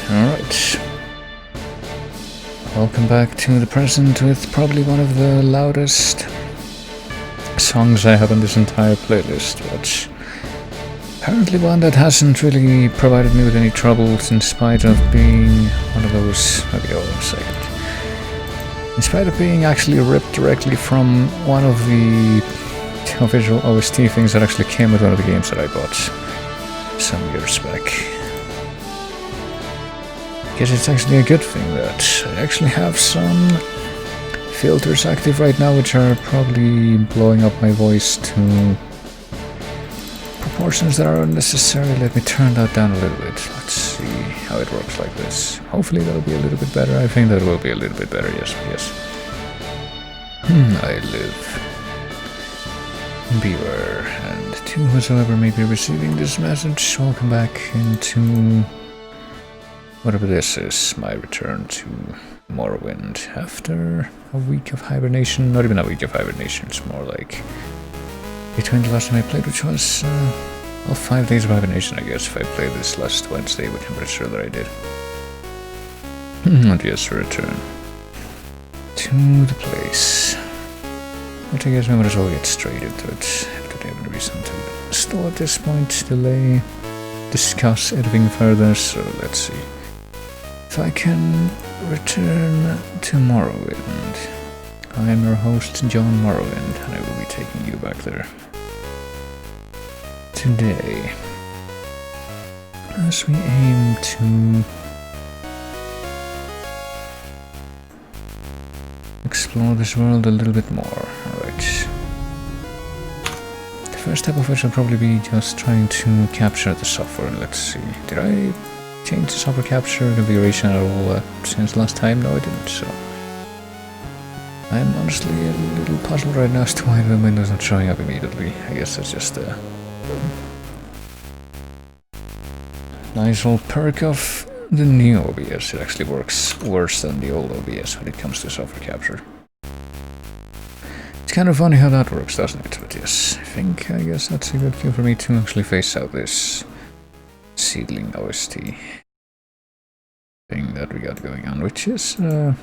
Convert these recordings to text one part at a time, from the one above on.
Alright. Welcome back to the present with probably one of the loudest songs I have on this entire playlist, but apparently one that hasn't really provided me with any troubles in spite of being one of those... Okay, hold on a second. In spite of being actually ripped directly from one of the official OST things that actually came with one of the games that I bought some years back. I guess it's actually a good thing that I actually have some filters active right now, which are probably blowing up my voice to proportions that are unnecessary. Let me turn that down a little bit. Let's see how it works like this. Hopefully that'll be a little bit better. I think that will be a little bit better, yes. I live. Beware, and to whosoever may be receiving this message, welcome back into whatever this is, my return to Morrowind after a week of hibernation. Not even a week of hibernation, it's more like between the last time I played, which was 5 days of hibernation, I guess, if I played this last Wednesday, which I'm pretty sure that I did. And yes, return to the place. Which I guess we might as well get straight into it. If I have any reason to stall at this point, delay, discuss anything further, so let's see. If I can return to Morrowind. I am your host, John Morrowind, and I will be taking you back there today, as we aim to explore this world a little bit more. Alright. The first step of which will probably be just trying to capture the software. Let's see. Did I change the software capture configuration at all since last time? No, I didn't, so I'm honestly a little puzzled right now as to why the window's not showing up immediately. I guess that's just a nice old perk of the new OBS. It actually works worse than the old OBS when it comes to software capture. It's kind of funny how that works, doesn't it? But yes, I guess that's a good cue for me to actually face out this seedling OST thing that we got going on, which is, I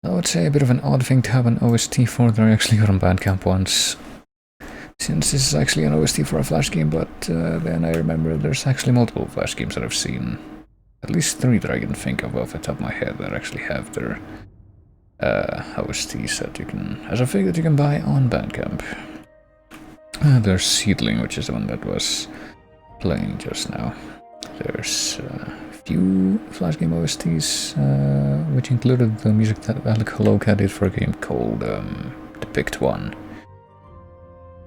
would say, a bit of an odd thing to have an OST for that I actually got on Bandcamp once. Since this is actually an OST for a Flash game, but then I remember there's actually multiple Flash games that I've seen. At least 3 that I can think of off the top of my head that actually have their OSTs that you can, as a fig that you can buy on Bandcamp. There's Seedling, which is the one that was playing just now. There's a few Flash game OSTs, which included the music that Alec Holowka did for a game called Depict 1.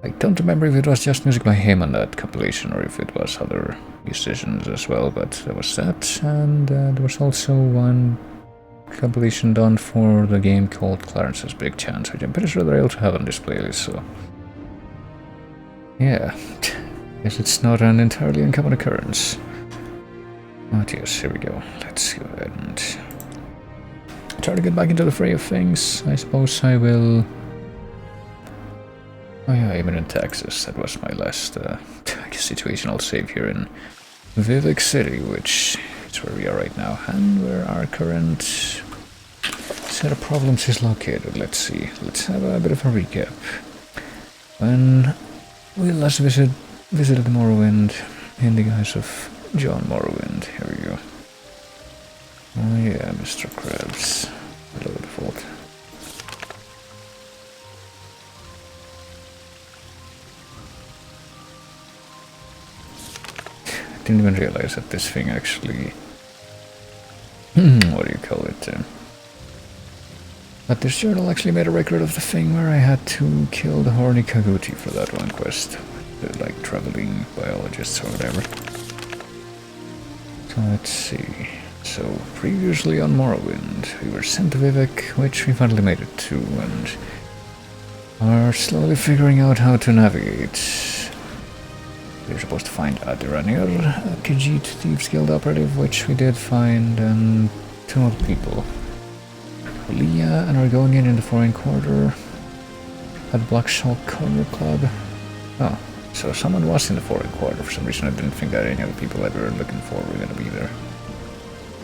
I don't remember if it was just music by him on that compilation or if it was other musicians as well, but there was that, and there was also one compilation done for the game called Clarence's Big Chance, which I'm pretty sure that I also have on this playlist, so yeah, guess it's not an entirely uncommon occurrence. But yes, here we go. Let's go ahead and try to get back into the fray of things. I suppose I will... Oh yeah, I'm in Texas. That was my last situational save here in Vivec City, which is where we are right now, and where our current set of problems is located. Let's see. Let's have a bit of a recap. When we last visited Morrowind in the guise of John Morrowind. Here we go. Oh yeah, Mr. Krabs. Hello, default. Didn't even realize that this thing actually... what do you call it? But this journal actually made a record of the thing where I had to kill the horny Kaguti for that one quest. The, like, traveling biologists or whatever. So let's see. So, previously on Morrowind, we were sent to Vivec, which we finally made it to, and are slowly figuring out how to navigate. We were supposed to find Adiranir, a Khajiit Thieves Guild operative, which we did find, and 2 other people. Leah, an Argonian in the Foreign Quarter, at Black Shark Corner Club. Oh, So someone was in the foreign quarter. For some reason I didn't think that any of the people that we were looking for were gonna be there.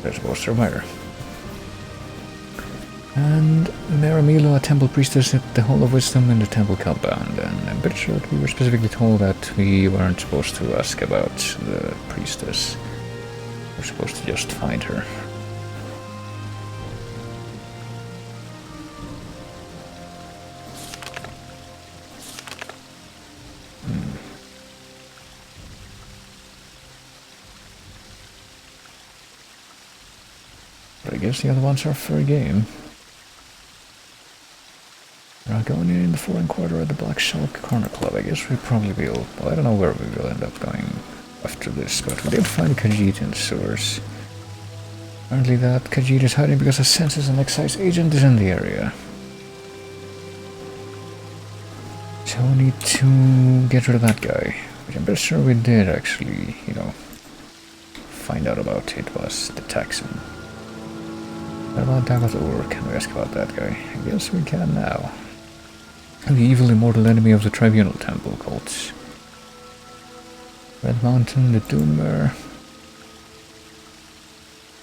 They're supposed to were. And Maramilo, a temple priestess at the Hall of Wisdom in the temple compound, and I'm pretty sure that we were specifically told that we weren't supposed to ask about the priestess. We're supposed to just find her. But I guess the other ones are fair game. We're going in the foreign quarter at the Black Shark Corner Club. I guess we probably will. Well, I don't know where we will end up going after this, but we did find Khajiit in the sewers. Apparently that Khajiit is hiding because a census and excise agent is in the area. So we need to get rid of that guy, which I'm pretty sure we did actually, you know, find out about. It was the Taxon. What about Dagath? Can we ask about that guy? I guess we can now. The evil immortal enemy of the Tribunal Temple cults. Red Mountain, the Doombear.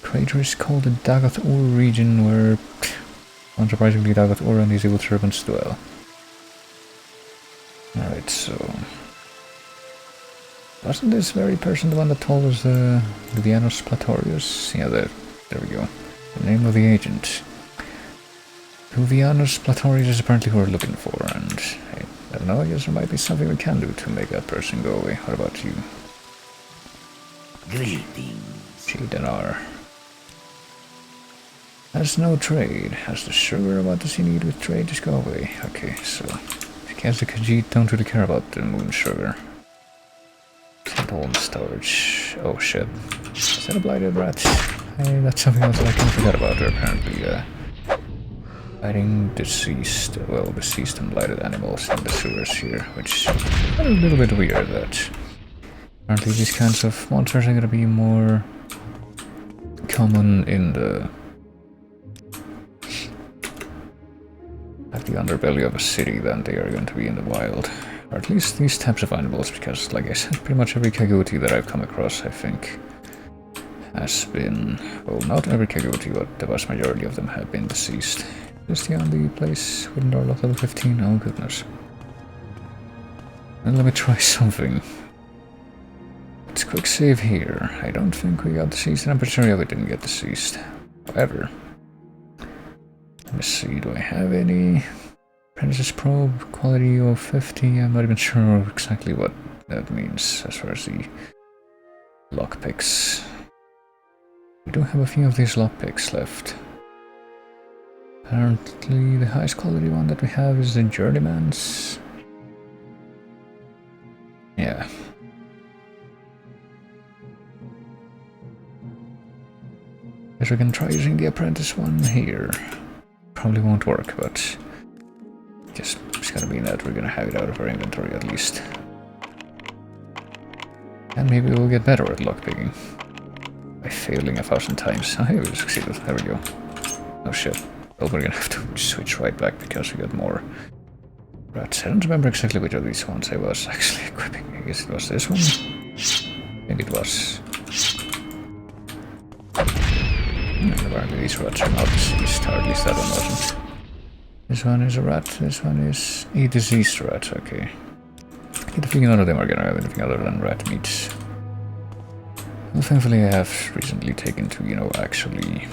Crater is called the Dagath region where, unsurprisingly, Dagath and his evil servants dwell. Alright, so... wasn't this very person the one that told us the Vianos Platorius? Yeah, there we go. The name of the agent. Vianos Platorius is apparently who we're looking for, and I don't know, I guess there might be something we can do to make that person go away. What about you? Greetings. Dinar. Has no trade. Has the sugar about the need with trade just go away? Okay, so I guess the Khajiit don't really care about the moon sugar. Temple and storage. Oh shit. Is that a blighted rat? Hey, that's something else that I can forget about her apparently. Fighting deceased and blighted animals in the sewers here, which is a little bit weird that apparently these kinds of monsters are going to be more common in the underbelly of a city than they are going to be in the wild. Or at least these types of animals, because like I said, pretty much every Khajiit that I've come across, I think, has been, well, not every Khajiit, but the vast majority of them have been deceased. Is the only place with door lock level 15? Oh goodness. And let me try something. Let's quick save here. I don't think we got deceased, and I'm pretty sure we didn't get deceased. However, let me see, do I have any apprentice probe quality of 50? I'm not even sure exactly what that means as far as the lockpicks. We do have a few of these lockpicks left. Apparently the highest quality one that we have is the Journeyman's. Yeah. Guess we can try using the apprentice one here. Probably won't work, but just it's gonna be that we're gonna have it out of our inventory at least. And maybe we'll get better at lockpicking. By failing 1,000 times. Oh, hey, we succeeded. There we go. Oh shit. Well, we're gonna have to switch right back because we got more rats. I don't remember exactly which of these ones I was actually equipping. I guess it was this one? Maybe it was. Apparently these rats are not deceased, or at least that one wasn't. This one is a rat, this one is a diseased rat, okay. I get the feeling none of them are gonna have anything other than rat meat. Well, thankfully I have recently taken to, you know, actually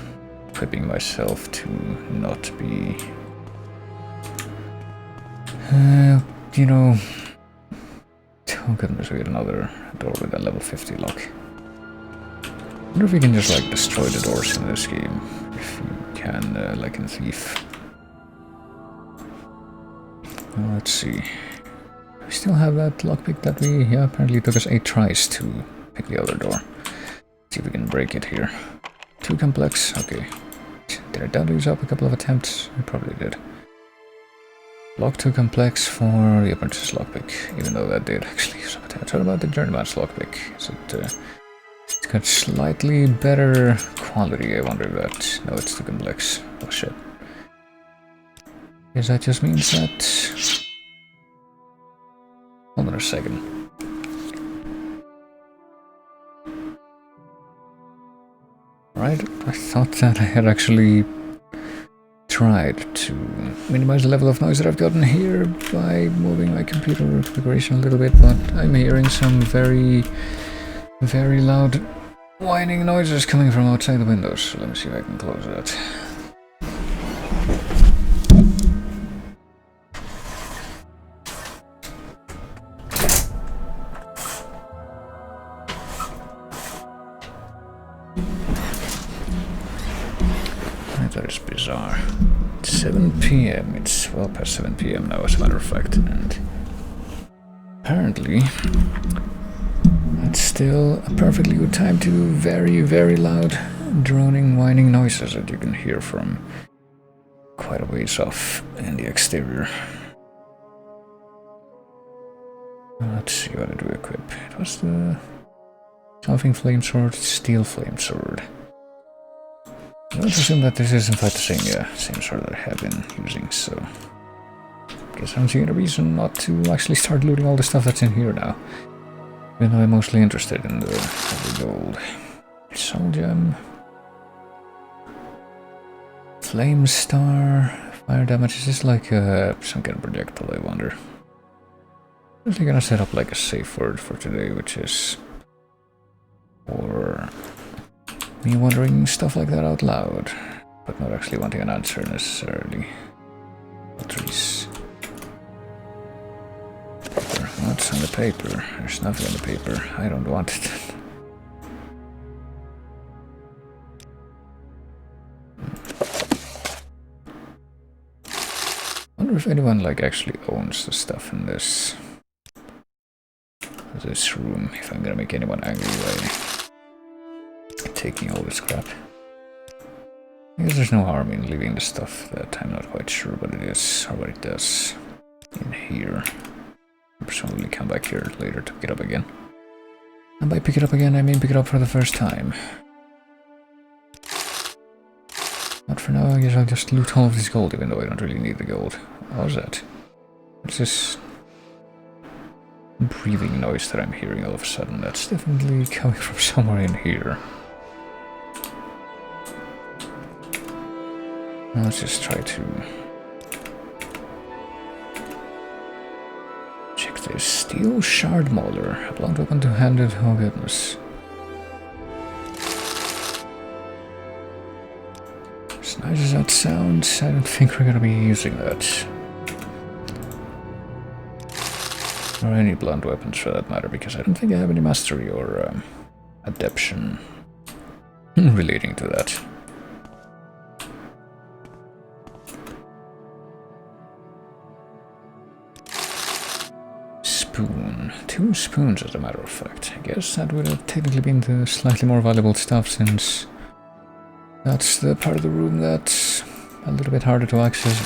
equipping myself to not be, you know, oh goodness, we had another door with a level 50 lock. I wonder if we can just like destroy the doors in this game, if you can, like in Thief. Let's see, we still have that lockpick that we, yeah, apparently it took us 8 tries to pick the other door. Let's see if we can break it here. Too complex, okay. Did I down use up a couple of attempts? I probably did. Lock too complex for the apprentice lockpick, even though that did actually use up attempts. What about the Journeyman's lockpick? Is it, it's got slightly better quality, I wonder if that... No, it's too complex. Oh shit. Guess that just means that... Hold on a second. right? I thought that I had actually tried to minimize the level of noise that I've gotten here by moving my computer configuration a little bit, but I'm hearing some very, very loud whining noises coming from outside the windows. So let me see if I can close that. That is bizarre. It's 7 p.m. It's well past 7 p.m. now, as a matter of fact, and apparently it's still a perfectly good time to do very, very loud droning, whining noises that you can hear from quite a ways off in the exterior. Let's see what I do equip. It was the something flame sword, steel flame sword. I don't assume that this is in fact the same sword that I have been using, so I guess I don't see any reason not to actually start looting all the stuff that's in here now. Even though I'm mostly interested in the gold. Soul gem. Flame star. Fire damage. Is this like some kind of projectile, I wonder? I'm actually gonna set up like a safe word for today, which is for me wondering stuff like that out loud, but not actually wanting an answer necessarily. Batteries. Paper. What's on the paper? There's nothing on the paper. I don't want it. I wonder if anyone like actually owns the stuff in this room, if I'm gonna make anyone angry by taking all this crap. I guess there's no harm in leaving the stuff that I'm not quite sure what it is or what it does in here. I'll presumably come back here later to pick it up again. And by pick it up again, I mean pick it up for the first time. But for now, I guess I'll just loot all of this gold, even though I don't really need the gold. What was that? What's this breathing noise that I'm hearing all of a sudden? That's definitely coming from somewhere in here. Let's just try to check this. Steel shard mauler. A blunt weapon two-handed. Oh goodness. As nice as that sounds, I don't think we're gonna be using that. Or any blunt weapons for that matter, because I don't think I have any mastery or adeption relating to that. Spoon. 2 spoons, as a matter of fact. I guess that would have technically been the slightly more valuable stuff, since that's the part of the room that's a little bit harder to access,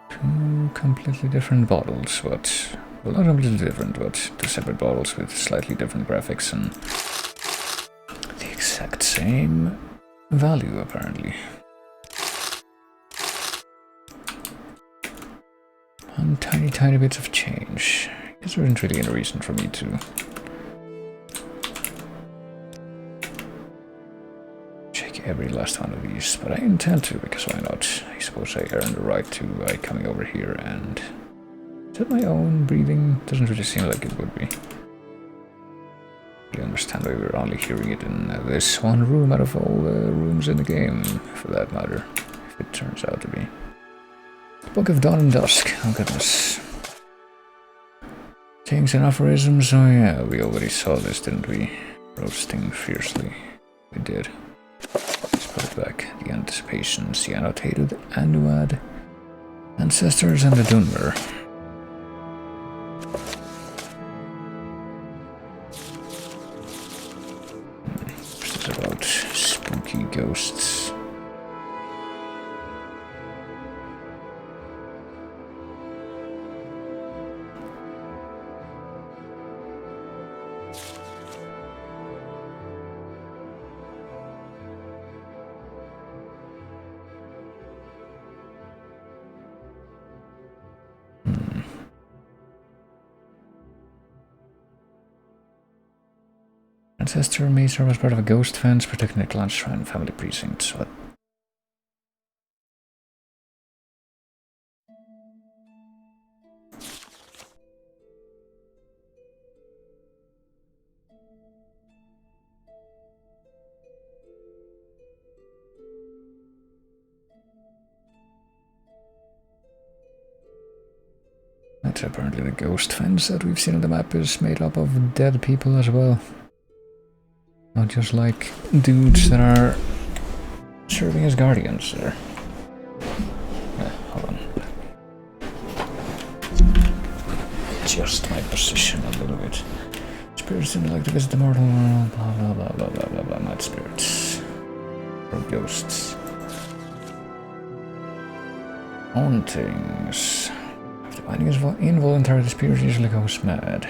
but 2 completely different bottles, but well, not completely different, but 2 separate bottles with slightly different graphics and the exact same value, apparently. And tiny bits of change. I guess there isn't really any reason for me to check every last one of these, but I intend to, because why not? I suppose I earned the right to by coming over here and... Is that my own breathing? Doesn't really seem like it would be. I understand why we're only hearing it in this one room out of all the rooms in the game, for that matter, if it turns out to be. Book of Dawn and Dusk. Oh goodness. Sayings and aphorisms. Oh yeah, we already saw this, didn't we? Roasting fiercely. We did. Let's put it back. The anticipations, the annotated Anuad, ancestors, and the Dunmer. This is about spooky ghosts. ancestor may serve as part of a ghost fence protecting the clan's shrine and family precincts. What? That's apparently the ghost fence that we've seen on the map is made up of dead people as well. Not just like dudes that are serving as guardians there. Hold on. Adjust my position a little bit. Spirits don't like to visit the mortal world, blah blah blah blah blah blah blah, not spirits. Or ghosts. Hauntings. After finding his involuntary, the spirit usually goes mad.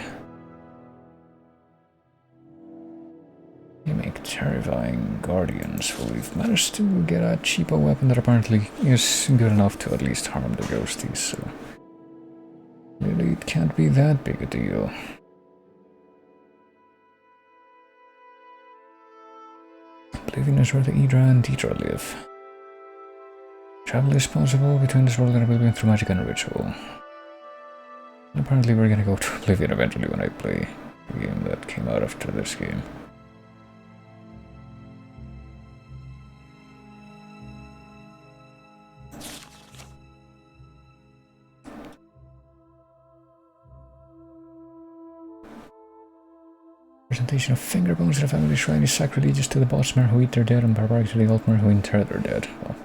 You make terrifying guardians, well, we've managed to get a cheapo weapon that apparently is good enough to at least harm the ghosties, so really it can't be that big a deal. Oblivion is where the Idra and Deidra live. Travel is possible between this world and Oblivion through magic and ritual. And apparently we're gonna go to Oblivion eventually when I play the game that came out after this game. Presentation of finger bones at a family shrine is sacrilegious to the bossmer who eat their dead and barbaric to the altmer who inter their dead. Well,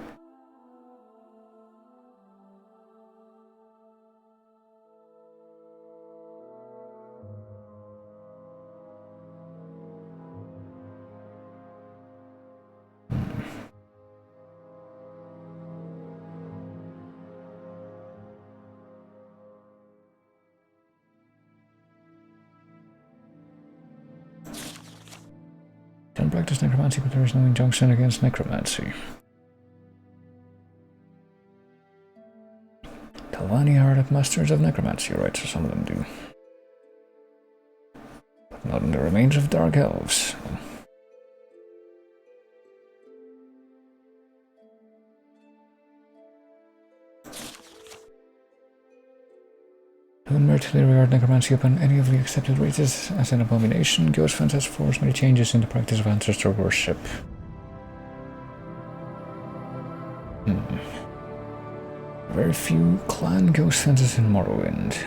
can practice necromancy, but there is no injunction against necromancy. Talvani are the masters of necromancy, right? So some of them do. But not in the remains of dark elves. To unmeritedly regard necromancy upon any of the accepted races as an abomination, Ghost Fence has forced many changes in the practice of ancestor worship. Very few clan ghost fences in Morrowind.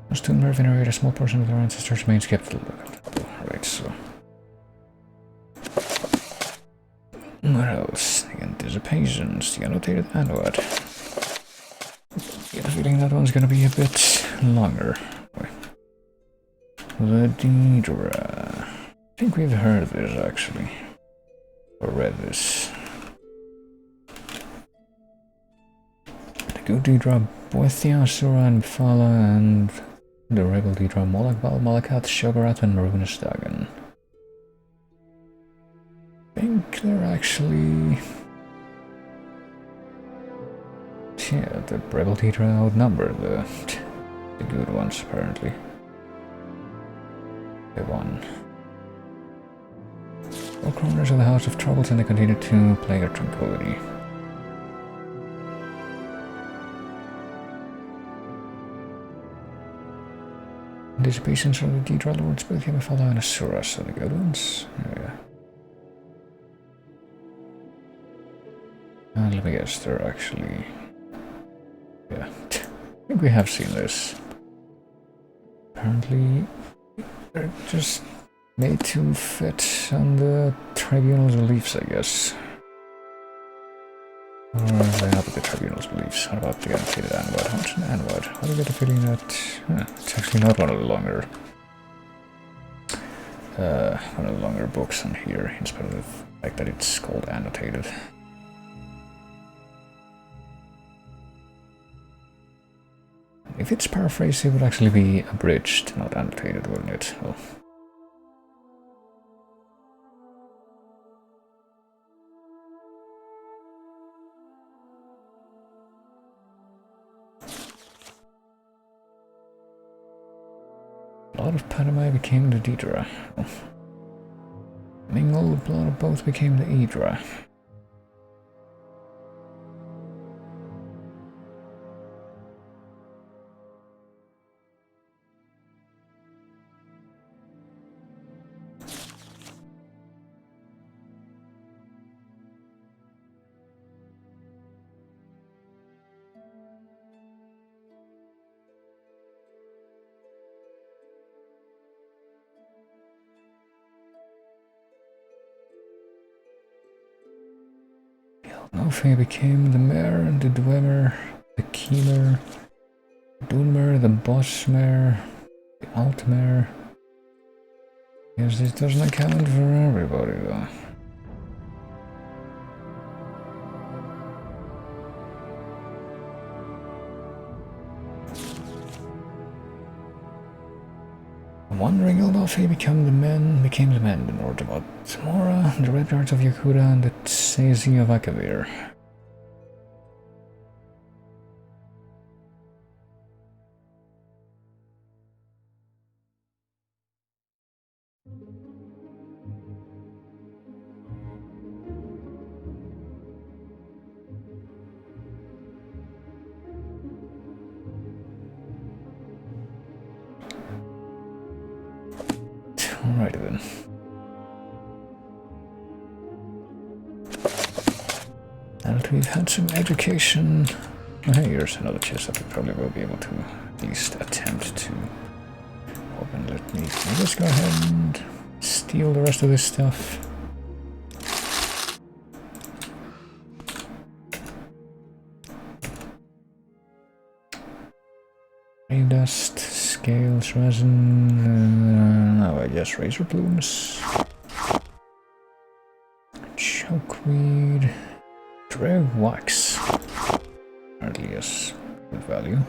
Most Toonmer venerate a small portion of their ancestors' remains kept. Right, so. What else? The anticipations, the annotated Anuad. Get a feeling that one's gonna be a bit longer. The Deidra. I think we've heard this actually. Or read this. The good Deidra, Boethia, Sura, and Fala, and the rebel Deidra, Molakbal, Malakat, Shogarat, and Marunas Dagon. I think they're actually... yeah, the rebel Deidra outnumber the good ones, apparently. They won. All corners of the House of Troubles, and they continue to play at tranquility. Anticipations from the Deidra Lords, both Yamifala and Asura, so the good ones. Yeah. And let me guess, they're actually... yeah, I think we have seen this. Apparently, they're just made to fit on the tribunal's beliefs, I guess. Or they're not the tribunal's beliefs. What about the annotated Anuad? What's an Anuad? I do get the feeling that it's actually not one of the longer books on here, in spite of the fact that it's called annotated. If it's paraphrased, it would actually be abridged, not annotated, wouldn't it? Well, blood of Padme became the Deidre. Mingled blood of both became the Idra. Nofe became the Mare, the Dwemer, the Keeler, Dunmer, the Bossmare, the Altmare. Yes, this doesn't account for everybody though. Wandering Eldofe became the men, the North of Mora, the Red Guards of Yakuta, and the Sezi of Akavir. Alright then. And we've had some education. Oh, hey, here's another chest that we probably will be able to at least attempt to open. Let me just go ahead and steal the rest of this stuff. Ray dust, scales, resin, no, I guess razor plumes. Chokeweed, dry wax. Hardly as good value.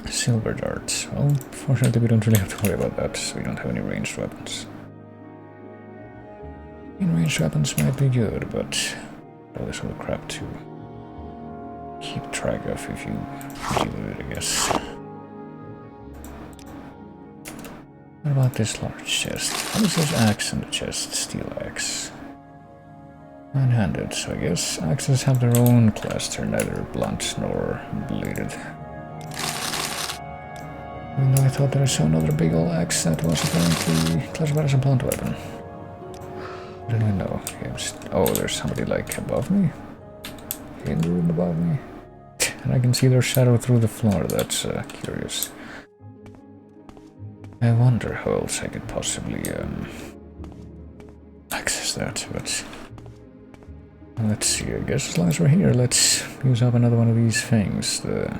Silver darts. Well, fortunately we don't really have to worry about that, so we don't have any ranged weapons. Ranged weapons might be good, but all this other crap to keep track of if you deal with it, I guess. What about this large chest? What is this axe in the chest? Steel axe. One-handed, so I guess axes have their own class. They're neither blunt nor bladed. Even though I thought there was another big old axe that was apparently classified as a blunt weapon. I don't even know. Oh, there's somebody like above me? In the room above me? And I can see their shadow through the floor. That's curious. I wonder how else I could possibly access that, but let's see. I guess as long as we're here, let's use up another one of these things. The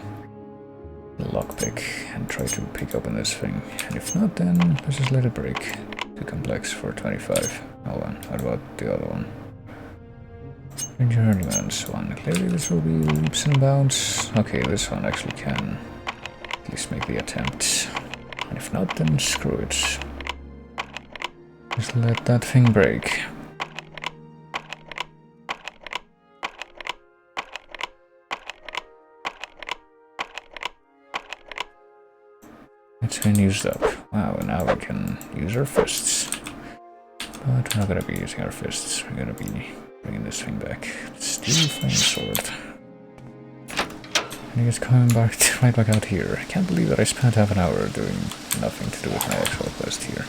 lockpick, and try to pick open this thing. And if not, then let's just let it break. Too complex for 25. Hold on, what about the other one? Journeyman's one. Clearly this will be leaps and bounds. Okay, this one actually can at least make the attempt. And if not, then screw it. Just let that thing break. It's been used up. Wow, and now we can use our fists. But we're not gonna be using our fists. We're gonna be bringing this thing back. Steel flame sword. And he's coming back right back out here. I can't believe that I spent half an hour doing nothing to do with my actual quest here.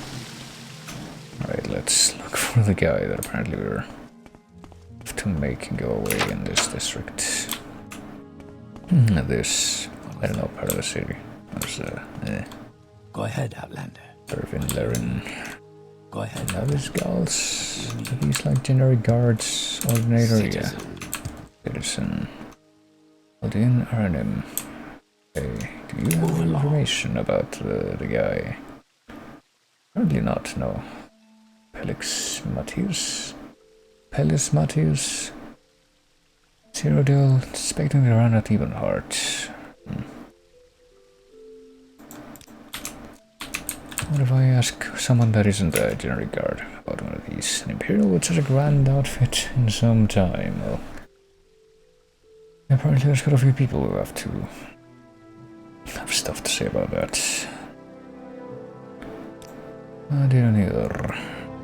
Alright, let's look for the guy that apparently we're to make go away in this district. This, I don't know, part of the city. Go ahead, Outlander. Irvin, Laren. Go ahead. Novice Gals. Are these like generic guards? Ordinator? Citizen. Yeah. Citizen. Odin Arnim. Okay. Do you have information about the guy? Apparently not, no. Pelix Matthius? Pellis Matthius? Cyrodiil, expecting to run at Ebenheart. What if I ask someone that isn't a generic guard about one of these? An Imperial with such a grand outfit in some time. Well, apparently there's quite a few people who have stuff to say about that. I didn't either.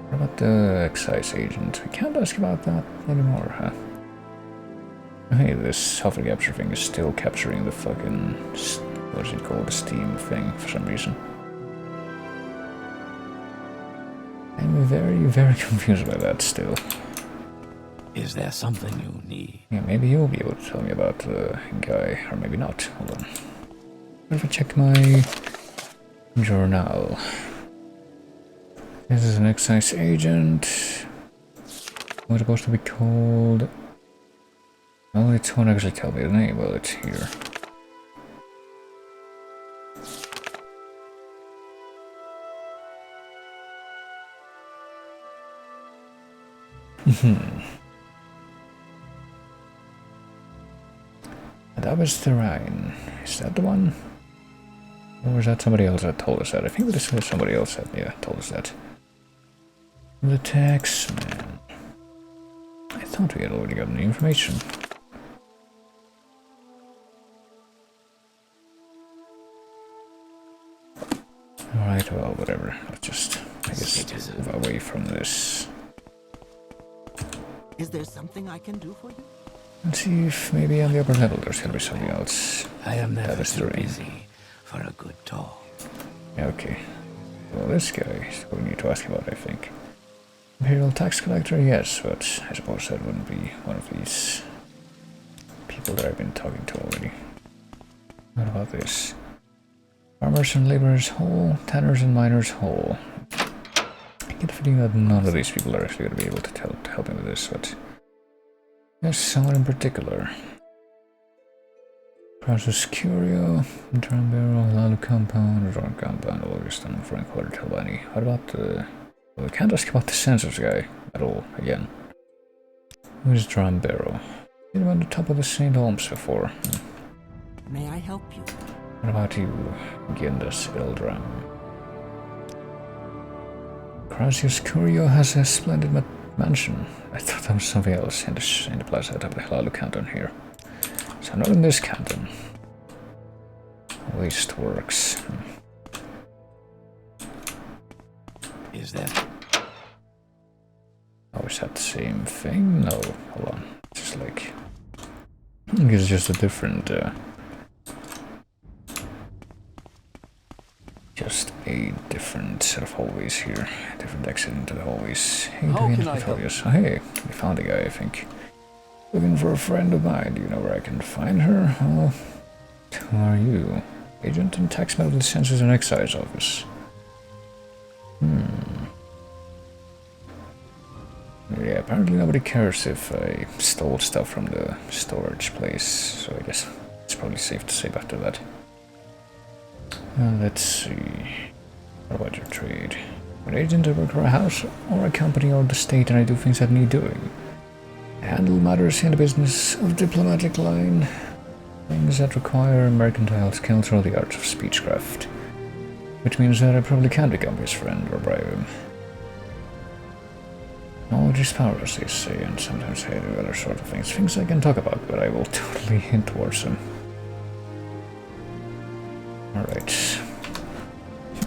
What about the excise agent? We can't ask about that anymore, huh? Hey, this hover capture thing is still capturing the fucking... what is it called? The Steam thing, for some reason. I'm very, very confused by that still. Is there something you need? Yeah, maybe you'll be able to tell me about the guy, or maybe not. Hold on. What if I check my journal? This is an excise agent. What's supposed to be called? Oh, it won't actually tell me the name. Well, it's here. That was the Rhine. Is that the one? Or was that somebody else that told us that? I think this was somebody else that told us that. The taxman. I thought we had already gotten the information. Alright, well, whatever. Let's just, I guess, move away from this. Is there something I can do for you? Let's see if maybe on the upper level there's gonna be something else. I am never That is too the Rhine. busy for a good talk. Okay. Well, this guy is what we need to ask about, I think. Imperial tax collector, yes, but I suppose that wouldn't be one of these people that I've been talking to already. What about this? Farmers and laborers hall, tanners and miners hall. I get the feeling that none of these people are actually going to be able to help me with this, but there's someone in particular. Process Curio, Drum Barrel, Lalu Compound, Drum Compound, Augustin, Frank Water, Talbani. What about the... Well, we can't ask about the sensors guy at all, again. Who's Drum Barrel? Been on the top of the St. Holmes before. May I help you? What about you, Gindas Ildram? Crasius Curio has a splendid mansion. I thought that was something else in the plaza at the Halalu canton here. So not in this canton. Waste works. Is there? Oh, is that the same thing? No, hold on. It's just like... I think it's just a different... just a different set of hallways here. Different exit into the hallways. Hey, How can I help? Oh, hey, we found a guy, I think. Looking for a friend of mine. Do you know where I can find her? Well, who are you? Agent in Tax Metal Census and Excise Office. Yeah, apparently nobody cares if I stole stuff from the storage place, so I guess it's probably safe to save after that. Let's see. What about your trade? I'm an agent, I work for a house or a company or the state, and I do things that need doing. I handle matters in the business of diplomatic line. Things that require mercantile skills or the arts of speechcraft. Which means that I probably can become his friend or bribe him. Knowledge is power, as they say, and sometimes I do other sort of things. Things I can talk about, but I will totally hint towards them. Alright.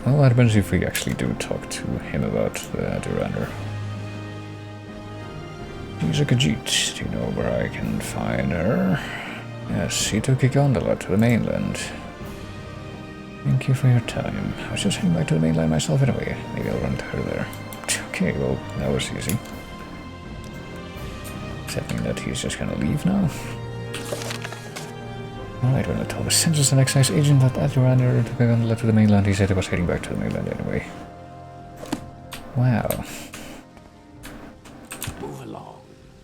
Well, that depends if we actually do talk to him about the Durander. She's a Khajiit. Do you know where I can find her? Yes, he took a gondola to the mainland. Thank you for your time. I was just heading back to the mainland myself anyway. Maybe I'll run into her there. Okay, well, that was easy. Does that mean that he's just gonna leave now? Alright, when I told the census and excise agent that Durander took a gondola to the mainland, he said he was heading back to the mainland anyway. Wow. Move along.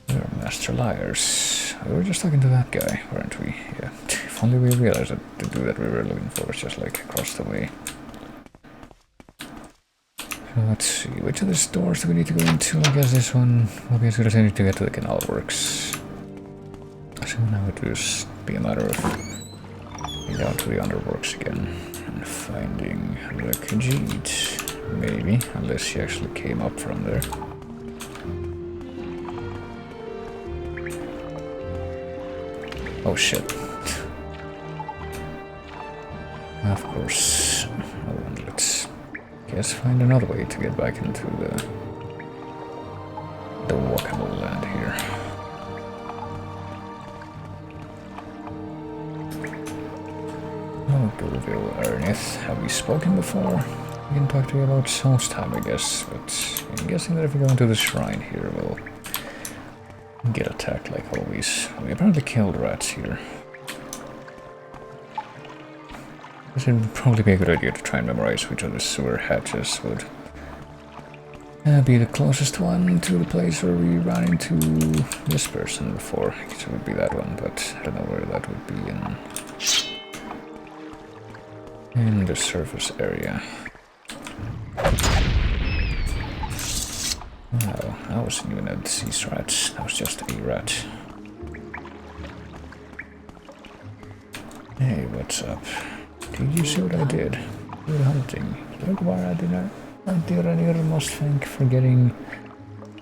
We're master liars. We were just talking to that guy, weren't we? Yeah. If only we realized that the dude that we were looking for was just like across the way. So let's see, which of the stores do we need to go into? I guess this one will be as good as any to get to the canal works. So now it will just be a matter of getting down to the underworks again and finding the Khajiit. Maybe, unless she actually came up from there. Oh shit. Of course. Oh, let's guess find another way to get back into the walkable land here. Oh, Goldville, Ernest. Have we spoken before? We can talk to you about Soul's time, I guess, but I'm guessing that if we go into the shrine here, we'll get attacked like always. We apparently killed rats here. This would probably be a good idea to try and memorize which of the sewer hatches would be the closest one to the place where we ran into this person before. I guess it would be that one, but I don't know where that would be in the surface area. Oh, I wasn't even a disease rat. That was just a rat. Hey, what's up? Did you see what I did? Good hunting. Look where I did not. I must thank for getting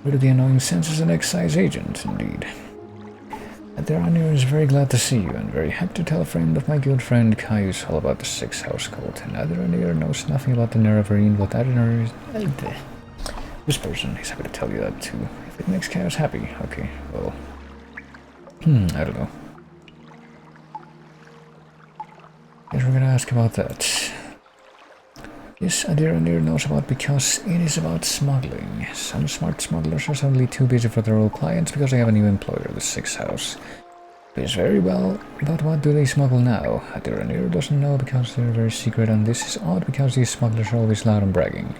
rid of the annoying census and excise agent, indeed. Adiranier is very glad to see you and very happy to tell a friend of my good friend Caius all about the 6th house cult. And Adiranier knows nothing about the Nerevarine, but Adiranier is... This person is happy to tell you that too. If it makes Caius happy, okay, well... I don't know. Guess we're gonna ask about that. This Adiranier knows about because it is about smuggling. Some smart smugglers are suddenly too busy for their old clients because they have a new employer, the 6th house. It is very well, but what do they smuggle now? Adiranier doesn't know because they're very secret, and this is odd because these smugglers are always loud and bragging.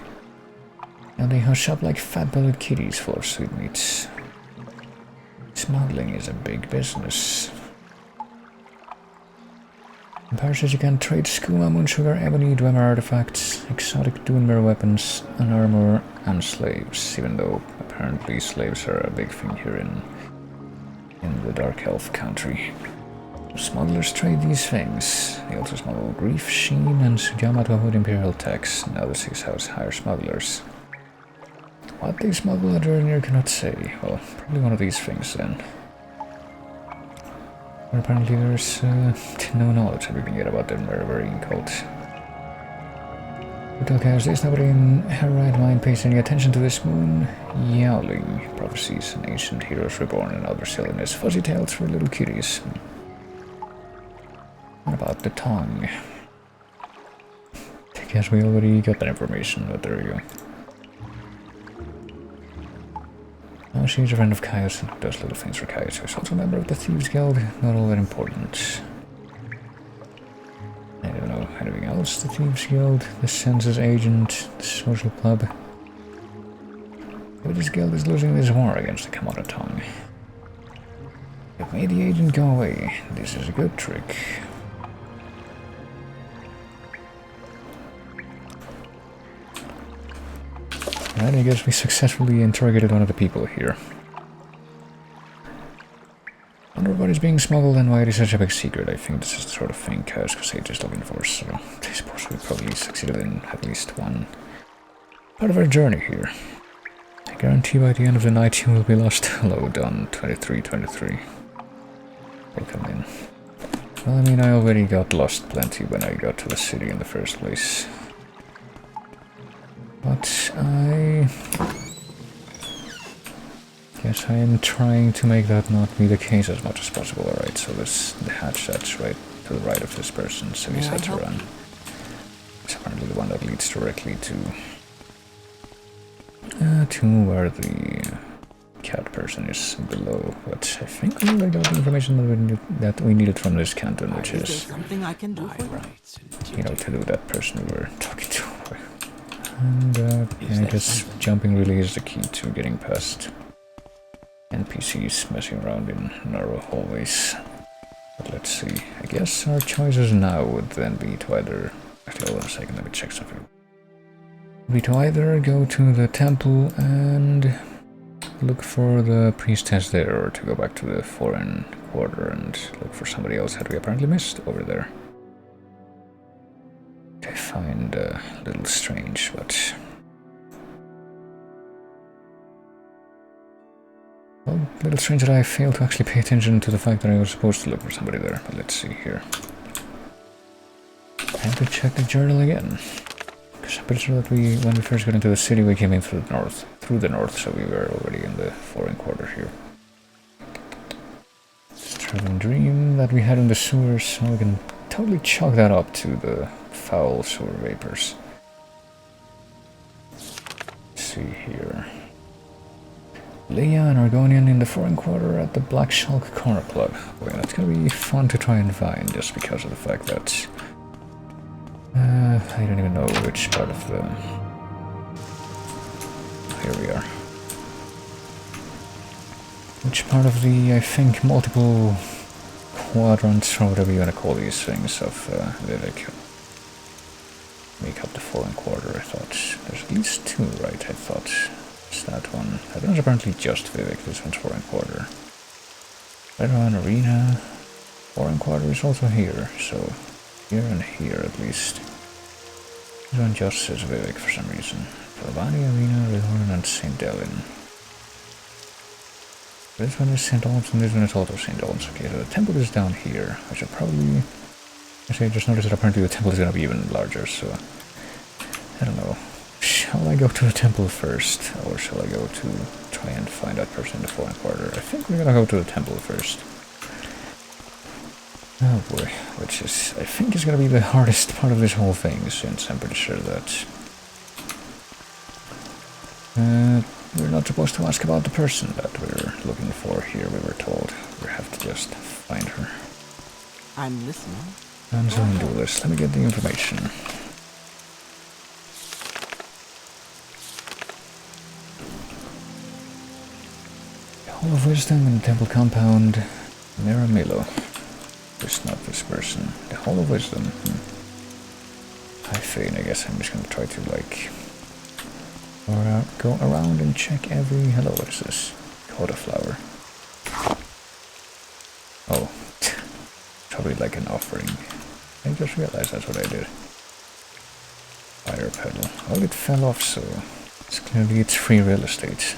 And they hush up like fat-bellied kitties full of sweetmeats. Smuggling is a big business. In Paris, you can trade skooma, moonsugar, ebony, dwemer artifacts, exotic Dunmer weapons, and armor, and slaves, even though apparently slaves are a big thing here in the Dark Elf country. Smugglers trade these things. They also smuggle grief, sheen, and sujama to avoid imperial tax. Now the 6th house hire smugglers. What they smuggle Adiranier cannot say. Well, probably one of these things then. But apparently there's no knowledge that we can get about the Nerevarine cult. Hotel Chaos, there's nobody in her right mind pays any attention to this moon. Yowling prophecies and ancient heroes reborn and other silliness. Fuzzy tales for little kitties. What about the tongue? I guess we already got that information, but there we go. Oh, she's a friend of Caius and does little things for Caius, who's also a member of the Thieves Guild. Not all that important. I don't know anything else. The Thieves Guild, the Census Agent, the Social Club. But this guild is losing this war against the Kamada tongue. It made the agent go away. This is a good trick. Right, I guess we successfully interrogated one of the people here. Wonder what is being smuggled and why it is such a big secret. I think this is the sort of thing Chaos Crusade is looking for, so I suppose we probably succeeded in at least one part of our journey here. I guarantee by the end of the night you will be lost. Hello, Don 2323. Welcome in. Well, I mean, I already got lost plenty when I got to the city in the first place. But I guess I am trying to make that not be the case as much as possible. Alright, so this the hatch that's right to the right of this person, so he's had to run. It's apparently the one that leads directly to where the cat person is below. But I think we already got the information that we needed from this canton, which is something I can do for you? Right. You know, to do that person we were talking to. And yeah, I guess jumping really is the key to getting past NPCs messing around in narrow hallways. But let's see. I guess our choices now would then be to either... Actually, hold on a second, let me check something. Would be to either go to the temple and look for the priestess there, or to go back to the foreign quarter and look for somebody else that we apparently missed over there. I find a little strange, but Well, a little strange that I failed to actually pay attention to the fact that I was supposed to look for somebody there. But let's see here. I have to check the journal again. Because I'm pretty sure that when we first got into the city, we came in through the north, so we were already in the foreign quarter here. Traveling dream that we had in the sewers, so we can totally chalk that up to the foul sewer vapors. Let's see here. Leia and Argonian in the foreign quarter at the Black Shulk Corner Club. Well, that's gonna be fun to try and find, just because of the fact that I don't even know which part of the... Here we are. Which part of the, I think, multiple quadrants, or whatever you want to call these things, of Vivec make up the foreign quarter. I thought there's at least two, right? I thought it's that one. That one's apparently just Vivec, this one's foreign quarter. Redrun Arena, foreign quarter is also here, so here and here at least. This one just says Vivec for some reason. Galvani Arena, Redrun and St. Ellen. This one is St. Albans and this one is also St. Albans. Okay, so the temple is down here, which I probably... Actually, I just noticed that apparently the temple is going to be even larger, so... I don't know. Shall I go to the temple first, or shall I go to try and find that person in the foreign quarter? I think we're going to go to the temple first. Oh boy, which is... I think is going to be the hardest part of this whole thing, since I'm pretty sure that... we're not supposed to ask about the person that we're looking for here, we were told. We have to just find her. I'm listening. And so do this. Let me get the information. The Hall of Wisdom in the Temple Compound, Maramilo. It's not this person. The Hall of Wisdom. High Fane, I guess I'm just gonna try to, like... Or go around and check every... Hello, what is this? Coda flower. Oh. Probably like an offering. I just realized that's what I did. Fire pedal. Oh, it fell off, so... It's clearly it's free real estate.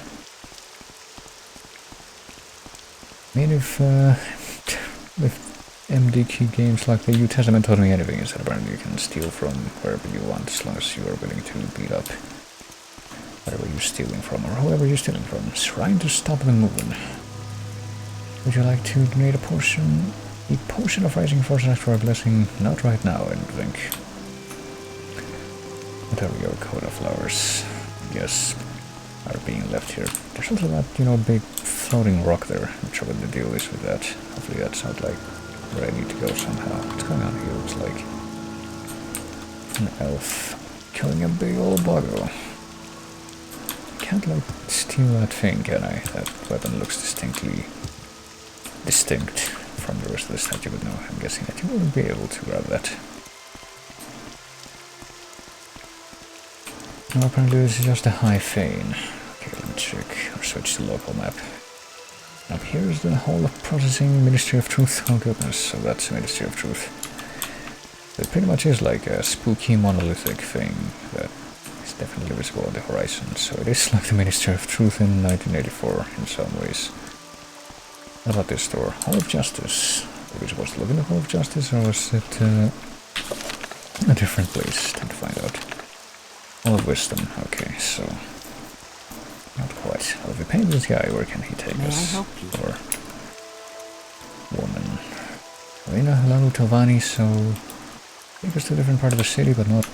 I mean, if MDQ games like the New Testament taught me anything, is that apparently you can steal from wherever you want, as long as you are willing to beat up whatever you're stealing from, or whoever you're stealing from. Shrine to Stop the Moon. Would you like to donate a portion? A potion of Rising Force and for a blessing? Not right now, I don't think. Whatever your Coda flowers, I guess, are being left here. There's also that, you know, big floating rock there. I'm not sure what the deal is with that. Hopefully that's not like where I need to go somehow. What's going on here? Looks like an elf killing a big old buggo. Can't like steal that thing, can I? That weapon looks distinctly distinct from the rest of the statue, but no, I'm guessing that you won't be able to grab that. No, apparently this is just a high fane. Okay, let me check or switch to local map. Up here is the Hall of Processing Ministry of Truth. Oh goodness, so that's the Ministry of Truth. It pretty much is like a spooky monolithic thing that is definitely visible on the horizon. So it is like the Ministry of Truth in 1984 in some ways. What about this door? Hall of Justice. Were we supposed to look in the Hall of Justice, or was it a different place? Time to find out. Hall of Wisdom. Okay, so not quite. Well, if we paint this guy, where can he take May us? I help you? Or woman. Arena, hello, Tovani. So take us to a different part of the city, but not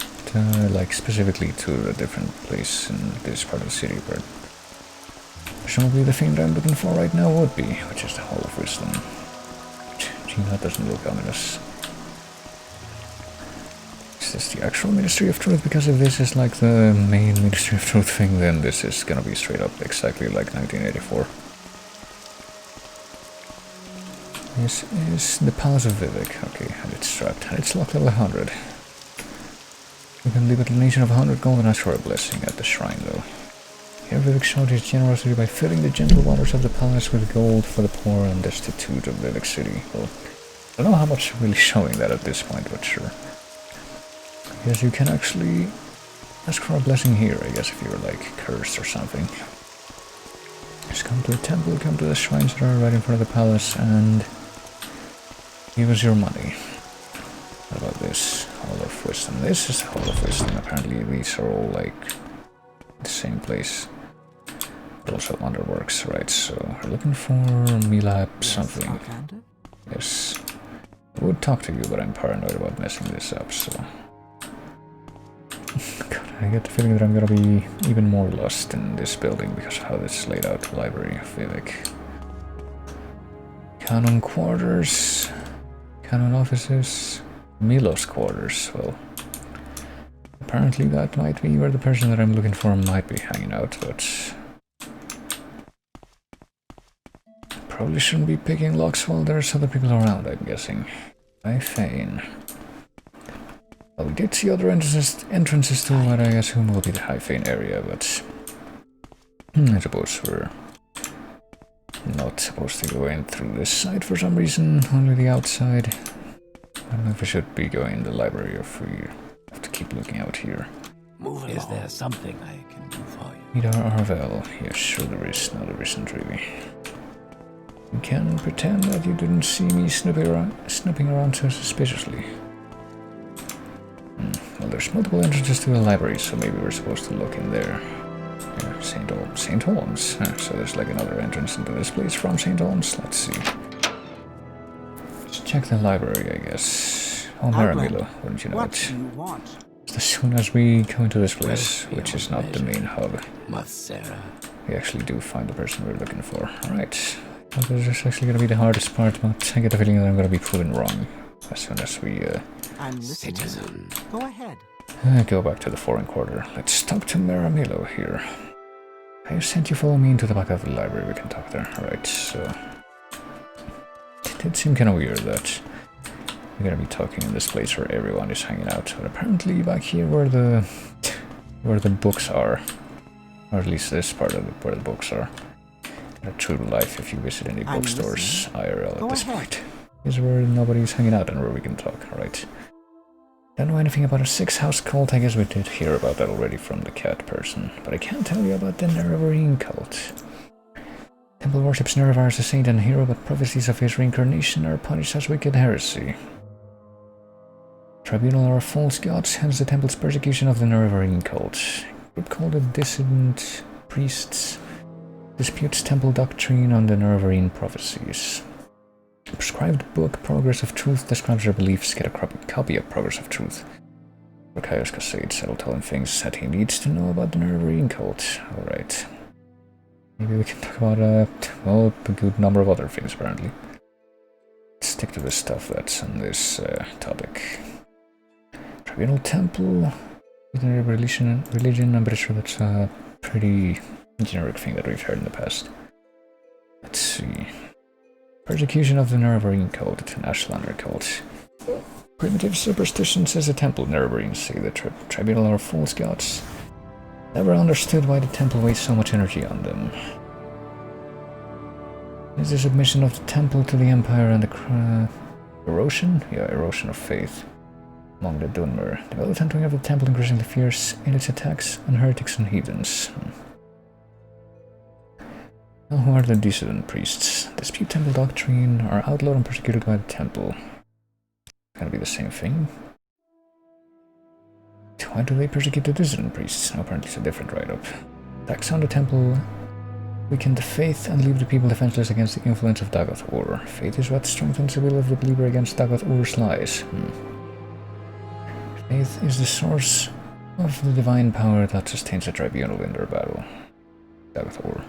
like specifically to a different place in this part of the city, where presumably the thing that I'm looking for right now would be, which is the Hall of Wisdom. Gee, that doesn't look ominous. Is this the actual Ministry of Truth? Because if this is like the main Ministry of Truth thing, then this is gonna be straight up exactly like 1984. This is the Palace of Vivec. Okay, and it's strapped, and it's locked level 100. You can leave a donation of 100 gold and ask for a blessing at the shrine, though. Here Vivec showed his generosity by filling the gentle waters of the palace with gold for the poor and destitute of Vivec City. Well, I don't know how much really showing that at this point, but sure. Yes, you can actually ask for a blessing here, I guess, if you're like cursed or something. Just come to the temple, come to the shrines that are right in front of the palace, and give us your money. What about this? Hall of Wisdom. This is the Hall of Wisdom. Apparently these are all like the same place. But also underworks, right? So we're looking for Milab something. Outlander? Yes. I would talk to you, but I'm paranoid about messing this up, so... God, I get the feeling that I'm gonna be even more lost in this building because of how this is laid out. Library of Vivec. Canon quarters. Canon offices. Milos quarters. Well, apparently that might be where the person that I'm looking for might be hanging out, but... Probably shouldn't be picking locks while there's other people around, I'm guessing. I feign. Well, we did see other entrances to what I assume will be the High Fane area, but... I suppose we're not supposed to go in through this side for some reason, only the outside. I don't know if we should be going in the library or if we have to keep looking out here. Is there something I can do for you? Midar Arvel. Yes, sure there is. No, there isn't really. You can pretend that you didn't see me snooping around so suspiciously. Well, there's multiple entrances to the library, so maybe we're supposed to look in there. Yeah, St. Holmes. So there's like another entrance into this place from St. Holmes. Let's see. Let's check the library, I guess. Oh, Maramilo, wouldn't you know What it? do you want? As soon as we go into this place, which is not the main hub, Sarah. we actually do find the person we're looking for. Alright. Well, this is actually going to be the hardest part, but I get the feeling that I'm going to be proven wrong as soon as we I'm listening. Citizen. Go ahead. go back to the foreign quarter. Let's talk to Maramilo here. I sent you follow me into the back of the library, we can talk there. Alright, so... It did seem kind of weird that we're going to be talking in this place where everyone is hanging out, but apparently back here where the books are, or at least this part of where the books are, true to life if you visit any bookstores IRL at this point, is where nobody's hanging out and where we can talk, right? Don't know anything about a 6-house cult. I guess we did hear about that already from the cat person, but I can't tell you about the Nerevarine cult. Temple worships Nerevar as a saint and hero, but prophecies of his reincarnation are punished as wicked heresy. Tribunal are false gods, hence the temple's persecution of the Nerevarine cult. A group called the Dissident Priests disputes temple doctrine on the Nerevarine prophecies. The prescribed book, Progress of Truth, describes their beliefs. Get a copy of Progress of Truth. Rakaios Casades, I will tell him things that he needs to know about the Nerevarine cult. Alright. Maybe we can talk about, well, a good number of other things, apparently. Let's stick to the stuff that's on this topic. Tribunal Temple, religion, I'm pretty sure that's a pretty generic thing that we've heard in the past. Let's see. Persecution of the Nerevarine cult. It's an Ashlander cult. Primitive superstition, says the temple. Nerevarines say the tribunal are false gods. Never understood why the temple wastes so much energy on them. Is the submission of the temple to the empire and the erosion? Yeah, erosion of faith among the Dunmer. The militant wing of the temple increasingly fierce in its attacks on heretics and heathens. Now, who are the dissident priests? Dispute temple doctrine, are outlawed and persecuted by the temple. Gonna be the same thing. Why do they persecute the dissident priests? No, apparently it's a different write-up. Attacks on the temple weaken the faith and leave the people defenseless against the influence of Dagoth Ur. Faith is what strengthens the will of the believer against Dagoth Ur's lies. Faith is the source of the divine power that sustains the tribunal in their battle. Dagoth Ur.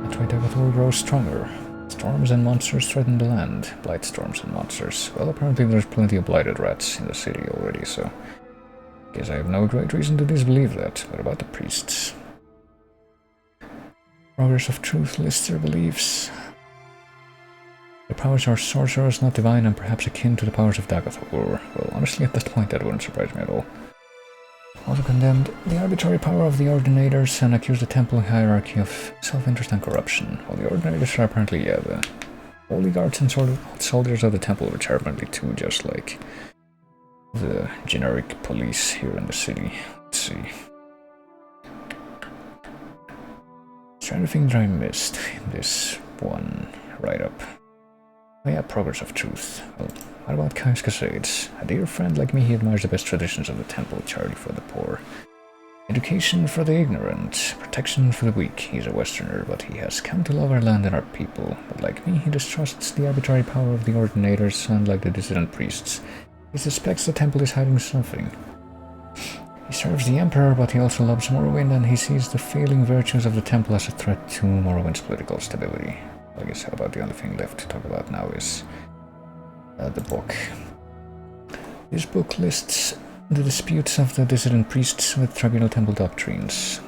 That's why Dagoth Ur grows stronger. Storms and monsters threaten the land. Blight storms and monsters. Well, apparently there's plenty of blighted rats in the city already, so... guess I have no great reason to disbelieve that. What about the priests? Progress of Truth lists their beliefs. Their powers are sorcerers, not divine, and perhaps akin to the powers of Dagoth Ur. Well, honestly, at this point that wouldn't surprise me at all. Also condemned the arbitrary power of the Ordinators and accused the temple hierarchy of self-interest and corruption. Well, the Ordinators are apparently, yeah, the holy guards and soldiers of the temple, which are apparently too just like the generic police here in the city. Let's see. Is there anything that I missed in this one write-up? Oh yeah, Progress of Truth. Well, what about Kai's Crusades? A dear friend like me, he admires the best traditions of the temple, charity for the poor. Education for the ignorant, protection for the weak. He's a Westerner, but he has come to love our land and our people. But like me, he distrusts the arbitrary power of the ordinators, unlike the dissident priests. He suspects the temple is hiding something. He serves the Emperor, but he also loves Morrowind, and he sees the failing virtues of the temple as a threat to Morrowind's political stability. I guess how about the only thing left to talk about now is the book. This book lists the disputes of the dissident priests with tribunal temple doctrines.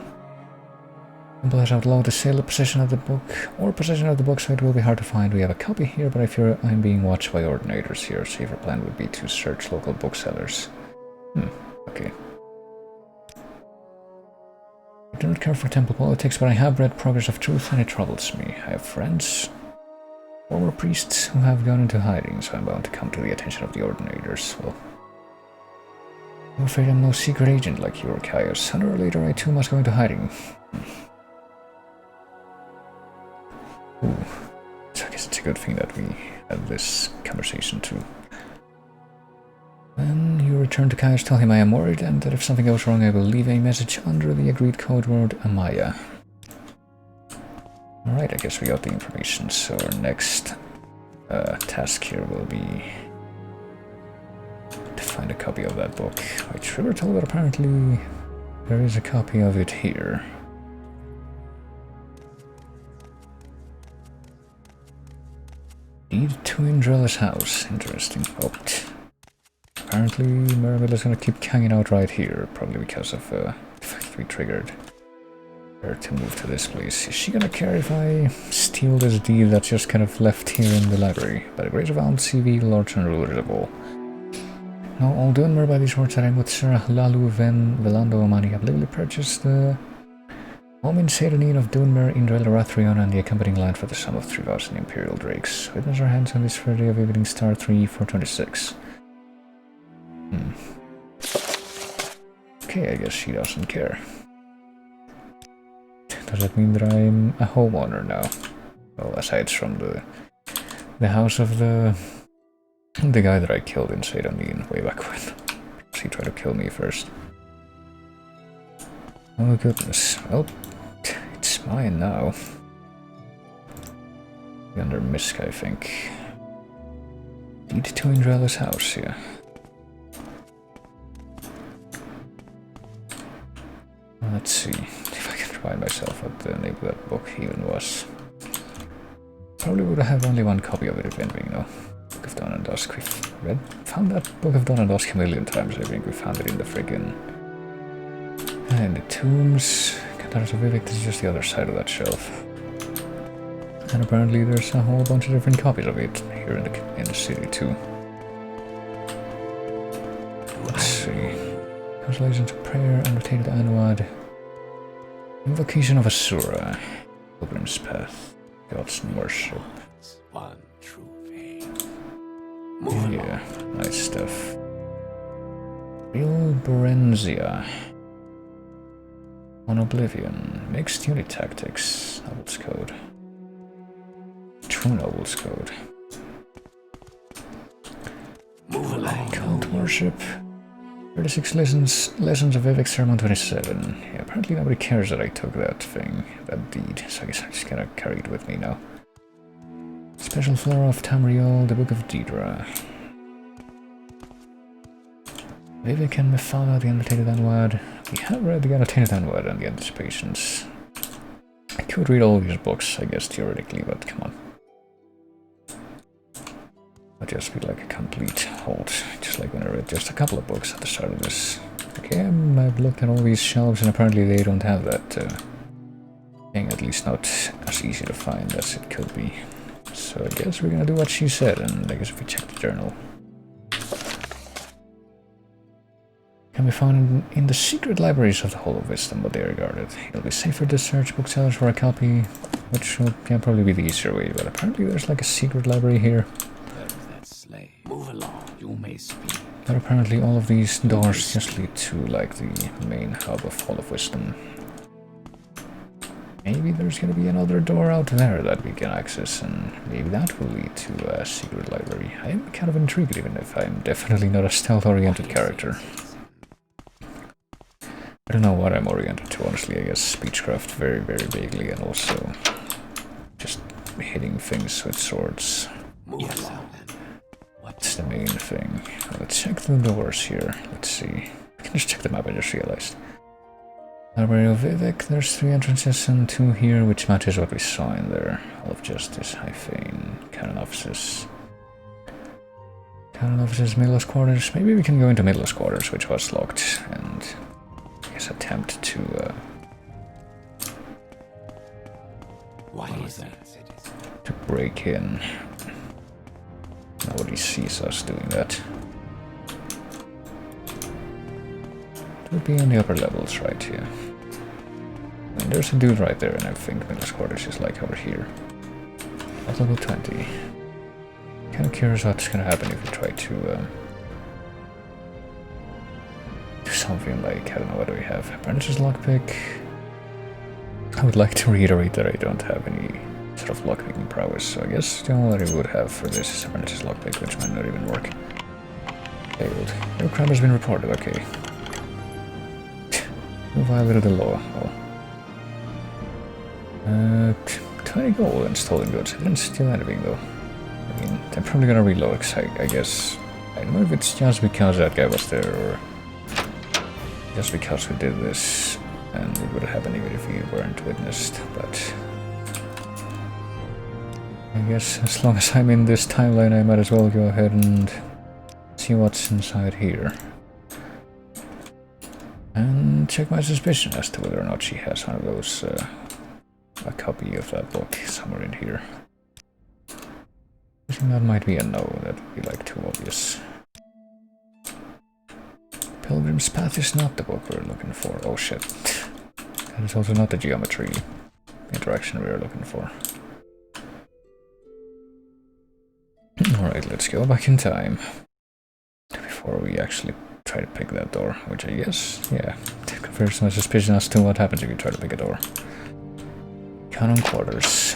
The temple has outlawed the sale or possession of the book, so it will be hard to find. We have a copy here, but I fear I'm being watched by ordinators here. A safer plan would be to search local booksellers. Okay. I do not care for temple politics, but I have read Progress of Truth and it troubles me. I have friends, former priests, who have gone into hiding, so I'm bound to come to the attention of the ordinators. Well, I'm afraid I'm no secret agent like you or Caius. Sooner or later I too must go into hiding. Ooh. So I guess it's a good thing that we had this conversation too. When you return to Caius, tell him I am worried and that if something goes wrong I will leave a message under the agreed code word Amaya. Alright, I guess we got the information, so our next task here will be to find a copy of that book. Which River told, but apparently there is a copy of it here. Deed to Indrella's house. Interesting. Oh, apparently Mirabelle is gonna keep hanging out right here, probably because of the fact we triggered her to move to this place. Is she gonna care if I steal this deed that's just kind of left here in the library? By the grace of Aunt CV, lords and rulers of all. Now, all Dunmer by these words that I'm with Sir Lalu Ven Velando Amani have legally purchased the home in Serenine of Dunmer, Indrel Rathrion, and the accompanying land for the sum of 3,000 Imperial Drakes. Witness our hands on this Friday of Evening Star 3426. Okay, I guess she doesn't care. Does that mean that I'm a homeowner now? Well, aside from the house of the guy that I killed in Sedanine way back when. He tried to kill me first. Oh goodness. Well, it's mine now. Under Misk, I think. Deed to Indrella's house, yeah. Let's see if I can remind myself what the name of that book even was. Probably would have only one copy of it if anything, though. Book of Dawn and Dusk. We've found that Book of Dawn and Dusk a million times. I think we found it in the friggin' in the tombs. Cantaros of Vivec is just the other side of that shelf. And apparently there's a whole bunch of different copies of it here in the city too. Let's see. Consolations of Prayer, Annotated Anwad. Invocation of Asura. Pilgrim's Path. God's Worship. One true faith. Yeah, nice stuff. Real Berenzia. On Oblivion. Mixed Unit Tactics. Noble's Code. True Noble's Code. Move along. Cult Worship. 36 Lessons of Vivec Sermon 27. Yeah, apparently nobody cares that I took that thing, that deed, so I guess I'm just gonna carry it with me now. Special Flora of Tamriel, the Book of Deidre. Vivec and Mephala, the Annotated Anwad. We have read the Annotated Anwad and the Anticipations. I could read all these books, I guess, theoretically, but come on. I'd just be like a complete halt, just like when I read just a couple of books at the start of this. Okay, I've looked at all these shelves and apparently they don't have that thing, at least not as easy to find as it could be. So I guess we're gonna do what she said, and I guess if we check the journal. Can be found in the secret libraries of the Hall of Wisdom, but they are guarded. It'll be safer to search booksellers for a copy, which can probably be the easier way, but apparently there's like a secret library here. Move along, you may speak. But apparently all of these doors just lead to like the main hub of Hall of Wisdom. maybe there's gonna be another door out there that we can access, and maybe that will lead to a secret library. I'm kind of intrigued, even if I'm definitely not a stealth-oriented character. I don't know what I'm oriented to, honestly. I guess speechcraft very, very vaguely, and also just hitting things with swords. Yes. What's the main thing? Let's check the doors here. Let's see. I can just check the map, I just realized. Library of Vivec, there's 3 entrances and 2 here, which matches what we saw in there. Hall of Justice, High Fane, Canon Offices. Canon Offices, Middle's Quarters. Maybe we can go into Middle's Quarters, which was locked, and I guess attempt to Why is that? to break in. Nobody sees us doing that. It would be in the upper levels right here. I mean, there's a dude right there, and I think Middle's Quarters is like over here. At level 20. Kind of curious what's gonna happen if we try to do something like, I don't know, what do we have? Apprentice's Lockpick. I would like to reiterate that I don't have any sort of lockpicking prowess, so I guess the only that I would have for this is Apprentice's Lockpick, which might not even work. Failed. Your crime has been reported, okay. You violated the law. Oh. 20 gold and stolen goods. I didn't steal anything though. I mean, I'm probably gonna reload, cause I guess... I don't know if it's just because that guy was there, or just because we did this, and it would have happened even if we weren't witnessed, but... I guess as long as I'm in this timeline, I might as well go ahead and see what's inside here. And check my suspicion as to whether or not she has one of those, a copy of that book somewhere in here. I think that might be a no, that would be like too obvious. Pilgrim's Path is not the book we're looking for. Oh shit. That is also not the geometry interaction we were looking for. Alright, let's go back in time. Before we actually try to pick that door, which I guess, yeah, confirms my suspicion as to what happens if you try to pick a door. Canon Quarters.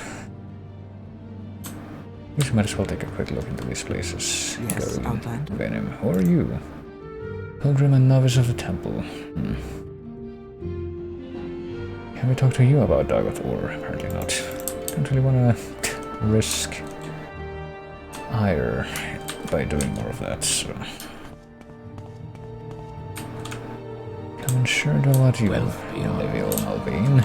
We might as well take a quick look into these places. Yes, Outlander. Venom, who are you? Pilgrim and Novice of the Temple. Can we talk to you about Dagoth War? Apparently not. Don't really want to risk ire by doing more of that, so... I'm unsure to what you... Leviel Malvain.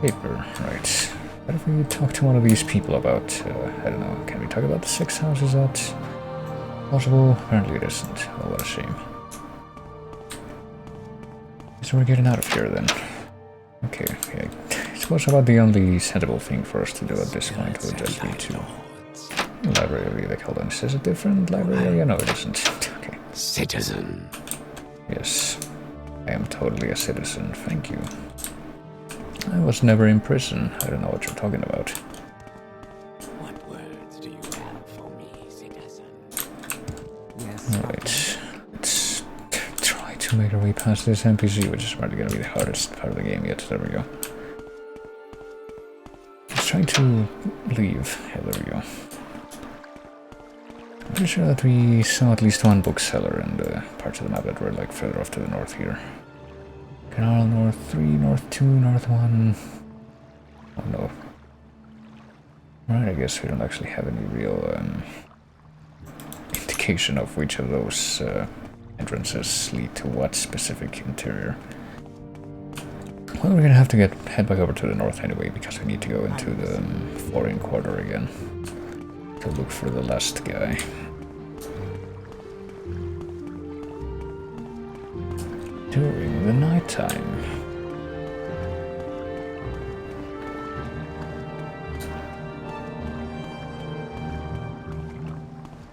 Paper, right. What if we talk to one of these people about, I don't know, can we talk about the 6 houses? Is that possible? Apparently it isn't. Oh, what a shame. So we're getting out of here then. Okay, yeah. I suppose about the only sensible thing for us to do at this point would just be to... Library area, they call them. Is this a different library area? No, it isn't. Okay. Citizen. Yes. I am totally a citizen, thank you. I was never in prison. I don't know what you're talking about. What words do you have for me, citizen? Yes. Alright. Let's try to make our way past this NPC, which is probably going to be the hardest part of the game yet. There we go. Let's try to leave. Yeah, there we go. I'm pretty sure that we saw at least one bookseller in the parts of the map that were like further off to the north here. Canal North 3, North 2, North 1... Oh no. Right, I guess we don't actually have any real indication of which of those entrances lead to what specific interior. Well, we're gonna have to head back over to the north anyway, because we need to go into the foreign quarter again to look for the last guy. During the nighttime.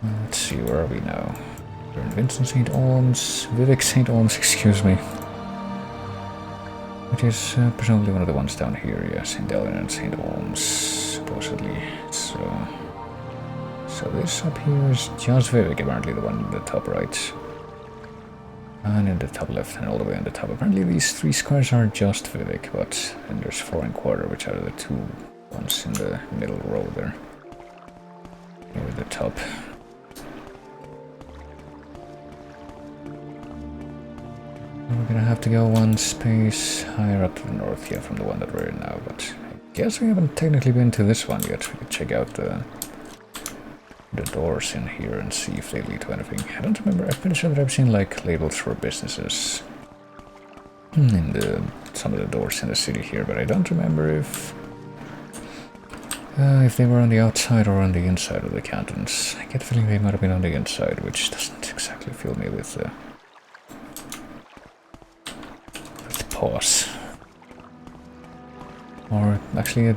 Let's see, where are we now? We're in Vincent St. Olms, Vivec St. Olms, excuse me. Which is presumably one of the ones down here, yeah, St. Ellen and St. Olms, supposedly. So this up here is just Vivec, apparently the one in the top right. And in the top left and all the way on the top. Apparently these 3 squares are just Vivec, but then there's 4 and quarter, which are the 2 ones in the middle row there. Over the top. We're gonna have to go 1 space higher up to the north here from the one that we're in now, but I guess we haven't technically been to this one yet. We could check out the doors in here and see if they lead to anything. I don't remember. I'm pretty sure that I've seen like labels for businesses in some of the doors in the city here, but I don't remember if they were on the outside or on the inside of the cantons. I get the feeling they might have been on the inside, which doesn't exactly fill me with pause. Or actually, I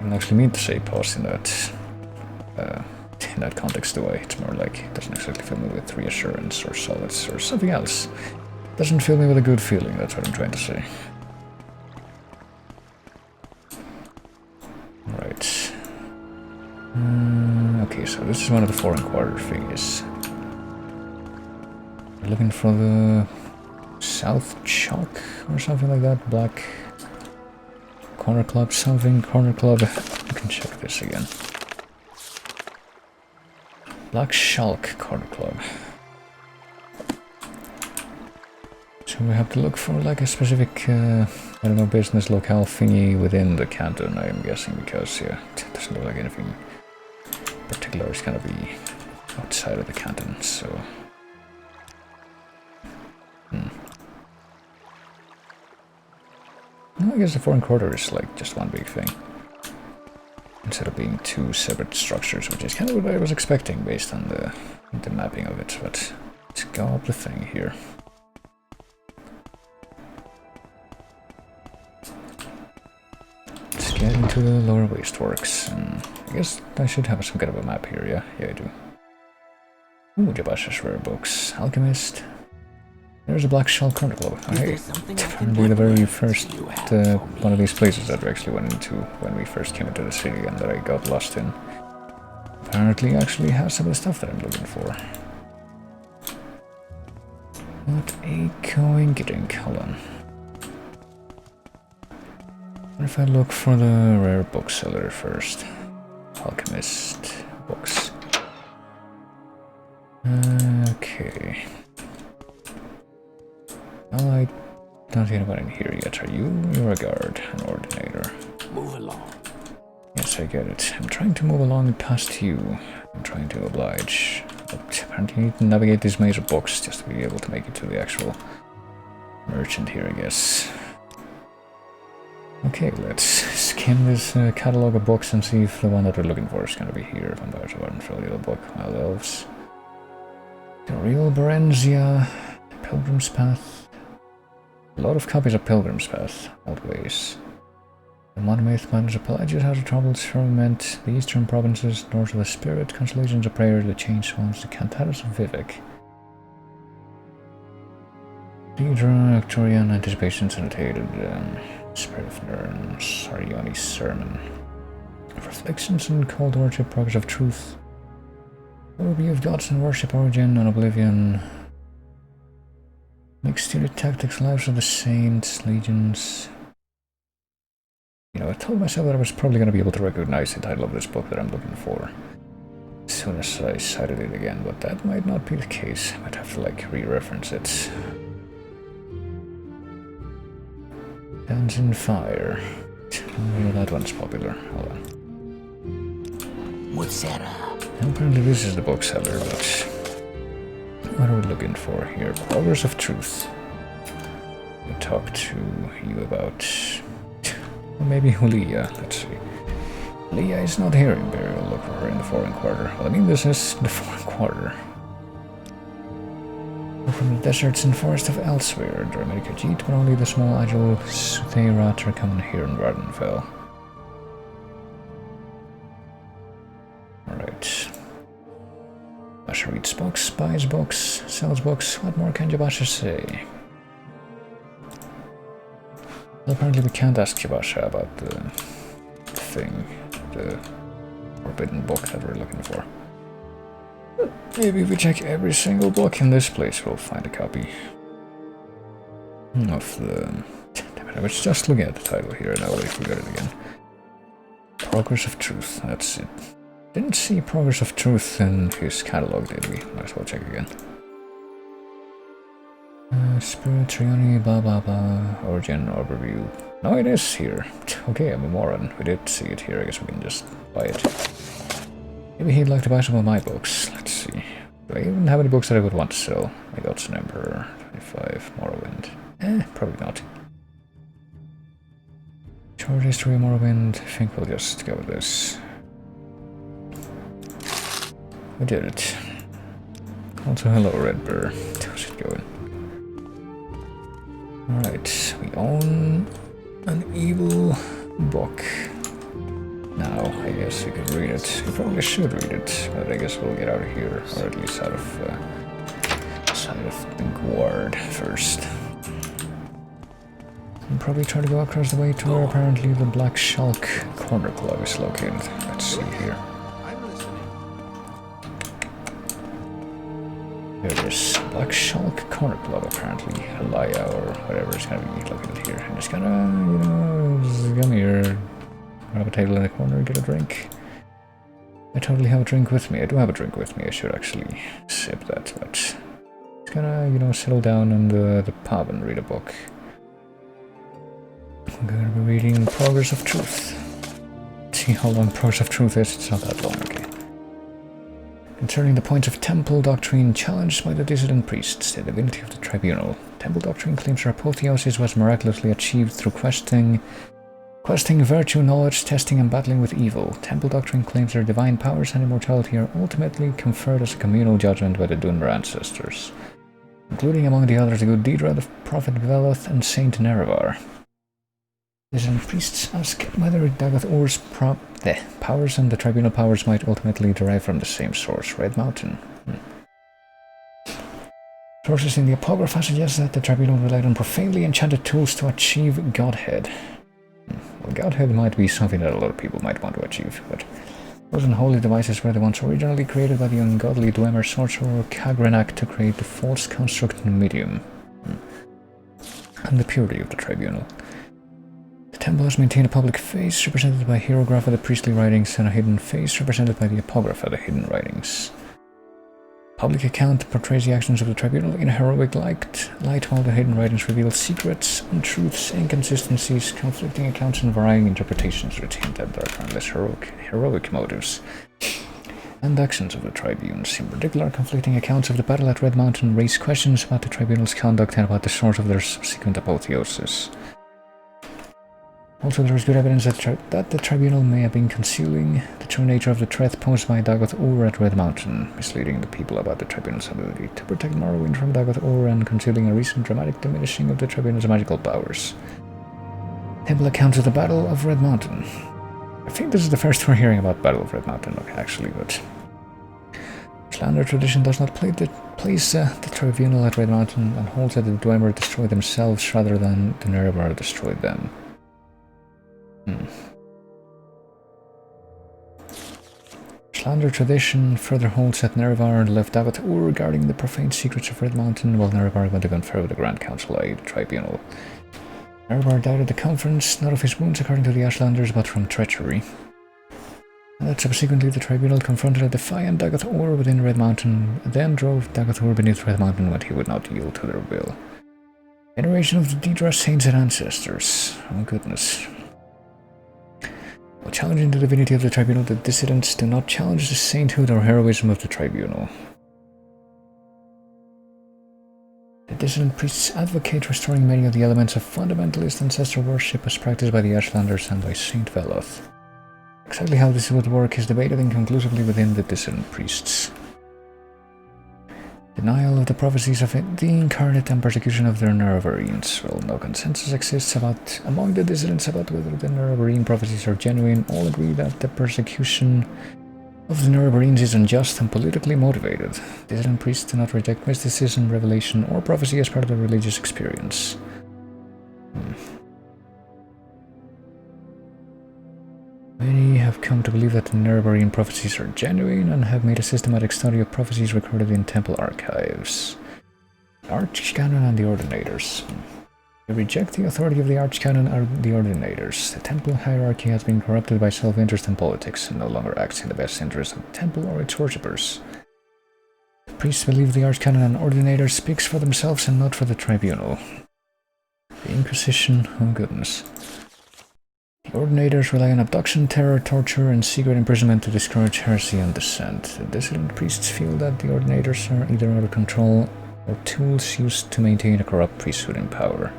don't actually mean to say pause in that context, do I? It's more like it doesn't exactly fill me with reassurance or solace or something else. It doesn't fill me with a good feeling, that's what I'm trying to say. Right. Okay, so this is one of the 4 and quarter thingies. We're looking for the South Chalk or something like that. Black Corner Club something. Corner Club. I can check this again. Black Shulk Corner Club. So we have to look for like a specific, I don't know, business locale thingy within the canton, I'm guessing, because yeah, it doesn't look like anything particular is gonna be outside of the canton, so... Well, I guess the 4 and quarter is like just one big thing, instead of being 2 separate structures, which is kind of what I was expecting based on the mapping of it. But let's go up the thing here. Let's get into the lower wasteworks, and I guess I should have some kind of a map here. Yeah, I do. Ooh, Jabasha's rare books, Alchemist. There's a Black Shell Corner Club. Hey, apparently the very first one of these places that we actually went into when we first came into the city and that I got lost in. Apparently actually has some of the stuff that I'm looking for. What a coincidence. Hold on. What if I look for the rare bookseller first? Alchemist books. Okay. Well, I don't see anyone in here yet. Are you? You're a guard, an ordinator. Move along. Yes, I get it. I'm trying to move along past you. I'm trying to oblige. But apparently you need to navigate this maze of books just to be able to make it to the actual merchant here, I guess. Okay, let's skim this catalog of books and see if the one that we're looking for is going to be here. Vampires of Ardenfell, Little Book, Wild Elves. The Real Berenzia, Pilgrim's Path. A lot of copies of Pilgrim's Path, old ways. The Monomyth, Mountains of Pelagius, House of Troubles, Firmament, the Eastern Provinces, North of the Spirit, Constellations of Prayer, the Change Swans, the Cantatas of Vivec. Deidre, Victorian, Anticipations, Annotated, Spirit of Nern, Sarioni's Sermon. Reflections on Cold Worship, Progress of Truth. Overview of Gods and Worship, Origin and Oblivion. Mixed unit tactics, Lives of the Saints, Legions. You know, I told myself that I was probably going to be able to recognize the title of this book that I'm looking for as soon as I cited it again, but that might not be the case. I might have to, like, re-reference it. Dance in Fire. Oh, that one's popular. Hold on. Apparently this is the bookseller, but... what are we looking for here? Progress of Truth. We talk to you about... well, maybe Leah. Let's see. Leah is not here in Burial. Look for her in the 4 and quarter. Well, I mean, this is the 4 and quarter. We're from the deserts and forest of elsewhere. Dramatic Ajit, but only the small agile Sutheirat are common here in Ardenfell. Alright. Basha reads books, buys books, sells books. What more can Jabasha say? Well, apparently we can't ask Jabasha about the thing, the forbidden book that we're looking for. Maybe if we check every single book in this place, we'll find a copy. of the... Damn it, I was just looking at the title here and I already forgot it again. Progress of Truth, that's it. Didn't see Progress of Truth in his catalog, did we? Might as well check again. Spirit, Trioni, blah blah blah, Origin, Overview. No, it is here. Okay, I'm a moron. We did see it here, I guess we can just buy it. Maybe he'd like to buy some of my books. Let's see. Do I even have any books that I would want to sell? My Gods and Emperor, 25, Morrowind. Probably not. Short history of Morrowind. I think we'll just go with this. We did it. Also, hello, Red Bear. How's it going? Alright, we own an evil book. Now, I guess we could read it. We probably should read it, but I guess we'll get out of here, or at least out of the guard first. And probably try to go across the way to where apparently the Black Shulk Corner Club is located. Let's see here. Here it is. Black Shulk Corner Club, apparently. Halaya, or whatever it's gonna be located here. And just gonna, you know, just come here. Grab a table in the corner, get a drink. I totally have a drink with me. I do have a drink with me. I should actually sip that, but just gonna, you know, settle down in the pub and read a book. I'm gonna be reading Progress of Truth. See how long Progress of Truth is. It's not that long, okay. Concerning the points of temple doctrine challenged by the dissident priests, the divinity of the tribunal. Temple doctrine claims her apotheosis was miraculously achieved through questing virtue, knowledge, testing, and battling with evil. Temple doctrine claims their divine powers and immortality are ultimately conferred as a communal judgment by the Dunmer ancestors, including among the others the good Deidre, the prophet Veloth, and Saint Nerevar. Dissident priests ask whether Dagoth Ur's powers and the tribunal powers might ultimately derive from the same source, Red Mountain. Sources in the Apocrypha suggest that the tribunal relied on profanely enchanted tools to achieve godhead. Well, godhead might be something that a lot of people might want to achieve, but those unholy devices were the ones originally created by the ungodly Dwemer sorcerer Kagrenak to create the false construct medium and the purity of the tribunal. The temple has maintained a public face represented by hieroglypha, the priestly writings, and a hidden face represented by the apocrypha, the hidden writings. Public account portrays the actions of the tribunal in a heroic light, while the hidden writings reveal secrets, untruths, inconsistencies, conflicting accounts, and varying interpretations which hint at dark and less heroic motives and actions of the tribunes. In particular, conflicting accounts of the battle at Red Mountain raise questions about the tribunal's conduct and about the source of their subsequent apotheosis. Also, there is good evidence that the tribunal may have been concealing the true nature of the threat posed by Dagoth Ur at Red Mountain, misleading the people about the tribunal's ability to protect Morrowind from Dagoth Ur and concealing a recent dramatic diminishing of the tribunal's magical powers. Temple accounts of the Battle of Red Mountain. I think this is the first we're hearing about Battle of Red Mountain, actually, but slander tradition does not place the tribunal at Red Mountain and holds that the Dwemer destroyed themselves rather than the Nerevar destroyed them. Slander tradition further holds that Nerevar left Dagoth Ur regarding the profane secrets of Red Mountain, while Nerevar went to confer with the Grand Council, i.e. the tribunal. Nerevar died at the conference, not of his wounds according to the Ashlanders, but from treachery. And that subsequently the tribunal confronted a defiant Dagoth Ur within Red Mountain, then drove Dagoth Ur beneath Red Mountain when he would not yield to their will. Veneration of the Deidre saints and ancestors. Oh goodness. While challenging the divinity of the tribunal, the dissidents do not challenge the sainthood or heroism of the tribunal. The dissident priests advocate restoring many of the elements of fundamentalist ancestor worship as practiced by the Ashlanders and by Saint Veloth. Exactly how this would work is debated inconclusively within the dissident priests. Denial of the prophecies of the incarnate and persecution of the Nerevarines. Well, no consensus exists among the dissidents about whether the Nerevarine prophecies are genuine. All agree that the persecution of the Nerevarines is unjust and politically motivated. Dissident priests do not reject mysticism, revelation, or prophecy as part of their religious experience. Many have come to believe that the Nerevarine prophecies are genuine and have made a systematic study of prophecies recorded in temple archives. The Archcanon and the Ordinators. They reject the authority of the Archcanon or the Ordinators. The temple hierarchy has been corrupted by self-interest and politics, and no longer acts in the best interest of the temple or its worshippers. The priests believe the Archcanon and Ordinator speaks for themselves and not for the tribunal. The Inquisition, oh goodness. The Ordinators rely on abduction, terror, torture, and secret imprisonment to discourage heresy and dissent. The dissident priests feel that the Ordinators are either out of control or tools used to maintain a corrupt priesthood in power.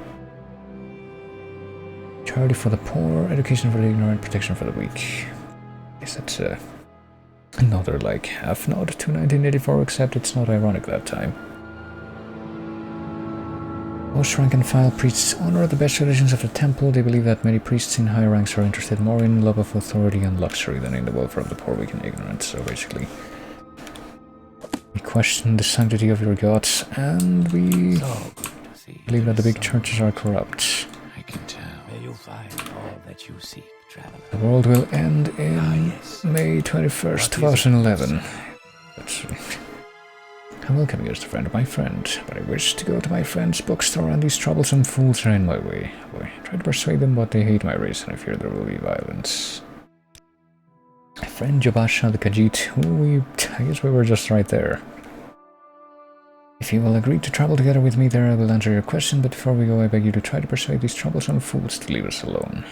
Charity for the poor, education for the ignorant, protection for the weak. I guess that's another like half nod to 1984, except it's not ironic that time. Most rank and file priests honor the best traditions of the temple. They believe that many priests in high ranks are interested more in love of authority and luxury than in the welfare of the poor, weak, and ignorant. So basically, we question the sanctity of your gods, and we believe that the big churches are corrupt. I can tell. May you find all that you seek, traveler. The world will end in May 21st, 2011. Let's see. I welcome you as a friend of my friend, but I wish to go to my friend's bookstore and these troublesome fools are in my way. Boy, try to persuade them, but they hate my race and I fear there will be violence. My friend Jabasha the Khajiit, I guess we were just right there. If you will agree to travel together with me there, I will answer your question, but before we go, I beg you to try to persuade these troublesome fools to leave us alone.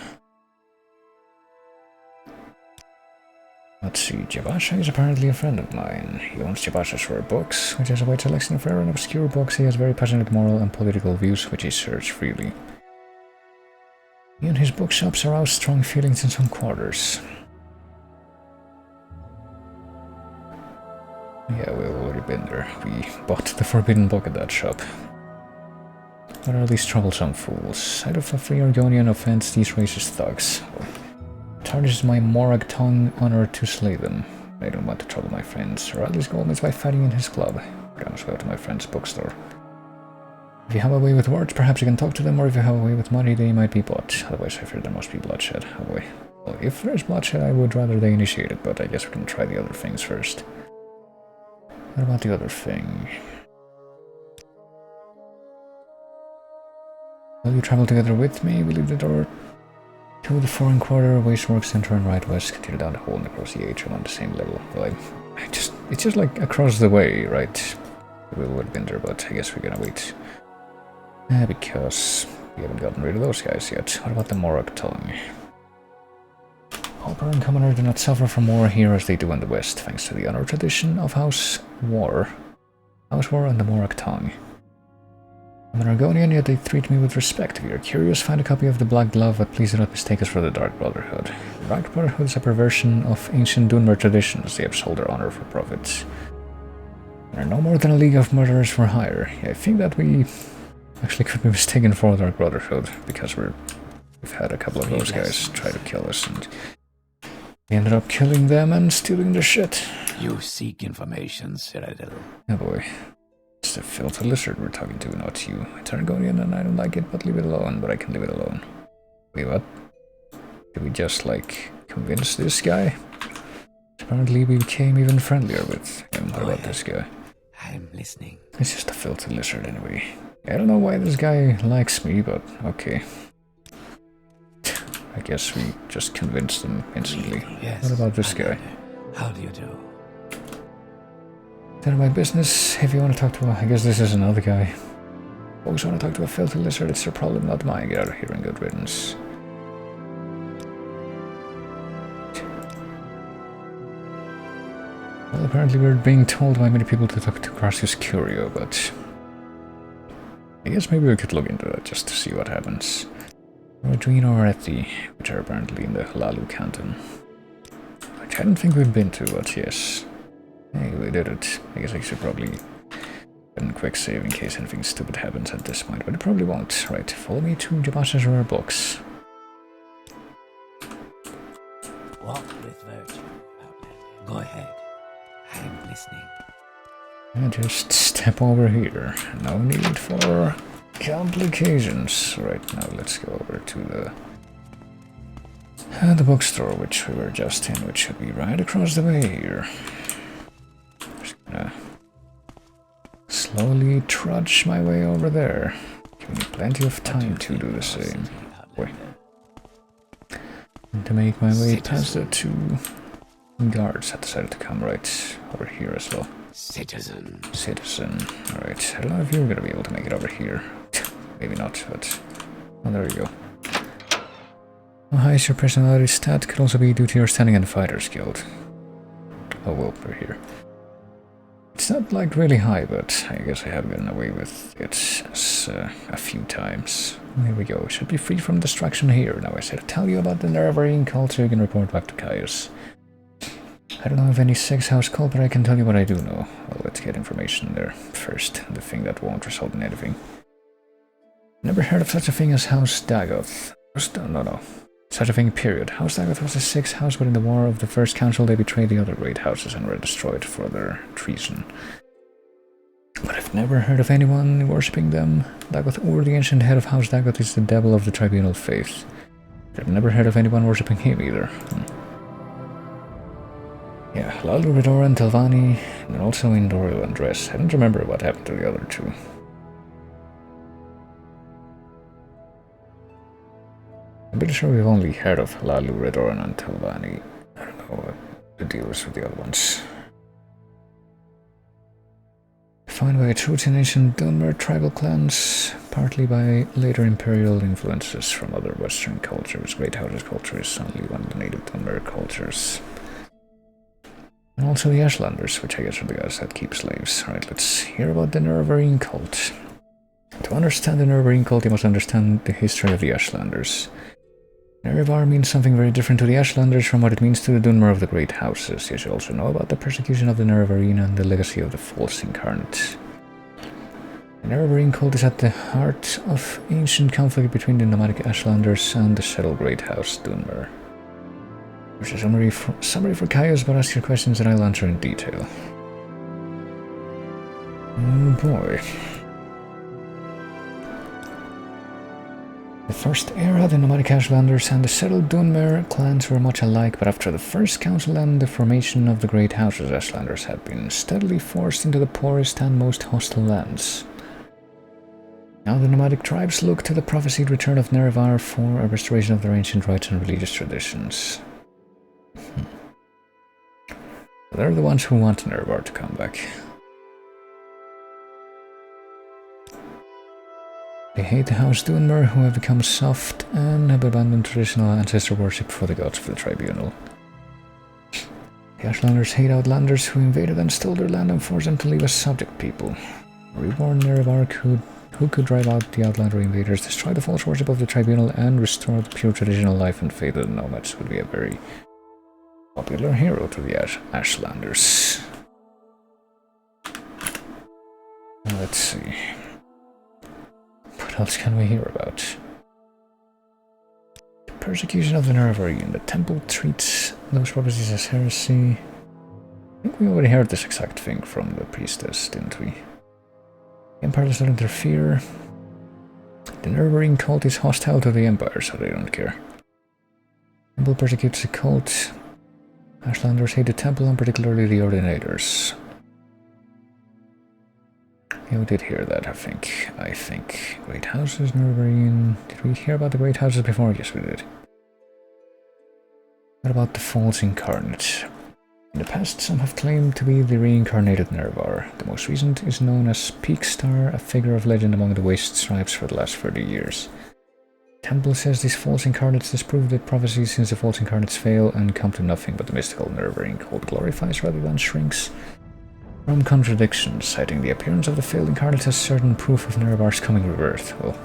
Let's see, Jabasha is apparently a friend of mine. He owns Jabasha's Rare Books, which has a wide selection of rare and obscure books. He has very passionate moral and political views, which he shares freely. He and his bookshops arouse strong feelings in some quarters. Yeah, we've already been there. We bought the forbidden book at that shop. What are these troublesome fools? Out of a free Argonian offense, these racist thugs. Tarnishes my Morag tongue honor to slay them. I don't want to trouble my friends, or at least go by fighting in his club. But I must go to my friend's bookstore. If you have a way with words, perhaps you can talk to them, or if you have a way with money, they might be bought. Otherwise, I fear there must be bloodshed. Oh boy. Well, if there's bloodshed, I would rather they initiate it, but I guess we can try the other things first. What about the other thing? Will you travel together with me? We leave the door to the foreign quarter, wasteworks, center and right west, continue down the hole and across the H on the same level. Well, it's just like across the way, right? We would have been there, but I guess we're gonna wait. Because we haven't gotten rid of those guys yet. What about the Morag tongue? Hopper and Commoner do not suffer from war here as they do in the West, thanks to the honor tradition of House War and the Morag tongue. I'm an Argonian, yet they treat me with respect. If you're curious, find a copy of the Black Glove, but please do not mistake us for the Dark Brotherhood. The Dark Brotherhood is a perversion of ancient Dunmer traditions. They uphold their honor for profit. They're no more than a league of murderers for hire. Yeah, I think that we actually could be mistaken for the Dark Brotherhood, because we've had a couple of those guys try to kill us, and we ended up killing them and stealing their shit. You seek information, Cyrodiil. Oh boy. It's the filthy lizard we're talking to, not you. It's Argonian and I don't like it, but leave it alone. But I can leave it alone. Wait, what? Did we just, like, convince this guy? Apparently we became even friendlier with him. What about this guy? I'm listening. It's just a filthy lizard anyway. I don't know why this guy likes me, but okay. I guess we just convinced him instantly. Yes, what about this guy? How do you do? None of my business. If you want to talk to I guess this is another guy. Folks want to talk to a filthy lizard, it's their problem, not mine. Get out of here and good riddance. Well, apparently we're being told by many people to talk to Garcius Curio, but I guess maybe we could look into that just to see what happens. Arduino or Eti, which are apparently in the Halalu canton. Which I don't think we've been to, but yes. Hey, we did it. I guess I should probably get a quick save in case anything stupid happens at this point, but it probably won't. Right, follow me to Jabasha's Rare Books. Walk with virtue, Outlander. Go ahead. I'm listening. And just step over here. No need for complications. Right, now let's go over to the bookstore, which we were just in, which should be right across the way here. Just gonna slowly trudge my way over there. Give me plenty of time to do the same. Boy. Outlander? And to make my way past the Citizen. two guards that decided to come right over here as well. Citizen. Citizen. Alright, I don't know if you're gonna be able to make it over here. Maybe not, but... Oh, there you go. How high is your personality stat? Could also be due to your standing in the Fighters Guild. Oh well, we're here. It's not like really high, but I guess I have gotten away with it a few times. Here we go. Should be free from distraction here. Now I said to tell you about the Nervarine cult so you can report back to Caius. I don't know of any 6-house cult, but I can tell you what I do know. Well, let's get information there first. The thing that won't result in anything. Never heard of such a thing as House Dagoth. No. Such a thing, period. House Dagoth was a 6th house, but in the War of the First Council they betrayed the other great houses and were destroyed for their treason. But I've never heard of anyone worshipping them. Dagoth Ur, the ancient head of House Dagoth, is the devil of the tribunal faith. I've never heard of anyone worshipping him either. Yeah, Lalu, Redora, and Telvanni, and also in Doriel and Dress. I don't remember what happened to the other two. I'm pretty sure we've only heard of Lalu, Redora, and Telvanni. I don't know what the deal is with the other ones. Defined by its roots in ancient Dunmer tribal clans, partly by later imperial influences from other Western cultures. Great House's culture is only one of the native Dunmer cultures. And also the Ashlanders, which I guess are the guys that keep slaves. Alright, let's hear about the Nervarine cult. To understand the Nervarine cult, you must understand the history of the Ashlanders. Nerevar means something very different to the Ashlanders from what it means to the Dunmer of the Great Houses. You should also know about the persecution of the Nerevarine and the legacy of the False Incarnate. The Nerevarine cult is at the heart of ancient conflict between the nomadic Ashlanders and the settled Great House Dunmer. There's a summary for Caius, but ask your questions and I'll answer in detail. Oh boy. The first era, the nomadic Ashlanders and the settled Dunmer clans were much alike, but after the First Council and the formation of the Great Houses, Ashlanders had been steadily forced into the poorest and most hostile lands. Now the nomadic tribes look to the prophesied return of Nerevar for a restoration of their ancient rites and religious traditions. They're the ones who want Nerevar to come back. They hate the House Dunmer, who have become soft and have abandoned traditional ancestor worship for the gods of the tribunal. The Ashlanders hate Outlanders who invaded and stole their land and forced them to leave as subject people. A reborn Nerevar who could drive out the Outlander invaders, destroy the false worship of the tribunal, and restore the pure traditional life and faith of the nomads would be a very popular hero to the Ashlanders. Let's see. What else can we hear about? The persecution of the Nerevarine. The temple treats those prophecies as heresy. I think we already heard this exact thing from the priestess, didn't we? The Empire does not interfere. The Nerevarine cult is hostile to the Empire, so they don't care. The temple persecutes the cult. Ashlanders hate the temple and particularly the ordinators. Yeah, we did hear that, I think. Great Houses, Nerevarine. Did we hear about the Great Houses before? Yes, we did. What about the False Incarnate? In the past, some have claimed to be the reincarnated Nerevar. The most recent is known as Peakstar, a figure of legend among the Waste Tribes for the last 30 years. The temple says these false incarnates disprove the prophecies since the false incarnates fail and come to nothing, but the mystical Nerevarine cult glorifies rather than shrinks from contradictions, citing the appearance of the failed incarnates as certain proof of Nerevar's coming rebirth. Well,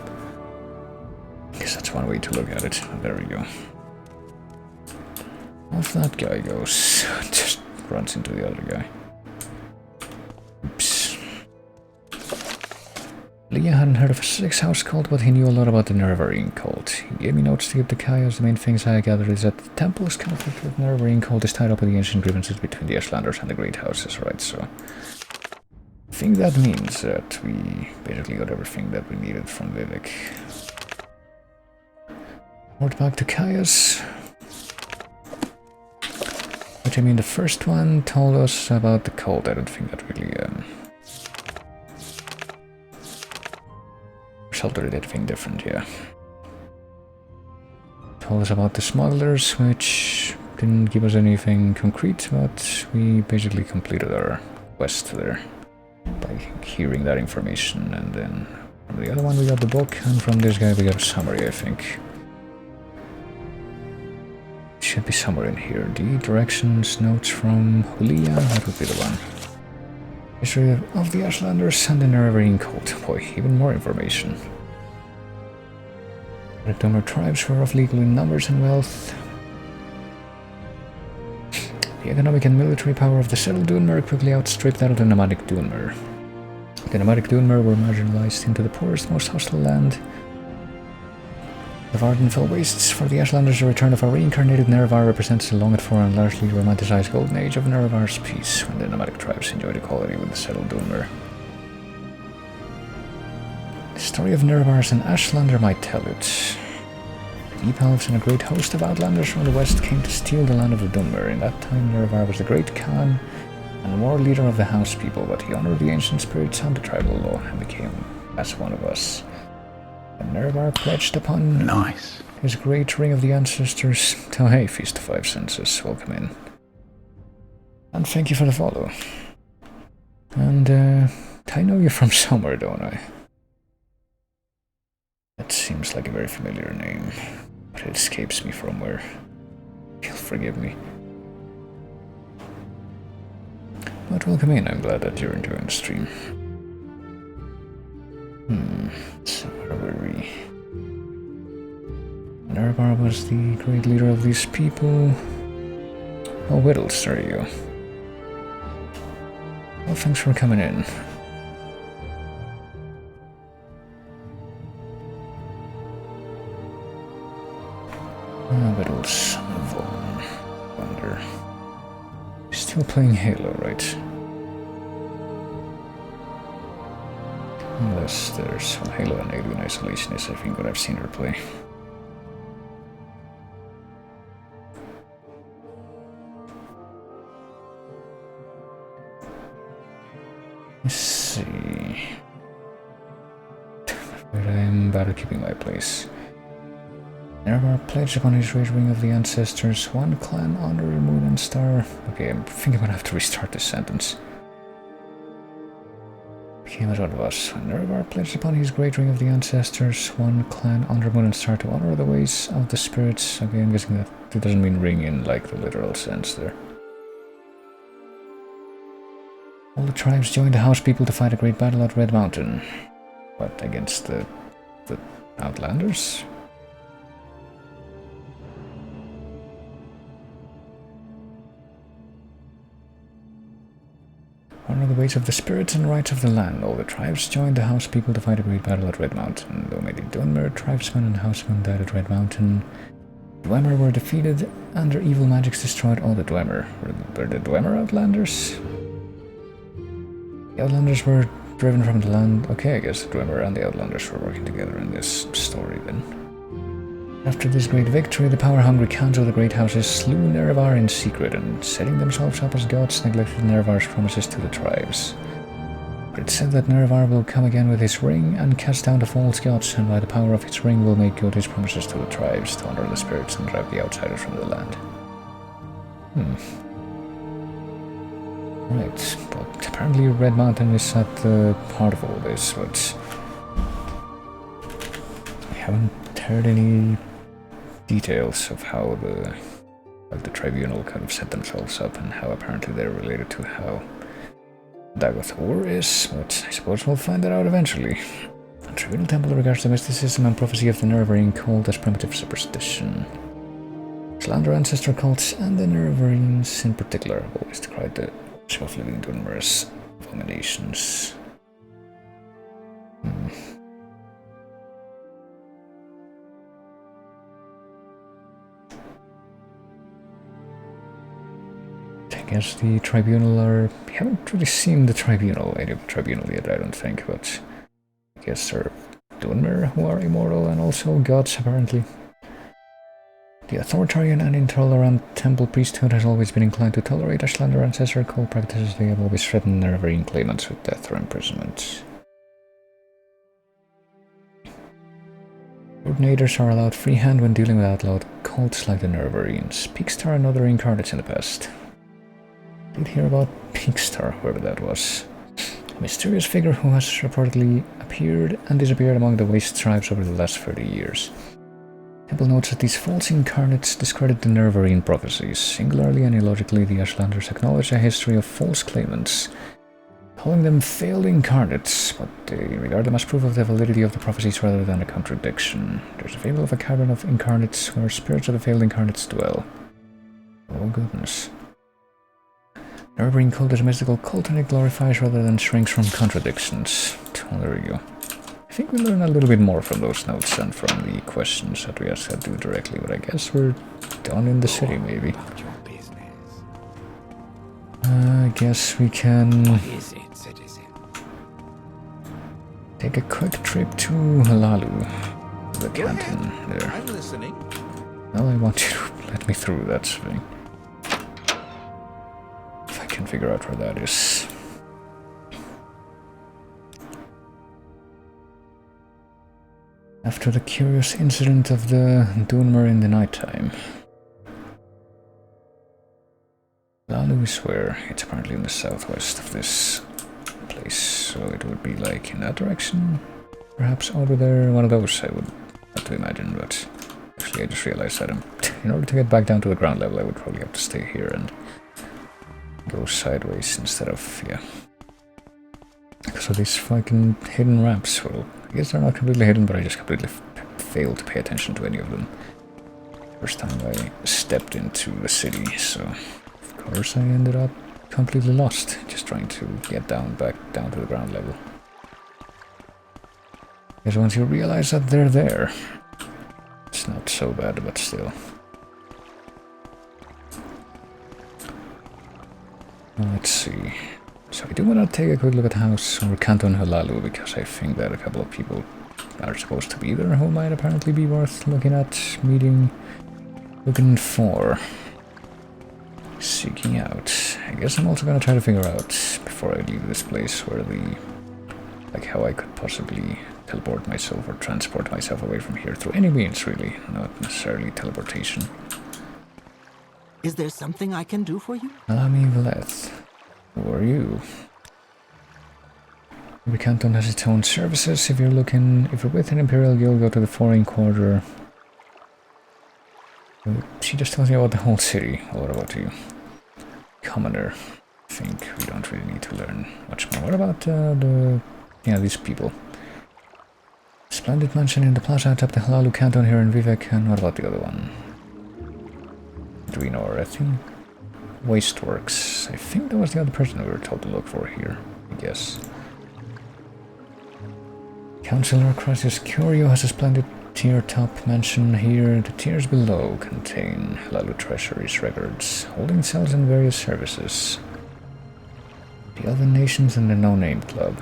I guess that's one way to look at it. There we go. Off that guy goes. Just runs into the other guy. Oops. Leah hadn't heard of a 6-house cult, but he knew a lot about the Nerevarine cult. He gave me notes to give to Caius. The main things I gathered is that the temple's conflict with the Nerevarine cult is tied up with the ancient grievances between the Ashlanders and the Great Houses, right? So I think that means that we basically got everything that we needed from Vivec. Word back to Caius. Which, I mean, the first one told us about the cult. I don't think that really... sheltered anything different, yeah. Told us about the smugglers, which didn't give us anything concrete, but we basically completed our quest there by hearing that information, and then from the other one we got the book, and from this guy we got a summary, I think. It should be somewhere in here. The directions, notes from Julia, that would be the one. History of the Ashlanders and the Nerevarine cult. Boy, even more information. The Dunmer tribes were of legal in numbers and wealth. The economic and military power of the settled Dunmer quickly outstripped that of the nomadic Dunmer. The nomadic Dunmer were marginalized into the poorest, most hostile land. The Varden fell wastes. For the Ashlanders, the return of a reincarnated Nerevar represents a longed-for and largely romanticized golden age of Nerevar's peace, when the nomadic tribes enjoyed equality with the settled Dunmer. The story of Nerevar as an Ashlander might tell it. The Deep Elves and a great host of outlanders from the west came to steal the land of the Dunmer. In that time, Nerevar was the great Khan and war leader of the house people, but he honored the ancient spirits and the tribal law and became as one of us. And Nerevar pledged upon his great ring of the ancestors. Oh hey, Feast of Five Senses, welcome in. And thank you for the follow. And I know you from somewhere, don't I? That seems like a very familiar name, but it escapes me from where. You'll forgive me. But welcome in, I'm glad that you're enjoying the stream. So where were we? Nerevar was the great leader of these people. Oh, Whittles, there you go. Well, thanks for coming in. Whittles, Wonder. Still playing Halo, right? Unless there's Halo and Alien Isolation is, I think, what I've seen her play. Let's see. But I'm bad at keeping my place. Nerevar pledged upon his great ring of the ancestors, one clan under the moon and star. Okay, I think I'm gonna have to restart this sentence. Became as one of us. Nerevar pledged upon his great ring of the ancestors, one clan under moon and star to honor the ways of the spirits. Okay, I'm guessing that it doesn't mean ring in like the literal sense there. All the tribes joined the house people to fight a great battle at Red Mountain. What, against the Outlanders? Honor the ways of the spirits and rights of the land. All the tribes joined the house people to fight a great battle at Red Mountain. Though many Dunmer tribesmen and housemen died at Red Mountain, Dwemer were defeated and their evil magics destroyed all the Dwemer. Were the Dwemer Outlanders? The Outlanders were driven from the land. Okay, I guess the Dwemer and the Outlanders were working together in this story then. After this great victory, the power-hungry Khans of the great houses slew Nerevar in secret, and setting themselves up as gods, neglected Nerevar's promises to the tribes. But it's said that Nerevar will come again with his ring and cast down the false gods, and by the power of his ring will make good his promises to the tribes to honor the spirits and drive the outsiders from the land. Right, but apparently Red Mountain is at the heart of all this, but I haven't heard any details of how the tribunal kind of set themselves up and how apparently they're related to how Dagoth War is, but I suppose we'll find that out eventually. The Tribunal Temple regards the mysticism and prophecy of the Nerevarine cult as primitive superstition. Slander ancestor cults and the Nerevarines in particular have always decried the worship of living Dunmer as abominations. I guess the tribunal are... We haven't really seen the tribunal, any of the tribunal yet, I don't think, but I guess they're Dunmer who are immortal and also gods, apparently. The authoritarian and intolerant temple priesthood has always been inclined to tolerate Ashlander ancestor cult practices. They have always threatened Nerevarine claimants with death or imprisonment. Coordinators are allowed free hand when dealing with outlawed cults like the Nervarines. Pigstar and other incarnates in the past. Did hear about Pigstar, whoever that was. A mysterious figure who has reportedly appeared and disappeared among the waste tribes over the last 30 years. Temple notes that these false incarnates discredit the Nervarine prophecies. Singularly and illogically, the Ashlanders acknowledge a history of false claimants, calling them failed incarnates, but they regard them as proof of the validity of the prophecies rather than a contradiction. There's a fable of a cavern of incarnates where spirits of the failed incarnates dwell. Oh goodness. Nervarine cult is a mystical cult and it glorifies rather than shrinks from contradictions. Oh, there we go. I think we learn a little bit more from those notes and from the questions that we had to do directly, but I guess we're done in the city, maybe. I guess we can take a quick trip to Halalu, the canton there. I'm listening. Well, I want you to let me through that thing. If I can figure out where that is. After the curious incident of the Dunmer in the nighttime. Halalu is where? It's apparently in the southwest of this place, so it would be like in that direction. Perhaps over there, one of those I would have to imagine, but actually I just realized that in order to get back down to the ground level I would probably have to stay here and go sideways instead of, yeah. So these fucking hidden ramps, well, I guess they're not completely hidden, but I just completely failed to pay attention to any of them. First time I stepped into the city, so of course I ended up completely lost, just trying to get back down to the ground level. Because once you realize that they're there, it's not so bad, but still. Let's see. So I do want to take a quick look at House or Canton Halalu, because I think that a couple of people are supposed to be there who might apparently be worth looking at, looking for, seeking out. I guess I'm also going to try to figure out, before I leave this place, where how I could possibly teleport myself or transport myself away from here through any means, really, not necessarily teleportation. Is there something I can do for you? Alami Veleth. Who are you? Every canton has its own services. If you're with an Imperial Guild, go to the foreign quarter. She just tells me about the whole city. What about you? Commoner. I think we don't really need to learn much more. What about these people? Splendid mansion in the plaza atop the Halalu canton here in Vivec, and what about the other one? Do we know her? I think Wasteworks. I think that was the other person we were told to look for here, I guess. Councillor Crusius Curio has a splendid tier-top mansion here. The tiers below contain Halalu Treasury's records, holding cells and various services. The Elven Nations and the No-Name Club.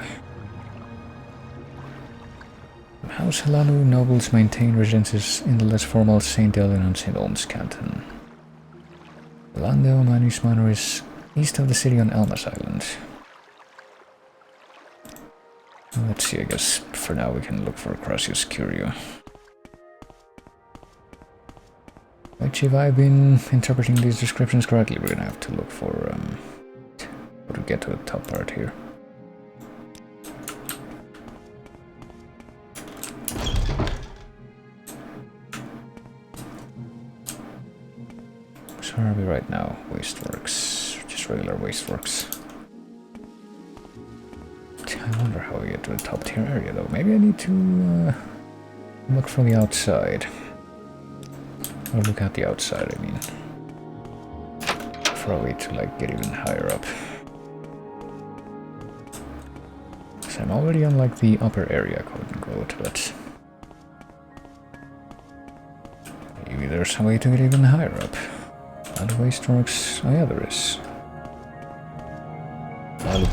House Halalu nobles maintain residences in the less formal St. Elin and St. Olm's canton. Lando Manus Manor is east of the city on Elmas Island. Let's see, I guess for now we can look for Crusius Curio. Which, if I've been interpreting these descriptions correctly, we're gonna have to look for how to get to the top part here. So where are we right now? Wasteworks. Just regular Wasteworks. I wonder how we get to the top tier area though. Maybe I need to look from the outside. Or look at the outside, I mean. For a way to get even higher up. So I'm already on the upper area, quote unquote, but maybe there's a way to get even higher up. And Wasteworks, oh yeah, there is.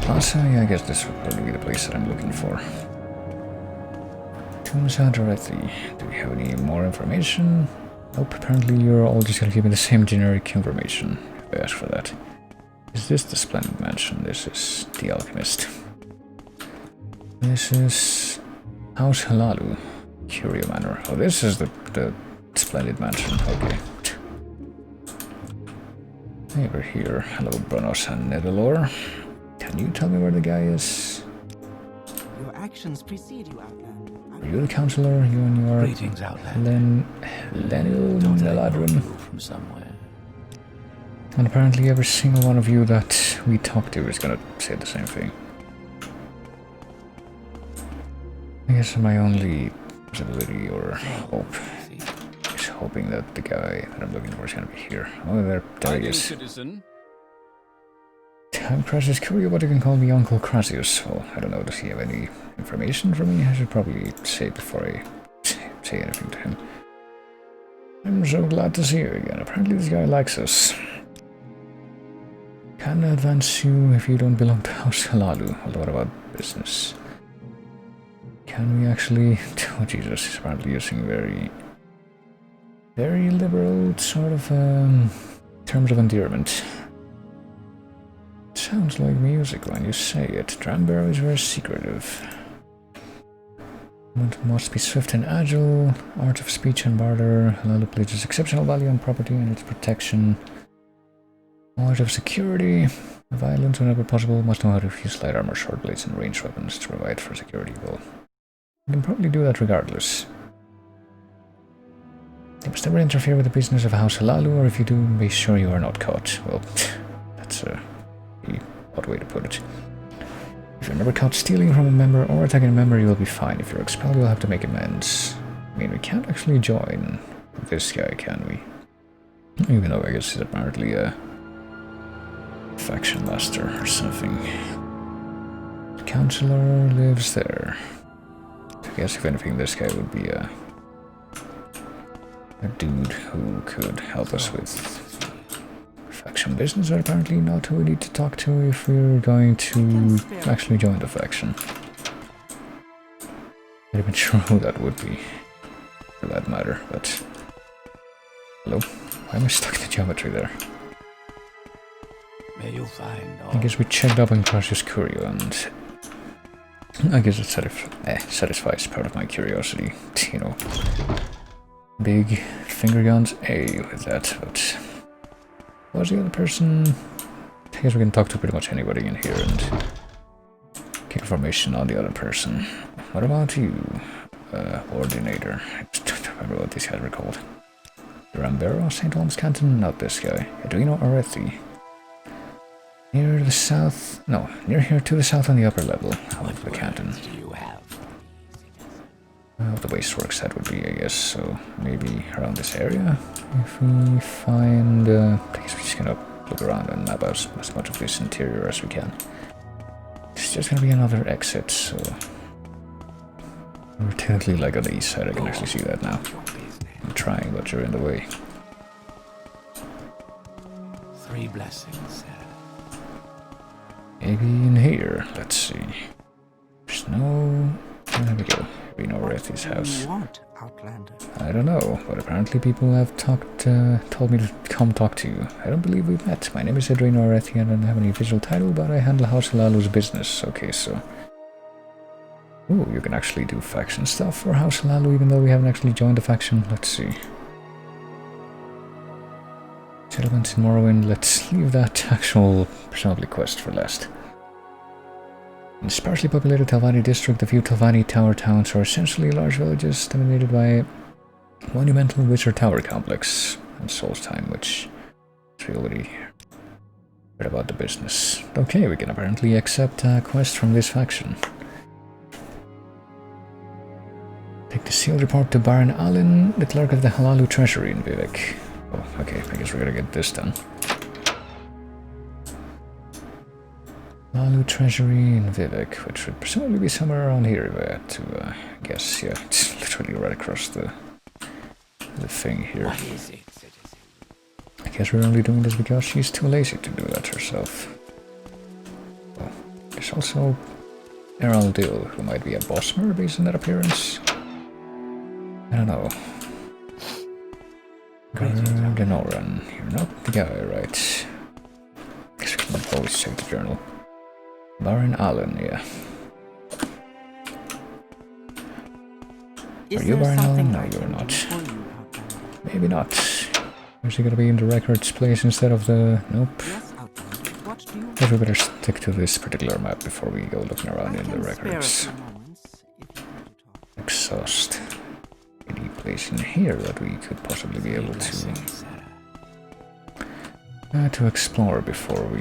Plaza, yeah, I guess this would probably be the place that I'm looking for. Tombsa Dorothy, do we have any more information? Nope, apparently you're all just gonna give me the same generic information, if I ask for that. Is this the Splendid Mansion? This is the Alchemist. This is House Halalu. Curio Manor. Oh, this is the splendid mansion. Okay. Hey, we're here. Hello, Bronos and Nedalor. Can you tell me where the guy is? Your actions precede you, Outlander. Are you the counselor? You and your... Greetings, Outlander. Lenil Don't I know Meladrin? you from somewhere? And apparently every single one of you that we talk to is gonna say the same thing. I guess my only possibility or hope is hoping that the guy that I'm looking for is gonna be here. Oh, there he is. Citizen. I'm Crasius Curio, but you can call me Uncle Crasius. Well, I don't know, does he have any information for me? I should probably say it before I say anything to him. I'm so glad to see you again. Apparently this guy likes us. Can advance you if you don't belong to House Halalu. Although what about business? Can we actually... Oh Jesus, he's apparently using very liberal sort of terms of endearment. It sounds like music when you say it. Drambarrow is very secretive. Must be swift and agile. Art of speech and barter. Halalu places exceptional value on property and its protection. Art of security. Violence whenever possible. Must know how to use light armor, short blades, and ranged weapons to provide for security. Well, you can probably do that regardless. You must never interfere with the business of House Halalu, or if you do, be sure you are not caught. Well, that's a odd way to put it. If you're never caught stealing from a member or attacking a member, you will be fine. If you're expelled, you'll have to make amends. I mean, we can't actually join this guy, can we? Even though I guess he's apparently a faction master or something. The counselor lives there. I guess if anything, this guy would be a dude who could help us with faction business, but apparently not who we need to talk to if we're going to actually join the faction. Not even sure who that would be, for that matter, but... Hello? Why am I stuck in the geometry there? May you find all. I guess we checked up on Crasius Curio, and I guess it satisfies part of my curiosity. You know, big finger guns, with that, but what was the other person? I guess we can talk to pretty much anybody in here and get information on the other person. What about you, Ordinator? I don't remember what these guys were called. Drambarrow, St. Holmes Canton? Not this guy. Edwino Arethi. Near the south... No, near here to the south on the upper level of the canton. Do you have? Well, the wasteworks that would be, I guess, so maybe around this area? If we find... I guess we're just gonna look around and map out as much of this interior as we can. It's just gonna be another exit, so... We're technically like on the east side, I can actually see that now. I'm trying, but you're in the way. 3 blessings, sir. Maybe in here, let's see. There's no... There we go. We know Rethi's house. You want, Outlander? I don't know, but apparently people have told me to come talk to you. I don't believe we've met. My name is Edwino Arethi, and I don't have any official title, but I handle House Halalu's business. Okay, so... Ooh, you can actually do faction stuff for House Halalu, even though we haven't actually joined the faction. Let's see. Settlements in Morrowind. Let's leave that actual, presumably, quest for last. In the sparsely populated Telvanni district, a few Telvanni tower towns are essentially large villages dominated by a monumental wizard tower complex and Solstheim, which is really heard about the business. Okay, we can apparently accept a quest from this faction. Take the sealed report to Baron Allen, the clerk of the Halalu Treasury in Vivec. Oh, okay, I guess we're gonna get this done. Halalu Treasury in Vivec, which would presumably be somewhere around here if I had to guess. Yeah, it's literally right across the thing here. What is it, citizen? I guess we're only doing this because she's too lazy to do that herself. Well, there's also Eraldil, who might be a bossmer based on that appearance. I don't know. Gardenoran, you're not the guy, right? Guess we can always check the journal. Baron Allen, yeah. Is Are you there Baron something No, I you're can do not. for you, Outlander? Maybe not. Is he gonna be in the records place instead of the... Nope. Yes, Outlander. What do you Guess we better stick to this particular map before we go looking around I in the can spare a records. few moments if you care to talk. Exhaust. Any place in here that we could possibly be able Blessings, to explore before we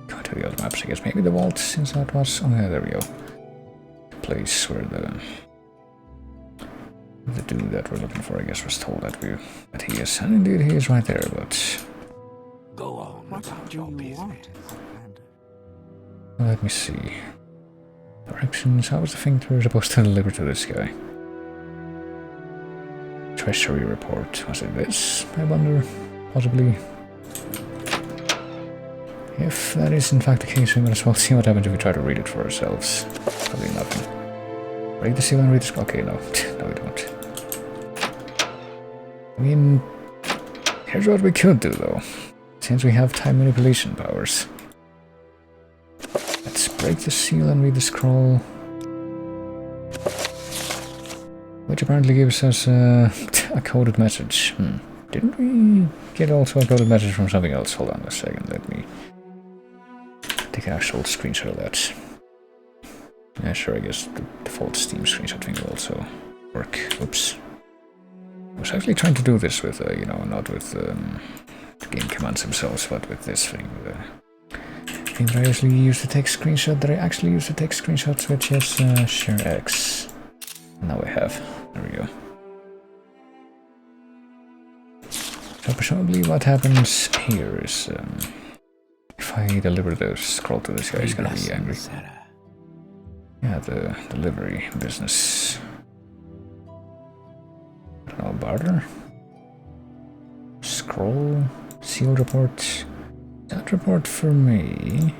go to the other maps? I guess maybe the vault, since that was... Oh yeah, there we go. The place where the dude that we're looking for, I guess, was told that he is. And indeed he is right there, but... Go on What about do your you business. want, Outlander? Let me see. Directions. How was the thing we're supposed to deliver to this guy? Treasury report. Was it this? I wonder. Possibly. If that is in fact the case, we might as well see what happens if we try to read it for ourselves. Probably nothing. Break the seal and read the... Okay, no. No, we don't. I mean... Here's what we could do, though. Since we have time manipulation powers. Let's break the seal and read the scroll. Which apparently gives us a coded message. Didn't we get also a coded message from something else? Hold on a second, let me take an actual screenshot of that. Yeah, sure, I guess the default Steam screenshot thing will also work. Oops. I was actually trying to do this with, you know, not with the game commands themselves, but with this thing. Thing that I usually use to take screenshots, which is share X. Now we have. There we go. So presumably what happens here is if I deliver the scroll to this guy, he's gonna be angry. Yeah, the delivery business. I don't know, barter? Scroll? Seal report? That report for me.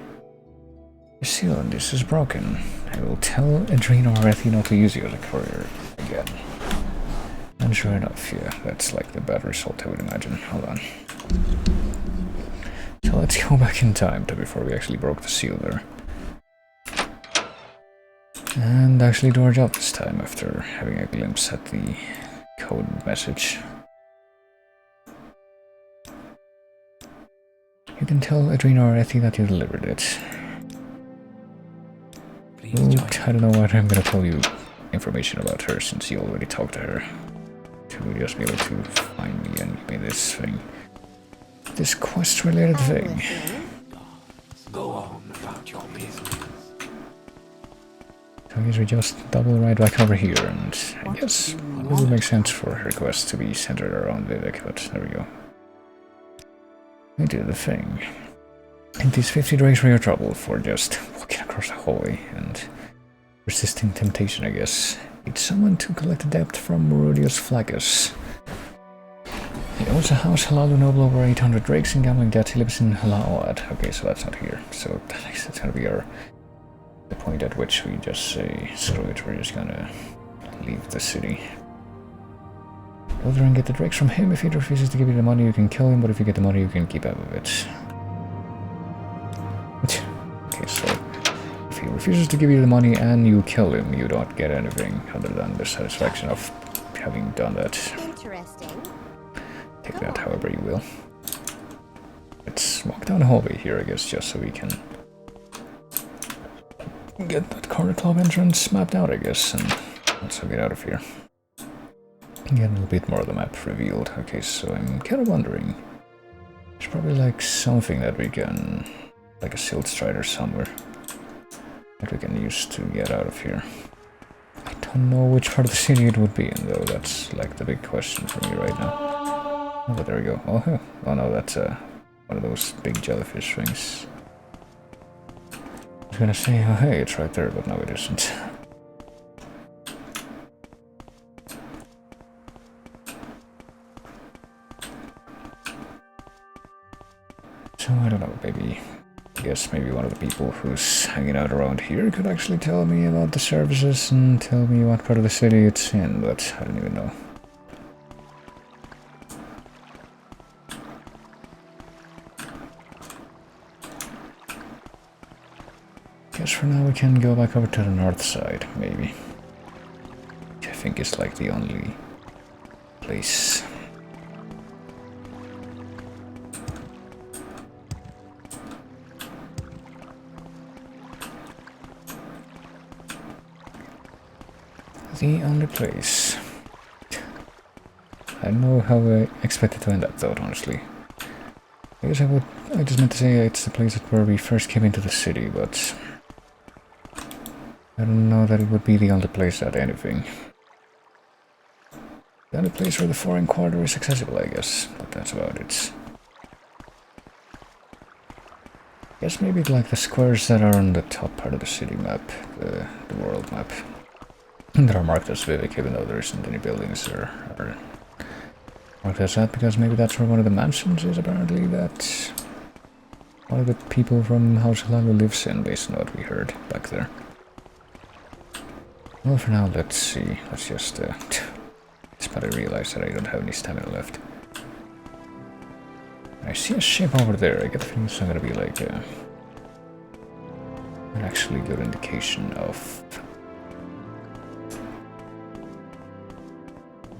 The seal on this is broken. I will tell Adreno or Ethino to use you as a courier again. And sure enough, yeah, that's like the bad result I would imagine. Hold on. So let's go back in time to before we actually broke the seal there. And actually do our job this time after having a glimpse at the code message. You can tell Adreno or Ethino that you delivered it. I don't know what I'm gonna tell you information about her since you already talked to her. To just be able to find me and give me this thing. This quest-related thing. Go on about your business. So I guess we just double right back over here, and I guess it would make sense for her quest to be centered around Vivec, but there we go. We do the thing. And these 50 drakes for your trouble for just walking across the hallway and resisting temptation, I guess. Need someone to collect a debt from Morodius Flagus. He owns a house Halalu Noble over 800 drakes in gambling debt. He lives in Halaoad. Okay, so that's not here. So that's gonna be the point at which we just say, screw it, we're just gonna leave the city. Go there and get the drakes from him. If he refuses to give you the money, you can kill him, but if you get the money, you can keep out of it. Okay, so if he refuses to give you the money and you kill him, you don't get anything other than the satisfaction of having done that. Interesting. Take that however you will. Let's walk down the hallway here, I guess, just so we can get that corner club entrance mapped out, I guess, and also get out of here. Get a little bit more of the map revealed. Okay, so I'm kind of wondering. There's probably like something that we can... like a silt strider somewhere that we can use to get out of here. I don't know which part of the city it would be in, though. That's like the big question for me right now. Oh, but there we go. Oh no, that's one of those big jellyfish things. I was gonna say, oh hey, it's right there, but no, it isn't. So I don't know, maybe. I guess maybe one of the people who's hanging out around here could actually tell me about the services and tell me what part of the city it's in, but I don't even know. guess for now we can go back over to the north side, maybe. Which I think is like the only place. The only place. I don't know how I expected to end up though, honestly. I guess I just meant to say it's the place where we first came into the city, but I don't know that it would be the only place at anything. The only place where the foreign quarter is accessible, I guess, but that's about it. I guess maybe like the squares that are on the top part of the city map, the world map. That are marked as Vivec, even though there isn't any buildings or marked as that, because maybe that's where one of the mansions is, apparently, that one of the people from House Halalo lives in, based on what we heard back there. Well, for now, let's see. Let's just, but I realize that I don't have any stamina left. I see a ship over there. I get the feeling it's not gonna be like an actually good indication of...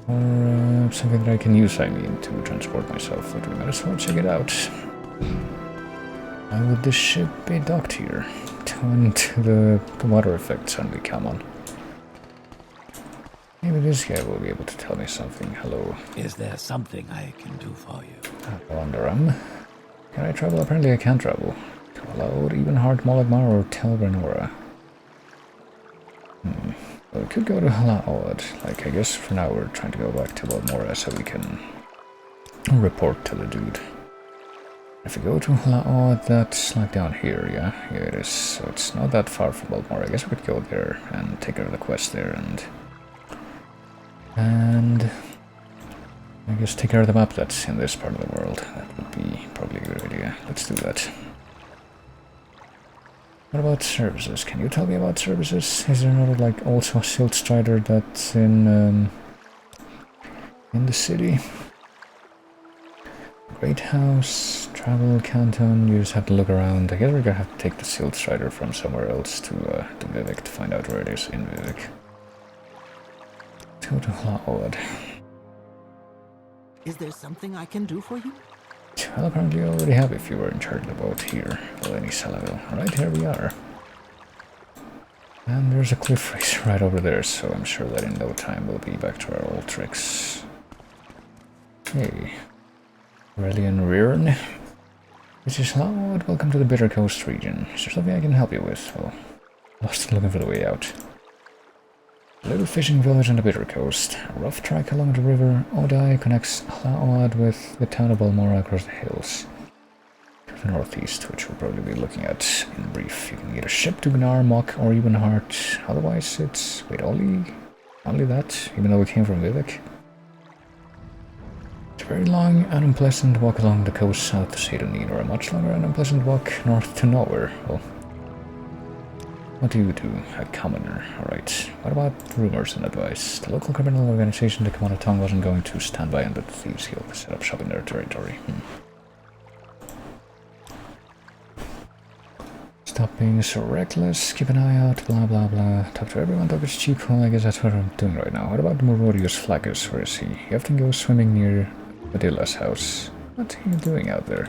Or something that I can use, I mean, to transport myself, but we might as well check it out. Why would this ship be docked here? When the water effect suddenly come on. Maybe this guy will be able to tell me something. Hello. Is there something I can do for you? Wanderum. Can I travel? Apparently I can travel. To Alaud, Ebenhard, Molagmar, or Telbernora. Well, we could go to Halaod. Like, I guess for now we're trying to go back to Balmora so we can report to the dude. If we go to Halaod, that's like down here, yeah? Yeah, it is. So it's not that far from Balmora. I guess we could go there and take care of the quest there and I guess take care of the map that's in this part of the world. That would be probably a good idea. Let's do that. What about services? Can you tell me about services? Is there another, like, also a Silt Strider that's in the city? Great House, Travel, Canton, you just have to look around. I guess we're gonna have to take the Silt Strider from somewhere else to Vivec to find out where it is in Vivec. Let's go to Halaod. Is there something I can do for you? Well, apparently I already have if you were in charge of the boat here. Well, any Salaville. Alright, here we are. And there's a cliff race right over there, so I'm sure that in no time we'll be back to our old tricks. Hey. Relian Rearn. This is Loud. Welcome to the Bitter Coast region. Is there something I can help you with? Well, lost looking for the way out. A little fishing village on the Bitter Coast. A rough track along the river Odai connects Hlaoad with the town of Balmora across the hills to the northeast, which we'll probably be looking at in brief. You can get a ship to Gnar, Mock, or even Hart. Otherwise, it's... wait, only that? Even though we came from Vivec? It's a very long and unpleasant walk along the coast south to Sedonin, or a much longer and unpleasant walk north to nowhere. Well, what do you do? A commoner. Alright. What about rumors and advice? The local criminal organization, the Commander Tong, wasn't going to stand by and let the Thieves Guild set up shop in their territory. Stop being so reckless, keep an eye out, blah blah blah. Talk to everyone, talk is cheap. Well, I guess that's what I'm doing right now. What about Morodius Flaccus? Where is he? He often goes swimming near Vadilla's house. What are you doing out there?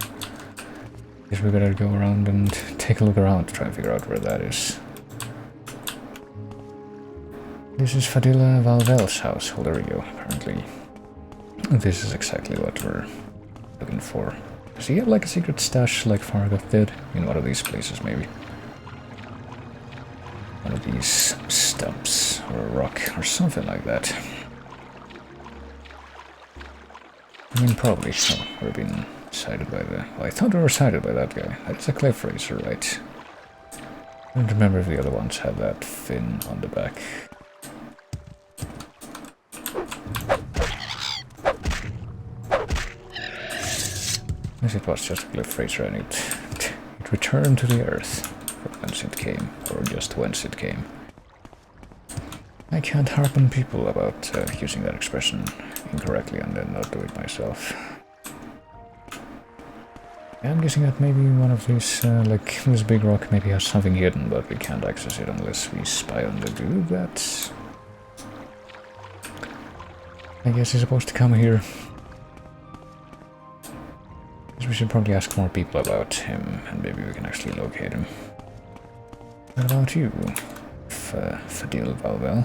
Guess we better go around and take a look around to try and figure out where that is. This is Fadila Valvel's house. Well, there we go, apparently. This is exactly what we're looking for. Does he have like a secret stash like Fargoth did? In one of these places, maybe. One of these stumps, or a rock, or something like that. I mean, probably. Oh, we're being sighted by the... well, I thought we were sighted by that guy. That's a cliff racer, right? I don't remember if the other ones had that fin on the back. Yes, it was just a cliff racer and it returned to the earth from whence it came, or just whence it came. I can't harp on people about using that expression incorrectly and then not do it myself. I'm guessing that maybe one of these, like this big rock maybe has something hidden, but we can't access it unless we spy on the dude that I guess is supposed to come here. We should probably ask more people about him, and maybe we can actually locate him. What about you, Fadil Valvel?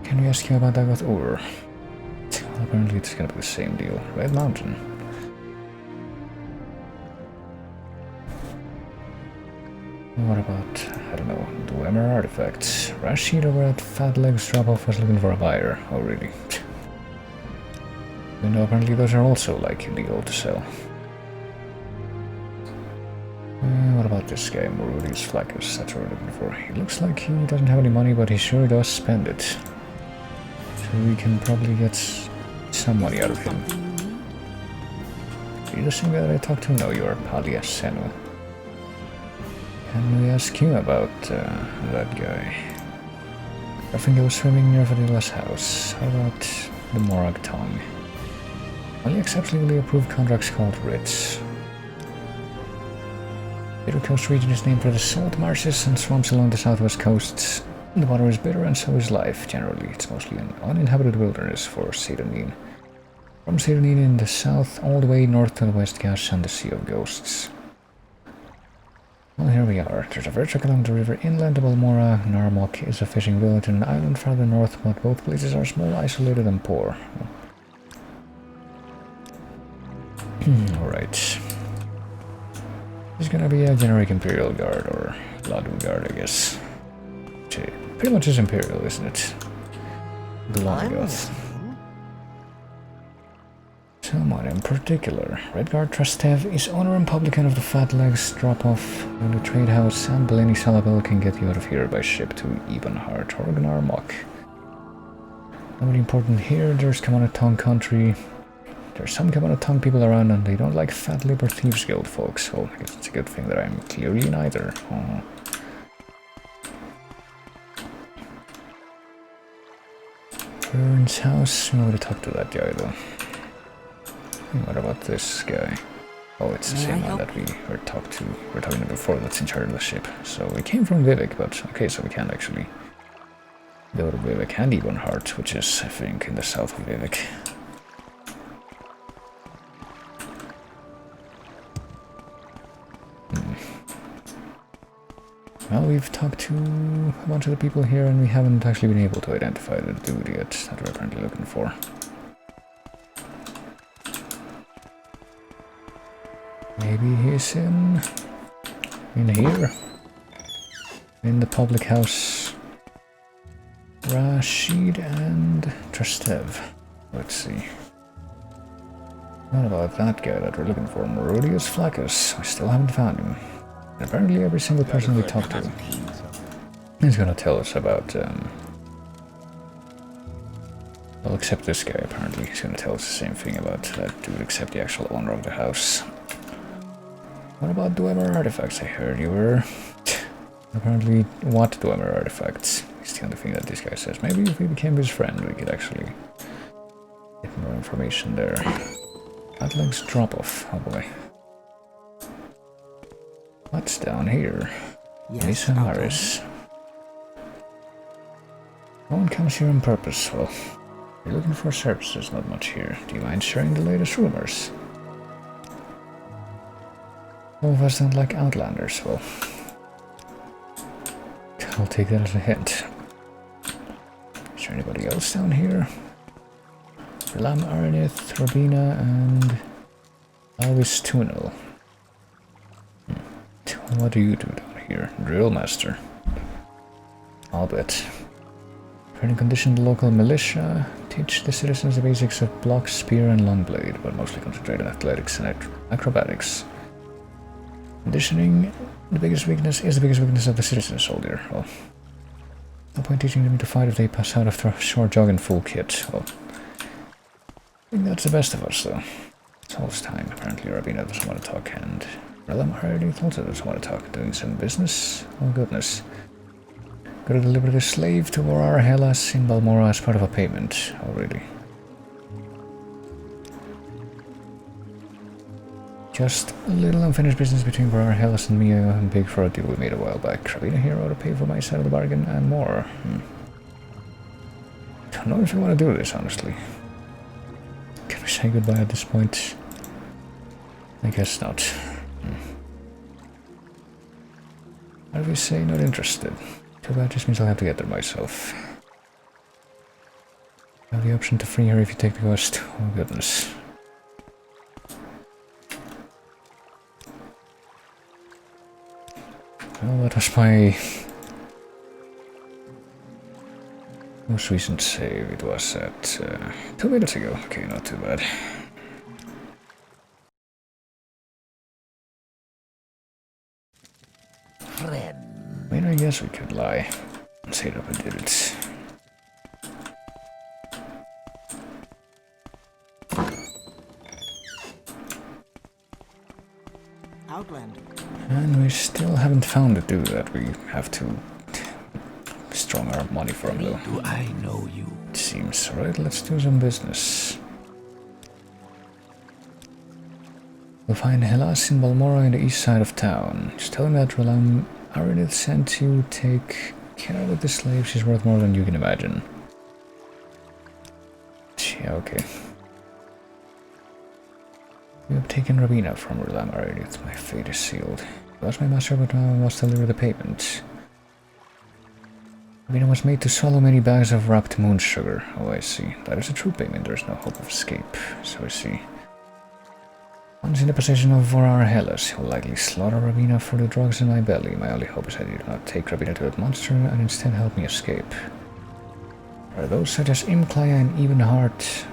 Can we ask you about Dagot Ur? Well, apparently it's gonna be the same deal. Red Mountain. What about, I don't know, Dwemer artifacts? Rashid over at Fat Legs Drop-Off was looking for a buyer. Oh, really? You know, apparently those are also, like, illegal to sell. What about this guy, Morrowind Flaccus? That's what we're looking for. He looks like he doesn't have any money, but he sure does spend it. So we can probably get some money out of him. Are you the same guy that I talked to? No, you're Palia Senu. Can we ask you about that guy? I think he was swimming near Vadila's house. How about the Morag Tongue? Only accepts legally approved contracts called writs. Bitter Coast region is named for the salt marshes and swamps along the southwest coasts. The water is bitter and so is life. Generally, it's mostly an uninhabited wilderness for Sedonin. From Sedonin in the south all the way north to the West Gash and the Sea of Ghosts. Well, here we are. There's a verge along the river inland to Balmora. Narmok is a fishing village and an island farther north, but both places are small, isolated and poor. Alright. He's gonna be a generic Imperial Guard, or Ladu Guard, I guess. Pretty much is Imperial, isn't it? Glongoth. Someone in particular. Redguard Trastev is owner and publican of the Fat Legs Drop-Off in the Trade House, and Blenny Salabel can get you out of here by ship to Ebonheart or Gnarmok. Not really important here, there's Kamana country. There's some Kamana people around and they don't like Fat Lip or Thieves Guild folks, so I guess it's a good thing that I'm clearly neither. Burns house, nobody talked to that guy though. What about this guy? Oh, it's the same one that we were talking to before that's in charge of the ship. So we came from Vivec, but okay, so we can't actually go to Vivec and Ebonheart, which is, I think, in the south of Vivec. Well, we've talked to a bunch of the people here and we haven't actually been able to identify the dude yet that we're apparently looking for. Maybe he's in here, in the public house. Rashid and Trastev. Let's see. What about that guy that we're looking for? Morrowind Flaccus. We still haven't found him. And apparently every single person we talk to is gonna tell us about, well, except this guy apparently. He's gonna tell us the same thing about that dude, except the actual owner of the house. What about Dwemer artifacts? I heard you were... Apparently, what Dwemer artifacts? It's the only thing that this guy says. Maybe if we became his friend, we could actually get more information there. Atlank's drop-off. Oh boy. What's down here? Yes, Harris. No one comes here on purpose. Well, you're looking for services, not much here. Do you mind sharing the latest rumors? All of us don't like Outlanders, well, I'll take that as a hint. Is there anybody else down here? Lam Aranith, Rabina, and Alvis Tunel. What do you do down here? Drill Master. I'll bet. Training condition the local militia. Teach the citizens the basics of block, spear, and long blade, but mostly concentrate on athletics and acrobatics. Conditioning, the biggest weakness of the citizen soldier. Well, no point teaching them to fight if they pass out after a short jog in full kit. Well, I think that's the best of us, though. It's all this time. Apparently, Rabina doesn't want to talk, and Relam already also doesn't want to talk. Doing some business? Oh, goodness. Gotta deliver the slave to Vorar Hellas in Balmora as part of a payment. Oh, really? Just a little unfinished business between Varar Hellas and me, and big for a deal we made a while back. Ravina here ought to pay for my side of the bargain and more. Don't know if I want to do this, honestly. Can we say goodbye at this point? I guess not. How do we say not interested? Too bad, just means I'll have to get there myself. You have the option to free her if you take the quest. Oh goodness. Well, that was my most recent save. It was at 2 minutes ago. Okay, not too bad. Friend. I mean, I guess we could lie and say that we did it. Outlander. And we still haven't found the dude that we have to strong our money from, though. Do I know you? It seems. Alright, let's do some business. We'll find Hellas in Balmora in the east side of town. Just tell him that Rolam Aridith sent you. Take care of the slave. She's worth more than you can imagine. Yeah, okay. You have taken Ravina from Rolam Aridith. My fate is sealed. Lost my master, but now I must deliver the payment. Ravina was made to swallow many bags of wrapped moon sugar. Oh, I see. That is a true payment. There is no hope of escape. So I see. Once in the possession of Varar Hellas, he will likely slaughter Ravina for the drugs in my belly. My only hope is that you do not take Ravina to that monster and instead help me escape. Are those such as Imklaya and Evenheart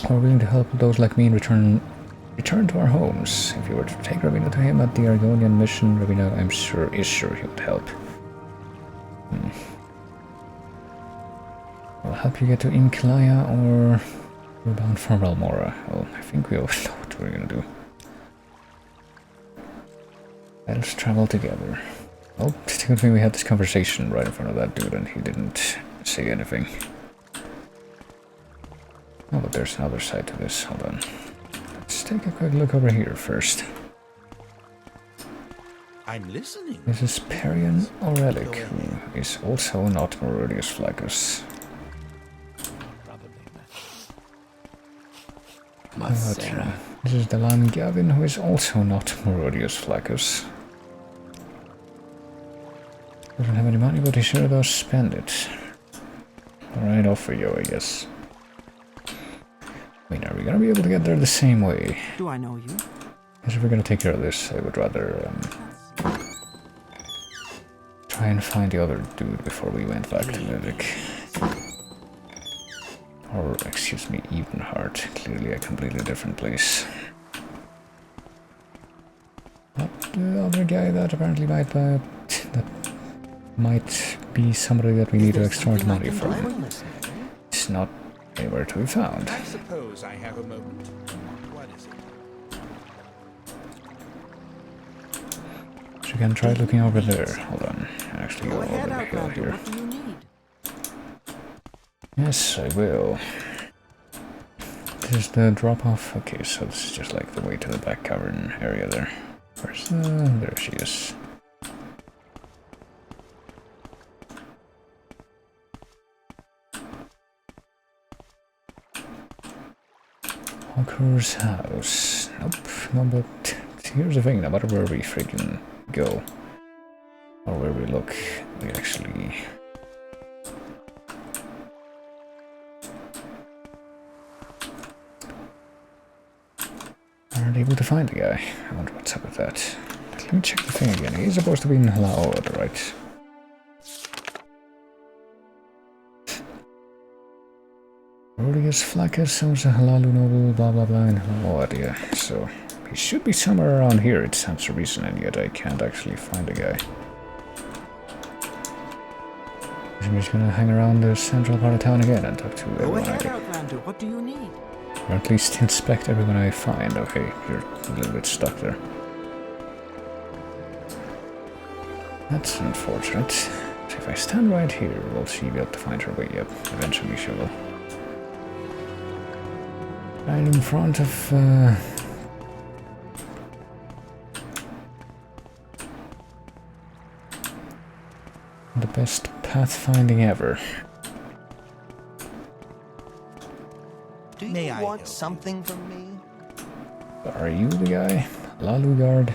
who are willing to help those like me in return to our homes? If you were to take Ravina to him at the Argonian mission, Ravina, I'm sure, is sure he would help. I'll help you get to Imklaya, or we're bound for Balmora. Well, I think we all know what we're gonna do. Let's travel together. Oh, it's a good thing we had this conversation right in front of that dude and he didn't say anything. Oh, but there's another side to this. Hold on. Let's take a quick look over here first. I'm listening. This is Perian Aurelic, who is also not Morodius Flaccus. This is Delan Gavin, who is also not Morodius Flaccus. Doesn't have any money, but he sure does spend it. Alright, off for you, I guess. I mean, are we gonna be able to get there the same way? Do I know you? Because if we're gonna take care of this, I would rather try and find the other dude before we went back to Vivec. Or, excuse me, Evenheart. Clearly a completely different place. But the other guy that apparently might be somebody that we need to extort money from. It's not anywhere to be found. I suppose I have a moment. What is it? So you can try looking over there. Hold on. Actually, go Go over ahead, the hill Outlander. here. What do you need? Yes, I will. This is the drop-off. Okay, so this is just like the way to the back cavern area there. Where's there she is. Hawker's house. Nope, no, but here's the thing, no matter where we freaking go, or where we look, we actually aren't able to find the guy. I wonder what's up with that. Let me check the thing again. He's supposed to be in Laod, right? Morodius Flaccus owns a Halalu noble, blah blah blah, and Laod, yeah. So he should be somewhere around here, it stands to reason, and yet I can't actually find the guy. I'm just gonna hang around the central part of town again and talk to Go everyone ahead, Outlander. What do you need? or at least inspect everyone I find. Okay, you're a little bit stuck there. That's unfortunate. So if I stand right here, will she be able to find her way up? Eventually she will. Right in front of Best pathfinding ever. Do you May I want help you? something from me? Are you the guy? Lalugard?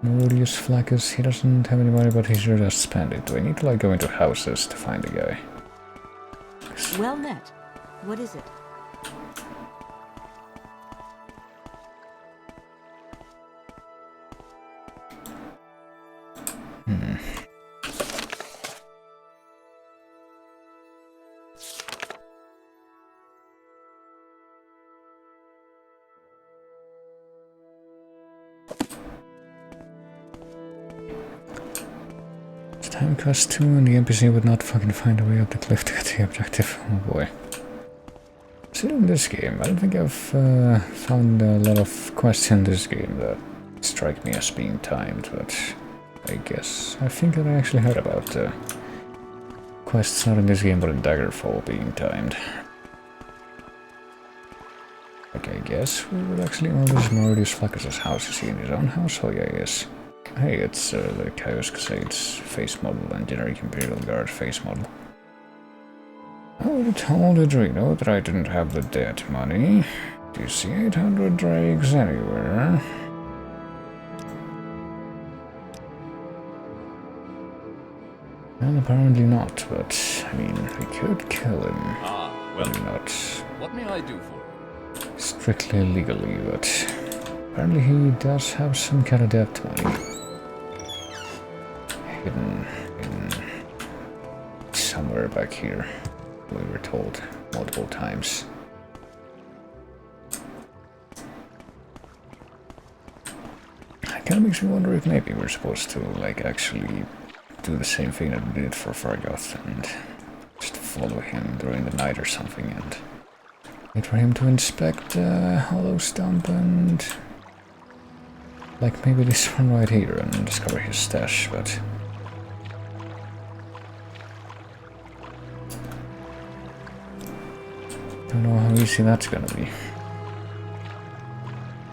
Morodius Flaccus, he doesn't have any money, but he sure does spend it. Do I need to like go into houses to find the guy? Well met. What is it? Time cost 2 and the NPC would not fucking find a way up the cliff to get the objective. Oh boy. So in this game, I don't think I've found a lot of quests in this game that strike me as being timed, but I guess I think that I actually heard about quests not in this game but in Daggerfall being timed. Okay, I guess we would actually know this Morodius Flaccus' house. Is he in his own house? Oh yeah, yes. Hey, it's the Chaos Casade's face model and generic Imperial Guard face model. I would have told Adreno that I didn't have the debt money. Do you see 800 drakes anywhere? Well, apparently not, but, I mean, we could kill him. Ah, well, Not what may I do for you? strictly legally, but apparently he does have some kind of debt money. Hidden somewhere back here, we were told multiple times. It kind of makes me wonder if maybe we're supposed to like actually do the same thing that we did for Fargoth and just follow him during the night or something and wait for him to inspect Hollow Stump and like maybe this one right here and discover his stash, but I don't know how easy that's gonna be.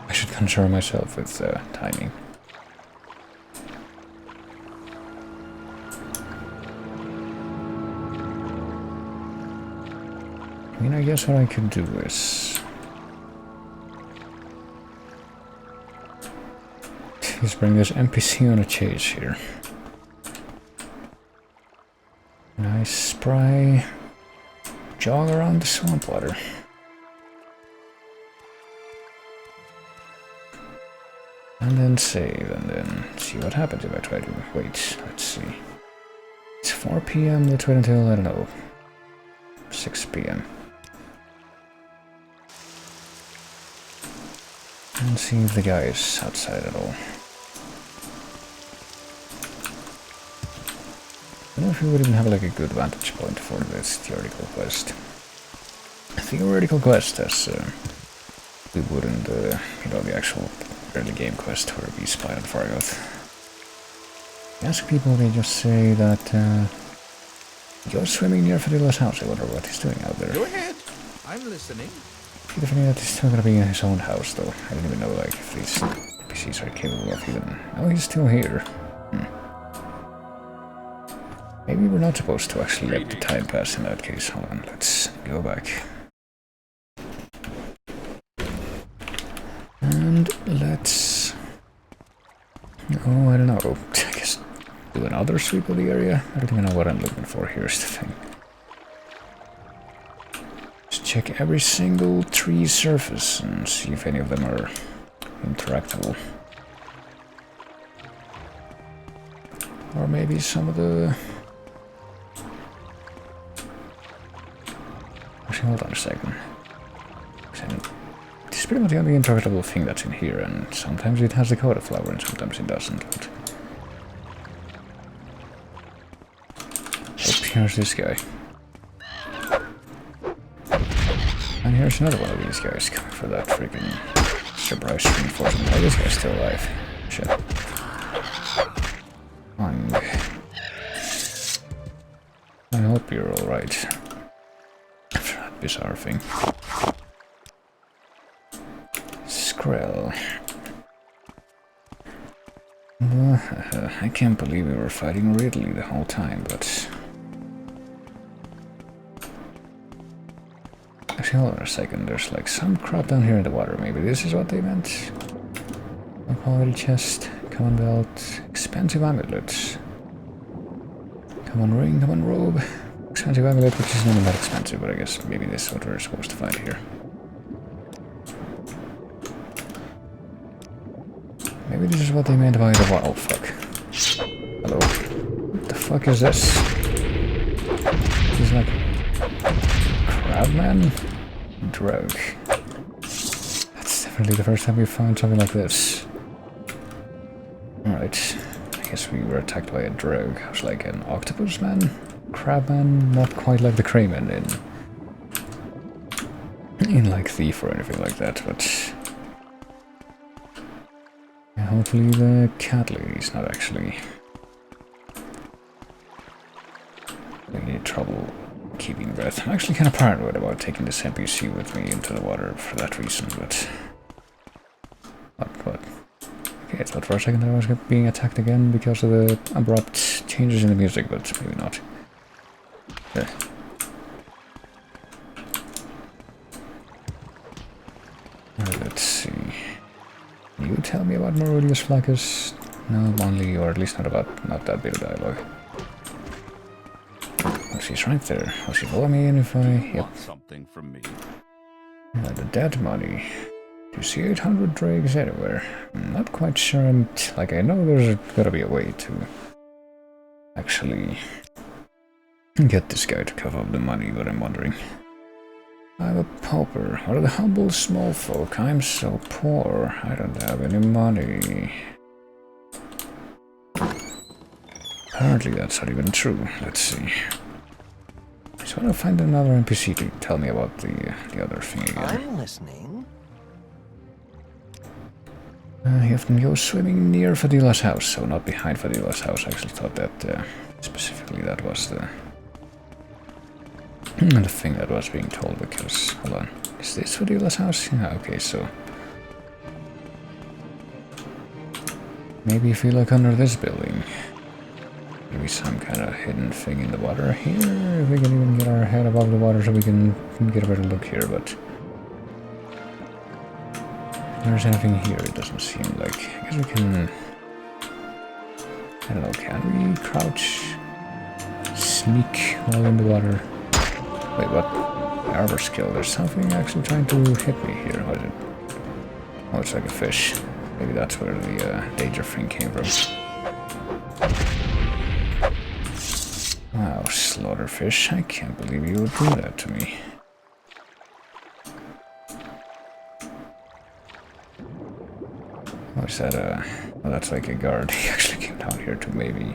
I should concern myself with timing. I mean, I guess what I could do is bring this NPC on a chase here. Nice spry. Jog around the swamp water. And then save, and then see what happens if I try to wait. Let's see. It's 4 PM, let's wait until, I don't know, 6 PM. And see if the guy is outside at all. I don't know if we would even have like a good vantage point for this theoretical quest. A theoretical quest as we would in the, you know, the actual early game quest where we spy on Fargoth. You ask people, they just say that you're swimming near Fadilla's house. I wonder what he's doing out there. Go ahead. I'm listening. It's funny that he's still gonna be in his own house though. I didn't even know like if these NPCs are capable of even... Oh, he's still here. Maybe we're not supposed to actually let the time pass in that case. Hold on, let's go back. And let's... Oh, I don't know. I guess do another sweep of the area? I don't even know what I'm looking for. Here's the thing. Just check every single tree surface and see if any of them are interactable. Or maybe some of the... Actually, hold on a second. It's pretty much the only interpretable thing that's in here, and sometimes it has the Coda flower and sometimes it doesn't. But... Oh, here's this guy. And here's another one of these guys coming for that freaking surprise reinforcement. Oh, this guy's still alive. Shit. I hope you're alright. After that bizarre thing. Skrill. I can't believe we were fighting Ridley the whole time, but... Actually, hold on a second, there's like some crap down here in the water, maybe this is what they meant? Low quality chest, common belt, expensive amulet. Common ring, common robe, expensive amulet, which is not that expensive, but I guess maybe this is what we're supposed to find here. Maybe this is what they meant by the water. Oh fuck. Hello. What the fuck is this? This is like... Crabman? Drug. That's definitely the first time we found something like this. Alright. I guess we were attacked by a drug. I was like an octopus man? Crabman? Not quite like the crayman in like Thief or anything like that, but... Yeah, hopefully the cat lady's not actually... Really trouble keeping breath. I'm actually kind of paranoid about taking this NPC with me into the water for that reason, but... What? Okay, I thought for a second I was being attacked again because of the abrupt changes in the music, but maybe not. Let's see... You tell me about Morrowind Flaccus? No, only, or at least not that bit of dialogue. Oh, she's right there. Will she follow me in if I... Yep. Want something from me? The dead money. Do you see 800 dregs anywhere? I'm not quite sure. Like, I know there's gotta be a way to actually get this guy to cover up the money, but I'm wondering. I'm a pauper. What are the humble small folk? I'm so poor. I don't have any money. Apparently that's not even true. Let's see. I just want to find another NPC to tell me about the other thing again. I'm listening. You have to go swimming near Fadila's house, so not behind Fadila's house. I actually thought that specifically that was the thing that was being told, because... Hold on. Is this Fadila's house? Yeah, okay, so... Maybe if we look under this building... Maybe some kind of hidden thing in the water here. If we can even get our head above the water so we can get a better look here, but... If there's anything here, it doesn't seem like... I guess we can... I don't know, can we crouch? Sneak while in the water? Wait, what? Arbor skill. There's something actually trying to hit me here. What is it? Oh, it's like a fish. Maybe that's where the danger thing came from. Wow, slaughterfish. I can't believe you would do that to me. Oh, is that well, that's like a guard. He actually came down here to maybe...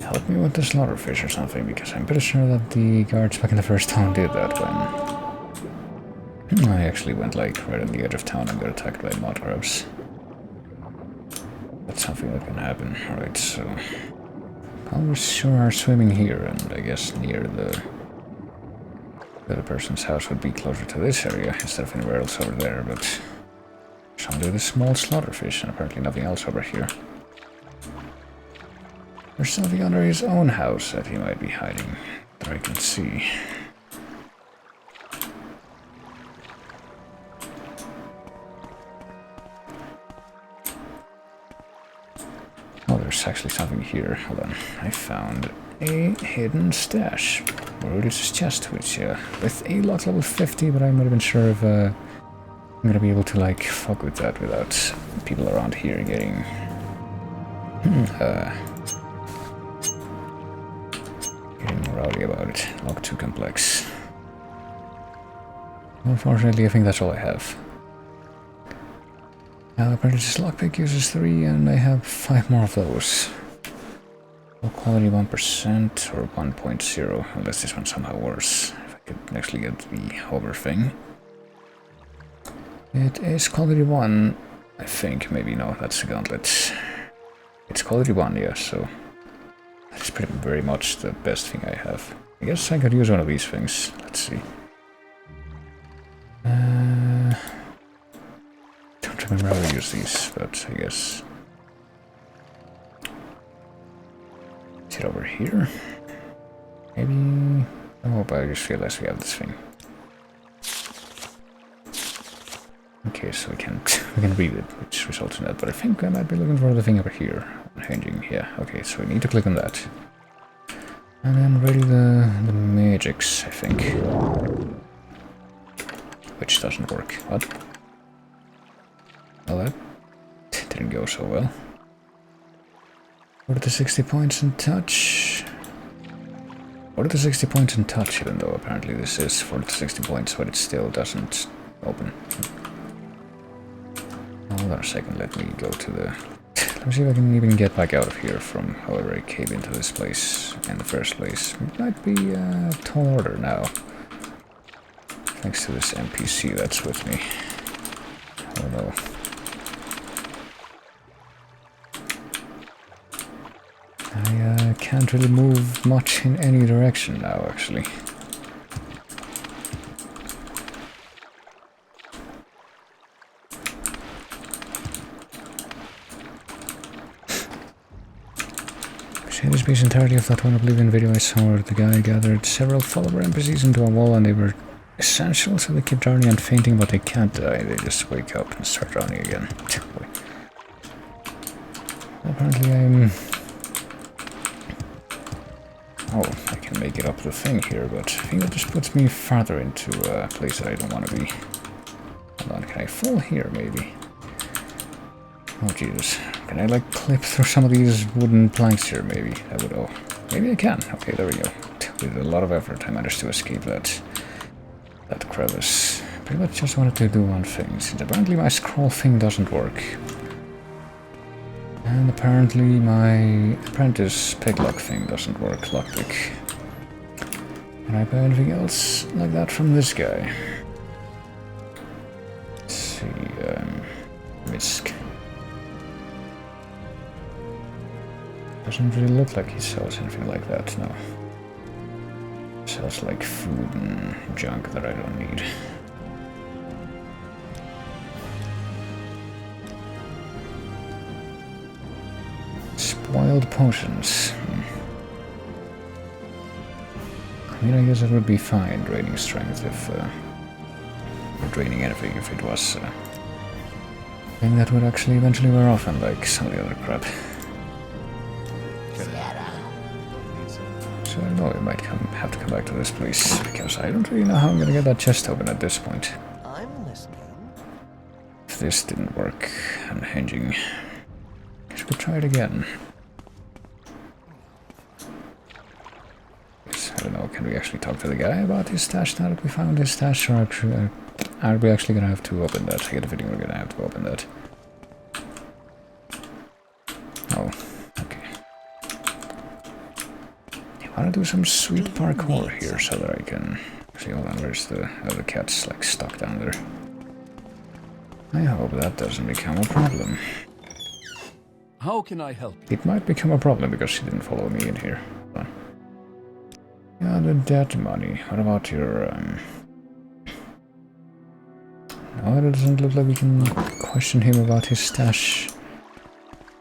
help me with the slaughterfish or something, because I'm pretty sure that the guards back in the first town did that when I actually went like right on the edge of town and got attacked by mud crabs. That's something that can happen. Alright, so we sure are swimming here, and I guess near the other person's house would be closer to this area instead of anywhere else over there, but there's only the small slaughterfish and apparently nothing else over here. There's something under his own house that he might be hiding, that I can see. Oh, there's actually something here. Hold on. I found a hidden stash. Morrowind chest, which, with a lock level 50, but I'm not even sure if I'm gonna be able to, like, fuck with that without people around here getting... getting rowdy about it. Not too complex. Unfortunately, I think that's all I have. Apparently this lockpick uses 3 and I have 5 more of those. Low quality 1% or 1.0, unless this one's somehow worse. If I could actually get the hover thing. It is quality 1, I think. Maybe no, that's the gauntlet. It's quality 1, yeah, so... That's pretty very much the best thing I have. I guess I could use one of these things. Let's see. Don't remember how to use these, but I guess it over here. Maybe... Oh, but I just realized we have this thing. Okay, so we can read it, which results in that, but I think I might be looking for the thing over here. Hinging, yeah, okay, so we need to click on that. And then ready the magics, I think. Which doesn't work. What? Well, that didn't go so well. What are the 60 points in touch? What are the 60 points in touch, even though apparently this is for the 60 points, but it still doesn't open. Hold on a second, let me go to the... Let me see if I can even get back out of here from however I came into this place in the first place. It might be a tall order now. Thanks to this NPC that's with me. Oh no. I can't really move much in any direction now, actually. In this piece entirety of that one Oblivion video I saw where the guy gathered several follower NPCs into a wall and they were essential, so they keep drowning and fainting, but they can't die. They just wake up and start drowning again. Apparently I'm... Oh, I can make it up the thing here, but I think that just puts me farther into a place that I don't want to be. Hold on, can I fall here maybe? Oh Jesus, can I like clip through some of these wooden planks here maybe? That would... Oh, maybe I can. Okay, there we go. With a lot of effort I managed to escape that crevice. Pretty much just wanted to do one thing, since apparently my scroll thing doesn't work. And apparently my apprentice picklock thing doesn't work, lockpick. Can I buy anything else like that from this guy? Let's see, Misk. Doesn't really look like he sells anything like that, no. Sells like food and junk that I don't need. Spoiled potions. I mean, I guess it would be fine draining strength if... or draining anything if it was a thing that would actually eventually wear off, unlike some of the other crap. So I know I might have to come back to this place, because I don't really know how I'm gonna get that chest open at this point. I'm listening. If this didn't work, unhinging, guess we could try it again. I don't know, can we actually talk to the guy about his stash now that we found his stash, or are we actually gonna have to open that? I get a feeling we're gonna have to open that. Oh, okay. I wanna do some sweet parkour here so that I can... See, hold on, where's the other cat's like stuck down there? I hope that doesn't become a problem. How can I help? It might become a problem because she didn't follow me in here. But yeah, the debt money. What about your... No, it doesn't look like we can question him about his stash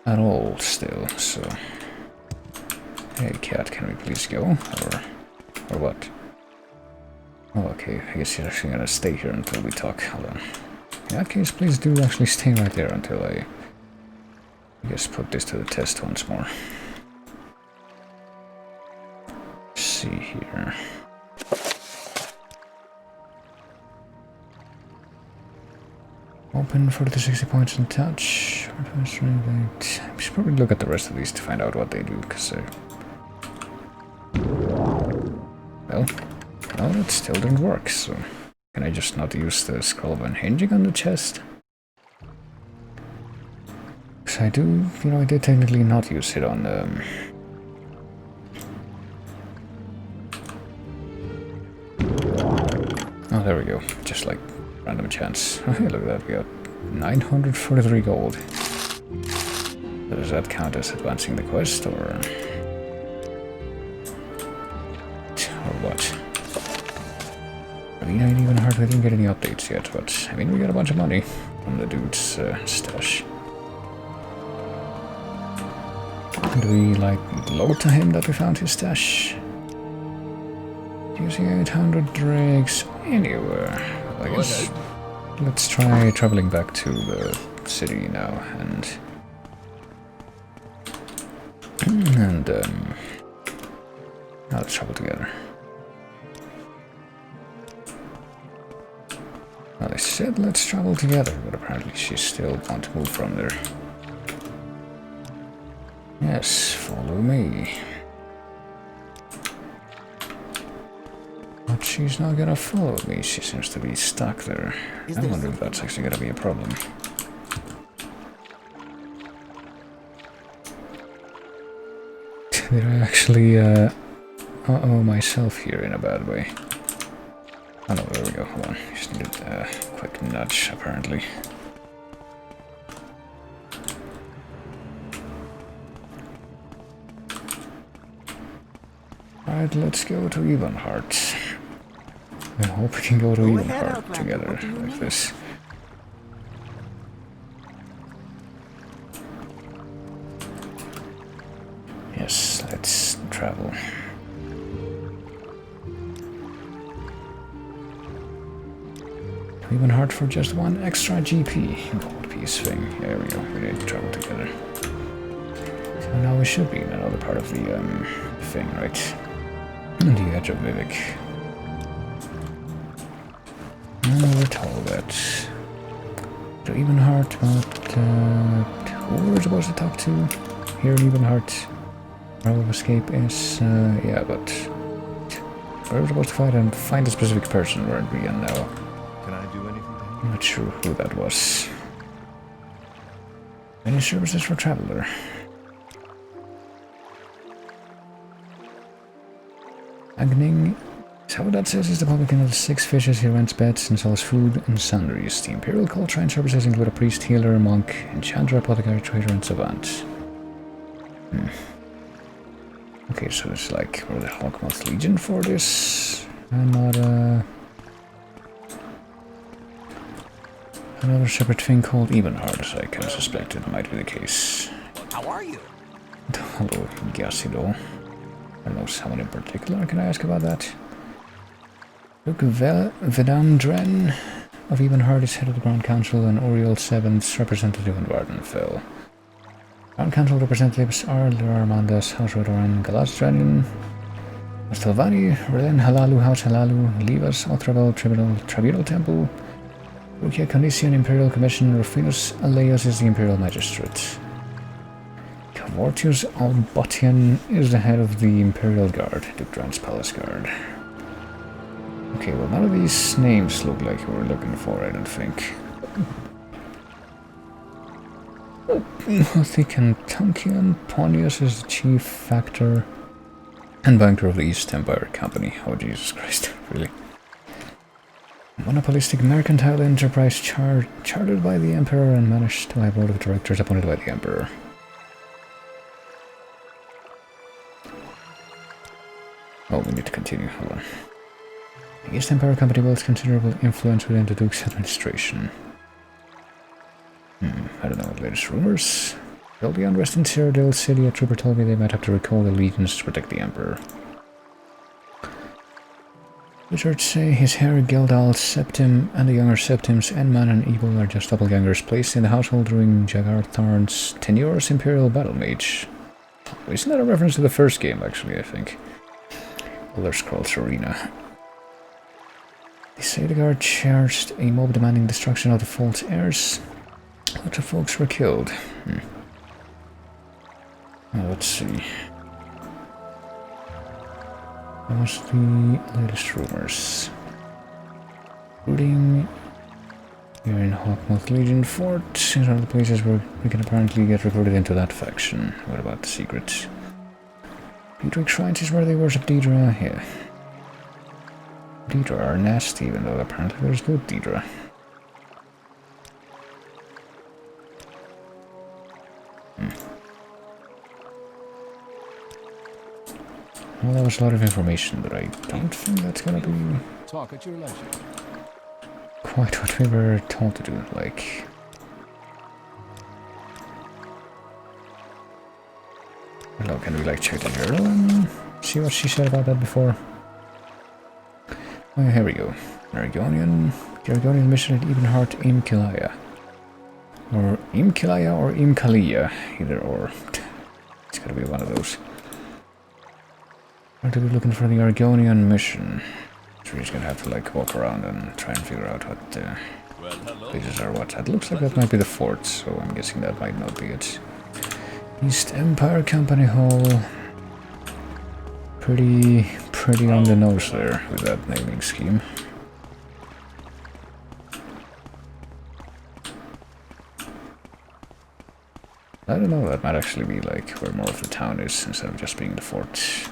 at all still, so... Hey cat, can we please go? Or what? Oh, okay, I guess he's actually gonna stay here until we talk. Hold on. In that case, please do actually stay right there until I guess put this to the test once more. Let's see here. Open for the 60 points in touch. I should probably look at the rest of these to find out what they do, because well, no, it still didn't work, so... Can I just not use the scroll of unhinging on the chest? Because I do, you know, I did technically not use it on Oh, there we go. Just like random chance. Oh, hey, look at that, we got 943 gold. Does that count as advancing the quest, or what? I mean, I even hardly didn't get any updates yet, but I mean, we got a bunch of money from the dude's stash. Do we, like, load to him that we found his stash? Using 800 dregs anywhere. I guess let's try traveling back to the city now and now let's travel together. Well, I said let's travel together, but apparently she still wants to move from there. Yes, follow me. But she's not gonna follow me, she seems to be stuck there. I wonder if that's actually gonna be a problem. Did I actually uh-oh myself here in a bad way? Oh no, there we go, hold on. Just needed a quick nudge, apparently. Alright, let's go to Ebenhart. I hope we can go to Ebenhart together like this. Yes, let's travel. Ebenhart for just one extra GP. Gold piece thing. There we go. We need to travel together. So now we should be in another part of the thing, right? On the edge of Vivec. We're told that to Ebenhart, but who we're supposed to talk to here in Ebenhart. Route of escape is yeah, but we're supposed to find a specific person, weren't we? And now Can I do anything to help? I'm not sure who that was. Any services for traveler? Agning. So what that says is the publican has 6 fishes, he rents beds and sells food and sundries. The Imperial culture and services include a priest, healer, monk, enchanter, apothecary, trader, and savant. Okay, so it's like we're the Hawkmoth Legion for this, and not another separate thing called Ebenhart, as I can suspect it might be the case. How are you? Hello, Gassido. I don't know someone in particular, can I ask about that? Look, Vedandren of Ebenhart is head of the Grand Council and Oriel 7's representative in Vardenfell. Grand Council representatives are Lira Armandas, House Rodoran, Galazdranin, Astelvani, Relen Halalu, House Halalu, Livas, Otravel, Tribunal Temple, Rukia Condition, Imperial Commission, Rufinus Aleos is the Imperial Magistrate. Cavortius Albotian is the head of the Imperial Guard, Ducdran's Palace Guard. Okay, well, none of these names look like we're looking for, I don't think. The Kentuckian Pontius is the chief factor and banker of the East Empire Company. Oh, Jesus Christ, really? Monopolistic mercantile enterprise chartered by the Emperor and managed by a board of directors appointed by the Emperor. Oh, we need to continue, hold on. The East Empire Company wields considerable influence within the Duke's administration. I don't know, latest rumors? There'll be unrest in Cyrodiil City. A trooper told me they might have to recall the legions to protect the Emperor. Wizards say his heir Gildal Septim and the younger Septims, Enman and Ebel, are just doppelgangers placed in the household during Jagartharn's tenuous Imperial Battle Mage. Isn't that a reference to the first game, actually, I think? Elder Scrolls Arena. They say the guard charged a mob demanding destruction of the false heirs. Lots of folks were killed. Well, let's see. What was the latest rumors? Recruiting here in Hawkmoth Legion Fort is one of the places where we can apparently get recruited into that faction. What about the secrets? Beatrix Shrines is where they worship Deidre. Yeah. Deidre are nasty, even though apparently there's good Deidre. Well, that was a lot of information, but I don't think that's gonna be Talk at your leisure. quite what we were told to do, like... Hello, can we like check the journal and see what she said about that before? Oh, here we go. Argonian mission at Ebenheart Imkilaya. Or Imkilaya or Imkalia, either or. It's gotta be one of those. Are we looking for the Argonian mission? So we're just gonna have to like walk around and try and figure out what places are what. It looks like that might be the fort, so I'm guessing that might not be it. East Empire Company Hall. Pretty on the nose there with that naming scheme. I don't know, that might actually be like where more of the town is instead of just being the fort.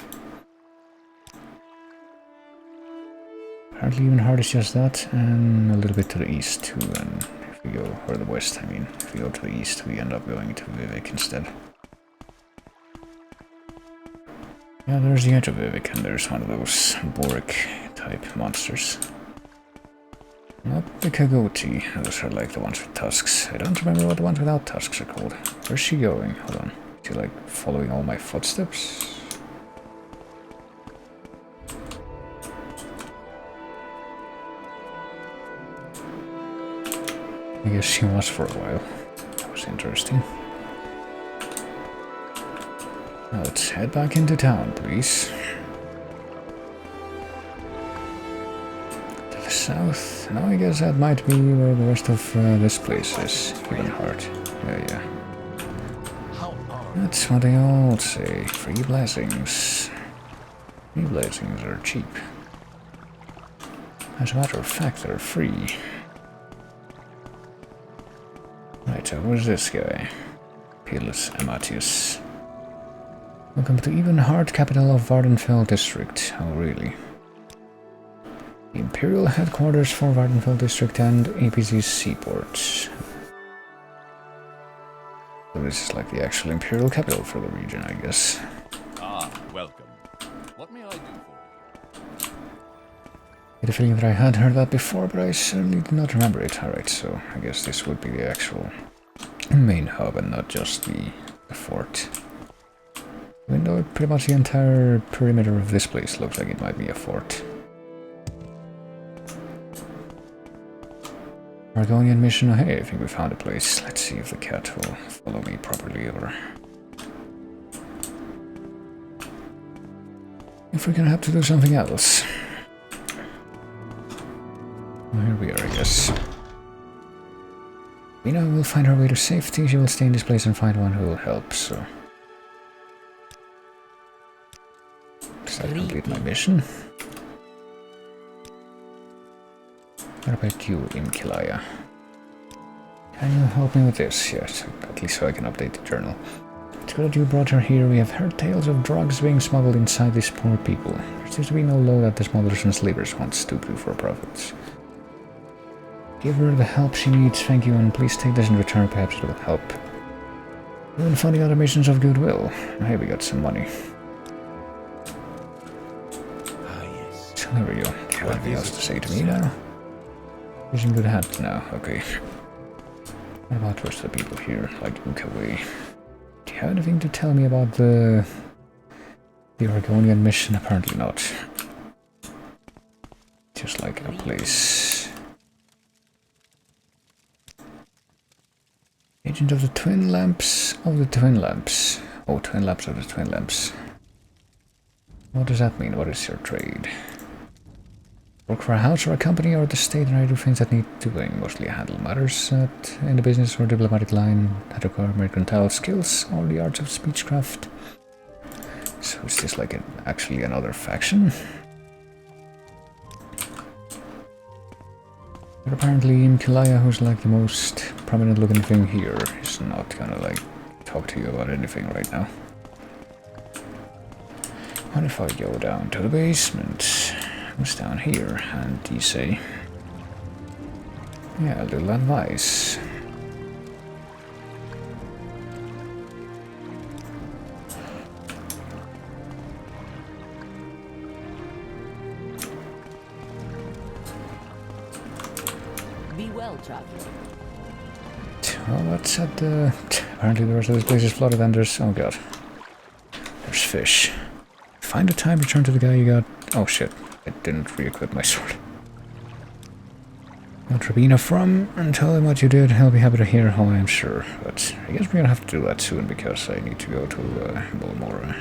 Apparently Ebenheart is just that, and a little bit to the east too, and if we go, or the west I mean, if we go to the east we end up going to Vivec instead. Yeah, there's the edge of Vivec, and there's one of those Boric type monsters. Not the Kagoti, those are like the ones with tusks. I don't remember what the ones without tusks are called. Where's she going? Hold on. Is she like following all my footsteps? I guess she was for a while. That was interesting. Now let's head back into town, please. To the south. Now I guess that might be where the rest of this place is. Ebenheart. Yeah. That's what they all say. Free blessings. Free blessings are cheap. As a matter of fact, they're free. Right, so who's this guy? Peerless Amatius. Welcome to Ebenheart, capital of Vardenfell District. Oh, really? The Imperial headquarters for Vardenfell District and APC's seaport. So this is like the actual Imperial capital for the region, I guess. Ah, welcome. What may I do for you? I had a feeling that I had heard that before, but I certainly did not remember it. Alright, so I guess this would be the actual main hub and not just the fort. Even though pretty much the entire perimeter of this place looks like it might be a fort. Argonian mission. Oh, hey, I think we found a place. Let's see if the cat will follow me properly, or if we're gonna have to do something else. Well, here we are, I guess. Mina will find her way to safety. She will stay in this place and find one who will help, so... Does that complete my mission? What about you, Imkilaya? Can you help me with this? Yes, at least so I can update the journal. It's good that you brought her here. We have heard tales of drugs being smuggled inside these poor people. There seems to be no law that the smugglers and slavers won't stoop to for profits. Give her the help she needs, thank you, and please take this in return, perhaps it will help. Even finding other missions of goodwill. Hey, we got some money. Ah, yes. So there we go. Do you have anything else to say to me now? He's in good hands now, okay. What about the rest of the people here, like Ukaway? Do you have anything to tell me about the Argonian mission? Apparently not. Just like a place. Agent of the Twin Lamps of the Twin Lamps. Oh, Twin Lamps of the Twin Lamps. What does that mean? What is your trade? Work for a house or a company or the state, and I do things that need doing. Mostly I handle matters in the business or diplomatic line that require mercantile skills or the arts of speechcraft. So is this like actually another faction? But apparently Imkilaya, who's like the most prominent looking thing here, is not gonna like talk to you about anything right now. What if I go down to the basement? Who's down here? And you say, yeah, a little advice. Be well, Chuck. Well, what's at the... Apparently the rest of this place is flooded and there's... Oh god. There's fish. Find a time, return to the guy you got... Oh shit, I didn't re-equip my sword. Got Rabina from, and tell him what you did. He'll be happy to hear how I am sure. But I guess we're gonna have to do that soon, because I need to go to Balmora.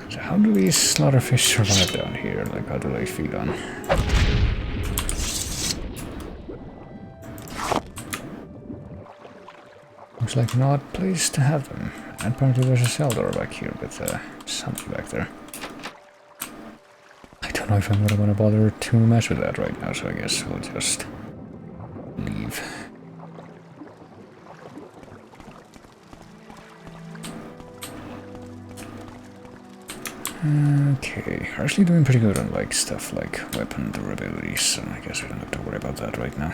So how do these slaughterfish survive down here? Like, how do they feed on? Looks like an odd place to have them. And apparently there's a cell door back here with something back there. I don't know if I'm gonna want to bother to mess with that right now, so I guess we'll just leave. Okay, we're actually doing pretty good on like stuff like weapon durability, so I guess we don't have to worry about that right now.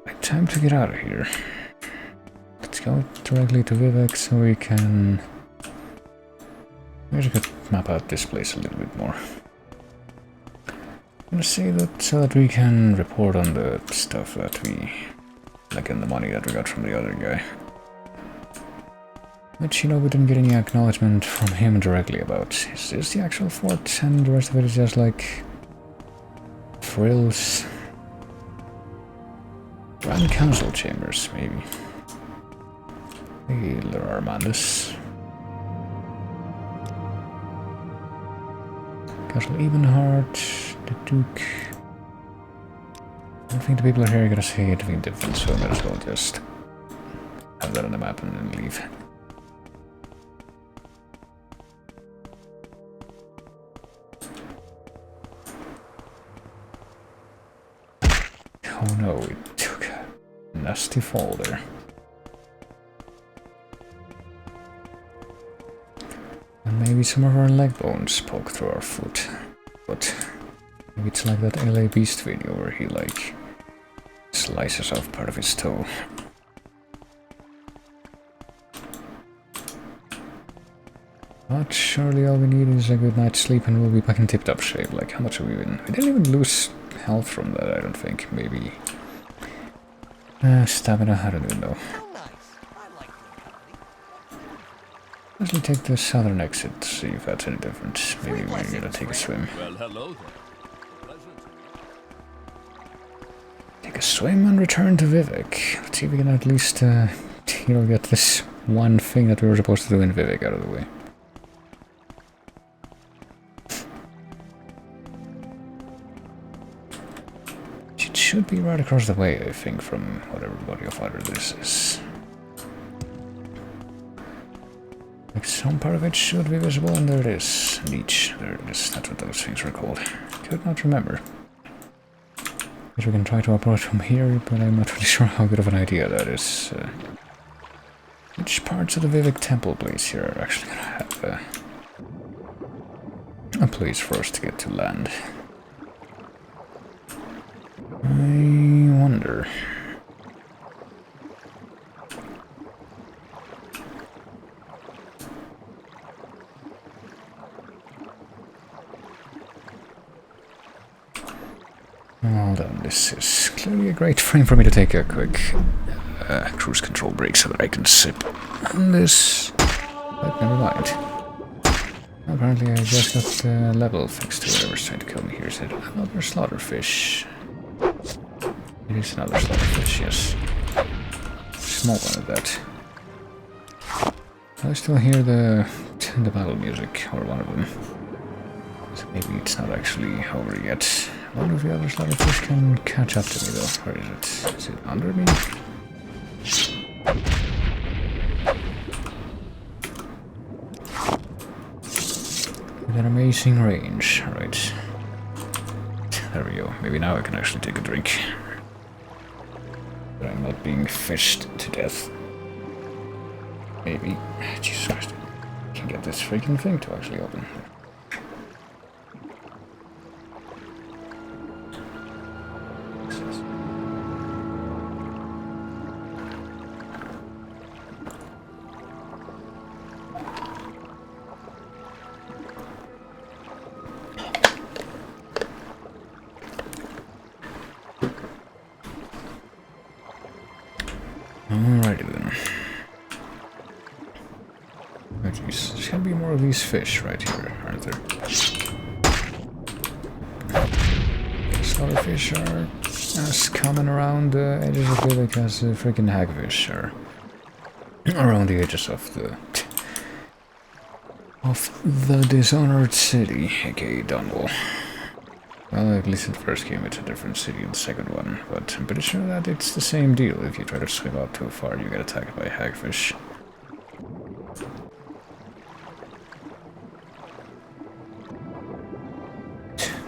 Right, time to get out of here. Let's go directly to Vivec so we can... Maybe we could map out this place a little bit more. I'm gonna say that so that we can report on the stuff that we... like in the money that we got from the other guy. Which, you know, we didn't get any acknowledgement from him directly about. Is this the actual fort and the rest of it is just like... frills? Grand Council chambers, maybe. Healer Armandus. Castle Ebenhart, the Duke. I don't think the people here are gonna say anything different, so I might as well just have that on the map and then leave. Oh no, it took a nasty fall there. And maybe some of our leg bones poke through our foot. But maybe it's like that LA Beast video where he like slices off part of his toe. But surely all we need is a good night's sleep and we'll be back in tip-top shape. Like, how much have we been? We didn't even lose health from that, I don't think. Maybe... stamina, I don't even know. Let's take the southern exit, see if that's any different. Maybe we're gonna take a swim. Well, hello there. Pleasure to Take a swim and return to Vivec. Let's see if we can at least, you know, get this one thing that we were supposed to do in Vivec out of the way. It should be right across the way, I think, from whatever body of water this is. Like some part of it should be visible, and there it is. Leech. There it is. That's what those things were called. Could not remember. Guess we can try to approach from here, but I'm not really sure how good of an idea that is. Which parts of the Vivec temple place here are actually gonna have a place for us to get to land? I wonder. Hold on, this is clearly a great frame for me to take a quick cruise control break so that I can sip on this. But never mind. Apparently I just got the level fixed to whatever's trying to kill me here. Is it another slaughterfish? It is another slaughterfish, yes. Small one at that. I still hear the battle music, or one of them. So maybe it's not actually over yet. One of the other slaughterfish can catch up to me though. Where is it? Is it under me? With an amazing range. Right. There we go. Maybe now I can actually take a drink. But I'm not being fished to death. Maybe. Jesus Christ. I can get this freaking thing to actually open. Alrighty then. Oh jeez, there's gotta be more of these fish right here, aren't there? Starfish are as common around the edges of Vivec as the freaking hagfish are around the edges of the Dishonored City, aka Dunwall. Well, at least in the first game it's a different city in the second one, but I'm pretty sure that it's the same deal. If you try to swim out too far, you get attacked by hagfish.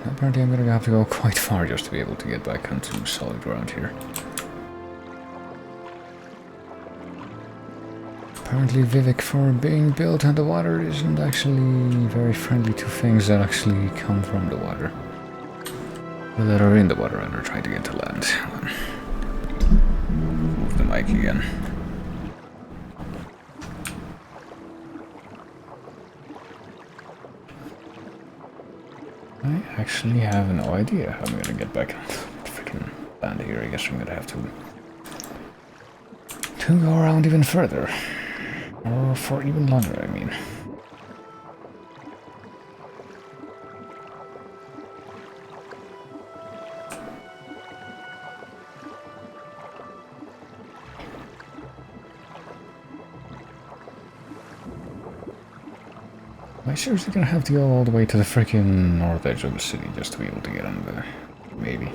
Apparently I'm gonna have to go quite far just to be able to get back onto solid ground here. Apparently Vivec, for being built underwater, isn't actually very friendly to things that actually come from the water. Or that are in the water and are trying to get to land. Move the mic again. I actually have no idea how I'm gonna get back on the freaking land here. I guess I'm gonna have to go around even further. Or for even longer, I mean. Am I seriously gonna have to go all the way to the freaking north edge of the city just to be able to get on the... maybe.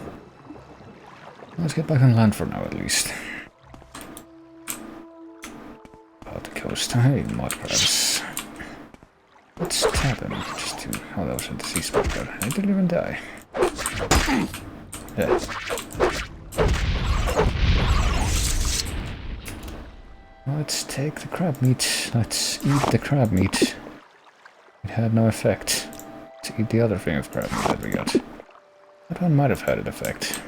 Let's get back on land for now, at least. About the coast. Hey, mud crabs. Let's tap him, just to... oh, that was a deceased mud crab. I didn't even die. Yeah. Let's take the crab meat. Let's eat the crab meat. It had no effect. To eat the other thing of crab meat that we got. That one might have had an effect.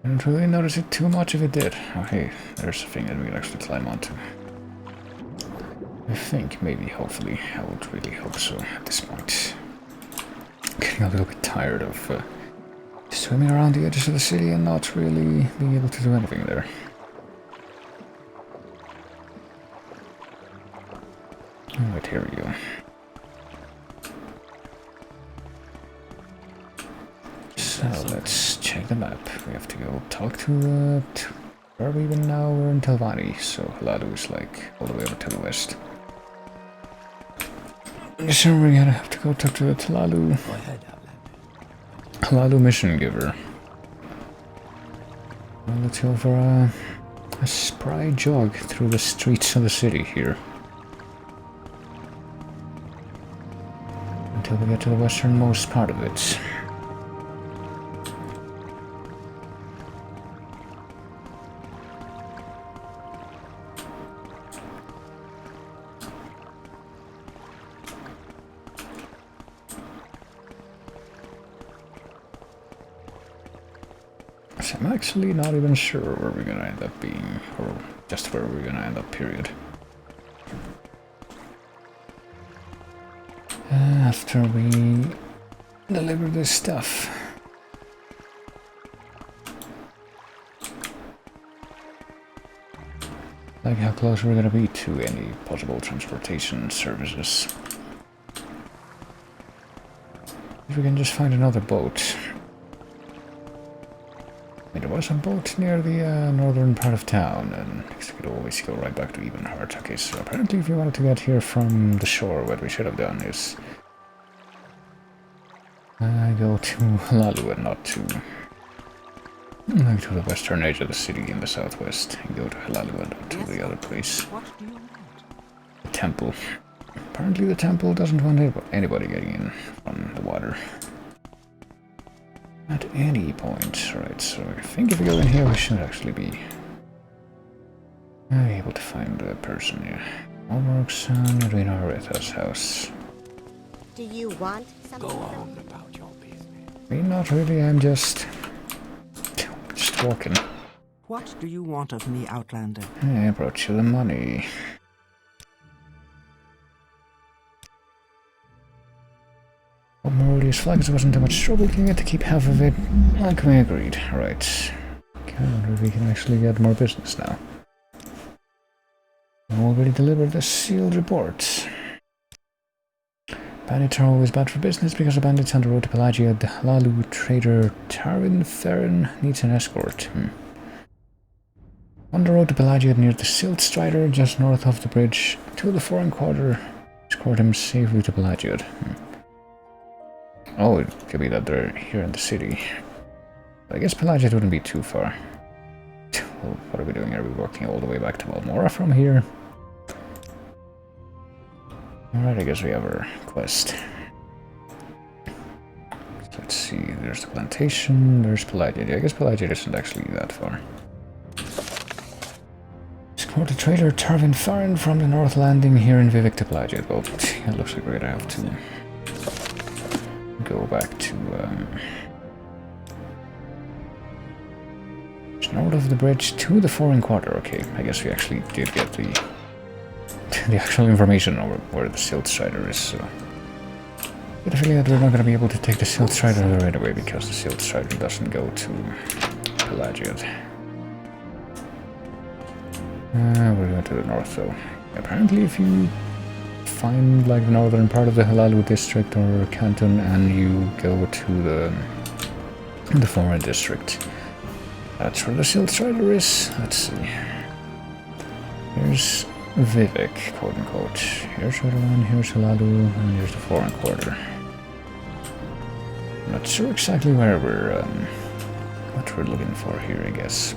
I didn't really notice it too much if it did. Oh hey, there's a thing that we can actually climb onto. I think, maybe, hopefully. I would really hope so at this point. Getting a little bit tired of swimming around the edges of the city and not really being able to do anything there. Alright, here we go. So, let's check the map. We have to go talk to where are we even now? We're in Telvanni, so Haladu is like all the way over to the west. So we're gonna have to go talk to the Talalu. Go ahead, Outlander. Haladu mission giver. Well, let's go for a spry jog through the streets of the city here. Until we get to the westernmost part of it. So I'm actually not even sure where we're gonna end up being, or just where we're gonna end up, period. After we deliver this stuff. Like how close we're gonna be to any possible transportation services. If we can just find another boat. There was a boat near the northern part of town, and we could always go right back to Ebenheart. Okay, so apparently if we wanted to get here from the shore, what we should have done is go to Lalu and not to the western edge of the city in the southwest, and go to Halalu and not to the other place. What do you want? The temple. Apparently the temple doesn't want anybody getting in from the water. At any point. Right, so I think if we go in here we should actually be able to find the person here. Allworks on Edwina Areta's house. Do you want something? Go on about your business. I mean, not really, I'm just walking. What do you want of me, Outlander? Hey, I brought you the money. What more would you previous flags wasn't too much trouble, you get to keep half of it, like we agreed. Right. Okay, I wonder if we can actually get more business now. I already delivered the sealed report. Bandits are always bad for business because the bandits on the road to Pelagia, the Halalu trader Tarvin Theron needs an escort. On the road to Pelagia near the Silt Strider, just north of the bridge, to the foreign quarter, escort him safely to Pelagia. Oh, it could be that they're here in the city. I guess Pelagia wouldn't be too far. Well, what are we doing? Are we walking all the way back to Valmora from here? Alright, I guess we have our quest. So let's see, there's the plantation, there's Pelagia. I guess Pelagia isn't actually that far. Escort the trader Tarvin Farron from the North Landing here in Vivec to Pelagia. Well, it looks like we're gonna have to go back to just north of the bridge to the foreign quarter. Okay, I guess we actually did get the actual information over where the Silt Strider is, so I get a feeling that we're not going to be able to take the Silt Strider right away because the Silt Strider doesn't go to Pelagia. We're going to the north though. Apparently if you find like the northern part of the Halalu district or canton and you go to the foreign district, that's where the Silt Strider is. Let's see. Here's Vivec, quote unquote. Here's Shadowland, here's Halalu, and here's the foreign quarter. I'm not sure exactly where what we're looking for here, I guess.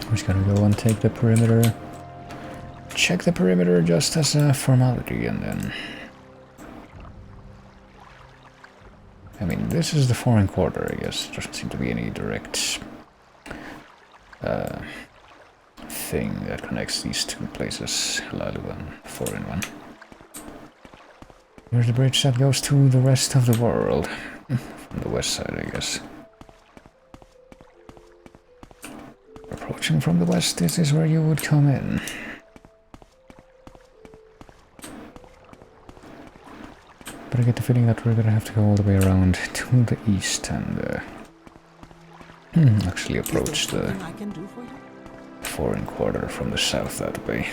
I'm just gonna go and take the perimeter. Check the perimeter just as a formality, and then... I mean, this is the foreign quarter, I guess. There doesn't seem to be any direct thing that connects these two places, Halalu and the foreign one. Here's the bridge that goes to the rest of the world. From the west side, I guess. Approaching from the west, this is where you would come in. But I get the feeling that we're gonna have to go all the way around to the east and actually approach the foreign quarter from the south that way.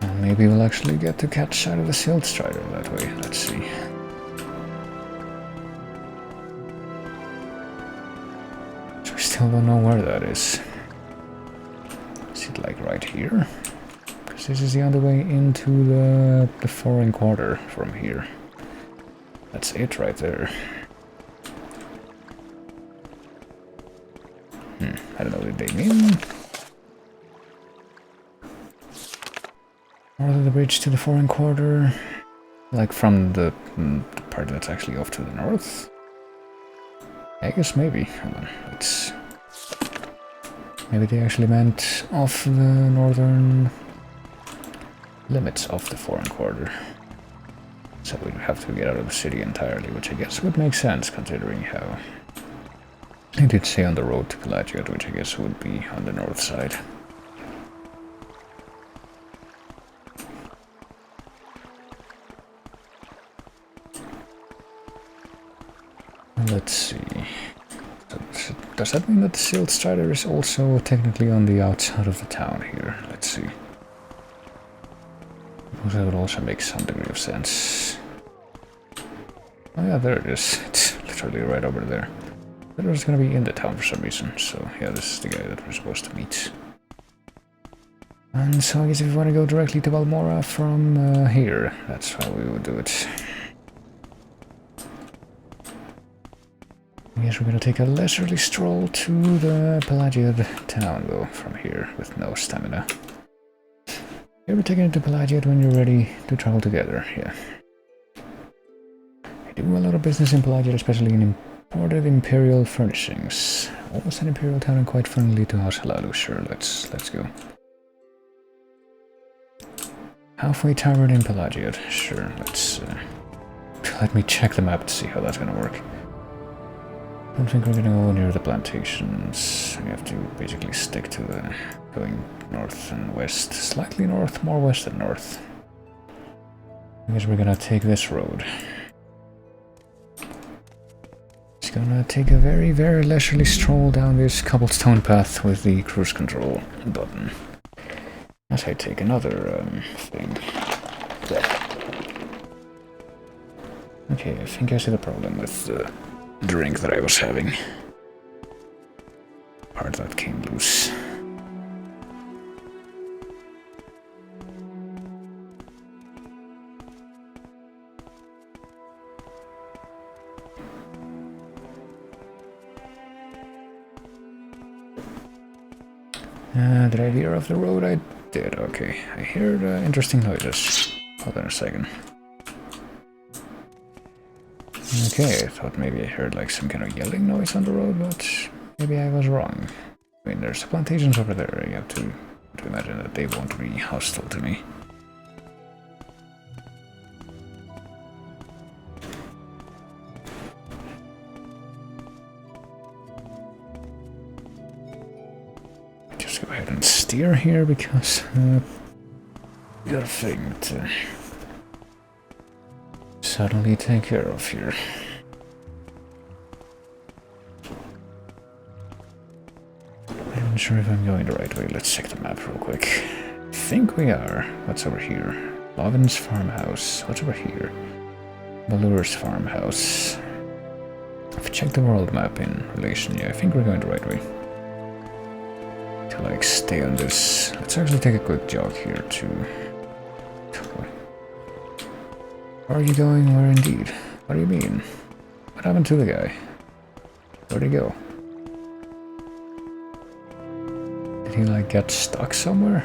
And maybe we'll actually get to catch sight of the Silt Strider that way. Let's see. So we still don't know where that is. Is it like right here? Because this is the other way into the foreign quarter from here. That's it right there. I don't know, did they mean? North of the bridge to the foreign quarter? Like from the part that's actually off to the north? I guess maybe. Hold on, let's... Maybe they actually meant off the northern limits of the foreign quarter. So we'd have to get out of the city entirely, which I guess would make sense considering how it did say on the road to Pelagia, which I guess would be on the north side. Let's see. So, does that mean that the Silt Strider is also technically on the outside of the town here? Let's see. That would also make some degree of sense. Oh yeah, there it is. It's literally right over there. But it was gonna be in the town for some reason, so yeah, this is the guy that we're supposed to meet. And so I guess if we want to go directly to Valmora from here, that's how we would do it. I guess we're gonna take a leisurely stroll to the Pelagia town though, from here, with no stamina. Yeah, we're taking it to Pelagia when you're ready to travel together, yeah. I do a lot of business in Pelagia, especially in imported imperial furnishings. Almost an imperial town and quite friendly to House Halalu, sure, let's go. Halfway tavern in Pelagia, sure, let me check the map to see how that's gonna work. I don't think we're gonna go near the plantations. We have to basically stick to the going north and west. Slightly north, more west than north. I guess we're gonna take this road. It's gonna take a very, very leisurely stroll down this cobblestone path with the cruise control button. As I take another thing. Okay, I think I see the problem with the drink that I was having. Part that came loose. Did I veer off the road? I did, okay. I heard interesting noises. Hold on a second. Okay, I thought maybe I heard like some kind of yelling noise on the road, but maybe I was wrong. I mean, there's plantations over there. I have to imagine that they won't be hostile to me. Just go ahead and steer here because we got a thing to suddenly take care of here. I'm not sure if I'm going the right way. Let's check the map real quick. I think we are. What's over here? Lovin's farmhouse. What's over here? Balur's farmhouse. I've checked the world map in relation. Yeah, I think we're going the right way. To like stay on this. Let's actually take a quick jog here to. Where are you going? Where indeed? What do you mean? What happened to the guy? Where'd he go? Did he like get stuck somewhere?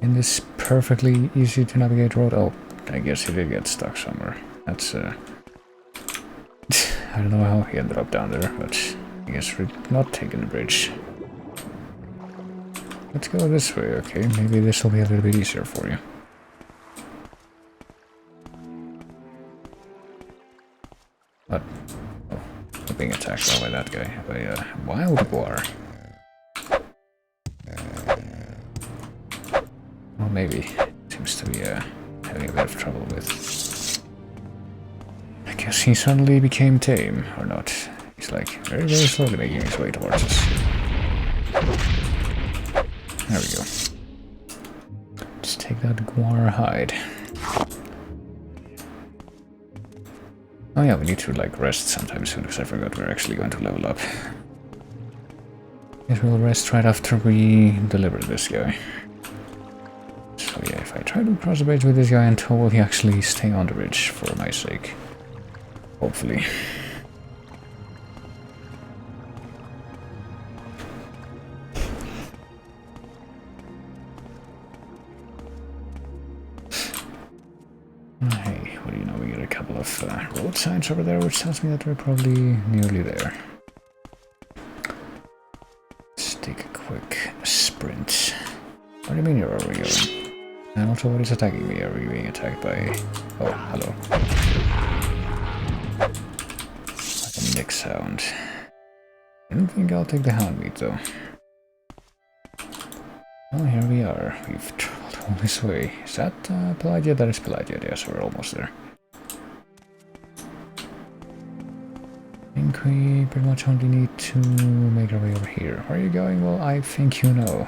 In this perfectly easy to navigate road? Oh, I guess he did get stuck somewhere. That's I don't know how he ended up down there, but I guess we're not taking the bridge. Let's go this way, okay? Maybe this will be a little bit easier for you. What? Oh, I'm being attacked by that guy. By a wild boar. Well, maybe. Seems to be having a bit of trouble with. I guess he suddenly became tame, or not. He's like very, very slowly making his way towards us. There we go. Just take that guar hide. Oh yeah, we need to like rest sometime soon because I forgot we're actually going to level up. Guess we'll rest right after we deliver this guy. So yeah, if I try to cross the bridge with this guy until will he actually stay on the bridge for my sake. Hopefully. Hey, what do you know? We got a couple of road signs over there, which tells me that we're probably nearly there. Let's take a quick sprint. What do you mean you're already going? And also, what is attacking me? Are we being attacked by... Oh, hello. Like a nick sound. I don't think I'll take the hound meat, though. Oh, here we are. We've traveled all this way. Is that Pelagia? That is Pelagia, yes, we're almost there. I think we pretty much only need to make our way over here. Where are you going? Well, I think you know.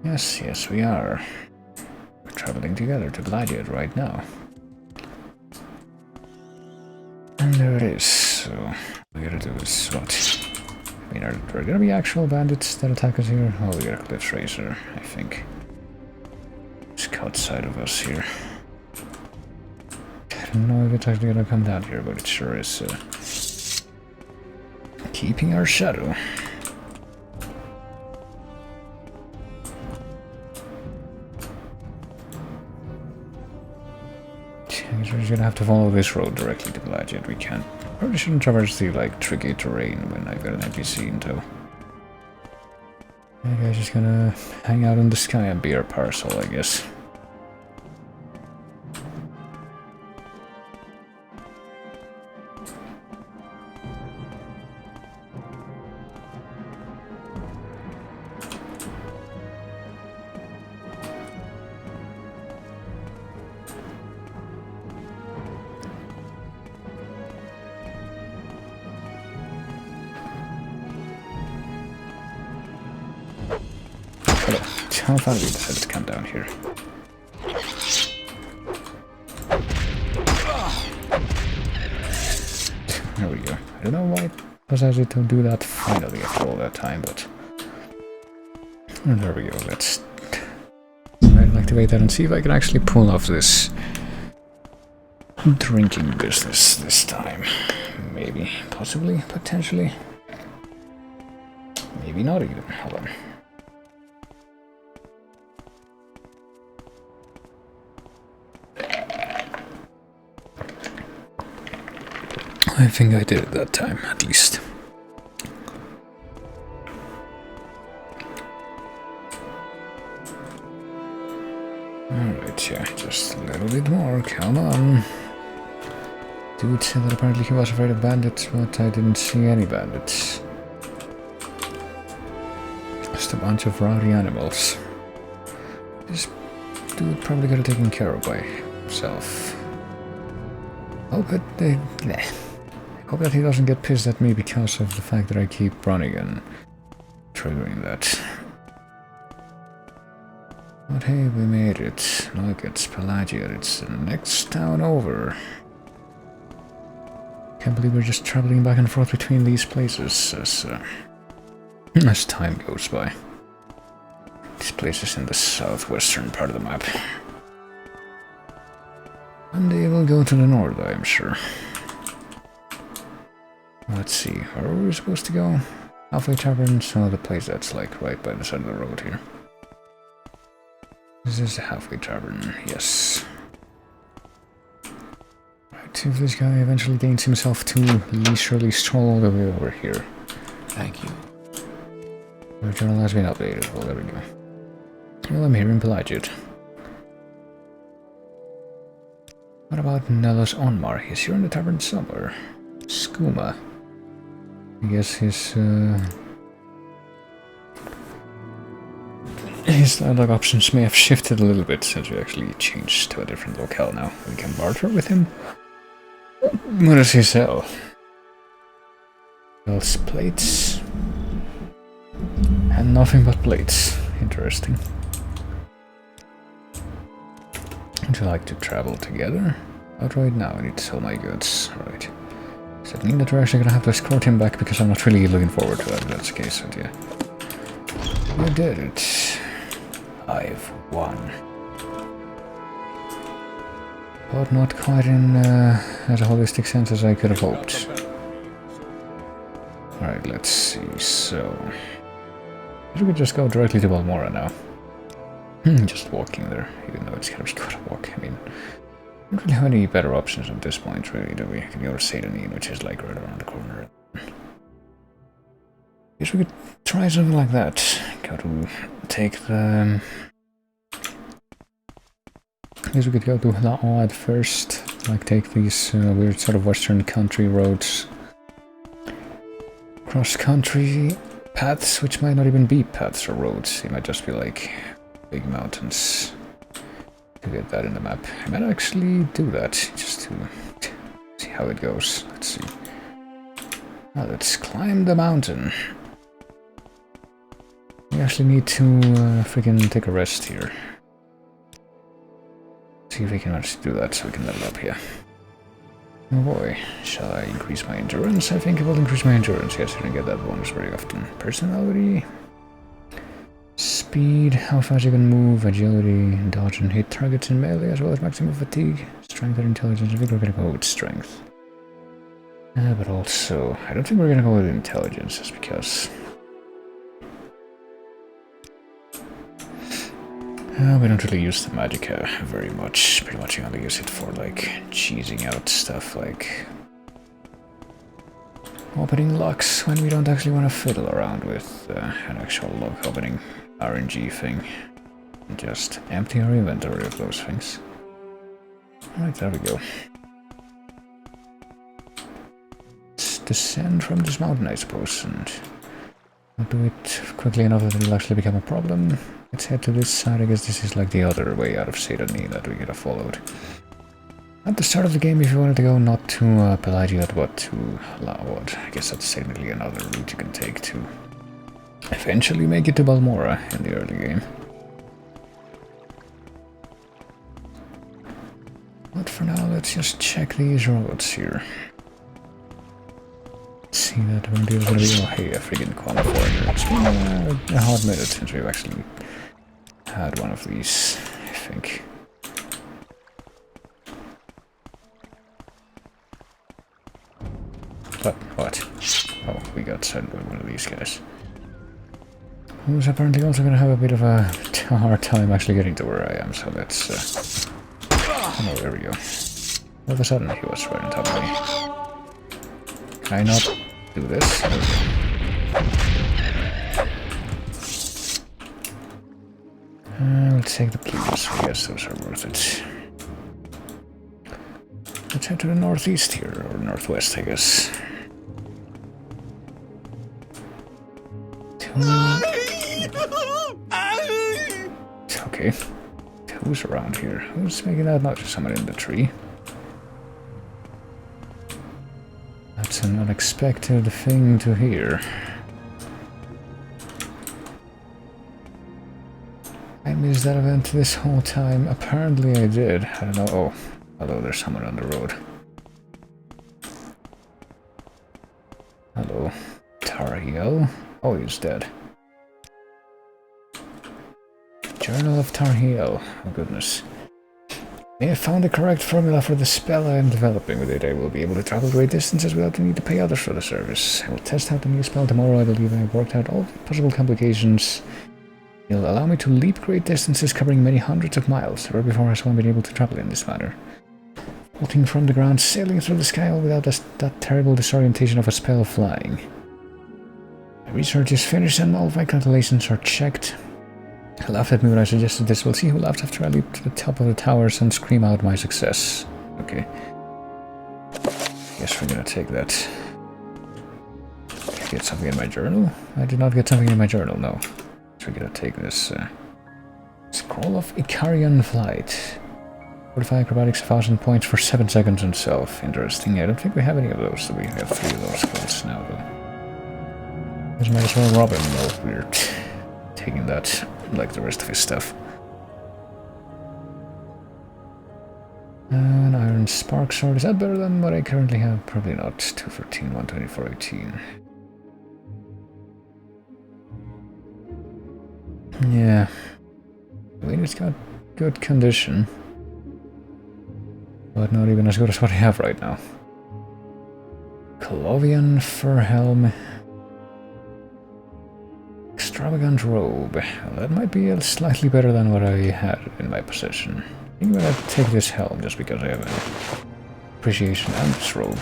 Yes, yes, we are. We're traveling together to Pelagia right now. And there it is. So, what we gotta do is what? I mean, are there gonna be actual bandits that attack us here? Oh, we got a cliff racer, I think. Just outside of us here. I don't know if it's actually gonna come down here, but it sure is keeping our shadow. I guess we're just gonna have to follow this road directly to Pelagia. We can't. Probably shouldn't traverse the like tricky terrain when I've got an NPC in tow. That guy's just gonna hang out in the sky and be our parcel, I guess. how far we decided to come down here. There we go. I don't know why it was actually to do that finally after all that time, but... there we go, let's... activate that and see if I can actually pull off this drinking business this time. Maybe, possibly, potentially. Maybe not even. Hold on. I think I did it that time, at least. Alright, yeah, just a little bit more, come on. Dude said that apparently he was afraid of bandits, but I didn't see any bandits. Just a bunch of rowdy animals. This dude probably got it taken care of by himself. Oh, but I hope that he doesn't get pissed at me because of the fact that I keep running and triggering that. But hey, we made it. Look, it's Pelagia. It's the next town over. Can't believe we're just traveling back and forth between these places as time goes by. This place is in the southwestern part of the map. One day we'll go to the north, I am sure. Let's see, where are we supposed to go? Halfway Tavern, so the place that's like right by the side of the road here. This is the Halfway Tavern, yes. Right, if this guy eventually gains himself to leisurely stroll all the way over here. Thank you. Your journal has been updated, well there we go. Well, I'm here in Pelagiad. What about Nellos Onmar? He's here in the tavern somewhere. Skooma. I guess his dialogue options may have shifted a little bit since we actually changed to a different locale now. We can barter with him. What does he sell? Sells plates. And nothing but plates. Interesting. Would you like to travel together? Out right now, I need to sell my goods. Right. Does that mean that we're actually gonna have to escort him back? Because I'm not really looking forward to that if that's the case, but yeah. You did it. I've won. But not quite in as a holistic sense as I could have hoped. Alright, let's see, so... we could just go directly to Balmora now. Just walking there, even though it's gonna be quite a walk. I mean, we don't really have any better options at this point, really, do we? We can go to Satanin, which is like right around the corner. Guess we could try something like that. Go to take the... guess we could go to Laad first, like take these weird sort of western country roads. Cross-country paths, which might not even be paths or roads. They might just be like big mountains. To get that in the map. I might actually do that, just to see how it goes. Let's see. Now let's climb the mountain. We actually need to freaking take a rest here. See if we can actually do that so we can level up here. Oh boy, shall I increase my endurance? I think it will increase my endurance. Yes, I don't get that bonus very often. Personality, speed, how fast you can move, agility, dodge and hit targets in melee, as well as maximum fatigue, strength and intelligence. I think we're gonna go with strength. But also, I don't think we're gonna go with intelligence, just because... we don't really use the Magicka very much. Pretty much you only use it for, like, cheesing out stuff like... opening locks when we don't actually want to fiddle around with an actual lock opening RNG thing. And just empty our inventory of those things. Alright, there we go. Let's descend from this mountain, I suppose, and I'll do it quickly enough that it'll actually become a problem. Let's head to this side. I guess this is like the other way out of Sedani that we could have followed. At the start of the game, if you wanted to go not to Pelagiad, but to Laod, I guess that's technically another route you can take to eventually make it to Balmora in the early game. let's just check these roads here. See that when there's gonna be, oh hey, a friggin' corner foreigner. It's been a hard minute since we've actually had one of these, I think. What? Oh, we got sent by one of these guys. Who's apparently also gonna have a bit of a hard time actually getting to where I am, so let's oh, there we go. All of a sudden he was right on top of me. Can I not do this? Let's take the keys. I guess those are worth it. Let's head to the northeast here, or northwest, I guess. Okay. Who's around here? Who's making that noise? Someone in the tree. That's an unexpected thing to hear. I missed that event this whole time. Apparently I did. I don't know. Oh, hello, there's someone on the road. Hello. Tarhiel. Oh, he's dead. Journal of Tarhiel. Oh goodness. I have found the correct formula for the spell I am developing. With it I will be able to travel great distances without the need to pay others for the service. I will test out the new spell tomorrow. I believe I have worked out all the possible complications. It will allow me to leap great distances covering many hundreds of miles. Never before has one been able to travel in this manner. Floating from the ground, sailing through the sky all without that terrible disorientation of a spell flying. My research is finished and all of my calculations are checked. He laughed at me when I suggested this. We'll see who laughed after I leap to the top of the towers and scream out my success. Okay. Guess we're gonna take that. Get something in my journal? I did not get something in my journal, no. So we're gonna take this Scroll of Icarian Flight. 45 acrobatics, 1000 points for 7 seconds on self. Interesting. I don't think we have any of those, so we have 3 of those scrolls now, though. Just might as well rob him while we're taking that, like the rest of his stuff. An iron spark sword. Is that better than what I currently have? Probably not. 214, 124, 18. Yeah. I mean, it's got good condition. But not even as good as what I have right now. Colovian fur helm. Extravagant robe. Well, that might be slightly better than what I had in my possession. I think I'm gonna take this helm just because I have an appreciation and this robe.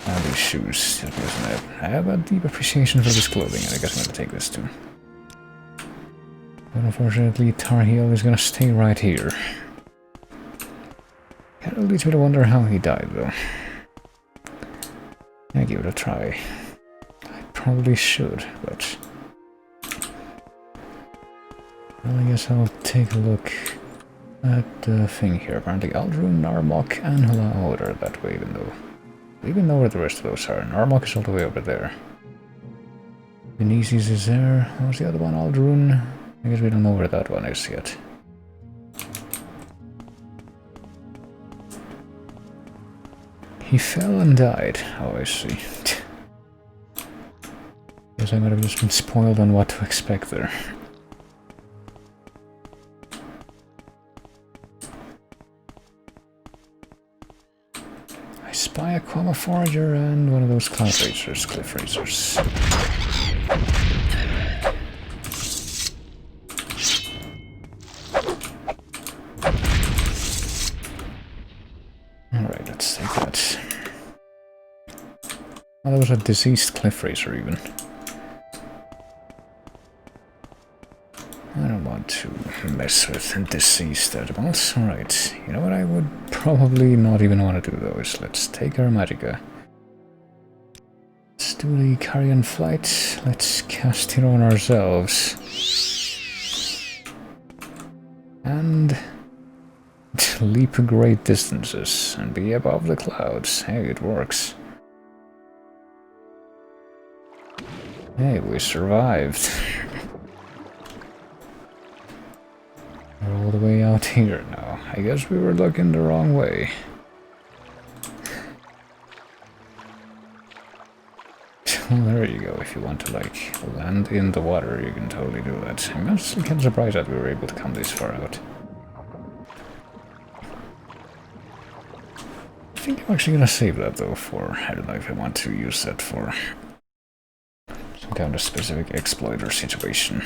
And these shoes, just because I have a deep appreciation for this clothing, and I guess I'm gonna take this too. But unfortunately, Tarhiel is gonna stay right here. Kind of leads me to wonder how he died, though. I give it a try. I probably should, but... well, I guess I'll take a look at the thing here. Apparently Aldrun, Narmok, and Hula are that way, even though... I even know where the rest of those are. Narmok is all the way over there. Vinicius is there. What was the other one? Aldrun? I guess we don't know where that one is yet. He fell and died. Oh, I see. Guess I might have just been spoiled on what to expect there. I spy a Quama Forager and one of those cloud racers, cliff racers. Alright, let's take that. Oh, that was a diseased cliff racer even. I don't want to mess with diseased animals. Alright, you know what I would probably not even want to do though is let's take our Magicka. Let's do the Icarian Flight. Let's cast it on ourselves. And leap great distances and be above the clouds. Hey, it works. Hey, we survived. We're all the way out here now. now. I guess we were looking the wrong way. Well, there you go. If you want to, like, land in the water, you can totally do that. I'm actually kind of surprised that we were able to come this far out. I think I'm actually gonna save that, though, for... I don't know if I want to use that for some kind of specific exploit or situation.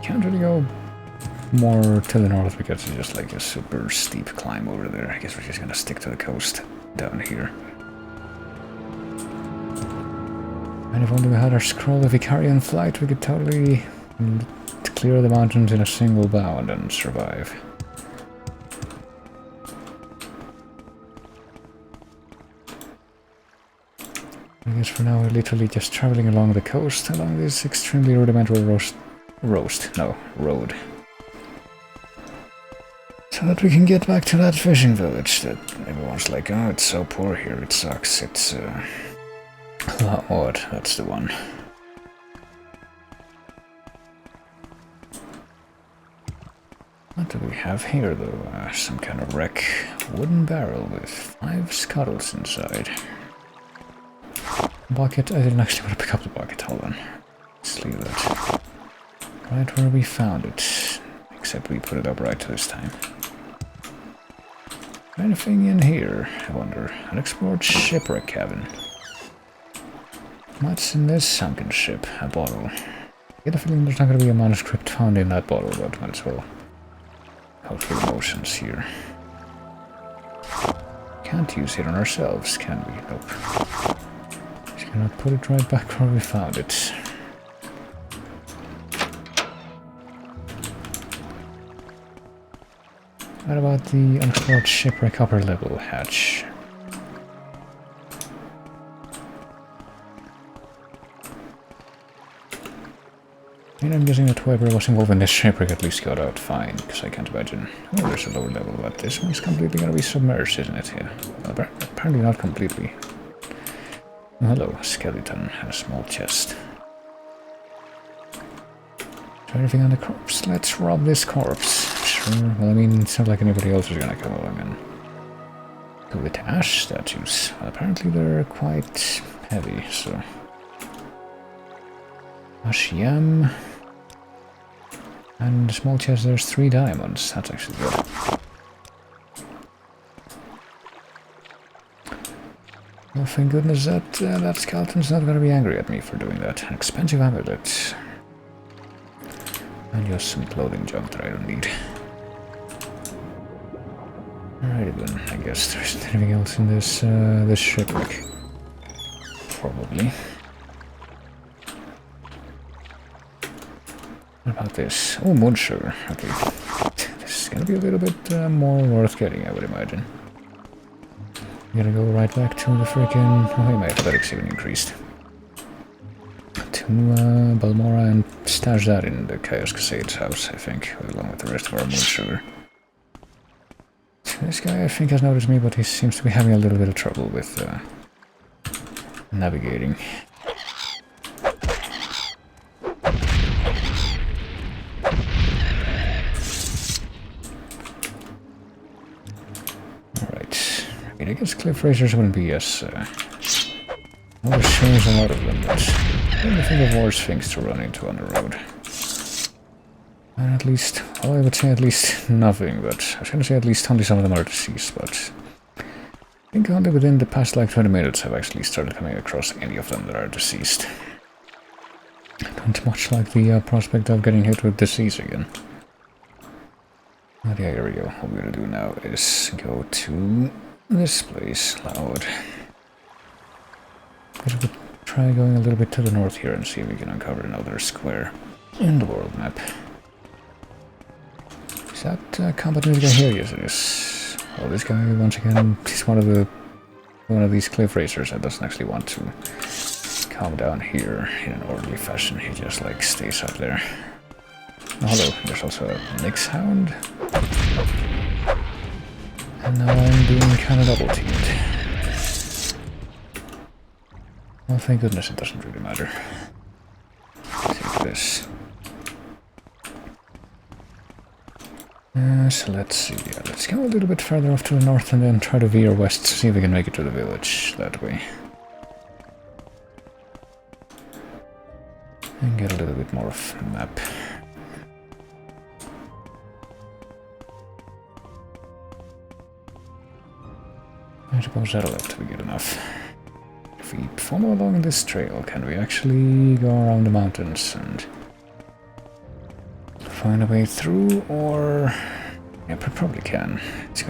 Can't really go more to the north because it's just like a super steep climb over there. I guess we're just gonna stick to the coast down here. And if only we had our scroll of Icarian flight, we could totally clear the mountains in a single bound and survive. I guess for now we're literally just traveling along the coast, along this extremely rudimentary road. So that we can get back to that fishing village that everyone's like, oh, it's so poor here, it sucks, it's La Odd, that's the one. What do we have here though? Some kind of wreck. Wooden barrel with 5 scuttles inside. Bucket, I didn't actually want to pick up the bucket, hold on. Let's leave that. Right where we found it, except we put it up right this time. Anything in here, I wonder? Unexplored shipwreck cabin. What's in this sunken ship? A bottle. I get a feeling there's not going to be a manuscript found in that bottle, but might as well go through the motions here. Can't use it on ourselves, can we? Nope. Just gonna put it right back where we found it. What about the unexplored shipwreck upper level hatch? And I'm guessing that whoever was involved in this shipwreck at least got out fine, because I can't imagine. Oh, there's a lower level, but this one's completely gonna be submerged, isn't it? Yeah. Well, apparently not completely. Oh, hello, skeleton, and a small chest. Is there anything on the corpse? Let's rob this corpse. Sure, well, I mean, it's not like anybody else is gonna come along and go with ash statues. Well, apparently they're quite heavy, so... Ash yam. And in the small chest there's 3 diamonds. That's actually good. Well, thank goodness that skeleton's not gonna be angry at me for doing that. An expensive amulet. And just some clothing junk that I don't need. Alrighty then, I guess there isn't anything else in this shipwreck. Probably. What about this? Oh, moon sugar. Okay. This is gonna be a little bit more worth getting, I would imagine. I'm gonna go right back to the freaking... Oh, hey, my athletics even increased. To Balmora and stash that in the Chaos Casade's house, I think, along with the rest of our moon sugar. This guy, I think, has noticed me, but he seems to be having a little bit of trouble with navigating. Alright. I guess cliff racers wouldn't be as... well, there shows a lot of them, but I don't think of worse things to run into on the road. And at least, well, I would say at least nothing, but I was going to say at least only some of them are deceased, but I think only within the past like 20 minutes I've actually started coming across any of them that are deceased. I don't much like the prospect of getting hit with disease again. But yeah, here we go. What we're going to do now is go to this place, Loud. I could try going a little bit to the north here and see if we can uncover another square in the world map. Is that combat music I hear? Yes, it is. Well, this guy, once again, is one of these cliff racers that doesn't actually want to come down here in an orderly fashion. He just, like, stays up there. Oh, hello. There's also a Nyx Hound. And now I'm being kinda double teamed. Well, thank goodness it doesn't really matter. Take this. So let's see, let's go a little bit further off to the north and then try to veer west to see if we can make it to the village that way. And get a little bit more of a map. I suppose that'll have to be good enough. If we follow along this trail, can we actually go around the mountains and find a way through, or... Yeah, we probably can. It's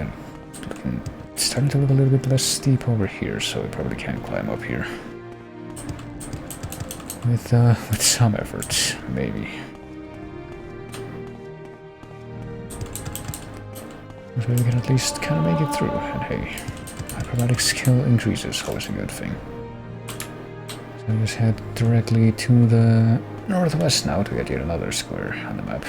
starting to look a little bit less steep over here, so we probably can climb up here. With some effort, maybe. So we can at least kind of make it through, and hey, acrobatic skill increases, always a good thing. So we just head directly to the northwest now to get yet another square on the map.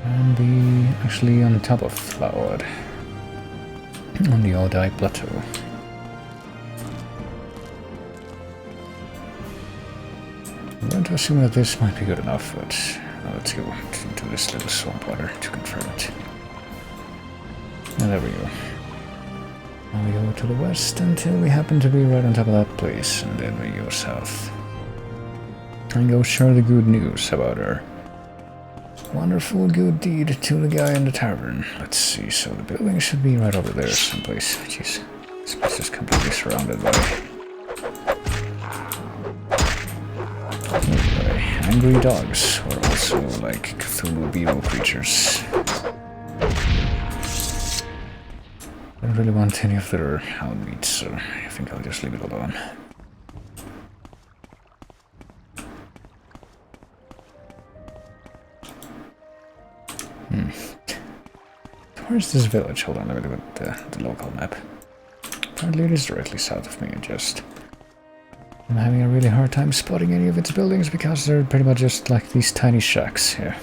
And be actually on top of Laod, on the Odai Plateau. I'm going to assume that this might be good enough, but let's go into this little swamp water to confirm it. And there we go. Now we go to the west until we happen to be right on top of that place, and then we go south. And go share the good news about our wonderful good deed to the guy in the tavern. Let's see, so the building should be right over there someplace. Jeez, this place is completely surrounded by angry dogs, or also like Cthulhu beetle creatures. I don't really want any of their hound meat, so I think I'll just leave it alone. Where's this village? Hold on, let me look at the local map. Apparently it is directly south of me, and I'm having a really hard time spotting any of its buildings because they're pretty much just like these tiny shacks here.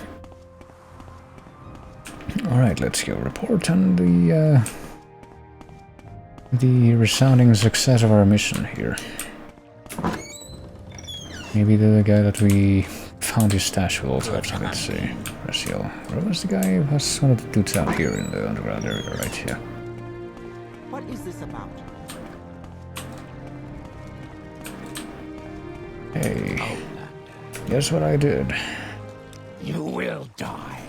Alright, let's go report on the resounding success of our mission here. Maybe the guy that we found his stash will also have something to say. Raziel. Where was the guy? Who was one of the dudes out here in the underground area, right here. What is this about? Hey. Guess what I did? You will die.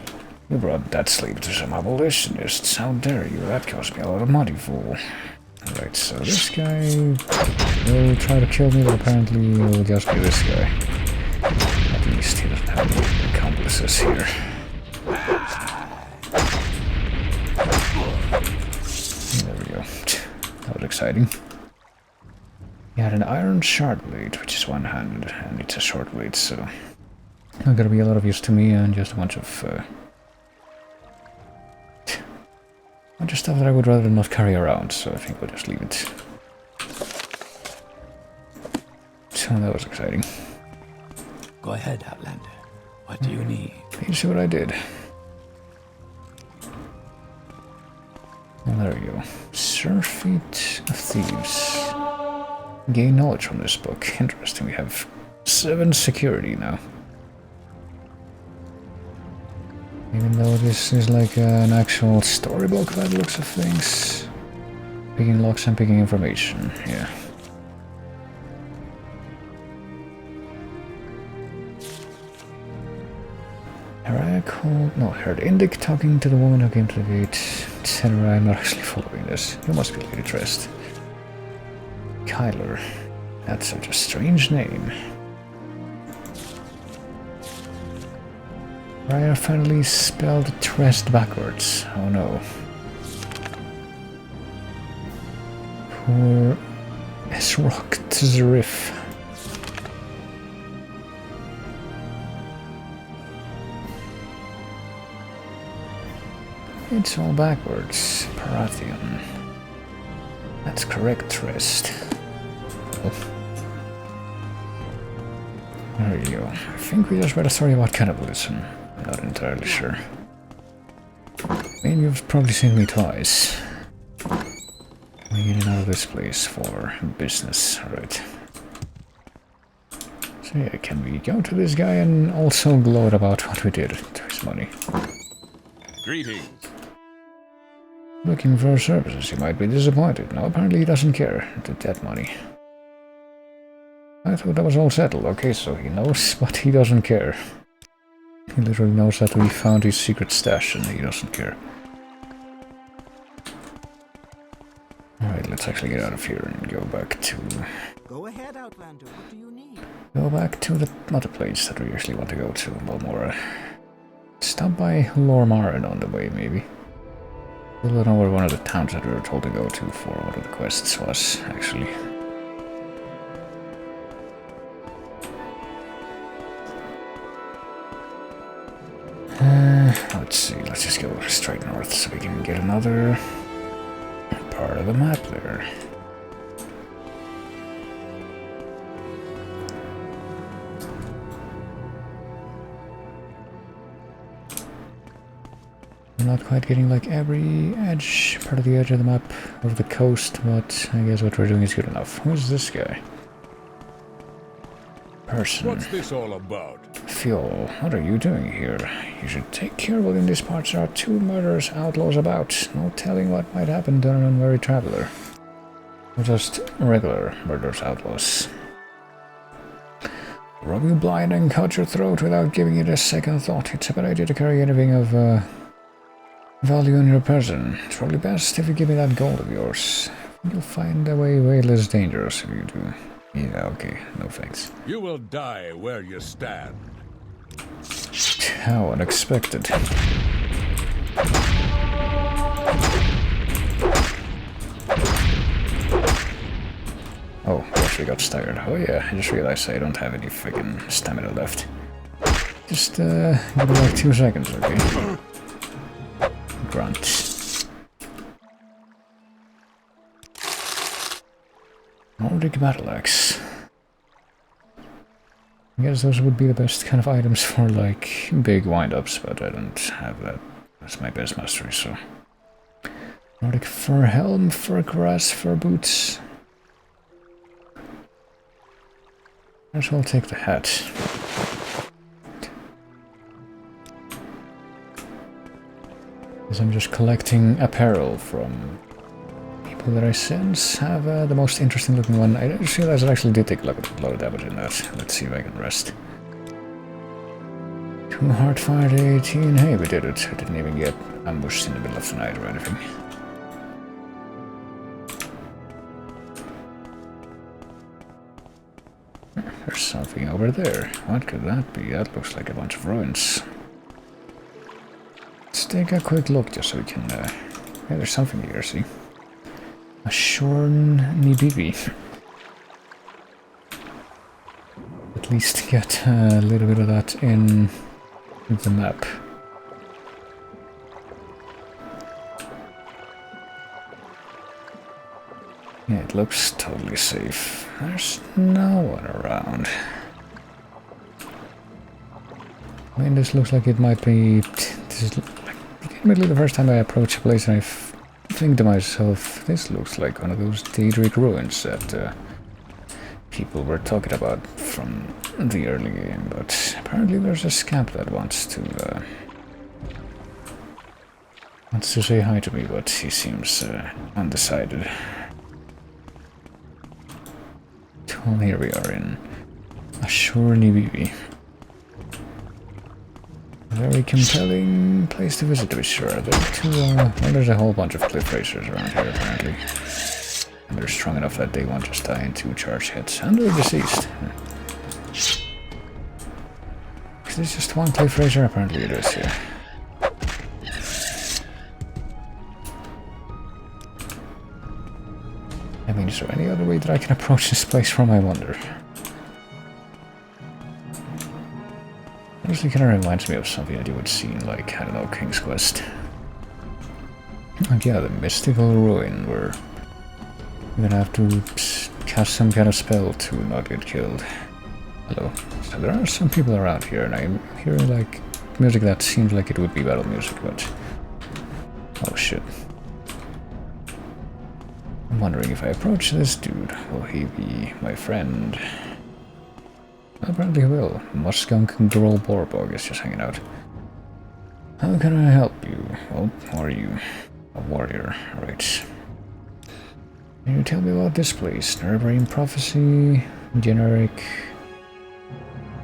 You brought that slave to some abolitionists. How dare you? That cost me a lot of money, fool. Alright, so this guy will try to kill me, but apparently it will just be this guy. At least he doesn't have any accomplices here. There we go. That was exciting. He had an iron shard blade, which is one-handed, and it's a short blade, so not gonna be a lot of use to me, and just a bunch of stuff that I would rather not carry around, so I think we'll just leave it. So that was exciting. Go ahead, Outlander. What do you need? You see what I did? Well, there we go. Surfeit of Thieves. Gain knowledge from this book. Interesting, we have 7 security now. Even though this is like an actual storybook by the looks of things. Picking locks and picking information, yeah. Heard Indic talking to the woman who came to the gate, etc. I'm not actually following this. You must be Lady Trest. Kyler. That's such a strange name. Raya finally spelled Trest backwards. Oh no. Poor Esrock Tzarif. It's all backwards. Parathion. That's correct, Trest. Oh. There you go. I think we just read a story about cannibalism. I'm not entirely sure. I mean, you've probably seen me twice. We get out of this place for business, alright. So yeah, can we go to this guy and also gloat about what we did to his money? Greetings. Looking for services, you might be disappointed. No, apparently he doesn't care. That money. I thought that was all settled. Okay, so he knows, but he doesn't care. He literally knows that we found his secret stash and he doesn't care. Alright, let's actually get out of here and go back to... Go ahead, Outlander. What do you need? Go back to the other place that we actually want to go to, Balmora. Stop by Lormarin on the way, maybe. I don't know where one of the towns that we were told to go to for one of the quests was, actually. Let's see, let's just go straight north so we can get another part of the map there. I'm not quite getting like every edge, part of the edge of the map, of the coast, but I guess what we're doing is good enough. Who's this guy? Person. What's this all about? Fuel, what are you doing here? You should take care, well, in these parts there are 2 murderous outlaws about. No telling what might happen to an unwary traveler. Or just regular murderous outlaws. Rob you blind and cut your throat without giving it a second thought. It's a bad idea to carry anything of value in your person. It's probably best if you give me that gold of yours. You'll find a way less dangerous if you do. Yeah, okay, no thanks. You will die where you stand. How unexpected. Oh, actually got staggered. Oh yeah, I just realized I don't have any freaking stamina left. Just give it like 2 seconds, okay? Grunt. Nordic battle axe. I guess those would be the best kind of items for like big wind-ups, but I don't have that. That's my best mastery, so. Nordic fur helm, fur cuirass, fur boots. Might as well take the hat. Because I'm just collecting apparel from people that I sense have the most interesting looking one. I just realized I actually did take a lot of damage in that. Let's see if I can rest. 2 hard fired 18. Hey, we did it. I didn't even get ambushed in the middle of the night or anything. There's something over there. What could that be? That looks like a bunch of ruins. Let's take a quick look just so we can... yeah, there's something here, see? A Shorn Nibibi. At least get a little bit of that in the map. Yeah, it looks totally safe. There's no one around. I mean, this looks like it might be... This is legitimately the first time I approach a place and I think to myself, this looks like one of those Daedric ruins that people were talking about from the early game, but apparently there's a scamp that wants to say hi to me, but he seems undecided. Well, here we are in Ashur Nibibi. Very compelling place to visit, to be sure. Well, there's a whole bunch of cliff racers around here, apparently. And they're strong enough that they won't just die in 2 charge hits. And they're deceased. Is this just 1 cliff racer? Apparently it is, yeah. I mean, is there any other way that I can approach this place from, I wonder? Honestly, kind of reminds me of something that you would see in, like, I don't know, King's Quest. Like, yeah, the mystical ruin where you're gonna have to cast some kind of spell to not get killed. Hello. So there are some people around here, and I'm hearing, like, music that seems like it would be battle music, but Oh shit. I'm wondering if I approach this dude, will he be my friend? Apparently he will. Muskunk Girl Borbog is just hanging out. How can I help you? Well, are you a warrior? Right. Can you tell me about this place? Nerbrain Prophecy, generic.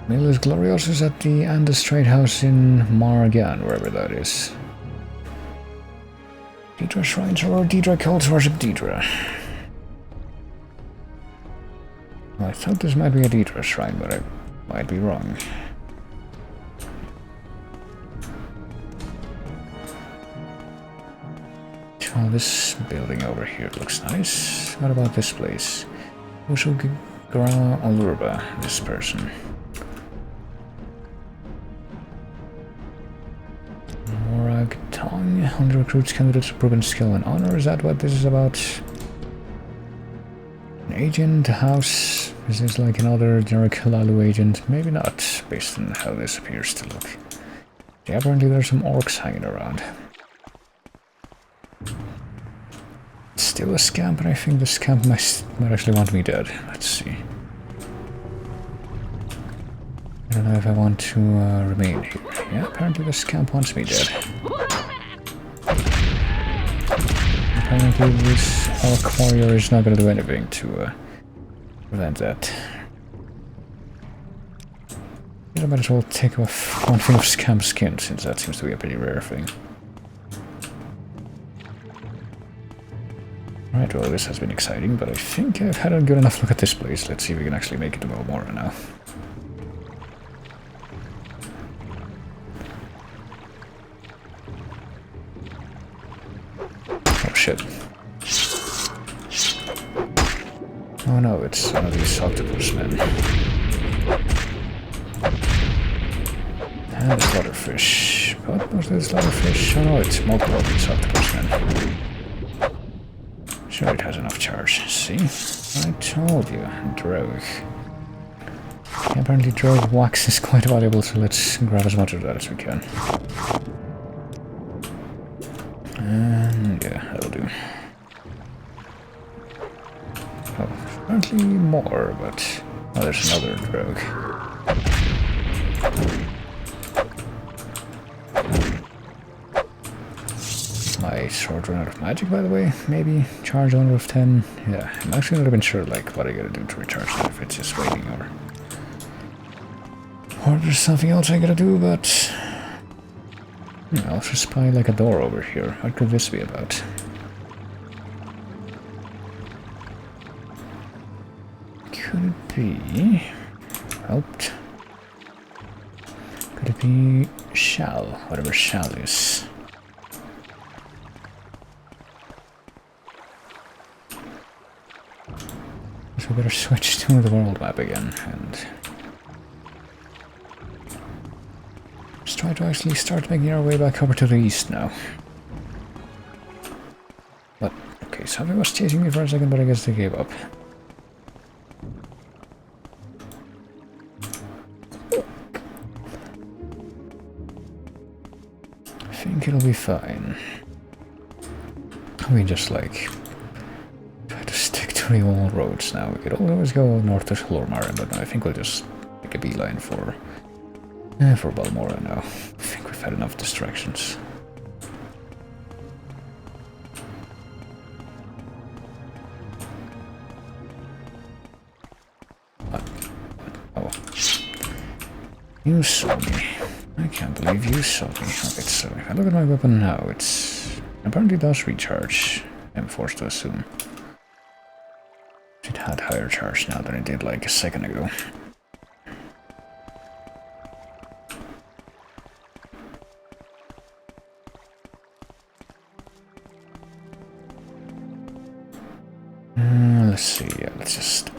Milus Gloriosus at the Andes Trade House in Margan, wherever that is. Deidre Shrines or Deidre cults worship Deidre. Well, I thought this might be a Deidre shrine, but I might be wrong. Oh, this building over here looks nice. What about this place? Ushugra Alurba, this person. Morag Tong, only recruits candidates of proven skill and honor. Is that what this is about? An agent, a house. Is this like another generic Halalu agent? Maybe not, based on how this appears to look. Yeah, apparently there's some orcs hanging around. Still a scamp, and I think the scamp might actually want me dead. Let's see. I don't know if I want to remain here. Yeah, apparently the scamp wants me dead. Apparently this orc warrior is not going to do anything to prevent that. I might as well take off one thing of scamp skin, since that seems to be a pretty rare thing. Right, well, this has been exciting, but I think I've had a good enough look at this place. Let's see if we can actually make it to Valmora now. Oh shit. Oh no, it's one of these octopus men. And a slaughterfish. What was the slaughterfish? Oh no, it's multiple of these octopus men. Sure, it has enough charge. See? I told you. Drogue. Yeah, apparently drogue wax is quite valuable, so let's grab as much of that as we can. And yeah, that'll do. Oh, apparently more, but... oh, there's another drogue. My sword run out of magic, by the way. Maybe charge on with 10. Yeah, I'm actually not even sure like what I gotta do to recharge that, if it's just waiting or there's something else I gotta do, but I also spy like a door over here. What could this be about? Could it be helped? Could it be shall, whatever shall is? So we better switch to the world map again and let's try to actually start making our way back over to the east now. But, okay, something was chasing me for a second, but I guess they gave up. I think it'll be fine. We just like try to stick to the old roads now. We could always go north to Lormar, but no, I think we'll just make a beeline for Balmora now. I think we've had enough distractions. Oh. You saw me. I can't believe you saw me. Okay, so if I look at my weapon now, it's apparently does recharge, I'm forced to assume. It had higher charge now than it did like a second ago. Let's see, yeah, let's just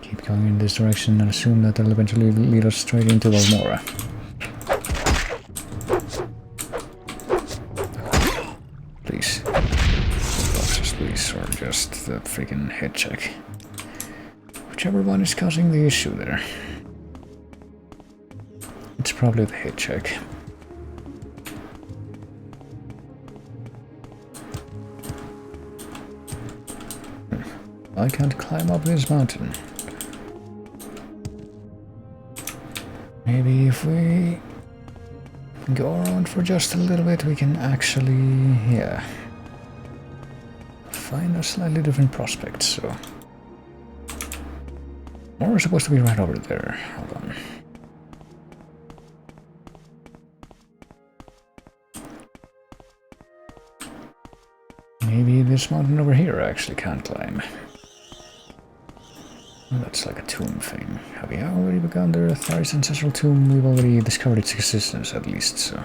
keep going in this direction and assume that they'll eventually lead us straight into Valmora. Please. Boxes, please, or just the freaking head check. Whichever one is causing the issue there. It's probably the head check. I can't climb up this mountain. Maybe if we go around for just a little bit, we can actually, yeah, find a slightly different prospect, so... Or we're supposed to be right over there. Hold on. Maybe this mountain over here I actually can't climb. Oh, that's like a tomb thing. Have we already begun the Thari's ancestral tomb? We've already discovered its existence at least, so...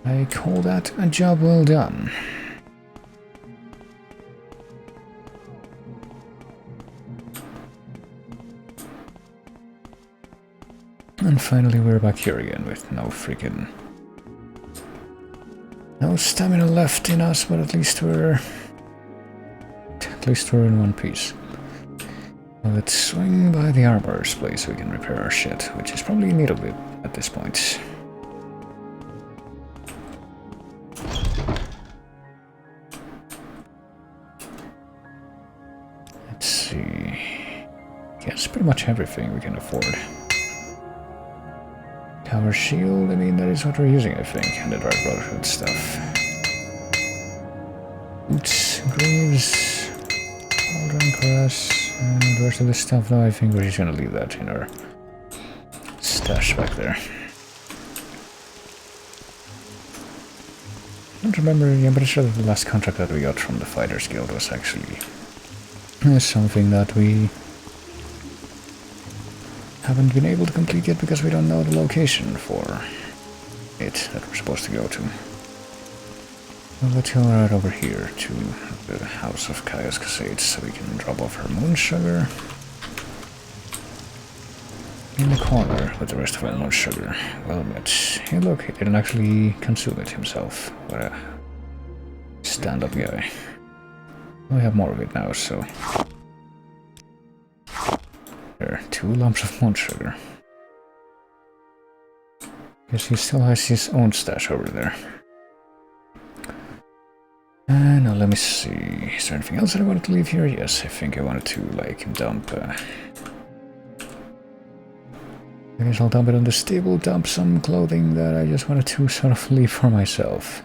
I call that a job well done. And finally we're back here again with no freaking... no stamina left in us, but at least we're in one piece. Well, let's swing by the armorer's place so we can repair our shit, which is probably in need of it at this point. Let's see... yes, pretty much everything we can afford. Tower shield, I mean, that is what we're using, I think, and the Dark Brotherhood stuff. Boots, greaves, Aldrin, Caress, and the rest of this stuff, though, I think we're just gonna leave that in our stash back there. I don't remember, I'm pretty sure that the last contract that we got from the Fighters Guild was actually something that we haven't been able to complete yet because we don't know the location for it that we're supposed to go to. Well, let's go right over here to the House of Chaos Cascades so we can drop off her moon sugar. In the corner with the rest of our moon sugar. Well met. Hey look, he didn't actually consume it himself. What a stand-up guy. We have more of it now, so... there, 2 lumps of moon sugar. Guess he still has his own stash over there. Now let me see, is there anything else that I wanted to leave here? Yes, I think I wanted to, like, dump... I guess I'll dump it on the stable, dump some clothing that I just wanted to sort of leave for myself.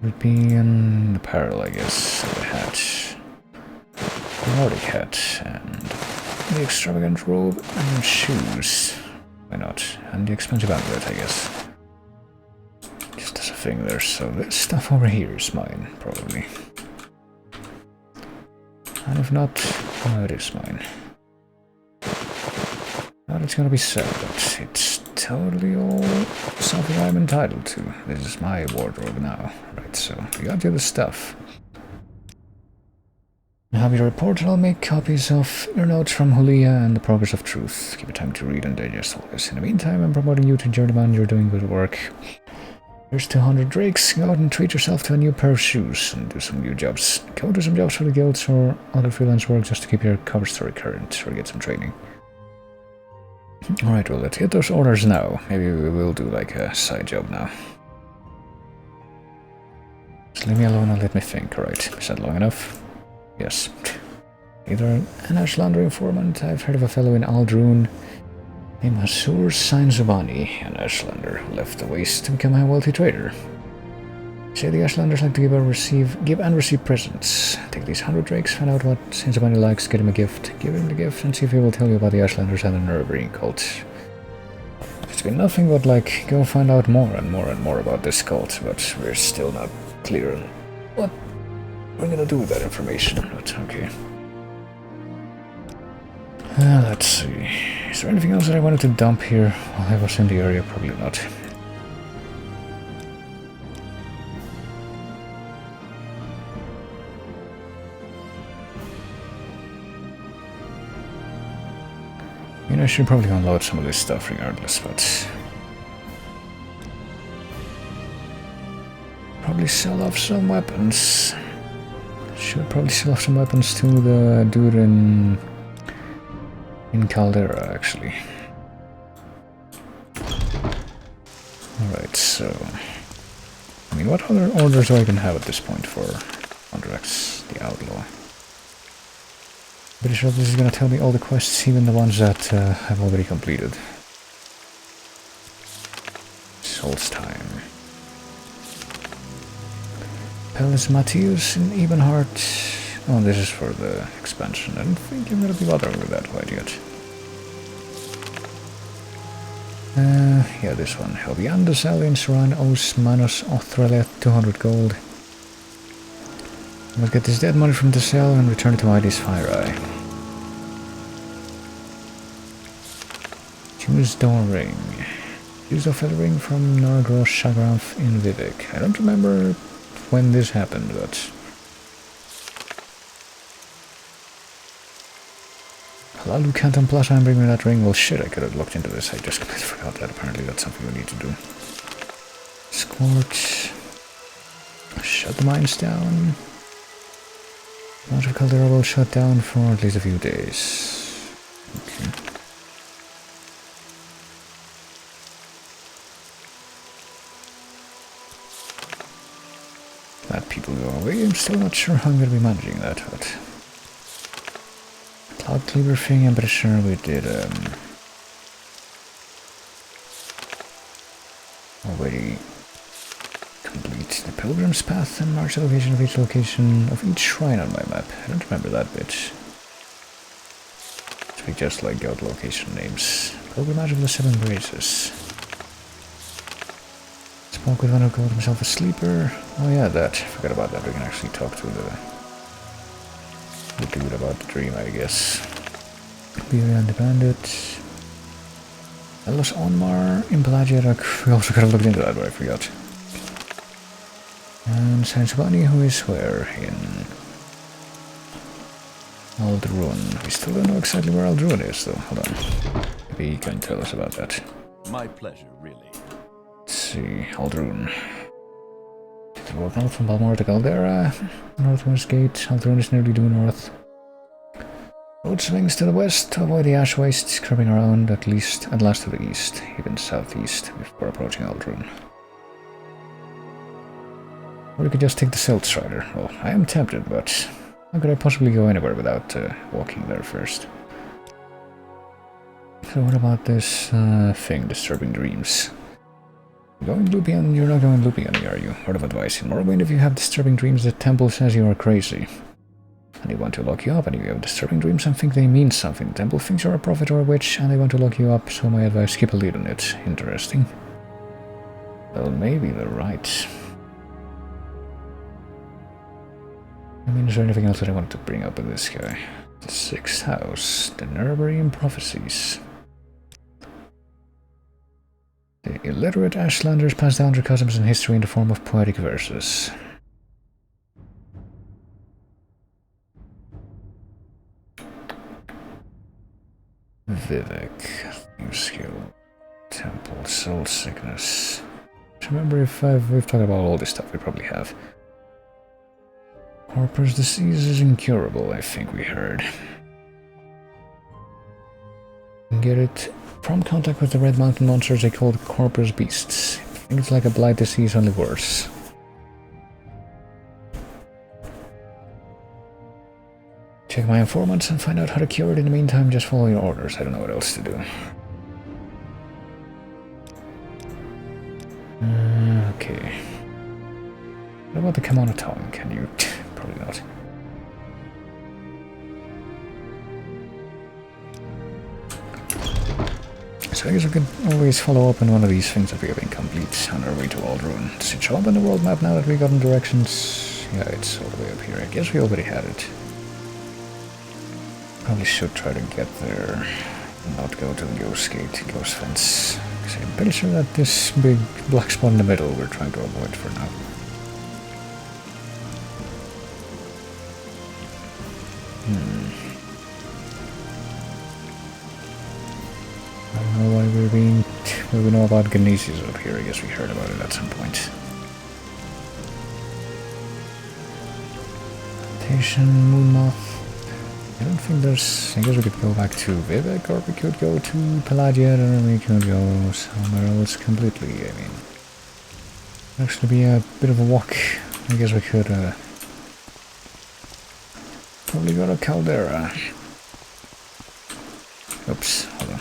It would be an apparel, I guess, the hat, the Nordic hat, and the extravagant robe, and shoes. Why not? And the expensive amulet, I guess. Just as a thing there, so this stuff over here is mine, probably. And if not, oh, it is mine. Not it's gonna be sad, but it's totally all something I'm entitled to. This is my wardrobe now. Right, so we got the other stuff. Have your report, I'll make copies of your notes from Hulia and the Progress of Truth. Give it time to read and digest all this. In the meantime, I'm promoting you to journeyman, you're doing good work. Here's 200 drakes, go out and treat yourself to a new pair of shoes and do some new jobs. Go do some jobs for the guilds or other freelance work just to keep your cover story current or get some training. Alright, well, let's get those orders now. Maybe we will do like a side job now. Just leave me alone and let me think, alright. Is that long enough? Yes. Either an Ashlander informant, I've heard of a fellow in Aldrun named Hasur Sainzubani, an Ashlander who left the Waste to become a wealthy trader. Say the Ashlanders like to give and receive presents. Take these 100 drakes, find out what Sainzubani likes, get him a gift, give him the gift, and see if he will tell you about the Ashlanders and the Nervering cult. It's been nothing but like, go find out more and more and more about this cult, but we're still not clear on what we're gonna do with that information, but okay. Let's see. Is there anything else that I wanted to dump here while I was in the area? Probably not. I mean, I should probably unload some of this stuff regardless, but... probably sell off some weapons. Should probably sell off some weapons to the dude in Caldera, actually. Alright, so... I mean, what other orders do I even have at this point for Contracts, the outlaw. Pretty sure this is gonna tell me all the quests, even the ones that I've already completed. Solstheim. Palace Matthias in Ebenhart. Oh, this is for the expansion. I don't think I'm gonna be bothering with that quite yet. Yeah, this one. Helviandus, Aliens, Ran, Os, Manos, Australia, 200 gold. We'll get this dead money from the cell and return to ID's Fire Eye. Choose Door Ring. Use of a ring from Nargros Shagranth in Vivec. I don't remember when this happened, but... Lalu Canton Plaza and bring me that ring. Well, shit, I could have looked into this. I just completely forgot that. Apparently that's something we need to do. Scorch. Shut the mines down. Magic Caldera will shut down for at least a few days. Okay. Let people go away. I'm still not sure how I'm going to be managing that, but... Cloud Cleaver thing, I'm pretty sure we did, already complete the Pilgrim's Path and march the location of each shrine on my map. I don't remember that bit. So we just like got location names. Pilgrimage of the Seven Graces. Spoke with one who called himself a sleeper. Oh yeah, that. Forgot about that. We can actually talk to the dude about the dream, I guess. Beery and the Bandit. Elos Onmar in Pelagiarak. We also could have looked into that, but I forgot. And Sansabani, who is where? In Aldrun. We still don't know exactly where Aldrun is, though. Hold on. Maybe he can tell us about that. My pleasure, really. Let's see. Aldrun. To the road north from Balmora to Caldera. Northwest gate. Aldrun is nearly due north. Road swings to the west to avoid the ash wastes, curving around at last to the east, even southeast, before approaching Aldrun. Or we could just take the Silt Strider. Well, I am tempted, but how could I possibly go anywhere without walking there first? So what about this thing, Disturbing Dreams? Going Lupian? You're not going Lupian, are you? Word of advice. In Morrowind, if you have Disturbing Dreams, the temple says you are crazy. And they want to lock you up, and if you have Disturbing Dreams and think they mean something, the temple thinks you're a prophet or a witch, and they want to lock you up, so my advice, keep a lead on it. Interesting. Well, maybe they're right. I mean, is there anything else that I wanted to bring up with this guy? The 6th house, the Nerberian prophecies. The illiterate Ashlanders pass down their customs and history in the form of poetic verses. Vivec, new skill, temple, soul sickness. Remember, if we've talked about all this stuff, we probably have. Harper's disease is incurable, I think we heard. Get it from contact with the Red Mountain monsters they called Corpus beasts. Things like a blight disease, only worse. Check my informants and find out how to cure it. In the meantime, just follow your orders. I don't know what else to do. Okay. What about the Kamana tongue? Can you... Probably not. So I guess we could always follow up on one of these things that we have incomplete on our way to Aldrun. Does it show up on the world map now that we gotten directions? Yeah, it's all the way up here. I guess we already had it. Probably should try to get there and not go to the ghost gate, ghost fence. Because I'm pretty sure that this big black spot in the middle we're trying to avoid for now. I don't know why we're being... Well, we know about Genesius up here. I guess we heard about it at some point. Temptation, Moonmoth. I don't think there's... I guess we could go back to Vivec, or we could go to Pelagia, or we could go somewhere else completely. I mean... It'd actually be a bit of a walk. I guess we could Probably got a caldera. Oops, hold on.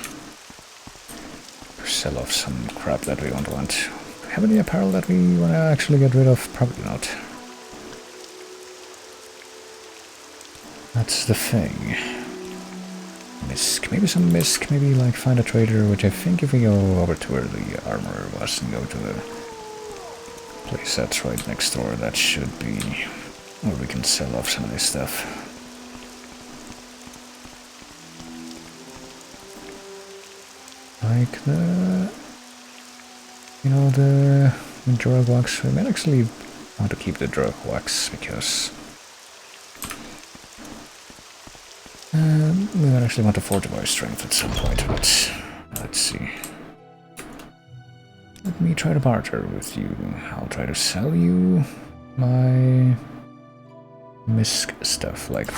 Sell off some crap that we don't want. Have any apparel that we want to actually get rid of? Probably not. That's the thing. Misk, maybe some misk, maybe like find a trader, which I think if we go over to where the armor was and go to the place that's right next door, that should be where we can sell off some of this stuff. Like the, you know, the drug wax. We might actually want to keep the drug wax because we might actually want to fortify strength at some point, but let's see. Let me try to barter with you. I'll try to sell you my misk stuff, like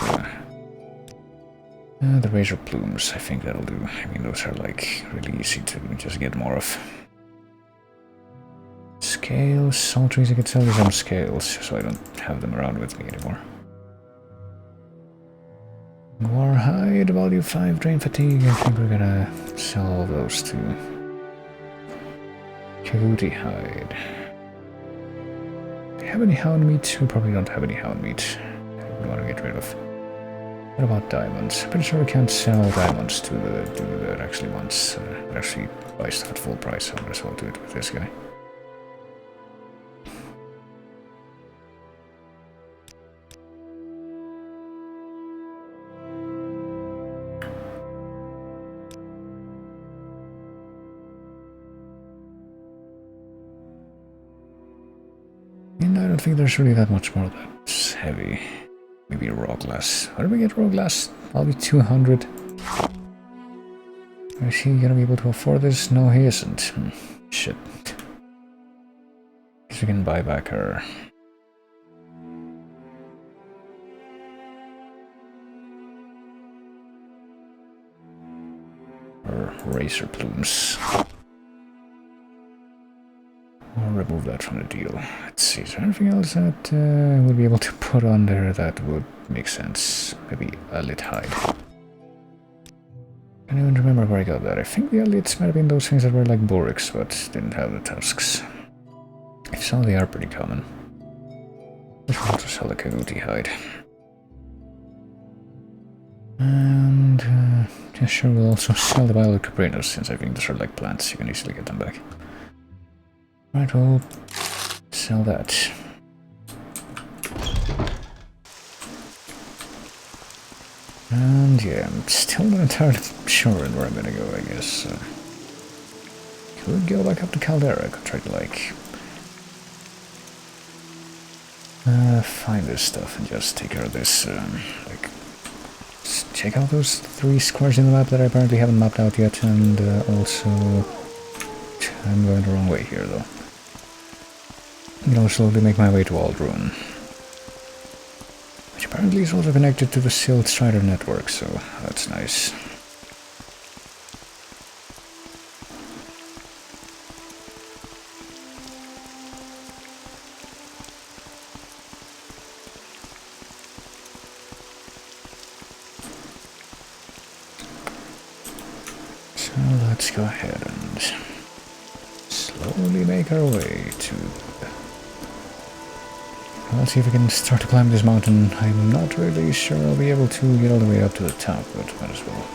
the razor plumes. I think that'll do. I mean, those are like really easy to just get more of. Scales, salteries, I could sell you some scales, so I don't have them around with me anymore. Warhide, value 5, drain fatigue. I think we're gonna sell all those too. Coyote hide. Do you have any hound meat? We probably don't have any hound meat. We want to get rid of. What about diamonds? I'm pretty sure we can't sell diamonds to the dude that actually wants that actually buys stuff at full price, so I might as well do it with this guy. And I don't think there's really that much more that's heavy. Maybe raw glass. How do we get raw glass? I'll be 200. Is he gonna be able to afford this? No, he isn't. Shit. Guess we can buy back our... razor plumes. I'll remove that from the deal. Let's see, is there anything else that we'll be able to put on there that would make sense? Maybe a lit hide. I don't even remember where I got that. I think the elites might have been those things that were like Borix, but didn't have the tusks. If so, they are pretty common. Let's also sell the Coyote hide. And yeah, sure, we'll also sell the Violet Caprinos, since I think those are like plants, you can easily get them back. Right, we'll sell that. And yeah, I'm still not entirely sure where I'm gonna go, I guess. Could go back up to Caldera, could try to like find this stuff and just take care of this, like, check out those 3 squares in the map that I apparently haven't mapped out yet, and also I'm going the wrong way here though. You know, slowly make my way to Aldruin, which apparently is also connected to the Silt Strider network, so that's nice. So let's go ahead and slowly make our way to... Let's see if we can start to climb this mountain. I'm not really sure I'll be able to get all the way up to the top, but might as well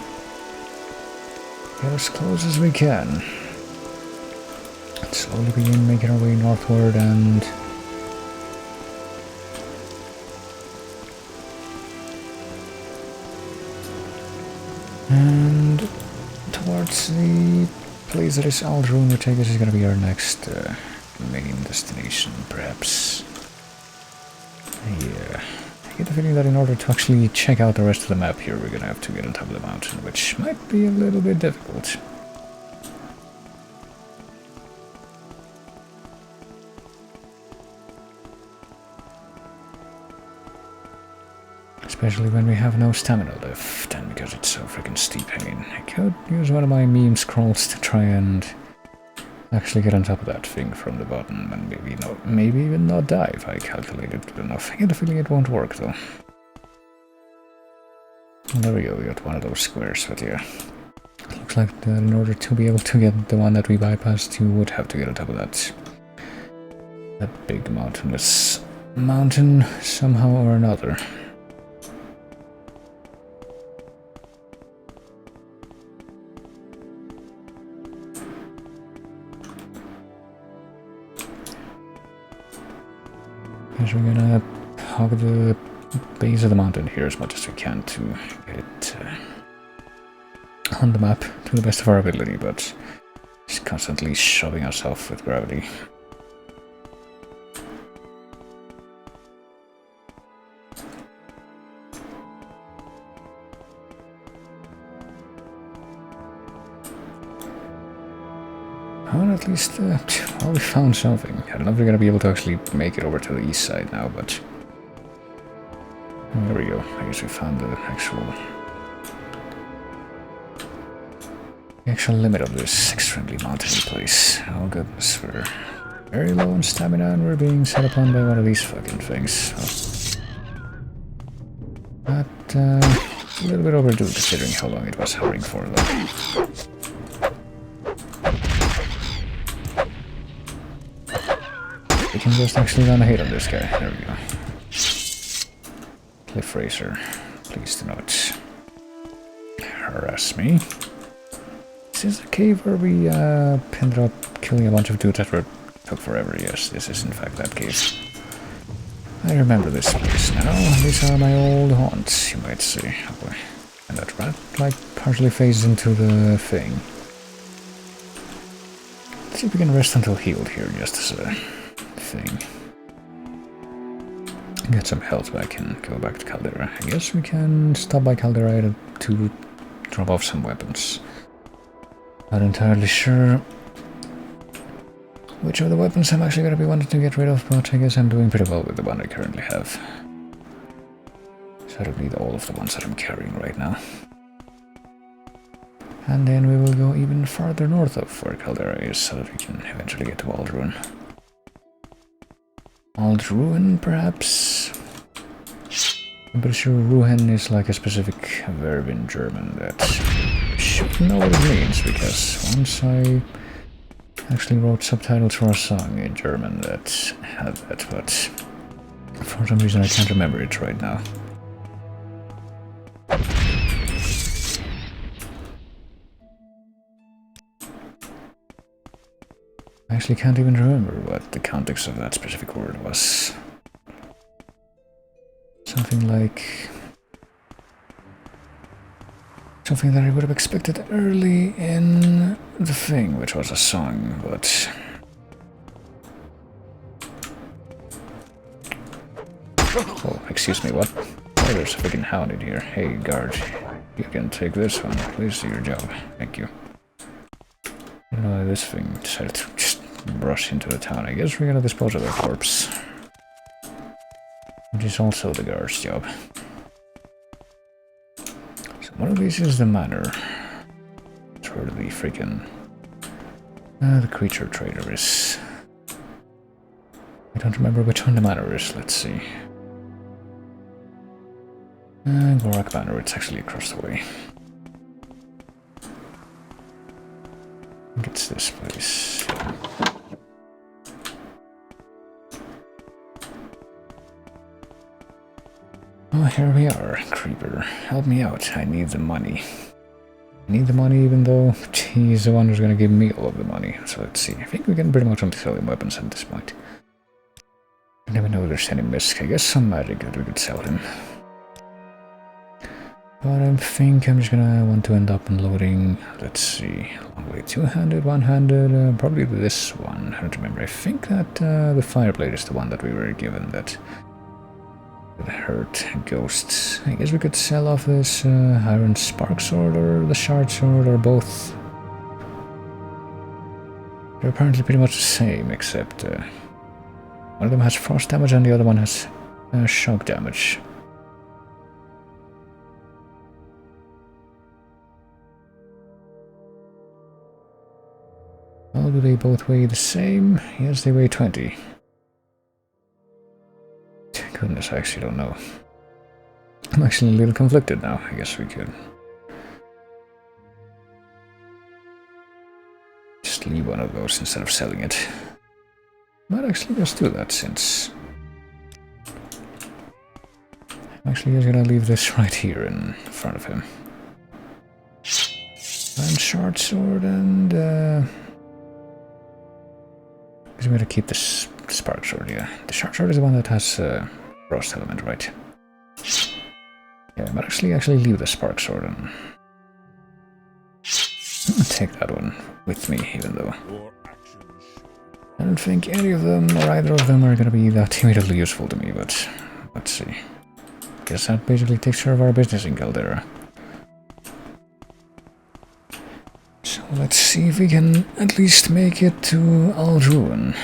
get as close as we can. Let's slowly begin making our way northward and... towards the place that is Aldruin, which I guess is gonna be our next main destination, perhaps. Yeah, I get the feeling that in order to actually check out the rest of the map here, we're gonna have to get on top of the mountain, which might be a little bit difficult. Especially when we have no stamina left, and because it's so freaking steep hanging. I could use one of my meme scrolls to try and actually get on top of that thing from the bottom, and maybe even not die if I calculate it good enough. I get the feeling it won't work though. there we go, we got one of those squares, but yeah. Looks like that in order to be able to get the one that we bypassed, you would have to get on top of that big mountainous mountain somehow or another. Guess we're gonna hog the base of the mountain here as much as we can to get it on the map to the best of our ability, but just constantly shoving ourselves with gravity. Well, at least, well, we found something. I don't know if we're gonna be able to actually make it over to the east side now, but there we go. I guess we found the actual limit of this extremely mountainy place. Oh goodness, we're very low on stamina and we're being set upon by one of these fucking things. Well, but a little bit overdue considering how long it was hovering for though. We can just actually run a hit on this guy. There we go. Cliff Racer, please do not harass me. This is a cave where we ended up killing a bunch of dudes that took forever. Yes, this is in fact that cave. I remember this place now. These are my old haunts, you might say. Oh boy. And that rat, like, partially phased into the thing. Let's see if we can rest until healed here, just as a thing. Get some health back and go back to Caldera. I guess we can stop by Caldera to drop off some weapons. Not entirely sure which of the weapons I'm actually going to be wanting to get rid of, but I guess I'm doing pretty well with the one I currently have. So I don't need all of the ones that I'm carrying right now. And then we will go even farther north of where Caldera is, so that we can eventually get to Aldruin. Aldruin, perhaps? I'm pretty sure Ruhen is like a specific verb in German that should know what it means, because once I actually wrote subtitles for a song in German that had that, but for some reason I can't remember it right now. I actually can't even remember what the context of that specific word was. Something like... something that I would have expected early in the thing, which was a song, but... Oh, excuse me, what? Oh, there's a freaking hound in here. Hey, guard, you can take this one. Please do your job. Thank you. I don't know why this thing decided to just rush into the town. I guess we're gonna dispose of their corpse. Which is also the guard's job. So one of these is the manor. That's where the freaking... the creature trader is. I don't remember which one the manor is, let's see. Gorak Manor, it's actually across the way. I think it's this place. Oh, here we are, Creeper. Help me out, I need the money. I need the money even though he's the one who's gonna give me all of the money. So let's see, I think we can pretty much only sell him weapons at this point. I don't even know if there's any misc. I guess some magic that we could sell him. But I think I'm just gonna want to end up unloading, let's see, long way, two-handed, one-handed, probably this one, I don't remember. I think that the fireblade is the one that we were given that hurt ghosts. I guess we could sell off this iron spark sword or the shard sword or both. They're apparently pretty much the same, except one of them has frost damage and the other one has shock damage. Well, do they both weigh the same? Yes, they weigh 20. Goodness, I actually don't know. I'm actually a little conflicted now. I guess we could just leave one of those instead of selling it. Might actually just do that since I'm actually just gonna leave this right here in front of him. And short sword and I'm gonna keep this spark sword, yeah. The short sword is the one that has frost element, right? Yeah, I might actually leave the spark sword and I'm gonna take that one with me, even though I don't think any of them or either of them are gonna be that immediately useful to me, but let's see. Guess that basically takes care of our business in Caldera. So let's see if we can at least make it to Aldruin.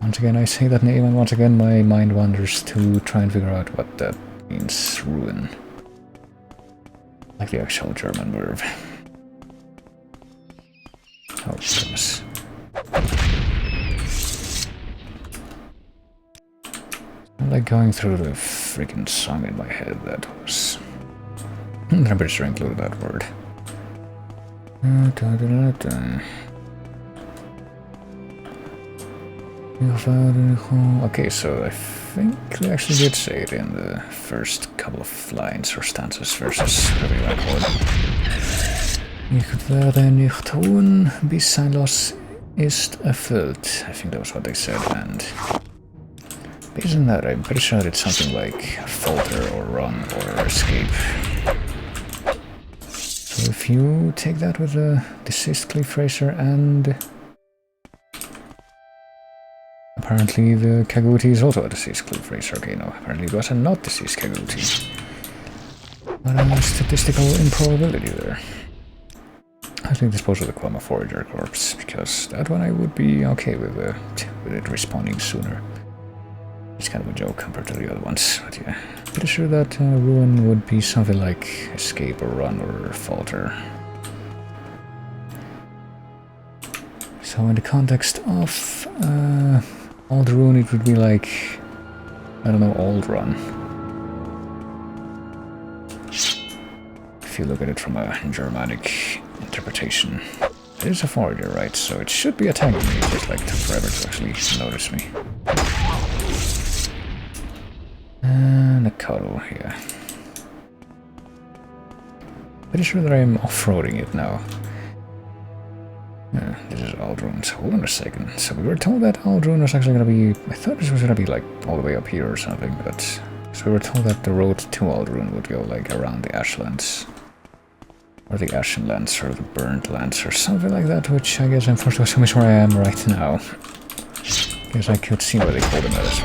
Once again I say that name and once again my mind wanders to try and figure out what that means, ruin. Like the actual German verb. Oh goodness. I'm like going through the freaking song in my head that was... I'm pretty sure I included that word. Okay, so I think they actually did say it in the first couple of lines or stanzas versus whatever you want to call it. Ich werde nicht tun, bis sein Los ist erfüllt. I think that was what they said, and based on that, I'm pretty sure it's something like falter or run or escape. So if you take that with a deceased Cliff Racer and apparently the Kaguti is also a deceased Cliff Racer. Okay, no, apparently it was a not deceased Kaguti. But a statistical improbability there. I think dispose of the Quama Forager corpse, because that one I would be okay with it respawning sooner. It's kind of a joke compared to the other ones, but yeah. Pretty sure that ruin would be something like escape or run or falter. So in the context of old ruin, it would be like, I don't know, old run. If you look at it from a Germanic interpretation. It is a forager, right? So it should be attacking me. It just like took forever to actually notice me. And a cuddle, yeah. Pretty sure that I'm off-roading it now. Yeah, this is Aldruin. So hold on a second. So we were told that Aldruin was actually gonna be... I thought this was gonna be like all the way up here or something, but... So we were told that the road to Aldruin would go like around the Ashlands. Or the Ashen Lands, or the Burnt Lands, or something like that, which I guess I'm forced to assume is where I am right now. Because I could see where they called them as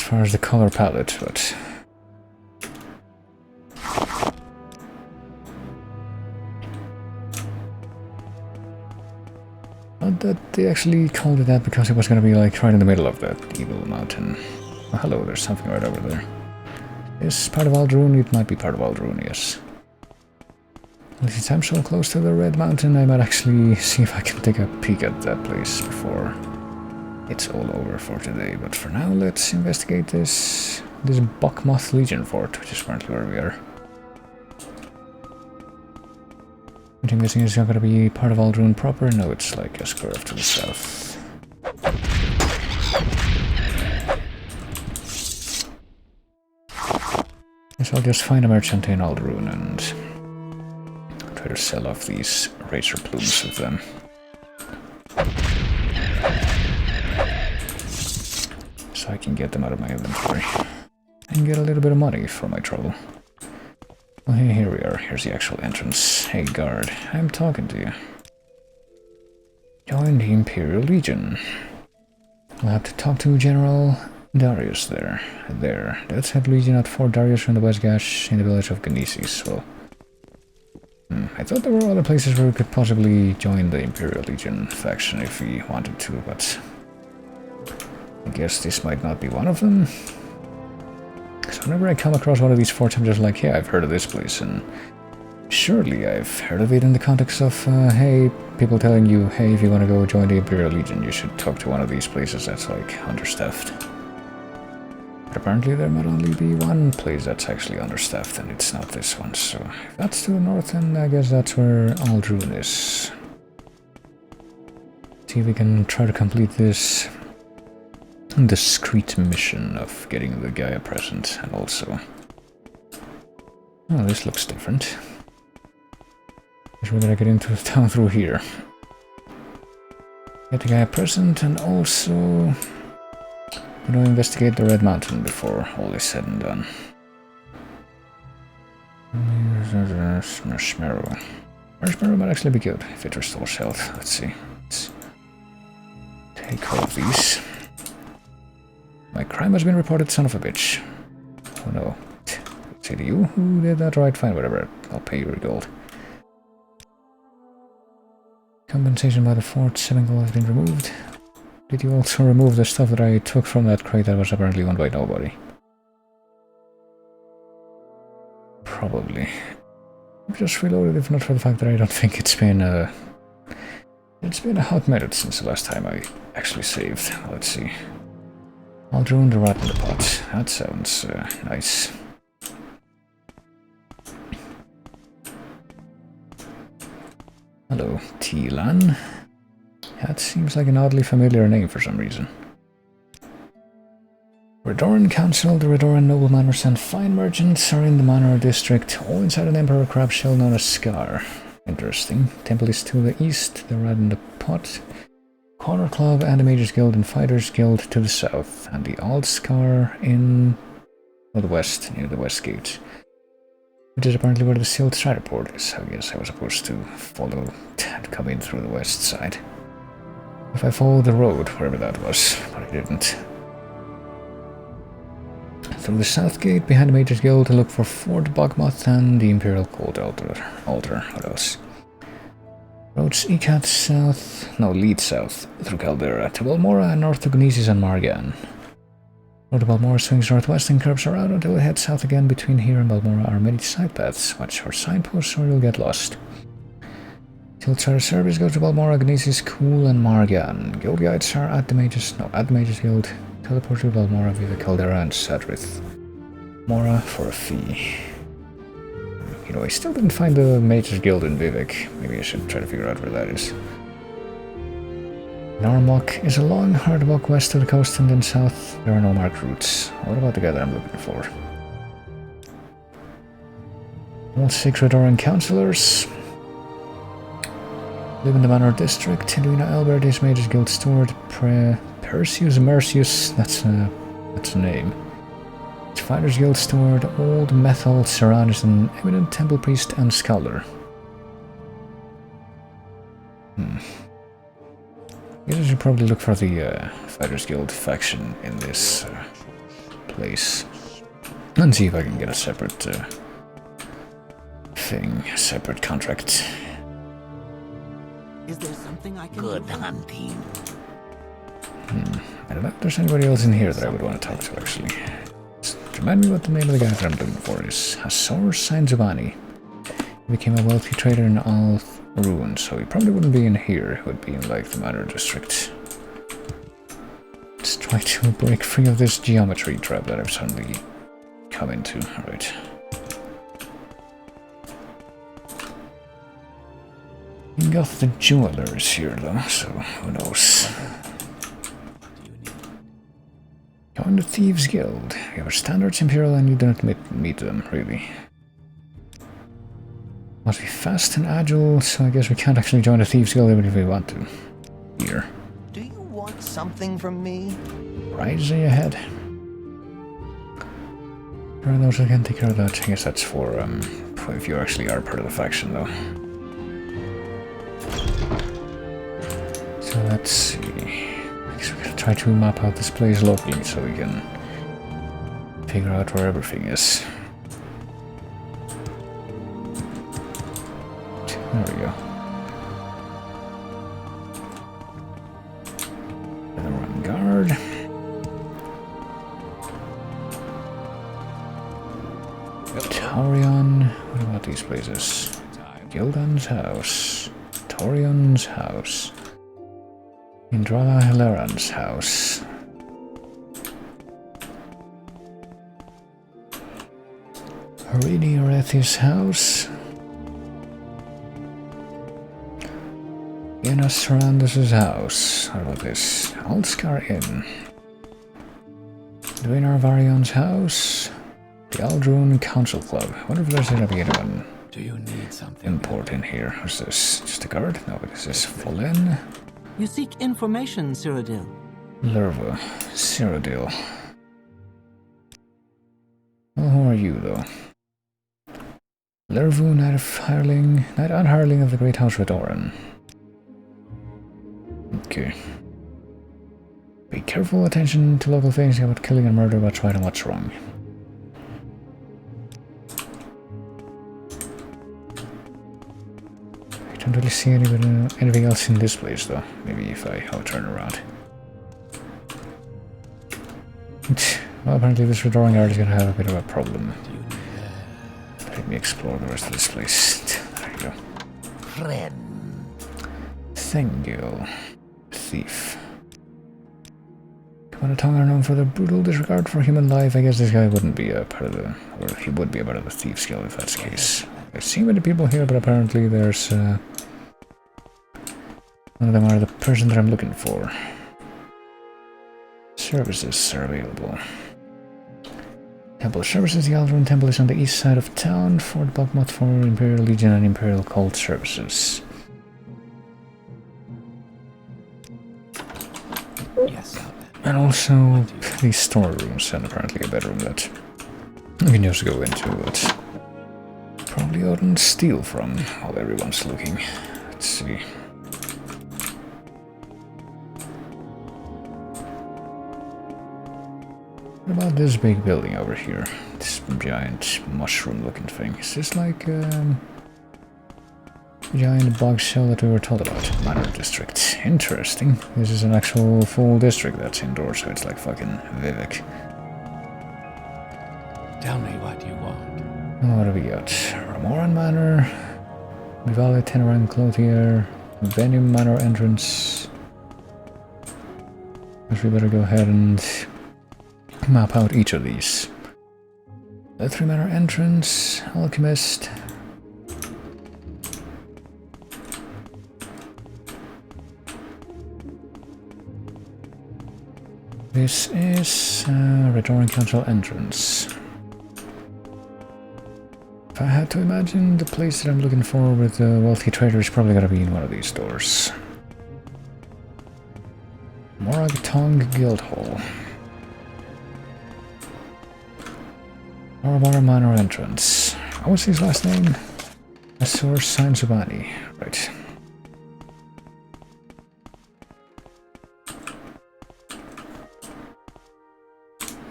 far as the color palette, but... But that they actually called it that because it was going to be like right in the middle of that evil mountain. Oh, hello, there's something right over there. Is part of Aldruin? It might be part of Aldruin, yes. Well, since I'm so close to the Red Mountain, I might actually see if I can take a peek at that place before it's all over for today. But for now, let's investigate this Buckmoth Legion fort, which is currently where we are. Which I'm guessing is not going to be part of Aldruin proper. No, it's like a square off to the south. So I'll just find a merchant in Aldruin and try to sell off these razor plumes with them. So I can get them out of my inventory and get a little bit of money for my trouble. Well, hey, here we are. Here's the actual entrance. Hey, guard, I'm talking to you. Join the Imperial Legion. I'll have to talk to General Darius there. That's head Legion at Fort Darius from the West Gash in the village of Ganesis. Well, I thought there were other places where we could possibly join the Imperial Legion faction if we wanted to, but I guess this might not be one of them. So whenever I come across one of these forts, I'm just like, yeah, I've heard of this place, and surely I've heard of it in the context of, hey, people telling you, hey, if you want to go join the Imperial Legion, you should talk to one of these places that's like understaffed. But apparently there might only be one place that's actually understaffed, and it's not this one. So if that's to the north, then I guess that's where Aldrun is. See if we can try to complete this discreet mission of getting the guy a present, and also... Oh, this looks different. Guess we're gonna get into the town through here. Get the guy a present, and also... investigate the Red Mountain before all is said and done. Marshmallow. Marshmallow might actually be good if it restores health. Let's see. Let's take all of these. My crime has been reported, son of a bitch. Oh no. Say to you who did that, right? Fine, whatever. I'll pay you your gold. Compensation by the fort, 7 gold has been removed. Did you also remove the stuff that I took from that crate that was apparently owned by nobody? Probably. Just reloaded, if not for the fact that I don't think it's been a hot minute since the last time I actually saved. Let's see. I'll drown the rat in the pot. That sounds nice. Hello, Tilan. That seems like an oddly familiar name for some reason. Redoran Council, the Redoran noble manors and fine merchants are in the Manor District, all inside an Emperor crab shell known as Scar. Interesting. Temple is to the east, the Rat in the Pot, Corner Club and the Mages Guild and Fighters Guild to the south, and the Old Scar in the west, near the West Gate. Which is apparently where the sealed Strider port is. I guess I was supposed to follow and come in through the west side. If I followed the road, wherever that was, but I didn't. Through the south gate, behind the Mages Guild, to look for Fort Bogmoth and the Imperial Cold Altar. What else? Roads Ecat south, no, lead south, through Caldera, to Balmora and north to Gnesis and Margan. Road to Balmora swings northwest and curves around until it heads south again. Between here and Balmora are many side paths. Watch for signposts or you'll get lost. Till Strider service, go to Balmora, Gnesis, Cool, and Margan. Guild guides are at the Mages Guild. Teleport to Balmora via Caldera and Sadrith. Mora for a fee. You know, I still didn't find the Mages Guild in Vivec. Maybe I should try to figure out where that is. Narmok is a long, hard walk west to the coast and then south. There are no marked routes. What about the guy that I'm looking for? All 6 Redoran councillors live in the Manor District. Edwina Albert is Mages Guild Steward. Perseus Mercius, that's a name. Fighters Guild Steward. Old Methel Saran is an eminent temple priest and scholar. I guess I should probably look for the Fighters Guild faction in this place. And see if I can get a separate separate contract. Is there something I can Good do? hunting. I don't know if there's anybody else in here that I would want to talk to, actually. Remind me what the name of the guy that I'm looking for is. Hasor Sainzubani. He became a wealthy trader in Alth Ruin, so he probably wouldn't be in here. He would be in, like, the Manor District. Let's try to break free of this geometry trap that I've suddenly come into. Alright. Got the jewelers here, though, so who knows. Join the Thieves Guild. You have standards Imperial and you do not meet them, really. Must be fast and agile, so I guess we can't actually join the Thieves Guild even if we want to. Here. Do you want something from me? Rising ahead. There are those who can take care of that. I guess that's for if you actually are part of the faction, though. So let's see. I guess we're gonna try to map out this place locally so we can figure out where everything is. There we go. Another one guard. Taurion. What about these places? Gildan's house. Taurion's house. Indrala Hilaran's house. Rini Orethi's house. Enos Sarandus' house. How about this? Alskar Inn. Dwayne Arvarion's house. The Aldrune Council Club. I wonder if there's gonna be anyone Do you need something? important here. Who's this? Just a guard? No, this is Follen. You seek information, Cyrodiil. Lerva. Cyrodiil. Well, who are you, though? Lervu, Knight of Hireling. Knight and Hireling of the Great House Redoran. Okay. Pay careful attention to local things about killing and murder, what's right and what's wrong. I don't really see anything else in this place, though. Maybe if I'll turn around. Well, apparently this Redoran guard is gonna have a bit of a problem. Let me explore the rest of this place. There you go. Friend. Thank you. Thief. Kamanatong are known for their brutal disregard for human life. I guess this guy wouldn't be a part of the... or he would be a part of the Thieves Guild if that's the case. I've seen many people here, but apparently there's... one of them are the person that I'm looking for. Services are available. Temple Services. The Aldrune Temple is on the east side of town. Fort Bogmoth for Imperial Legion and Imperial Cult Services. Yes. And also these storerooms, and apparently a bedroom that we can just go into, but probably ouldn't steal from while everyone's looking. Let's see. What about this big building over here? This giant mushroom-looking thing. Is this like a giant bog shell that we were told about? Manor District. Interesting. This is an actual full district that's indoors, so it's like fucking Vivec. Tell me what you want. What do we got? Ramoran Manor, Vivale Teneran Clothier, Venom Manor entrance. Guess we better go ahead and map out each of these. Leathery Manor entrance, Alchemist. This is Redoran Council entrance. If I had to imagine, the place that I'm looking for with the wealthy trader is probably gonna be in one of these doors. Morag Tong Guildhall. Orabara Manor entrance. What's his last name? Asur Sainzubani. Right.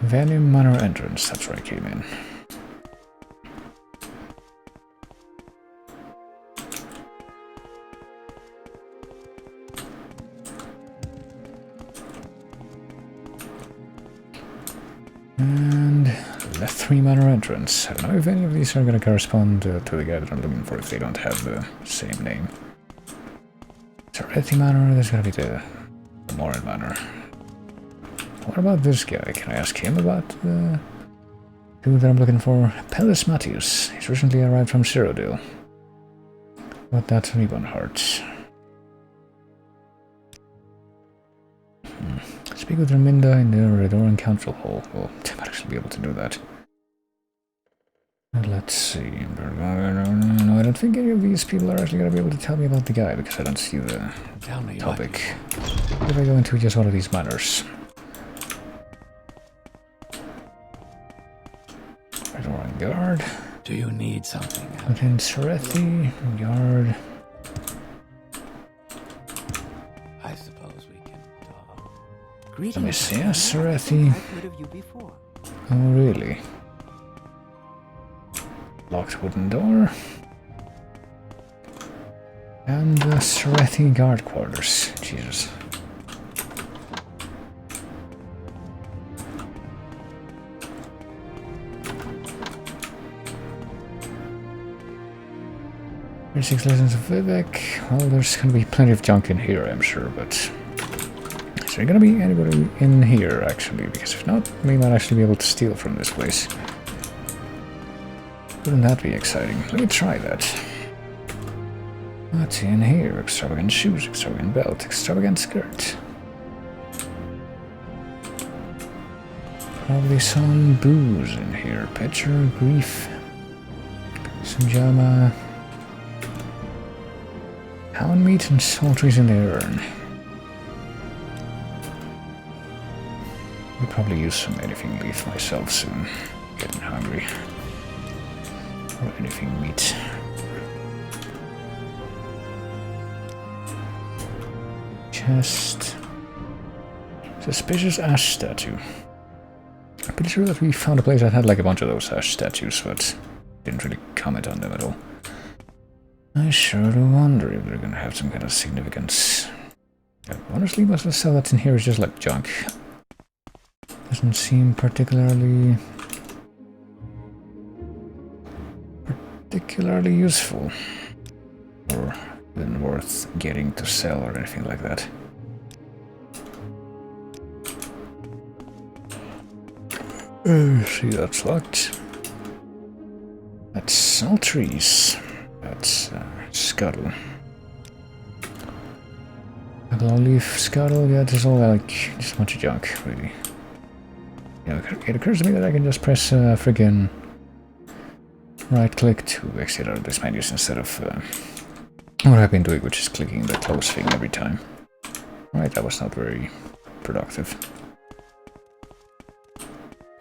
Venom Manor entrance, that's where I came in. And Leathery Manor entrance. I don't know if any of these are going to correspond to the guy that I'm looking for if they don't have the same name. Serethi Manor, there's going to be the Morin Manor. What about this guy? Can I ask him about the dude that I'm looking for? Pellis Matthews. He's recently arrived from Cyrodiil. What that Ribbon Heart? Speak with Raminda in the Redoran Council Hall. Well, I might actually be able to do that. Let's see. No, I don't think any of these people are actually going to be able to tell me about the guy because I don't see the topic. If I go into just one of these manors. Redoran Guard. Do you need something? Lieutenant Serethi, Guard. I suppose we can talk. Greetings. Let me see, Serethi. I've heard of you before. Oh, really? Locked wooden door. And the Serethi guard quarters. Jesus. There's 6 lessons of Vivec. Well, there's gonna be plenty of junk in here, I'm sure, but... Is there gonna be anybody in here, actually? Because if not, we might actually be able to steal from this place. Wouldn't that be exciting? Let me try that. What's in here? Extravagant shoes, extravagant belt, extravagant skirt. Probably some booze in here. Pitcher, grief, some jama, hound meat and sultries in the urn. I'll probably use some anything leaf myself soon. Getting hungry. Or anything meat. Chest. Suspicious ash statue. I'm pretty sure that we found a place that had like a bunch of those ash statues, but didn't really comment on them at all. I sure do wonder if they're gonna have some kind of significance. Honestly, most of the stuff that's in here is just like junk. Doesn't seem particularly useful or even worth getting to sell or anything like that. See, that's locked. That's sultries. That's scuttle. Aglow leaf, scuttle, yeah, this is all like just a bunch of junk, really. Yeah, it occurs to me that I can just press friggin' right click to exit out of this menu instead of what I've been doing, which is clicking the close thing every time. Right, that was not very productive.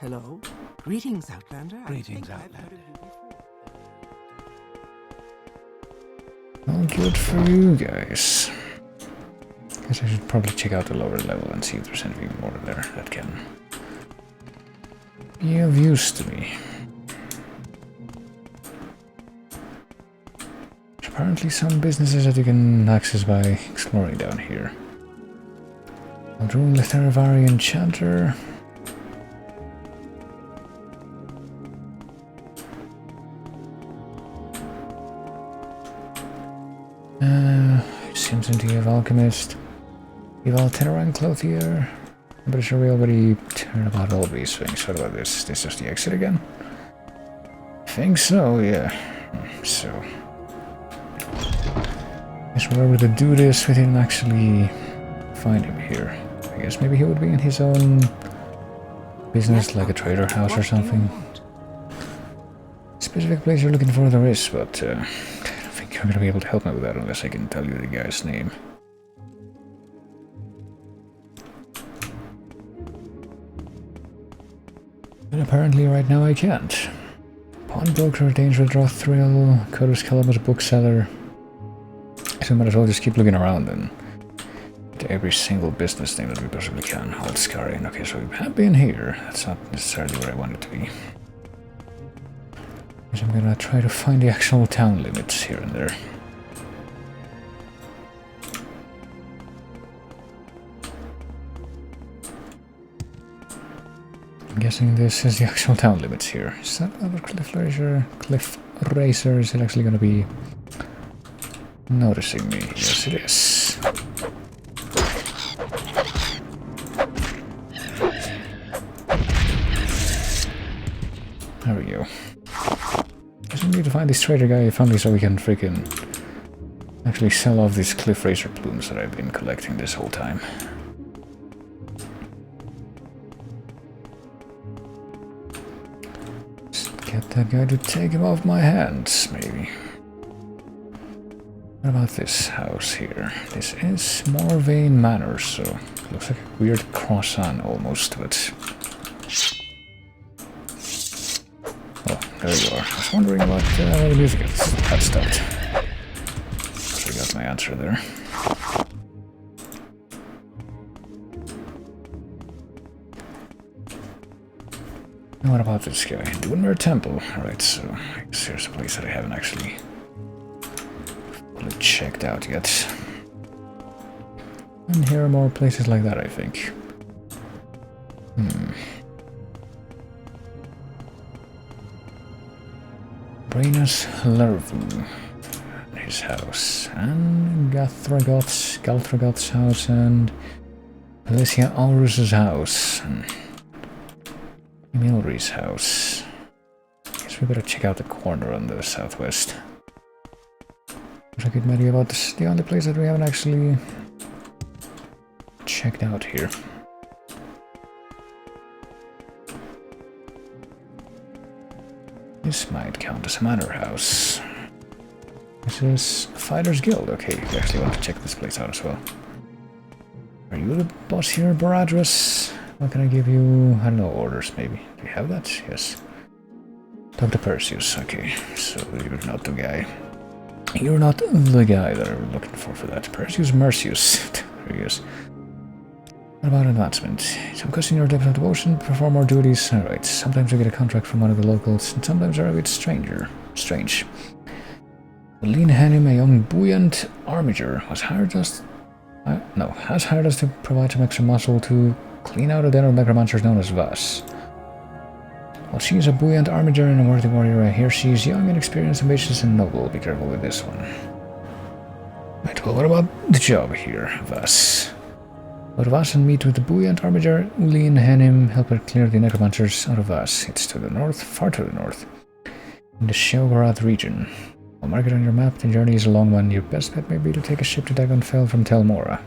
Hello? Greetings, Outlander. Greetings, I think I've heard Outlander. of you before. Well, good for you guys. Guess I should probably check out the lower level and see if there's anything more there that can be of use to me. There's apparently some businesses that you can access by exploring down here. Aldrun Letheravari Enchanter. Simpson of Alchemist. Eval Tenorang Clothier. I'm pretty sure we already turned about all these things. What about this? This is the exit again? I think so, yeah. So. Guess we were able to do this, we didn't actually find him here. I guess maybe he would be in his own business, like a trader house or something. Specific place you're looking for there is, but I don't think you're gonna be able to help me with that unless I can tell you the guy's name. And apparently right now I can't. Pawnbroker, Danger Draw Thrill, Codus Calamus Bookseller. So I might as well just keep looking around and get every single business name that we possibly can. Hold Scarin. Okay, so we have been here. That's not necessarily where I want it to be. I'm gonna try to find the actual town limits here and there. I'm guessing this is the actual town limits here. Is that another cliff racer? Cliff racer? Is it actually gonna be noticing me? Yes, it is. There we go. Guess we need to find this trader guy finally so we can freaking actually sell off these cliff racer plumes that I've been collecting this whole time. Get that guy to take him off my hands, maybe. What about this house here? This is Morrowind Manor, so it looks like a weird croissant almost, but... Oh, there you are. I was wondering what the music had stopped. So I got my answer there. And what about this guy? Dwinmer Temple. Alright, so I guess here's a place that I haven't actually fully checked out yet. And here are more places like that, I think. Brainus Lervu, his house, and Galthragoth's house, and Alicia Alrus's house, and Milry's house. So we better check out the corner on the southwest. Looks like it might be about the only place that we haven't actually checked out here. This might count as a manor house. This is Fighter's Guild. Okay, we actually want to check this place out as well. Are you the boss here, Baradras? What can I give you? I don't know, orders maybe. Do you have that? Yes. Talk to Perseus. Okay, so you're not the guy. You're not the guy that I'm looking for that. Perseus Mercius. There he is. What about advancement? Some question your depth of devotion, perform more duties. Alright, sometimes you get a contract from one of the locals, and sometimes they're a bit strange. The lean Hanim, a young buoyant armiger, has hired us to provide some extra muscle to clean out a den of necromancers known as Vas. While she is a buoyant armiger and a worthy warrior, I hear she is young and experienced, ambitious and noble. Be careful with this one. Right, well, what about the job here, Vas? Go to Vas and meet with the buoyant armiger, Ulin Hanim, help her clear the necromancers out of Vas. It's to the north, far to the north, in the Sheogorath region. I'll mark it on your map. The journey is a long one. Your best bet may be to take a ship to Dagonfell from Tel Mora.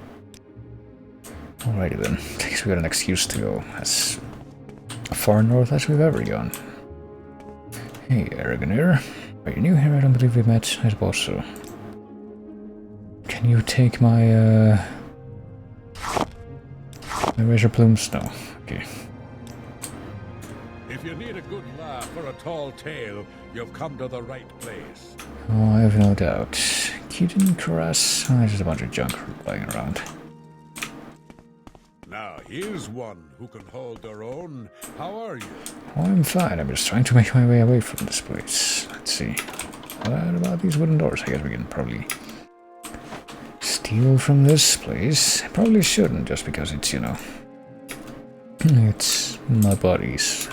Alrighty then. I guess we got an excuse to go as far north as we've ever gone. Hey, Aragonir. Are you new here? I don't believe we've met. I suppose so. Can you take my razor plumes? No. Okay. If you need a good laugh or a tall tale, you've come to the right place. Oh, I have no doubt. Keaton, Karas. Oh, there's just a bunch of junk lying around. Now, here's one who can hold their own. How are you? Oh, I'm fine. I'm just trying to make my way away from this place. Let's see. What about these wooden doors? I guess we can probably steal from this place. I probably shouldn't, just because it's, you know, it's my buddies.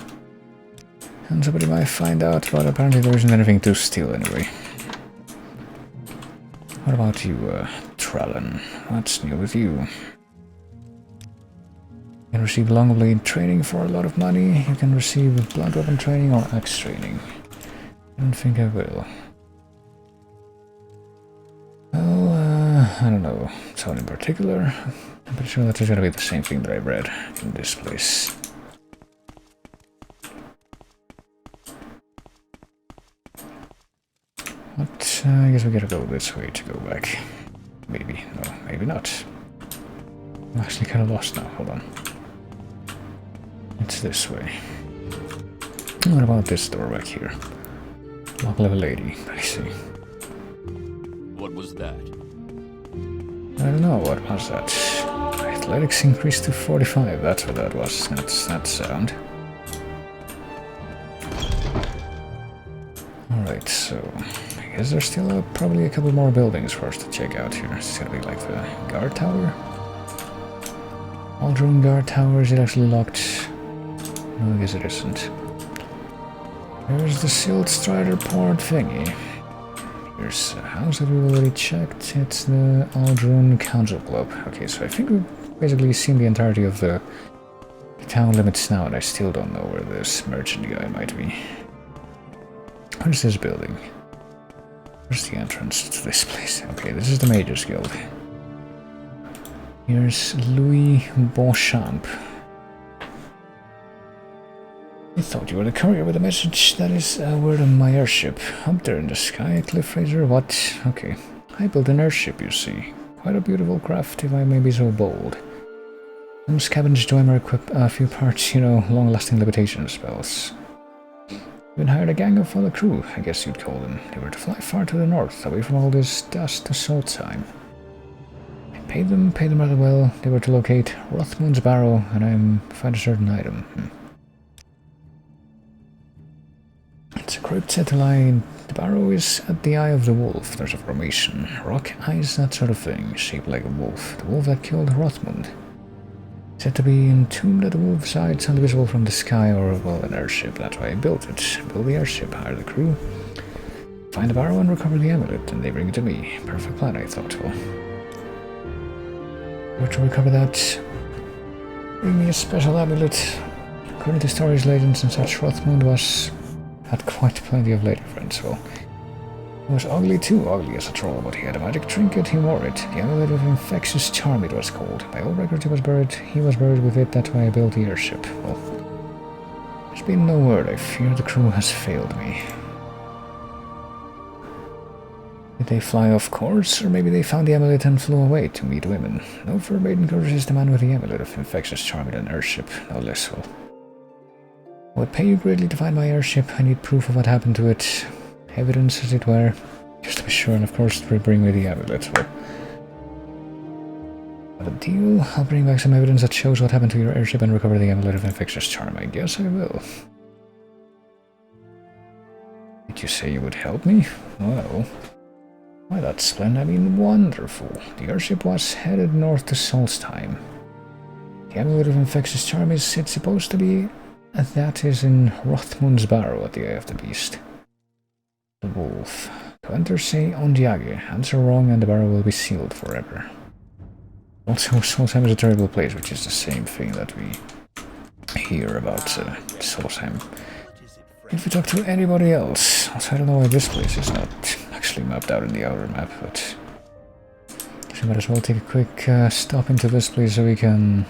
And somebody might find out, but apparently there isn't anything to steal anyway. What about you, Trallon? What's new with you? You can receive long blade training for a lot of money. You can receive blunt weapon training or axe training. I don't think I will. Well, I don't know. Someone in particular. I'm pretty sure that's just gonna be the same thing that I read in this place. But I guess we gotta go this way to go back. Maybe. No, maybe not. I'm actually kind of lost now. Hold on. It's this way. What about this door back here? Lock level 80. I see. What was that? I don't know. What was that? Athletics increased to 45. That's what that was. That's that sound. Alright, so I guess there's still probably a couple more buildings for us to check out here. It's gonna be like the guard tower. Aldrin guard tower. Is it actually locked? No, I guess it isn't. There's the Silt Strider port thingy. Here's a house that we've already checked. It's the Aldrin Council Club. Okay, so I think we've basically seen the entirety of the town limits now, and I still don't know where this merchant guy might be. Where's this building? Where's the entrance to this place? Okay, this is the Mages Guild. Here's Louis Beauchamp. I thought you were the courier with a message. That is a word on my airship. Up there in the sky, Cliff Razor. What? Okay. I built an airship, you see. Quite a beautiful craft, if I may be so bold. Some scavenged Dwemer equip a few parts, you know, long-lasting levitation spells. Even hired a gang of other crew, I guess you'd call them. They were to fly far to the north, away from all this dust to salt time. I paid them rather well. They were to locate Rothmoon's barrow, and find a certain item. It's a crypt set to lie in. The barrow is at the Eye of the Wolf. There's a formation, rock, eyes, that sort of thing, shaped like a wolf. The wolf that killed Rothmund. Said to be entombed at the wolf's eye. It's invisible from the sky or, well, an airship. That's why I built it. Build the airship, hire the crew, find the barrow and recover the amulet, and they bring it to me. Perfect plan, I thought. Well, where to recover that? Bring me a special amulet. According to stories, legends, and such, Rothmund was had quite plenty of lady friends. Well, he was ugly too, ugly as a troll, but he had a magic trinket, he wore it. The amulet of infectious charm it was called. By all records he was buried with it, that's why I built the airship. Well, there's been no word, I fear the crew has failed me. Did they fly off course, or maybe they found the amulet and flew away to meet women? No forbidden encourages the man with the amulet of infectious charm in an airship, no less well. I would pay you greatly to find my airship. I need proof of what happened to it. Evidence, as it were. Just to be sure, and of course, bring me the amulet. Well, have a deal? I'll bring back some evidence that shows what happened to your airship and recover the amulet of infectious charm. I guess I will. Did you say you would help me? Well... why, that's splendid. I mean, wonderful. The airship was headed north to Solstheim. The amulet of infectious charm it's supposed to be... that is in Rothmund's Barrow at the Eye of the Beast. The wolf. To enter, say Ondiage. Answer wrong and the barrow will be sealed forever. Also, Solstheim is a terrible place, which is the same thing that we hear about Solstheim. If we talk to anybody else, also I don't know why this place is not actually mapped out in the outer map, but we might as well take a quick stop into this place so we can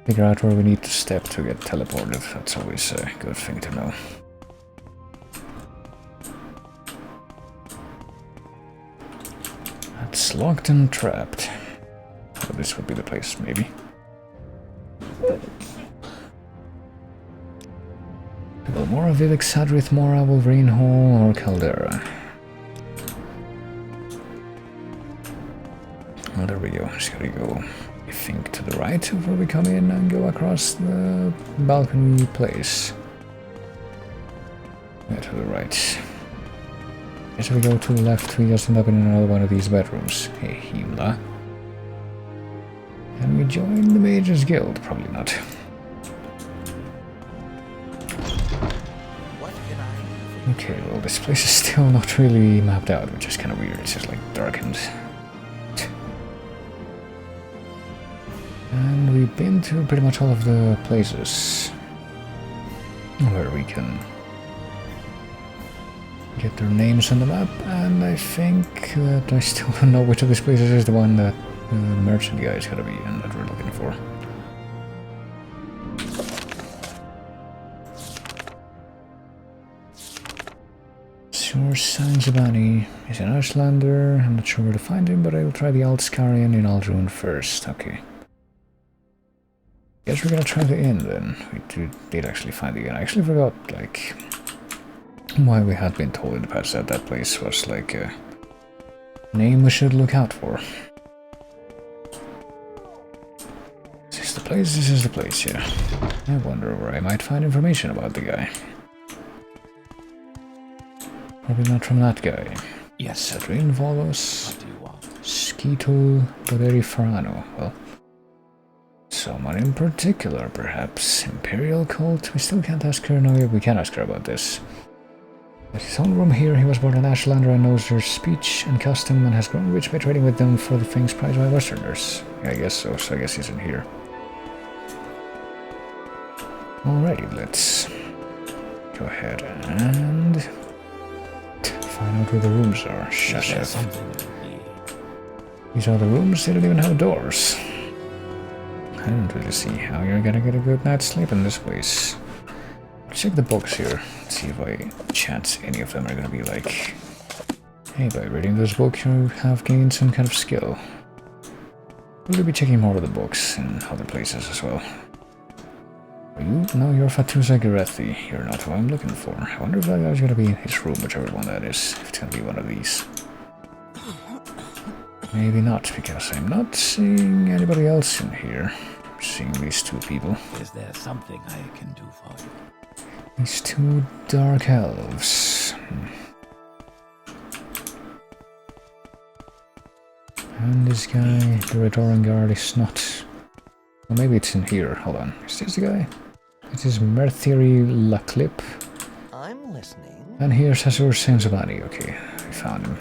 figure out where we need to step to get teleported. That's always a good thing to know. That's locked and trapped. So this would be the place, maybe. Mora, Vivec, Sadrith, Mora, Wolverine Hall, or Caldera. Well, there we go. Just gotta go, I think, to the right before we come in and go across the balcony place. Yeah, to the right. As we go to the left, we just end up in another one of these bedrooms. Hey, Himla. Can we join the Mages Guild? Probably not. Okay, well, this place is still not really mapped out, which is kind of weird. It's just like darkened. And we've been to pretty much all of the places where we can get their names on the map, and I think that I still don't know which of these places is the one that the merchant guy is gonna be and that we're looking for. Sure, Sanzabani is an Aushlander. I'm not sure where to find him, but I will try the Altskarian in Aldrun first. Okay. Guess we're gonna try the inn then. We did actually find the inn. I actually forgot, like, why we had been told in the past that that place was like a name we should look out for. Is this the place? This is the place, yeah. I wonder where I might find information about the guy. Probably not from that guy. Yes, Adrian Volos, Skeetle, Boderi Farano. Well, someone in particular, perhaps. Imperial cult? We still can't ask her. No, we can ask her about this. At his own room here, he was born an Ashlander and knows their speech and custom and has grown rich by trading with them for the things prized by Westerners. Yeah, I guess so, so I guess he's in here. Alrighty, let's go ahead and find out where the rooms are. Shashef. These are the rooms, they don't even have doors. I don't really see how you're gonna get a good night's sleep in this place. Check the books here, see if by chance any of them are gonna be like, hey, by reading this book you have gained some kind of skill. We'll be checking more of the books in other places as well. Are you? No, you're Fatuza Garethi. You're not who I'm looking for. I wonder if that guy's gonna be in his room, whichever one that is, if it's gonna be one of these. Maybe not, because I'm not seeing anybody else in here. I'm seeing these two people. Is there something I can do for you? These two dark elves. And this guy, the Redoran Guard, is not... Well, maybe it's in here. Hold on. Is this the guy? It is Merthiri Laclip. I'm listening. And here's Hazur Senzabani. Okay, I found him.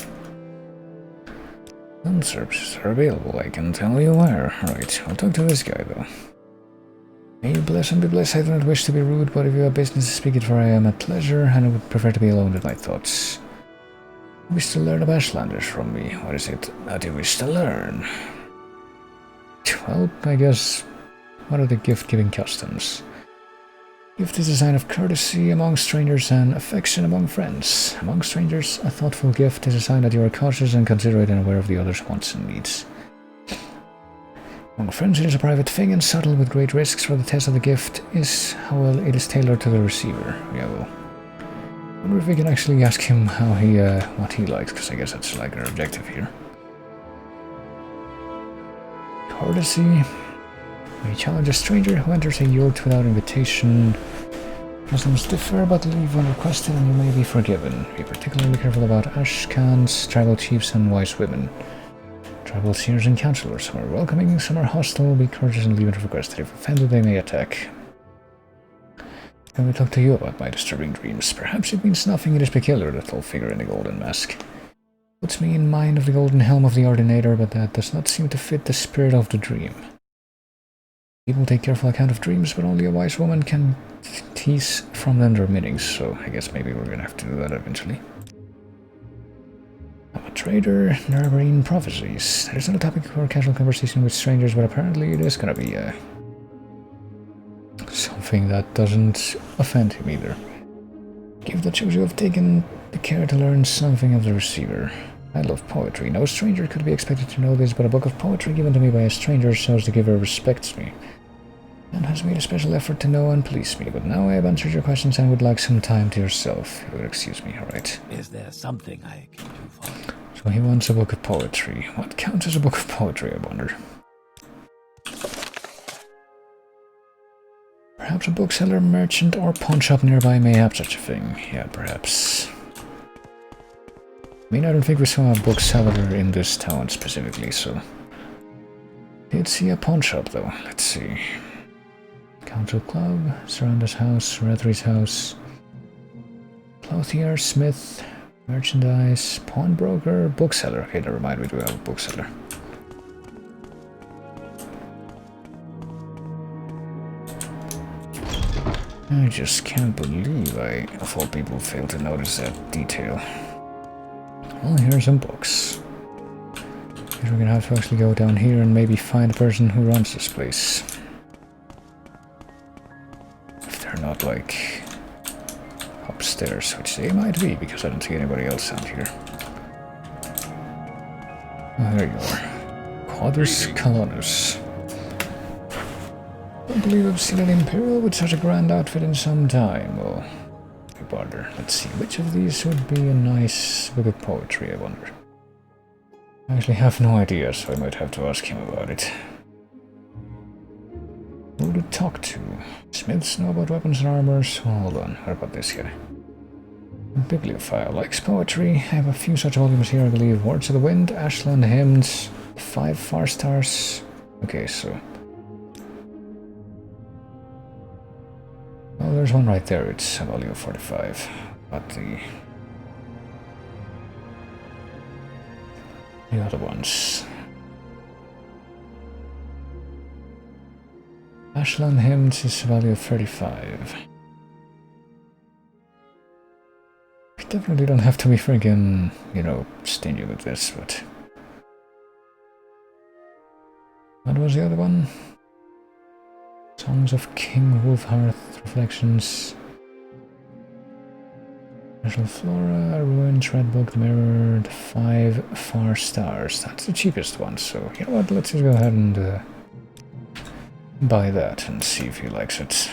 Gun services are available, I can tell you where. Right, I'll talk to this guy though. May you bless and be blessed. I do not wish to be rude, but if you have business, speak it, for I am at leisure, and I would prefer to be alone with my thoughts. You wish to learn of Ashlanders from me. What is it that you wish to learn? Well, I guess, what are the gift-giving customs? Gift is a sign of courtesy among strangers and affection among friends. Among strangers, a thoughtful gift is a sign that you are cautious and considerate and aware of the other's wants and needs. Among friends, it is a private thing and subtle with great risks, for the test of the gift is how well it is tailored to the receiver. Yeah, well, I wonder if we can actually ask him how he, what he likes, because I guess that's like our objective here. Courtesy. When you challenge a stranger who enters a yurt without invitation, customs differ, but leave when requested and you may be forgiven. Be particularly careful about Ashkans, tribal chiefs, and wise women. Tribal seers and counselors. Some are welcoming, some are hostile. Be courteous and leave when requested. If offended, they may attack. Can we talk to you about my disturbing dreams? Perhaps it means nothing. It is peculiar, the tall figure in the golden mask. Puts me in mind of the golden helm of the ordinator, but that does not seem to fit the spirit of the dream. People take careful account of dreams, but only a wise woman can tease from them their meanings, so I guess maybe we're gonna have to do that eventually. I'm a trader, narrating prophecies. There's not a topic for casual conversation with strangers, but apparently it is gonna be something that doesn't offend him either. Give that shows you have taken the care to learn something of the receiver. I love poetry. No stranger could be expected to know this, but a book of poetry given to me by a stranger shows the giver respects me and has made a special effort to know and please me. But now I have answered your questions and would like some time to yourself. You would excuse me, alright. Is there something I can do for you? So he wants a book of poetry. What counts as a book of poetry, I wonder? Perhaps a bookseller, merchant, or pawn shop nearby may have such a thing. Yeah, perhaps. I mean, I don't think we saw a bookseller in this town specifically, so... Did see a pawn shop, though. Let's see. Council Club, Surrounder's house, Rethrie's house, clothier, smith, merchandise, pawnbroker, bookseller. Okay, never mind, we do have a bookseller. I just can't believe I, of all people, failed to notice that detail. Well, here are some books. Guess we're gonna have to actually go down here and maybe find the person who runs this place. If they're not, like, upstairs, which they might be, because I don't see anybody else out here. Oh, there you are. Quadrus Colonus. Don't believe I've seen an Imperial with such a grand outfit in some time. Well, no bother. Let's see, which of these would be a nice book of poetry, I wonder. I actually have no idea, so I might have to ask him about it. Who to talk to? Smiths know about weapons and armors. Oh, hold on, what about this guy? Bibliophile likes poetry. I have a few such volumes here, I believe. Words of the Wind, Ashland Hymns, 5 Far Stars. Okay, so... well, there's one right there. It's a volume 45. But the other ones... Ashland Hymns is value 35. We definitely don't have to be friggin', you know, stingy with this, but... what was the other one? Songs of King Wolfhearth, Reflections... Special Flora, Ruins, Red Book, The Mirror, the 5 Far Stars. That's the cheapest one, so you know what, let's just go ahead and buy that and see if he likes it.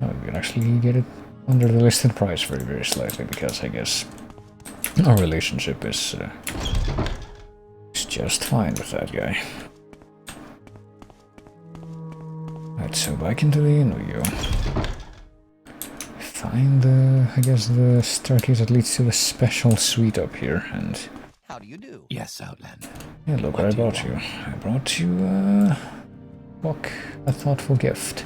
Oh, we can actually get it under the listed price very, very slightly, because I guess our relationship is just fine with that guy. Right, so back into the inn we go. Find the, I guess, the staircase that leads to the special suite up here, and... How do you do? Yes, Outlander. yeah, look what I brought you. I brought you a book, a thoughtful gift.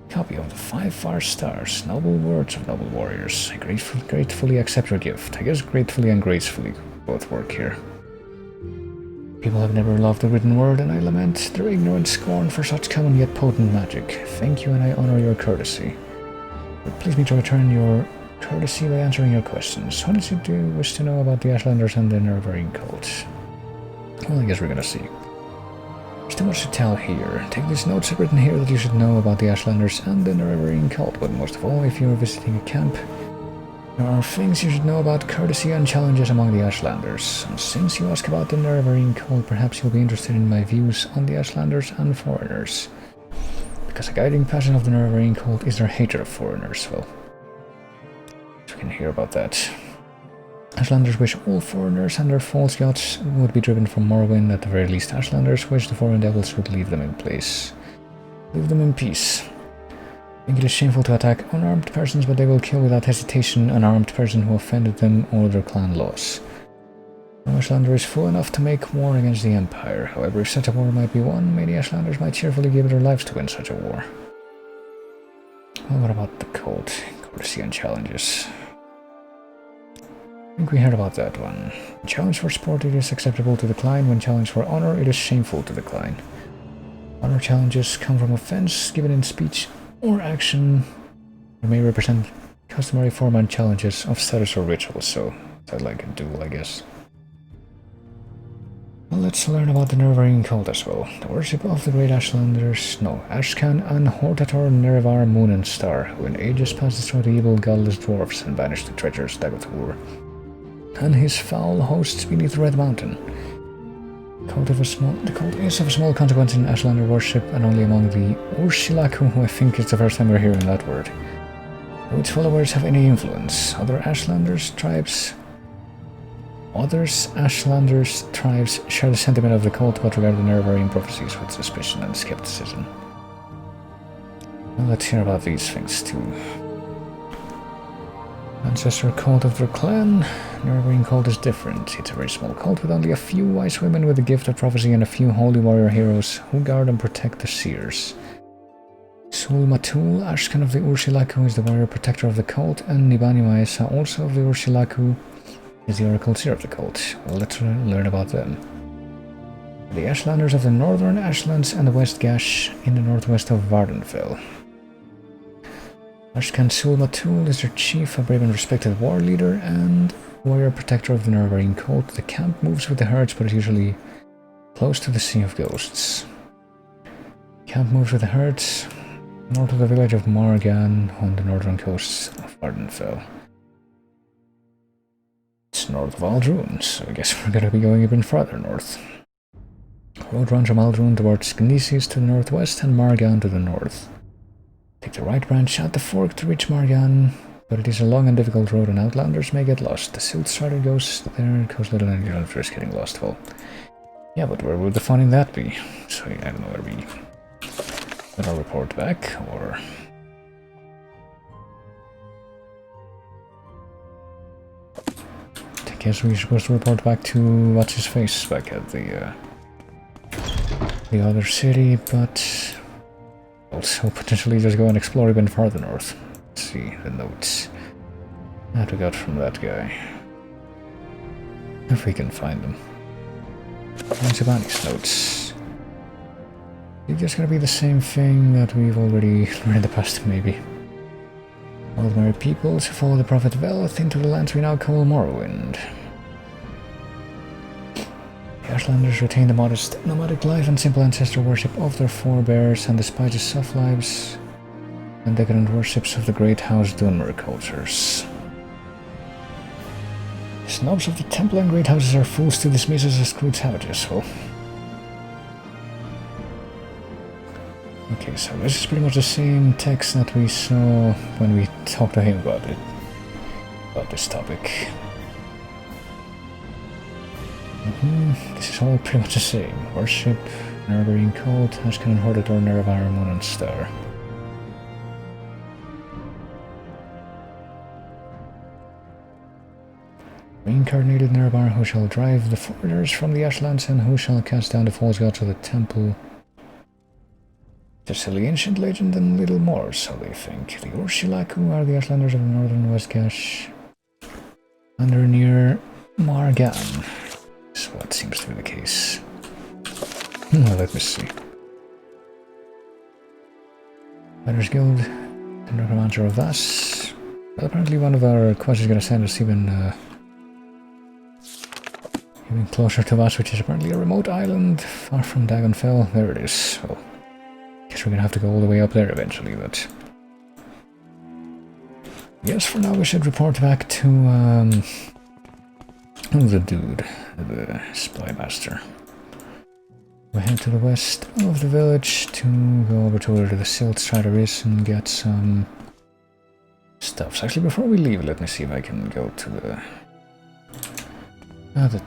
Copy of the 5 Far Stars, noble words of noble warriors. I gratefully accept your gift. I guess gratefully and gracefully both work here. People have never loved the written word, and I lament their ignorant scorn for such common yet potent magic. Thank you, and I honor your courtesy. But please me to return your courtesy by answering your questions. What is it you wish to know about the Ashlanders and the Nervaring cult? Well, I guess we're gonna see. There's too much to tell here. Take these notes I've written here that you should know about the Ashlanders and the Nervaring cult, but most of all, if you're visiting a camp, there are things you should know about courtesy and challenges among the Ashlanders. And since you ask about the Nervaring cult, perhaps you'll be interested in my views on the Ashlanders and foreigners. Because a guiding passion of the Nervaring cult is their hatred of foreigners, well, we can hear about that. Ashlanders wish all foreigners and their false gods would be driven from Morrowind. At the very least, Ashlanders wish the foreign devils would leave them in place. Leave them in peace. I think it is shameful to attack unarmed persons, but they will kill without hesitation an armed person who offended them or their clan laws. No Ashlander is fool enough to make war against the Empire. However, if such a war might be won, many Ashlanders might cheerfully give their lives to win such a war. Well, what about the cult? Courtesy and challenges. I think we heard about that one. Challenge for sport, it is acceptable to decline. When challenged for honor, it is shameful to decline. Honor challenges come from offense given in speech or action. They may represent customary form and challenges of status or rituals, so that's like a duel, I guess. Well, let's learn about the Nervaring cult as well. The worship of the great Ashlanders, no, Ashcan and Hortator Nerevar Moon and Star, who in ages past destroyed the evil godless dwarfs and banished the treacherous Dagothur and his foul hosts beneath Red Mountain. The cult is of a small consequence in Ashlander worship and only among the Urshilaku, who I think is the first time we're hearing that word. Though its followers have any influence, Others Ashlanders tribes share the sentiment of the cult but regard the Nervaring prophecies with suspicion and skepticism. Well, let's hear about these things too. Ancestor cult of their clan. Nervaring cult is different. It's a very small cult with only a few wise women with the gift of prophecy and a few holy warrior heroes who guard and protect the seers. Sul Matul, Ashkan of the Urshilaku, is the warrior protector of the cult, and Nibani Maesa, also of the Urshilaku, is the oracle seer of the cult. Well, let's learn about them. The Ashlanders of the Northern Ashlands and the West Gash in the northwest of Vardenfell. Ashkan Sul Matul is their chief, a brave and respected war leader and warrior protector of the Nervaring cult. The camp moves with the herds but is usually close to the Sea of Ghosts. Camp moves with the herds north of the village of Margan on the northern coasts of Vardenfell. It's north of Aldrun, so I guess we're gonna be going even further north. Road runs from Aldrun towards Gnesis to the northwest and Margan to the north. Take the right branch at the fork to reach Margan, but it is a long and difficult road and outlanders may get lost. The Silt Strider goes there, it goes little and you don't risk getting lost. Well, yeah, but where would the fun in that be? So I don't know where we... Let our report back, or... I guess we're supposed to report back to what's-his-face back at the other city, but... Also, potentially just go and explore even farther north. Let's see the notes that we got from that guy. If we can find them. Giovanni's notes. It's just gonna be the same thing that we've already learned in the past, maybe. Ordinary peoples who follow the Prophet Veleth into the lands we now call Morrowind. The Ashlanders retain the modest nomadic life and simple ancestor worship of their forebears and despise the soft lives and decadent worships of the great House Dunmer cultures. The snobs of the temple and great houses are fools to dismiss us as crude savages, well. Okay, so this is pretty much the same text that we saw when we talked to him about it, about this topic. This is all pretty much the same. Worship, Nervaring cult, Ashcan and Hortator, Nerevar, Moon and Star. Reincarnated Nerevar, who shall drive the foreigners from the Ashlands and who shall cast down the false gods of the temple. Just silly ancient legend and little more, so they think. The Urshilaku are the Ashlanders of the northern West Gash, and they're near Margan. Is what seems to be the case. Well, let me see. Fighters Guild, the Necromancer of Vas. Well, apparently one of our quests is gonna send us even closer to Vas, which is apparently a remote island far from Dagonfell. There it is. Well, guess we're gonna have to go all the way up there eventually, but... Yes, for now we should report back to, the dude, the Spy Master. We head to the west of the village to go over to where the Silt Strider is and get some stuff. So actually, before we leave, let me see if I can go to the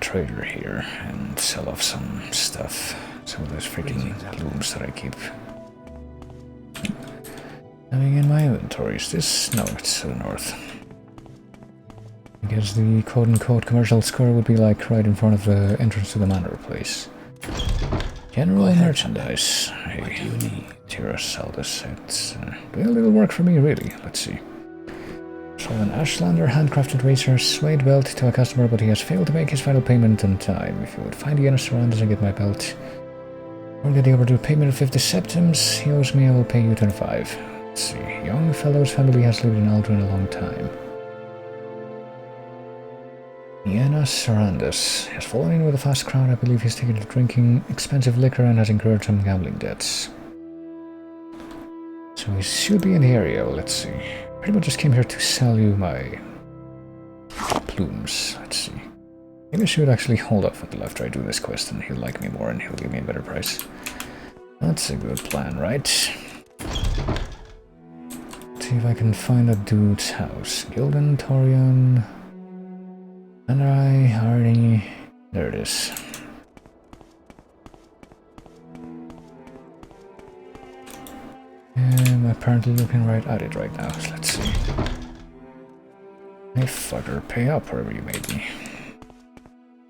trader here and sell off some stuff. Some of those freaking blooms that I keep having in my inventory. Is this? No, it's to the north. I guess the quote-unquote commercial square would be like right in front of the entrance to the manor place. General merchandise. Hey, what do you need? Tira sell this. It's doing a little work for me, really. Let's see. So an Ashlander handcrafted razor suede belt to a customer, but he has failed to make his final payment on time. If you would find the inner surroundings and get my belt, or get the overdue payment of 50 septims, he owes me, I will pay you 25. Let's see. Young fellow's family has lived in Aldrin a long time. Iena Sarandis has fallen in with a fast crowd. I believe he's taken to drinking expensive liquor and has incurred some gambling debts. So he should be in the area. Well, let's see. Pretty much just came here to sell you my plumes. Let's see. Maybe I should actually hold off until after I do this quest and he'll like me more and he'll give me a better price. That's a good plan, right? Let's see if I can find a dude's house. Gildan, Torian... Anrai, Hardy, there it is. I'm apparently looking right at it right now, so let's see. Hey fucker, pay up wherever you may be.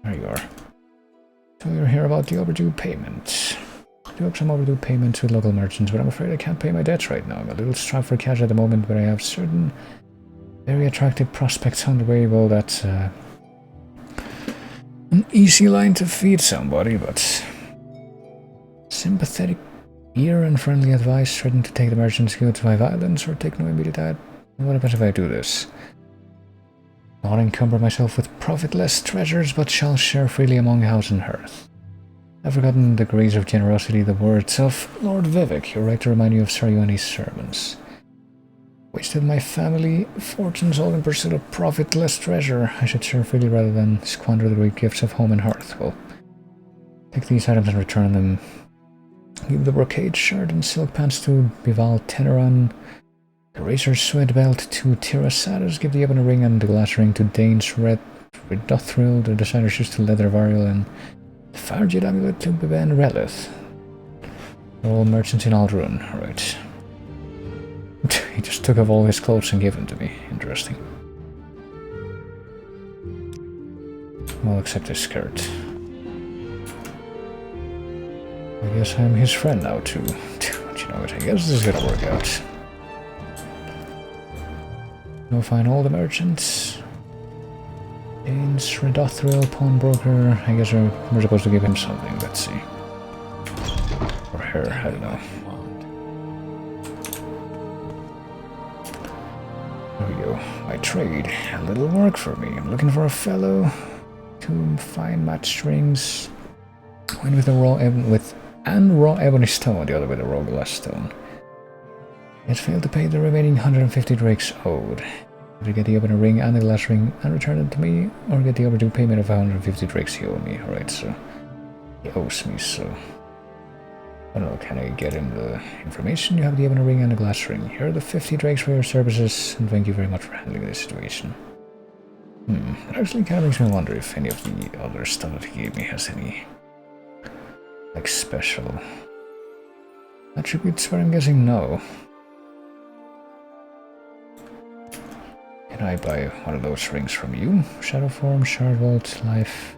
There you are. So you're here about the overdue payments. I do have some overdue payments with local merchants, but I'm afraid I can't pay my debts right now. I'm a little strapped for cash at the moment, but I have certain very attractive prospects on the way. Well, that's an easy line to feed somebody, but sympathetic ear and friendly advice threaten to take the merchant's goods by violence or take no immediate aid. What happens if I do this? Not encumber myself with profitless treasures, but shall share freely among house and hearth. I've forgotten the degrees of generosity, the words of Lord Vivec. You're right to remind you of Sir Ioanni's sermons. Wasted my family fortunes all in pursuit of profitless treasure. I should share freely rather than squander the great gifts of home and hearth. Well, take these items and return them. Give the brocade shirt and silk pants to Bival Teneran, the razor suede belt to Tira Sadas, give the ebony ring and the glass ring to Dane's Red Ridothril, the designer shoes to Leather Varial, and the Fargid amulet to Biban Relith. They're all merchants in Aldrun, right. He just took off all his clothes and gave them to me. Interesting. Well, except his skirt. I guess I'm his friend now, too. But you know what, I guess this is gonna work out. Go find all the merchants. Dane's Redothril, pawnbroker. I guess we're supposed to give him something, let's see. Or her, I don't know. There we go. My trade. A little work for me. I'm looking for a fellow to find match strings. One with a raw ebony stone, the other with a raw glass stone. Yet failed to pay the remaining 150 drakes owed. Either get the ebony ring and the glass ring and return them to me, or get the overdue payment of 150 drakes he owed me. Alright, so he owes me, so I don't know, can I get him the information? You have the ebony ring and the glass ring. Here are the 50 drakes for your services, and thank you very much for handling this situation. It actually kind of makes me wonder if any of the other stuff that he gave me has any, like, special attributes, but I'm guessing no. Can I buy one of those rings from you? Shadow Form, Shard Vault, Life...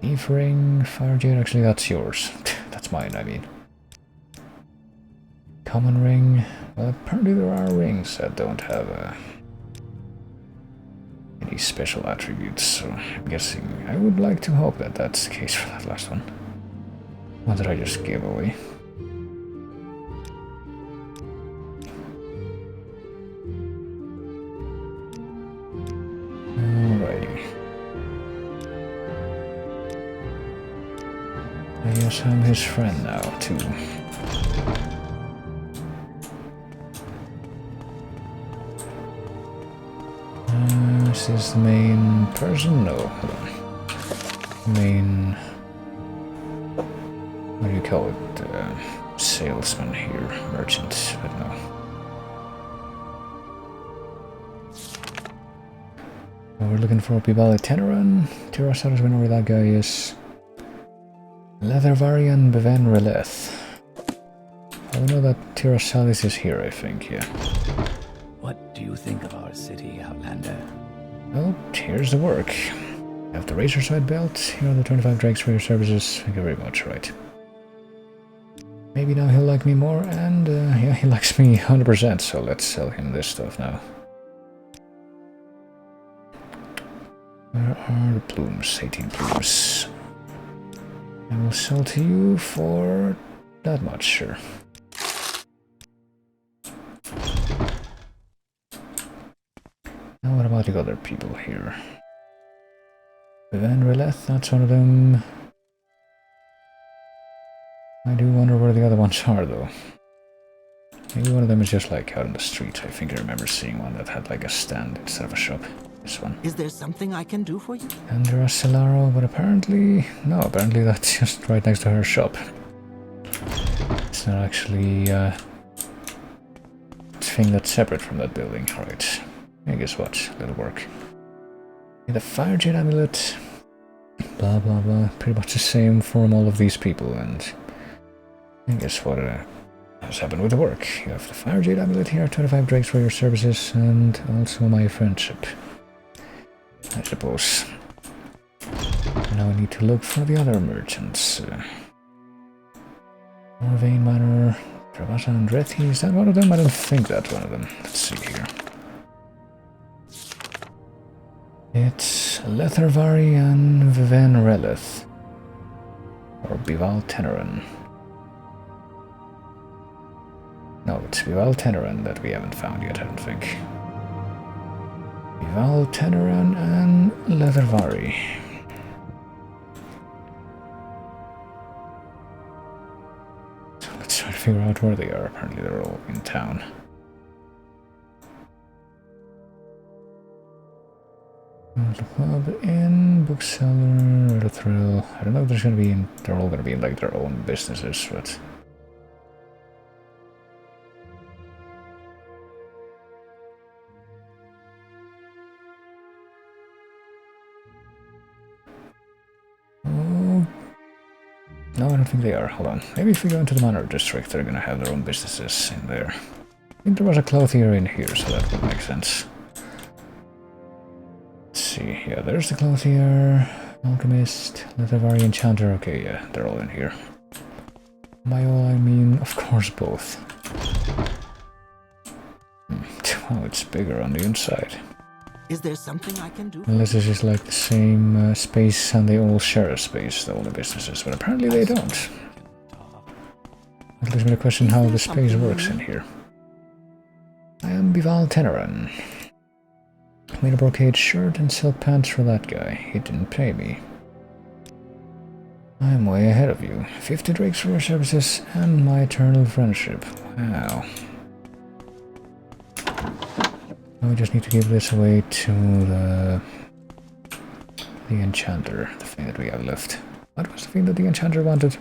Eve Ring, Fire Jade, actually that's yours. That's mine, I mean. Common Ring. Well, apparently there are rings that don't have any special attributes, so I'm guessing I would like to hope that that's the case for that last one. What did I just give away? Alrighty. I guess I'm his friend now, too. Is this the main person? No, hold on. Main... what do you call it? Salesman here, merchant, but no. We're looking for Bivale Teneran. Tyrosaurus, we know where that guy is. Leathervarian Bevan Releth. I know that Tyrosaurus is here, I think, yeah. What do you think of our city, Outlander? Well, here's the work. You have the razor side belt, here are the 25 drakes for your services. Thank you very much, right. Maybe now he'll like me more, and yeah, he likes me 100%, so let's sell him this stuff now. Where are the plumes? 18 plumes. I will sell to you for that much, sure. Now what about the other people here? Van Releth, that's one of them. I do wonder where the other ones are, though. Maybe one of them is just like out on the street. I think I remember seeing one that had like a stand instead of a shop. This one. Is there something I can do for you? Andra Celaro, but apparently... no, apparently that's just right next to her shop. It's not actually a thing that's separate from that building. Right. I guess what? Little work. The Fire Jade Amulet. Blah blah blah. Pretty much the same from all of these people, and I guess what has happened with the work. You have the Fire Jade Amulet here, 25 drakes for your services, and also my friendship, I suppose. Now I need to look for the other merchants. Morrowind Manor, Travasa and Rethi, is that one of them? I don't think that's one of them. Let's see here. It's Lethervari and Viven Releth. Or Bival Teneran. No, it's Bival Teneran that we haven't found yet, I don't think. Bival Teneran and Lethervari. So let's try to figure out where they are. Apparently they're all in town. The pub, inn, bookseller, the thrill. I don't know if there's gonna be they're all gonna be in like their own businesses, but oh no, I don't think they are. Hold on. Maybe if we go into the Manor District, they're gonna have their own businesses in there. I think there was a clothier in here, so that would make sense. See, yeah, there's the clothier, alchemist, Lethervari enchanter. Okay, yeah, they're all in here. By all I mean, of course, both. Well, it's bigger on the inside. Is there something I can do? Unless this is like the same space and they all share a space, all the businesses, but apparently they don't. That leaves me to question how the space works in here. I am Bival Teneran. Made a brocade shirt and silk pants for that guy. He didn't pay me. I'm way ahead of you. 50 drakes for your services and my eternal friendship. Wow. Now we just need to give this away to the enchanter, the thing that we have left. What was the thing that the enchanter wanted?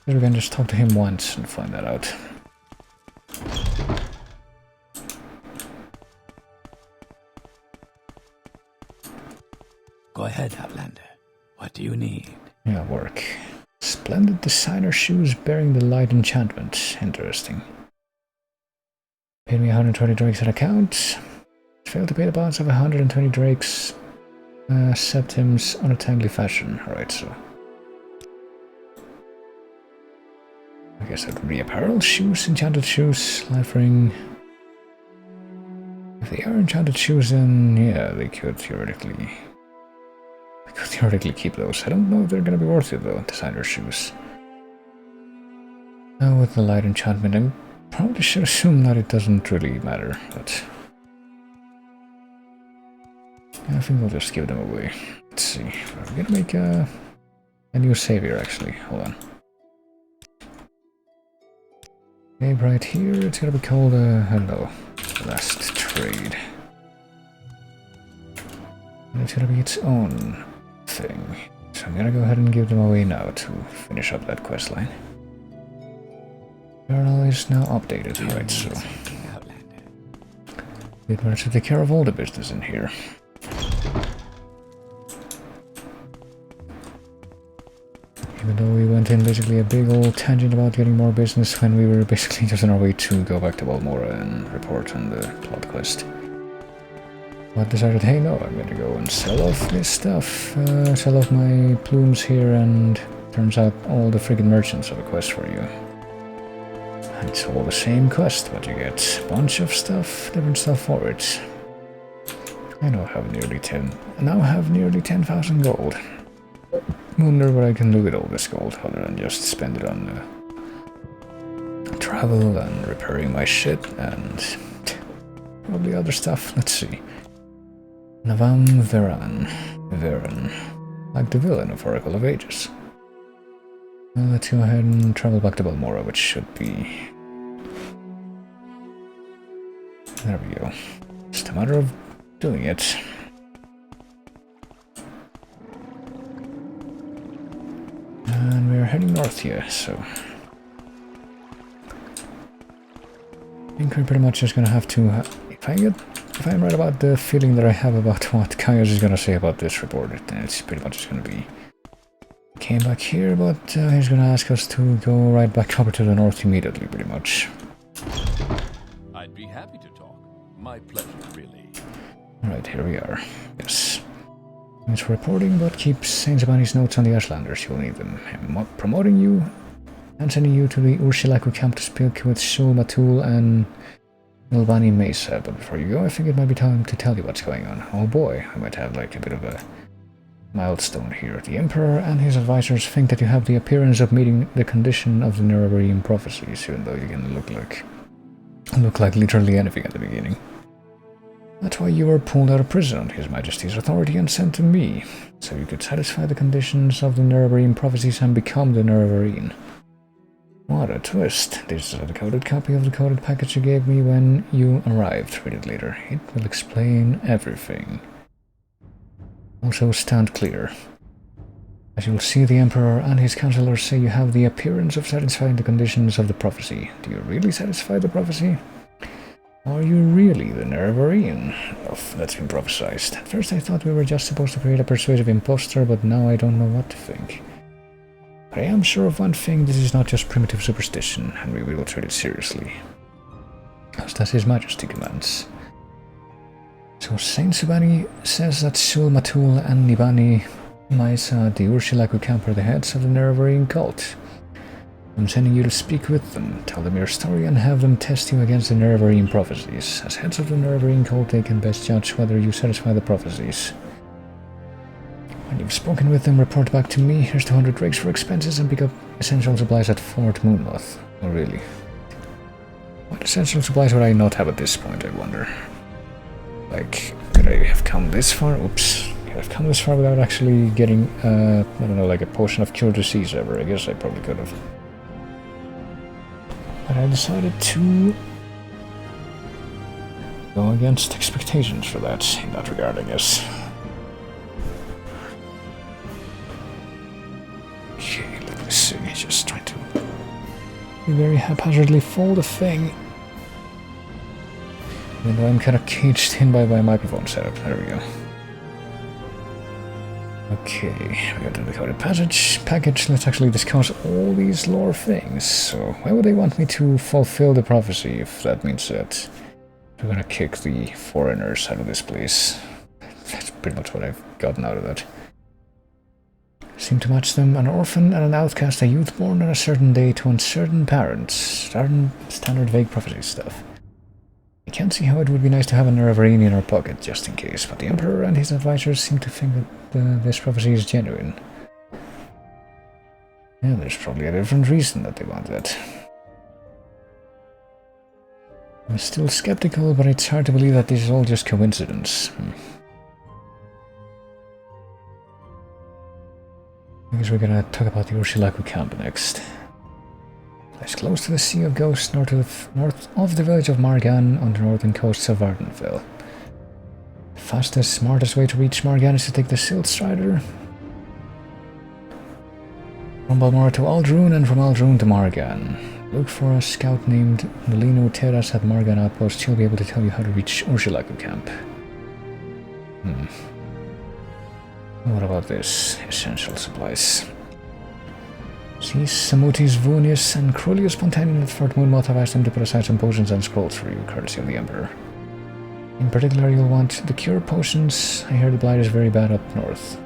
Maybe we can just talk to him once and find that out. Go ahead, Outlander. What do you need? Yeah, work. Splendid designer shoes bearing the light enchantment. Interesting. Paid me 120 drakes at account. Failed to pay the balance of 120 drakes. Septims on a timely fashion. Alright, so. I guess that would be apparel, shoes, enchanted shoes, life ring. they are enchanted shoes, and yeah, they could theoretically keep those. I don't know if they're gonna be worth it though, designer shoes. Now with the light enchantment, I probably should assume that it doesn't really matter, but I think we'll just give them away. Let's see, we're gonna make a new savior actually, hold on. Okay, right here, it's gonna be called, I don't know, last trade. And it's gonna be its own thing. So I'm gonna go ahead and give them away now to finish up that quest line. Journal is now updated, right, so it managed to take care of all the business in here. Even though we went in basically a big old tangent about getting more business when we were basically just on our way to go back to Balmora and report on the plot quest. But decided, hey no, I'm gonna go and sell off this stuff, sell off my plumes here, and turns out all the friggin' merchants have a quest for you. And it's all the same quest, but you get a bunch of stuff, different stuff for it. I now have nearly 10,000 gold. Wonder what I can do with all this gold other than just spend it on travel and repairing my shit and probably other stuff. Let's see. Navam Veran, like the villain of Oracle of Ages. Well, let's go ahead and travel back to Balmora, which should be... There we go. Just a matter of doing it. And we're heading north here, so... I think we're pretty much just gonna have to... If I'm right about the feeling that I have about what Kaios is gonna say about this report, then it's pretty much just gonna be... Came back here, but he's gonna ask us to go right back over to the north immediately, pretty much. I'd be happy to talk. My pleasure, really. Right, here we are. Yes. Thanks for reporting, but keep Saint Sabani's notes on the Ashlanders. You'll need them. I'm promoting you and sending you to the Urshilaku camp to speak with Shul Matul and Milvani Mesa. But before you go, I think it might be time to tell you what's going on. Oh boy, I might have like a bit of a milestone here. The Emperor and his advisors think that you have the appearance of meeting the condition of the Nerevarine prophecies, even though you can look like literally anything at the beginning. That's why you were pulled out of prison on His Majesty's authority and sent to me, so you could satisfy the conditions of the Nerevarine prophecies and become the Nerevarine. What a twist. This is a decoded copy of the coded package you gave me when you arrived. Read it later. It will explain everything. Also, stand clear. As you will see, the Emperor and his counselors say you have the appearance of satisfying the conditions of the prophecy. Do you really satisfy the prophecy? Are you really the Nerevarine? Oh, that's been prophesied. At first I thought we were just supposed to create a persuasive impostor, but now I don't know what to think. But I am sure of one thing, this is not just primitive superstition, and we will treat it seriously. As does His Majesty commands. So Saint Sabani says that Shul Matul and Nibani Maisa, the Urshilaku camp, are the heads of the Nerevarine cult. I'm sending you to speak with them, tell them your story, and have them test you against the Nerevarine prophecies. As heads of the Nerevarine cult, they can best judge whether you satisfy the prophecies. When you've spoken with them, report back to me. Here's 200 rigs for expenses and pick up essential supplies at Fort Moonmoth. Oh, really? What essential supplies would I not have at this point, I wonder? Like, could I have come this far? Oops. Could I have come this far without actually getting, I don't know, like a potion of cure disease ever? I guess I probably could have. But I decided to go against expectations for that, in that regard, I guess. Okay, let me see, just trying to very haphazardly fold a thing. Even though I'm kind of caged in by my microphone setup. There we go. Okay, we got the decoded package. Let's actually discuss all these lore things. So, why would they want me to fulfill the prophecy if that means that we're gonna kick the foreigners out of this place? That's pretty much what I've gotten out of that. Seem to match them: an orphan and an outcast, a youth born on a certain day to uncertain parents. Standard vague prophecy stuff. can't see how it would be nice to have a Nervarine in our pocket, just in case, but the Emperor and his advisors seem to think that this prophecy is genuine. Yeah, there's probably a different reason that they want that. I'm still skeptical, but it's hard to believe that this is all just coincidence. I guess we're gonna talk about the Urshilaku camp next. It's close to the Sea of Ghosts, north of the village of Margan on the northern coast of Vardenfell. The fastest, smartest way to reach Margan is to take the Silt Strider. From Balmora to Aldrune and from Aldrune to Margan. Look for a scout named Melino Terras at Margan Outpost. She'll be able to tell you how to reach Urshilaku camp. What about this? Essential supplies. See, Samutis, Vunius, and Crolius Spontanean at Fort Moonmoth have asked them to put aside some potions and scrolls for you, courtesy of the Emperor. In particular, you'll want the cure potions. I hear the blight is very bad up north.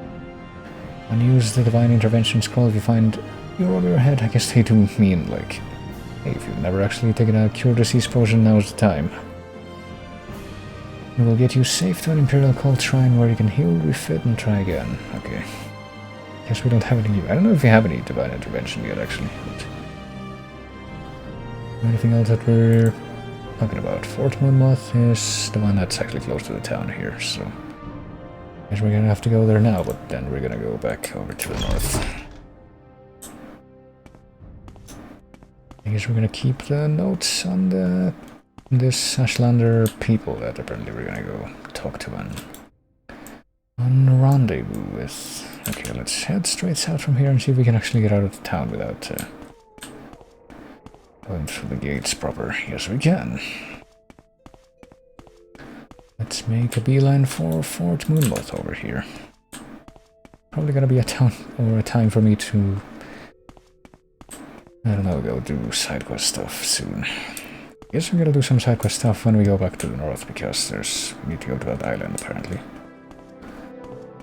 When you use the Divine Intervention scroll, if you find you're over your head, I guess they do mean, like, hey, if you've never actually taken a cure disease potion, now's the time. It will get you safe to an Imperial Cult Shrine where you can heal, refit, and try again. Okay. Guess we don't have any. I don't know if we have any Divine Intervention yet, actually. But anything else that we're talking about? Fort Moonmoth is the one that's actually close to the town here, so I guess we're gonna have to go there now, but then we're gonna go back over to the north. I guess we're gonna keep the notes on this Ashlander people that apparently we're gonna go talk to on rendezvous with. Okay, let's head straight south from here and see if we can actually get out of the town without going through the gates proper. Yes, we can. Let's make a beeline for Fort Moonmoth over here. Probably gonna be a time for me to, I don't know, go do side quest stuff soon. Guess we're gonna do some side quest stuff when we go back to the north, because we need to go to that island apparently.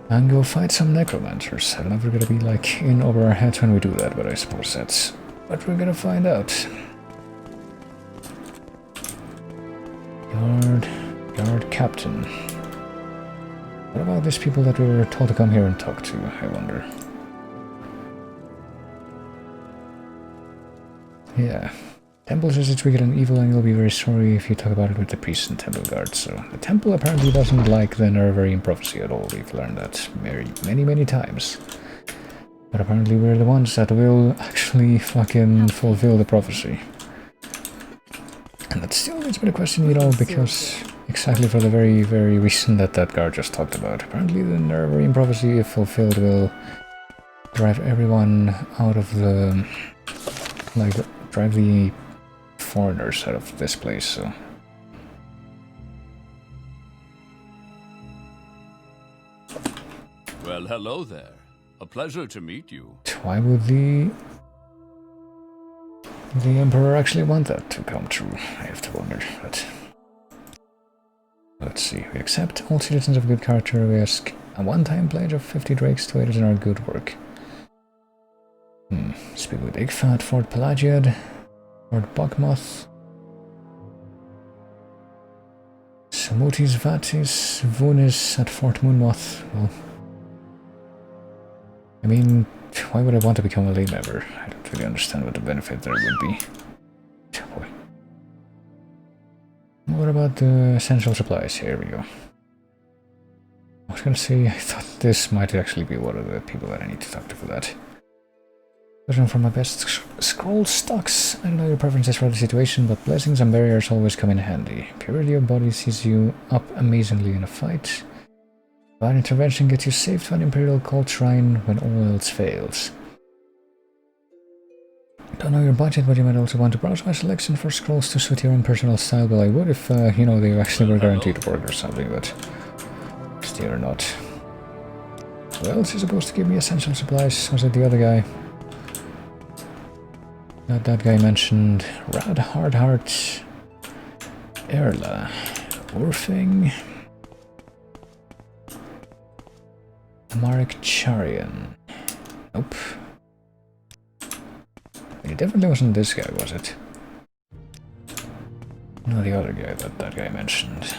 And go fight some necromancers. I don't know if we're gonna be like in over our heads when we do that, but I suppose that's what we're gonna find out. Guard captain. What about these people that we were told to come here and talk to, I wonder? Yeah. Temple says it's wicked and evil and you'll be very sorry if you talk about it with the priests and temple guards, so the temple apparently doesn't like the Nervarine prophecy at all. We've learned that many times. But apparently we're the ones that will actually fucking fulfill the prophecy. And that still leads me to question, you know, because exactly for the very reason that guard just talked about. Apparently the Nervarine prophecy, if fulfilled, will drive everyone out of the, like, drive the foreigners out of this place, so. Well, hello there. A pleasure to meet you. Why would the Emperor actually want that to come true? I have to wonder, but let's see. We accept all citizens of good character. We ask a one-time pledge of 50 drakes to aid us in our good work. Speak with Igfa at Fort Pelagiad, Fort Buckmoth, Samutis Vatis, Vunis at Fort Moonmoth. Well, I mean, why would I want to become a lay member? I don't really understand what the benefit there would be. Oh boy. What about the essential supplies? Here we go. I was gonna say, I thought this might actually be one of the people that I need to talk to for that. Question from my best scroll stocks. I don't know your preferences for the situation, but blessings and barriers always come in handy. Purity of body sees you up amazingly in a fight. Divine intervention gets you safe to an Imperial Cult Shrine when all else fails. Don't know your budget, but you might also want to browse my selection for scrolls to suit your own personal style. Well, I would if, you know, they actually were guaranteed to work or something, but still or not. Who else is supposed to give me essential supplies? Was it the other guy? That guy mentioned Rad Hardheart, Erla, Orfing, Marek Charian. Nope. It definitely wasn't this guy, was it? No, the other guy that guy mentioned.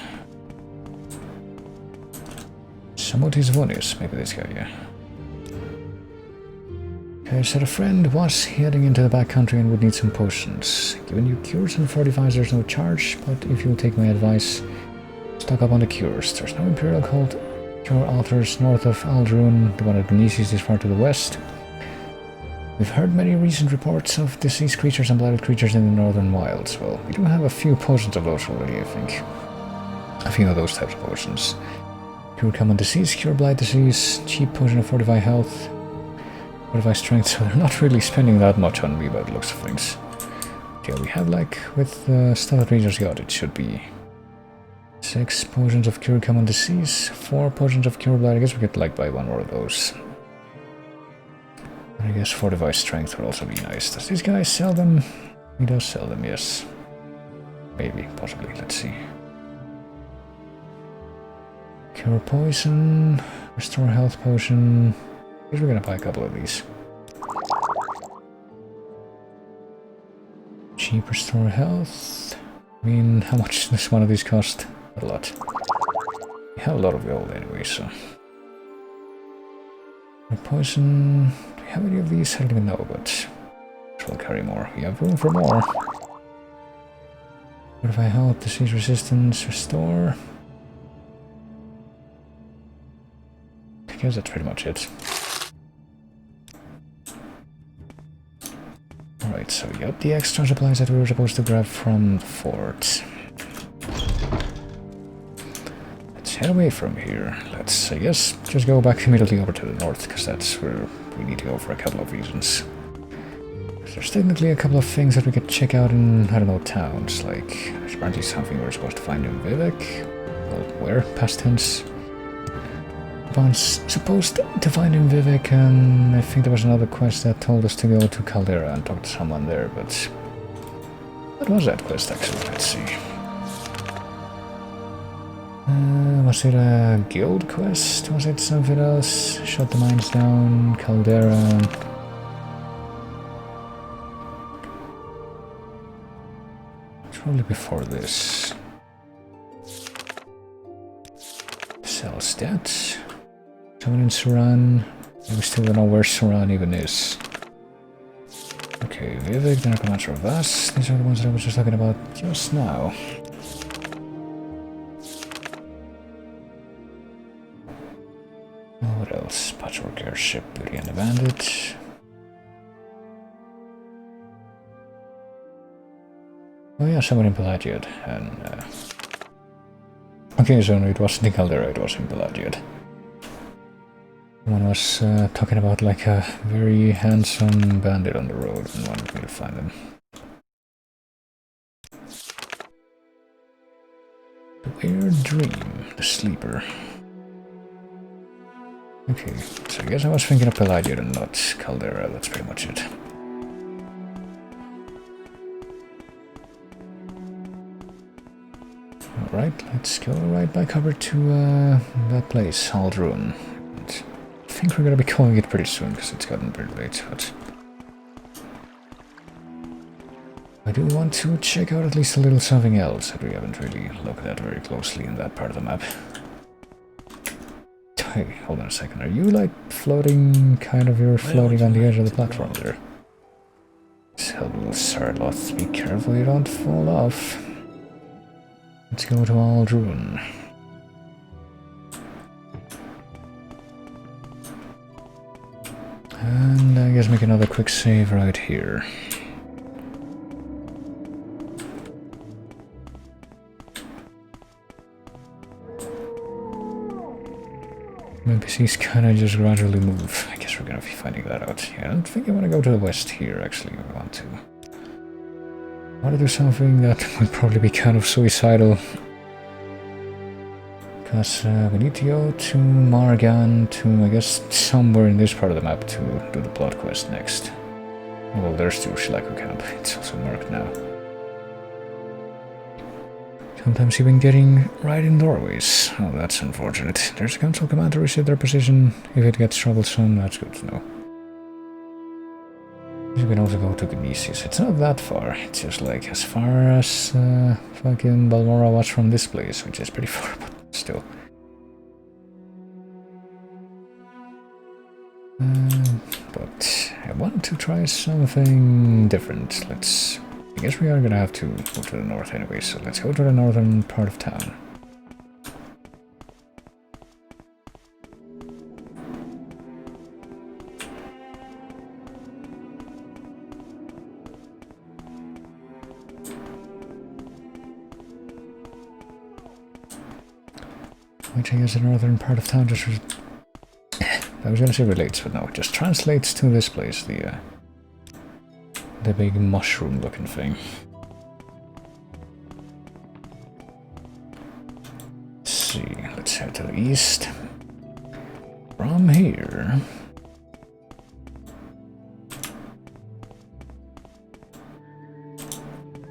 Samutis Vonis, maybe this guy, yeah. Okay, said a friend was heading into the backcountry and would need some potions. Given you cures and fortifies, there's no charge, but if you'll take my advice, stock up on the cures. There's no Imperial cult cure altars north of Aldrun, the one at Genesis is far to the west. We've heard many recent reports of deceased creatures and blighted creatures in the northern wilds. Well, we do have a few potions of those already, I think. A few of those types of potions. Cure common disease, cure blight disease, cheap potion of fortify health, fortify strength, so they're not really spending that much on me by the looks of things. Okay, we have like, with the stuff that we just got, it should be 6 potions of cure common disease, 4 potions of cure blight. I guess we could like buy one more of those. I guess fortify strength would also be nice. Does this guy sell them? He does sell them, yes. Maybe, possibly, let's see. Cure poison, restore health potion. I guess we're gonna buy a couple of these. Cheap restore health. I mean, how much does one of these cost? A lot. We have a lot of gold anyway, so. Poison. Do we have any of these? I don't even know, but we'll carry more. We have room for more. Fortify health, disease resistance, restore. I guess that's pretty much it. Alright, so we got the extra supplies that we were supposed to grab from the fort. Let's head away from here. Let's, I guess, just go back immediately over to the north, because that's where we need to go for a couple of reasons. There's technically a couple of things that we could check out in, I don't know, towns, like, there's apparently something we're supposed to find in Vivec. Well, where? Past tense. I was supposed to find in Vivec, and I think there was another quest that told us to go to Caldera and talk to someone there, but what was that quest actually? Let's see. Was it a guild quest? Was it something else? Shut the mines down, Caldera. It's probably before this. Sells that. Someone in Suran. We still don't know where Suran even is. Okay, Vivec, the Necromancer of Vas. These are the ones that I was just talking about just now. Oh, what else? Patchwork airship, Beauty and the Bandit. Oh yeah, someone in Pelagiad. And, okay, so no, it wasn't in Caldera, it was in Pelagiad. One was talking about like a very handsome bandit on the road and wanted me to find him. The Weird Dream, the Sleeper. Okay, so I guess I was thinking of Pelagiad and not Caldera, that's pretty much it. Alright, let's go right back over to that place, Aldrun. I think we're gonna be calling it pretty soon, because it's gotten pretty late, but I do want to check out at least a little something else that we haven't really looked at very closely in that part of the map. Hey, hold on a second, are you like floating, kind of, you're floating on the edge of the platform there? So, Sarloth, be careful you don't fall off. Let's go to Aldrun. And I guess make another quick save right here. My NPCs kinda just gradually move. I guess we're gonna be finding that out. Yeah, I don't think I wanna go to the west here, actually. I want to do something that would probably be kind of suicidal. Because we need to go to Margan, to, I guess, somewhere in this part of the map to do the plot quest next. Well, there's the Urshilaku camp. It's also marked now. Sometimes even getting right in doorways. Oh, that's unfortunate. There's a council command to reset their position. If it gets troublesome, that's good to know. You can also go to Genesius. It's not that far. It's just like as far as fucking Balmora was from this place, which is pretty far, but still. But I want to try something different. I guess we are gonna have to go to the north anyway, so let's go to the northern part of town. Which I guess the northern part of town just... I was gonna say relates, but no, it just translates to this place, the big mushroom-looking thing. Let's see, let's head to the east. From here...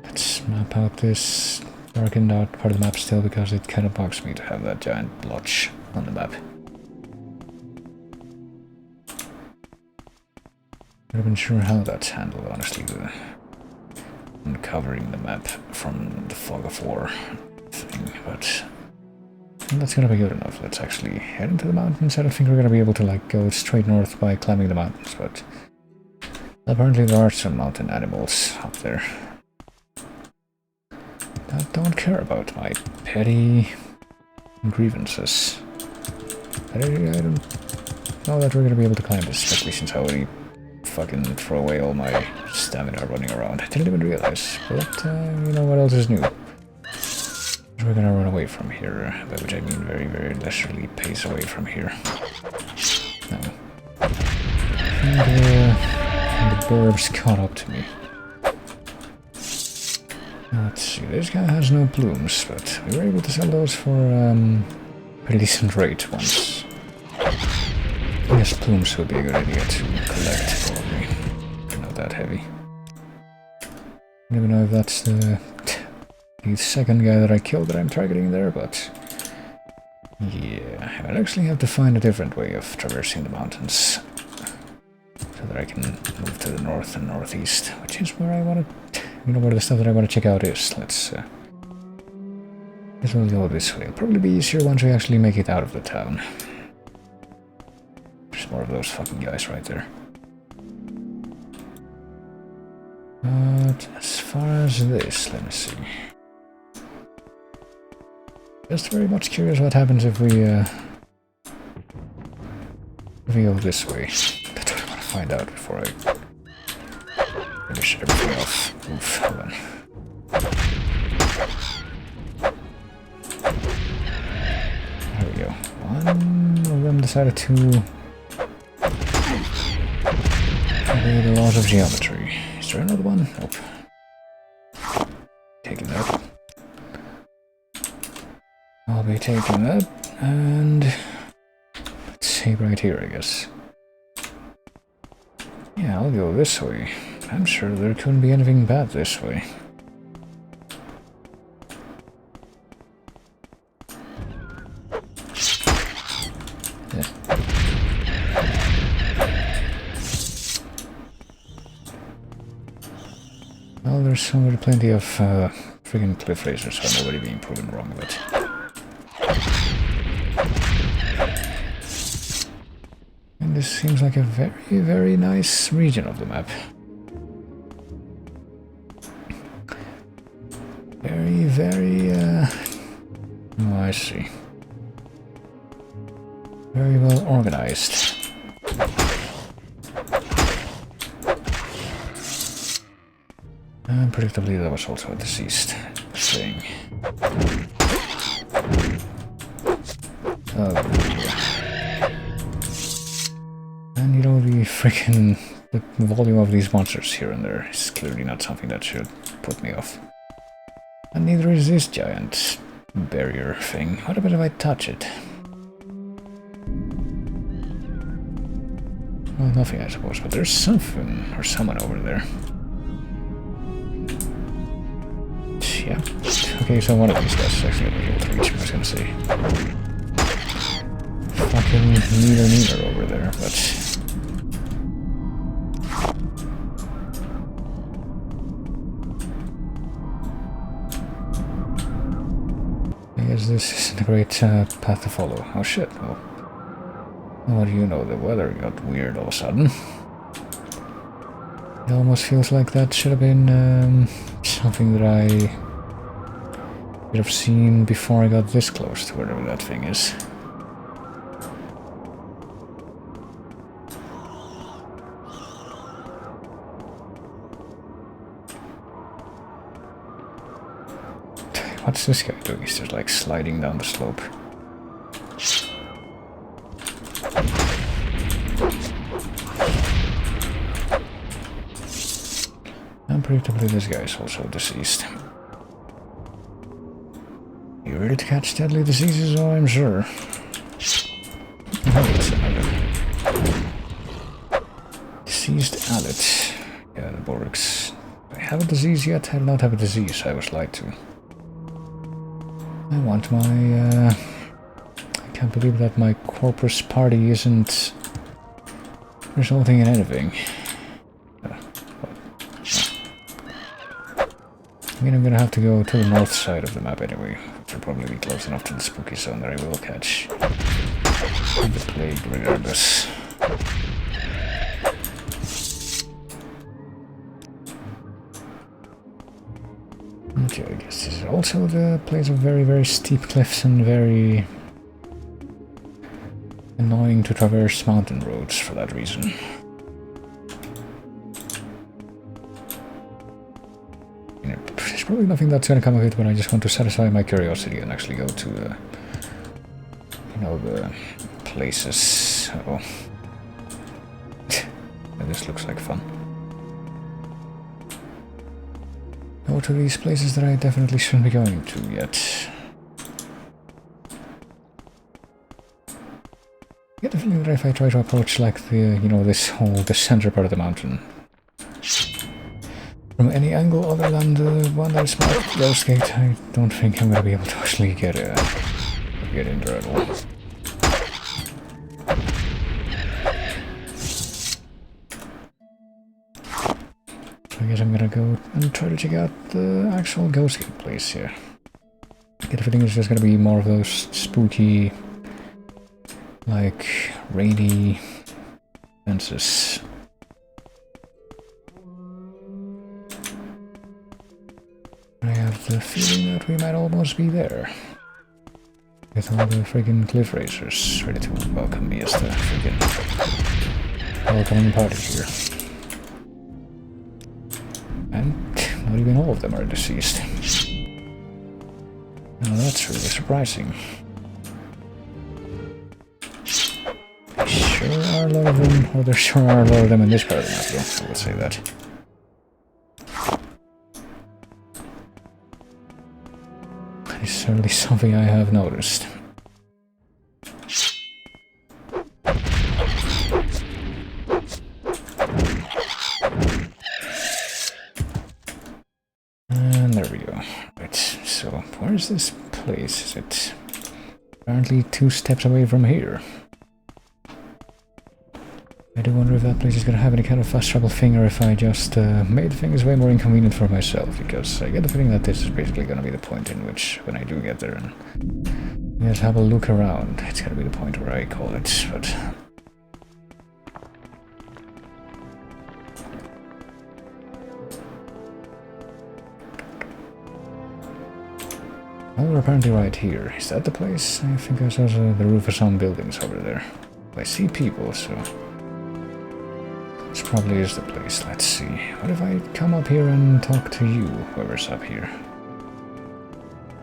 Let's map out this darkened out part of the map still, because it kind of bugs me to have that giant blotch on the map. I'm not even sure how that's handled, honestly, uncovering the map from the fog of war thing, but that's gonna be good enough. Let's actually head into the mountains. I don't think we're gonna be able to like go straight north by climbing the mountains, but apparently there are some mountain animals up there that don't care about my petty grievances. I don't know that we're gonna be able to climb this, especially since I already fucking throw away all my stamina running around. I didn't even realize, but you know what else is new? We're gonna run away from here, by which I mean very, very leisurely pace away from here. No. And the burbs caught up to me. Let's see, this guy has no plumes, but we were able to sell those for pretty decent rate once. I guess plumes would be a good idea to collect, probably. They're not that heavy. I don't even know if that's the second guy that I killed that I'm targeting there, but... yeah, I'll actually have to find a different way of traversing the mountains. So that I can move to the north and northeast, which is where I want to... you know, where the stuff that I want to check out is. Let's we'll go this way. It'll probably be easier once we actually make it out of the town. There's more of those fucking guys right there. But as far as this, let me see. Just very much curious what happens if we go this way. That's what I want to find out before I finish everything off. Oof, hold on. There we go. One of them decided to obey the laws of geometry. Is there another one? Nope. Taking that. I'll be taking that, and let's see right here, I guess. Yeah, I'll go this way. I'm sure there couldn't be anything bad this way. Yeah. Well, there's already plenty of friggin' cliff racers, so I'm already being proven wrong, but... and this seems like a very, very nice region of the map. Very, very, oh, I see. Very well organized. And predictably that was also a deceased thing. Oh, yeah. And you know, the freaking the volume of these monsters here and there is clearly not something that should put me off. And neither is this giant barrier thing. What about if I touch it? Well, nothing I suppose, but there's something or someone over there. Yeah. Okay, so one of these guys is actually gonna be able to reach me, I was gonna say. Fucking neither over there, but... guess this isn't a great path to follow. Oh shit, well... What do you know, the weather got weird all of a sudden. It almost feels like that should have been something that I should have seen before I got this close to wherever that thing is. What's this guy doing? He's just like sliding down the slope. Unpredictably, this guy is also deceased. You ready to catch deadly diseases? Oh, I'm sure. Oh, it's another. Diseased Allet. Yeah, the Borix. I have a disease yet? I do not have a disease, I was lied to. I want my, I can't believe that my corpus party isn't resulting in anything. I mean, I'm gonna have to go to the north side of the map anyway, which will probably be close enough to the spooky zone that I will catch the plague regardless. Okay, I guess this is also the place of very, very steep cliffs and very annoying to traverse mountain roads for that reason. You know, there's probably nothing that's gonna come of it, but I just want to satisfy my curiosity and actually go to, you know, the places. Oh, this looks like fun. Go to these places that I definitely shouldn't be going to yet. I get the feeling that if I try to approach like the, you know, the center part of the mountain from any angle other than the one that's marked Ghost Gate, I don't think I'm gonna be able to actually get in there at all. I guess I'm gonna go and try to check out the actual Ghost Gate place here. I get the feeling it's just gonna be more of those spooky, like, rainy fences. I have the feeling that we might almost be there. With all the friggin' cliff racers ready to welcome me as the friggin' welcoming party here. And not even all of them are deceased. Now that's really surprising. There sure are a lot of them, or there sure are a lot of them in this part of the map, though, I would say that. It's certainly something I have noticed. And there we go. Right, so where's this place? Is it apparently 2 steps away from here? I do wonder if that place is gonna have any kind of fast travel thing, or if I just made things way more inconvenient for myself, because I get the feeling that this is basically gonna be the point in which, when I do get there and just have a look around, it's gonna be the point where I call it, but... Oh, we're apparently right here. Is that the place? I think I saw the roof of some buildings over there. I see people, so... this probably is the place. Let's see. What if I come up here and talk to you, whoever's up here?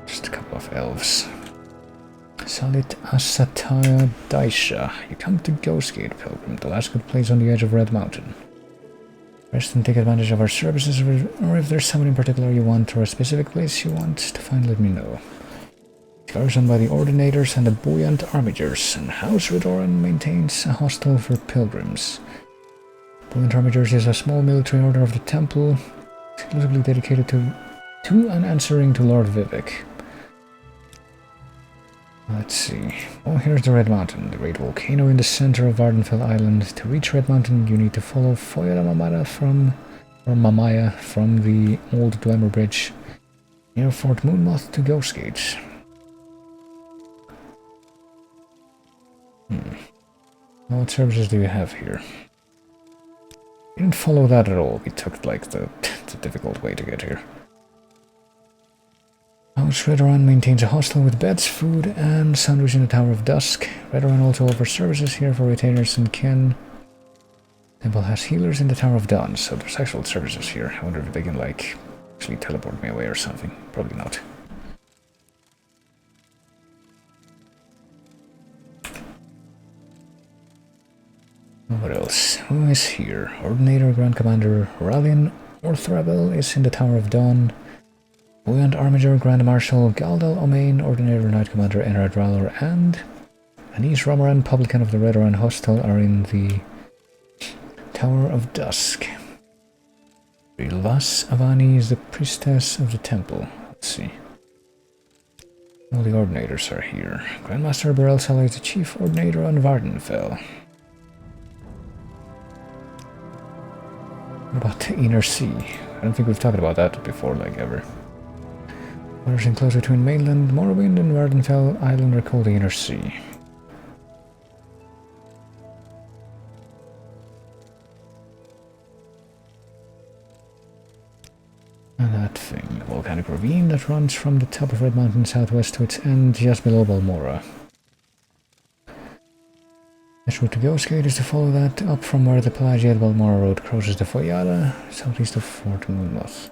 Just a couple of elves. Salit Asataya Daisha. You come to Ghostgate, Pilgrim, the last good place on the edge of Red Mountain. Rest and take advantage of our services, or if there's someone in particular you want, or a specific place you want to find, let me know. It's garrisoned by the Ordinators and the Buoyant Armigers, and House Redoran maintains a hostel for pilgrims. Buoyant Armigers is a small military order of the Temple, exclusively dedicated to and answering to Lord Vivec. Let's see. Oh, here's the Red Mountain, the great volcano in the center of Vardenfell Island. To reach Red Mountain, you need to follow Foyla Mamaya from the old Dwemer Bridge near Fort Moonmoth to Ghostgate. What services do you have here? We didn't follow that at all. We took like the difficult way to get here. House Redoran maintains a hostel with beds, food, and sandwich in the Tower of Dusk. Redoran also offers services here for retainers and kin. Temple has healers in the Tower of Dawn, so there's actual services here. I wonder if they can like actually teleport me away or something. Probably not. What else? Who is here? Ordinator Grand Commander Rallian Orthrabel is in the Tower of Dawn. Buoyant Armiger Grand Marshal Galdal Omain, Ordinator Knight Commander Enrad Rallor, and Anis Romaran, Publican of the Redoran Hostel, are in the Tower of Dusk. Rilvas Avani is the priestess of the temple. Let's see. All the ordinators are here. Grandmaster Burrell Sala is the chief ordinator on Vardenfell. What about the Inner Sea? I don't think we've talked about that before, like ever. Waters enclosed between mainland Morrowind and Vardenfell Island are called the Inner Sea. And that thing, a volcanic ravine that runs from the top of Red Mountain southwest to its end just below Balmora. Best route to Ghostgate is to follow that up from where the Pelagia Balmora Road crosses the Foyada, southeast of Fort Moonmoth.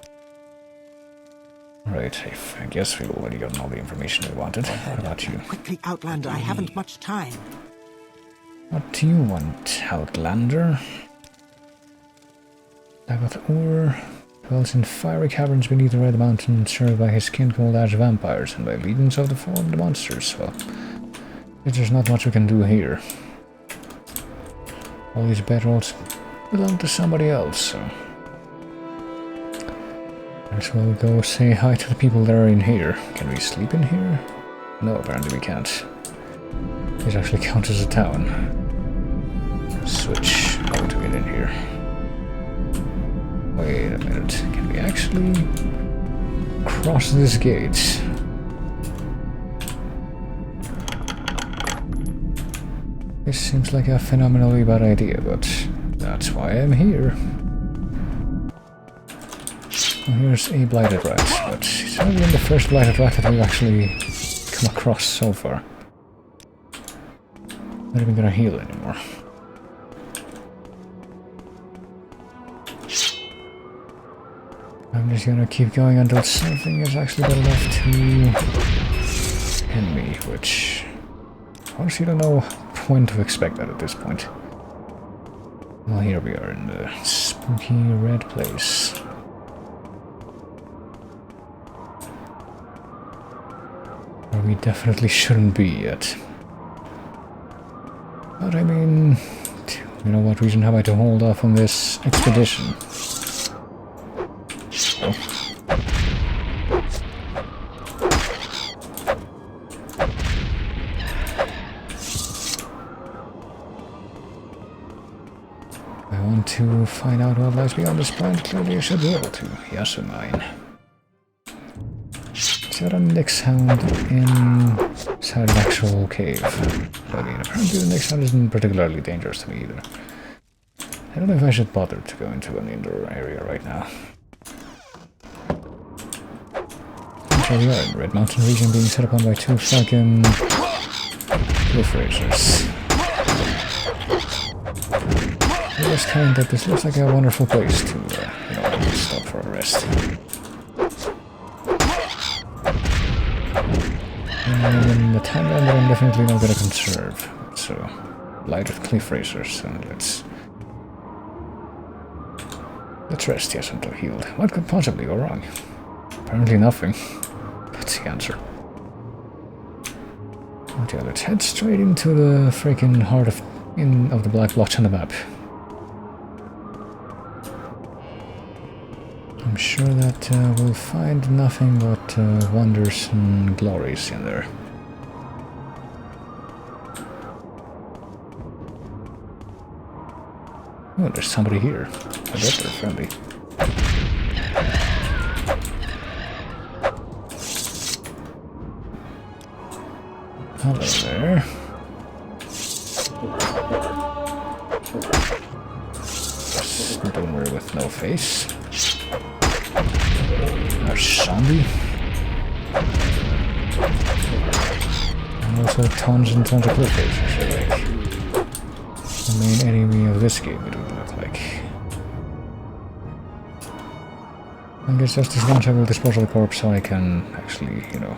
Right, I guess we've already gotten all the information we wanted. What about you? Quickly, Outlander, I haven't much time. What do you want, Outlander? Dagoth Ur dwells in fiery caverns beneath the Red Mountain, served by his kin called Ash vampires and by legions of the formed monsters. Well, there's not much we can do here. All these bedrolls belong to somebody else, so might as well go say hi to the people that are in here. Can we sleep in here? No, apparently we can't. This actually counts as a town. Switch how to get in here. Wait a minute, can we actually cross this gate? This seems like a phenomenally bad idea, but that's why I'm here. Well, here's a blighted rat, but it's only been the first blighted rat that we've actually come across so far. Not even gonna heal anymore. I'm just gonna keep going until something is actually got enough to end me, which honestly don't know when to expect that at this point. Well, here we are in the spooky red place. Where we definitely shouldn't be yet. But I mean, you know, what reason have I to hold off on this expedition? I want to find out what lies beyond this planet. Clearly I should be able to. Yes, mine. Is that a Nyx Hound inside an actual cave? But apparently the Nyx Hound isn't particularly dangerous to me either. I don't know if I should bother to go into an indoor area right now. Here we are in the Red Mountain region, being set upon by two fucking cliff racers. I was telling that this looks like a wonderful place to, you know, stop for a rest. And the timeline that I'm definitely not going to conserve. So, light with cliff racers, and let's rest, yes, until healed. What could possibly go wrong? Apparently nothing. That's the answer. Okay, let's head straight into the freaking heart of the black blotch on the map. I'm sure that we'll find nothing but wonders and glories in there. Oh, there's somebody here. I bet they're friendly. Hello there. Doomer with no face. A zombie. And also tons and tons of cliff faces, like the main enemy of this game, it would look like. I guess just this once I will dispose of the corpse so I can actually, you know,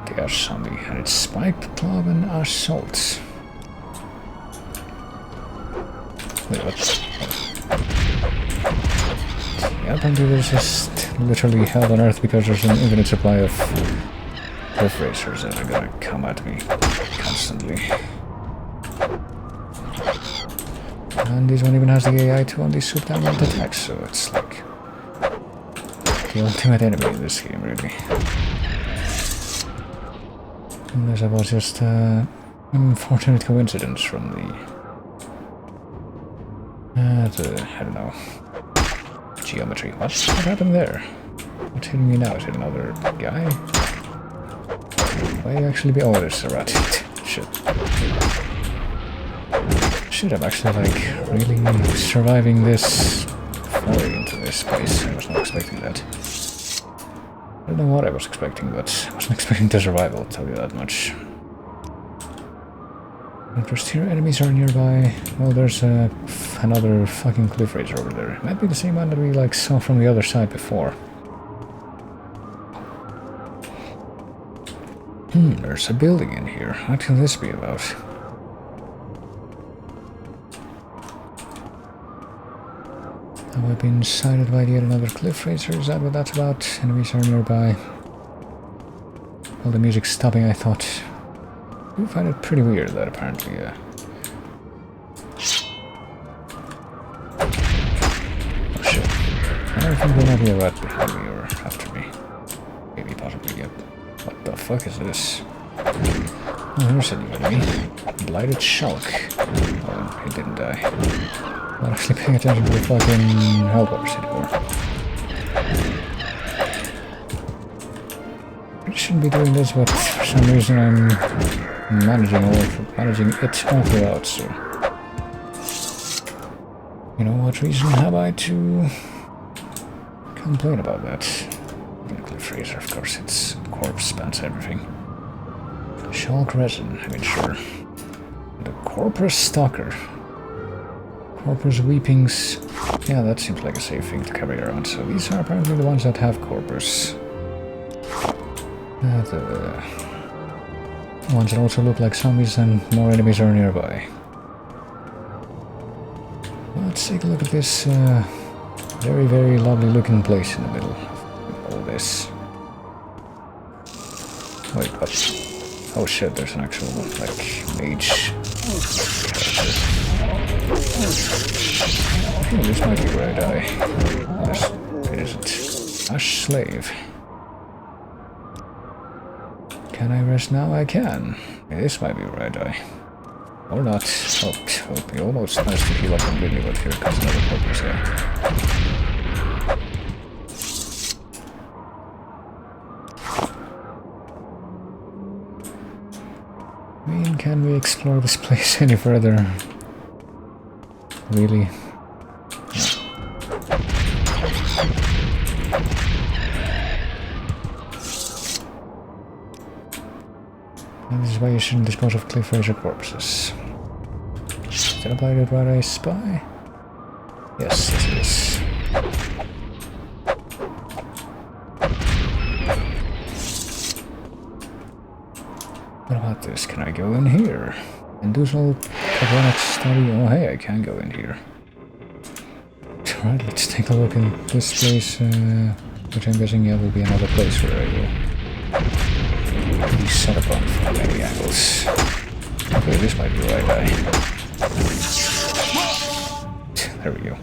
take out zombie. And it's spiked club and assault. Wait, what? Yeah, apparently there's just literally hell on earth because there's an infinite supply of cliff racers that are gonna come at me constantly. And this one even has the AI to only shoot down with attacks, so it's like the ultimate enemy in this game, really. Unless that was just an unfortunate coincidence from the I don't know, geometry. What happened there? What's hitting me now? Is it another guy? Why actually be? Oh, there's a rat. Shit. Shit, I'm actually like really surviving this falling into this place. I was not expecting that. I don't know what I was expecting, but I wasn't expecting to survive, I'll tell you that much. Interesting, enemies are nearby. Well, there's another fucking cliff racer over there. It might be the same one that we like saw from the other side before. There's a building in here. What can this be about? Have I been sighted by yet another cliff racer? Is that what that's about? Enemies are nearby. Well, the music's stopping, I thought. I find it pretty weird that apparently, Oh shit. I don't think there might be a rat behind me or after me. Maybe, possibly, yep. What the fuck is this? Oh, there's a new enemy. Blighted Shulk. Oh, he didn't die. Not actually paying attention to the fucking helpers anymore. I shouldn't be doing this, but for some reason I'm managing it all throughout, so... You know, what reason have I to complain about that? Cliff Razor, of course, its corpse spans everything. Shulk resin, I mean, sure. The Corpus Stalker. Corpus Weepings. Yeah, that seems like a safe thing to carry around. So these are apparently the ones that have Corpus. The ones that also look like zombies and more enemies are nearby. Let's take a look at this very, very lovely looking place in the middle of all this. Wait, what? Oh shit, there's an actual, like, mage. I think this might be where I die. Unless it isn't. Ash Slave. Can I rest now? I can. This might be where I die. Or not. Oh, it would be almost nice to heal up completely, but here comes another corpus guy. I mean, can we explore this place any further? Really? And this is why you shouldn't dispose of cliff razor corpses. Is that applied at what I spy? Yes, it is. What about this? Can I go in here? Industrial carbonic study. Oh hey, I can go in here. Alright, let's take a look in this place, which I'm guessing will be another place where I will be set upon from many angles. Okay, this might be right eye. There we go.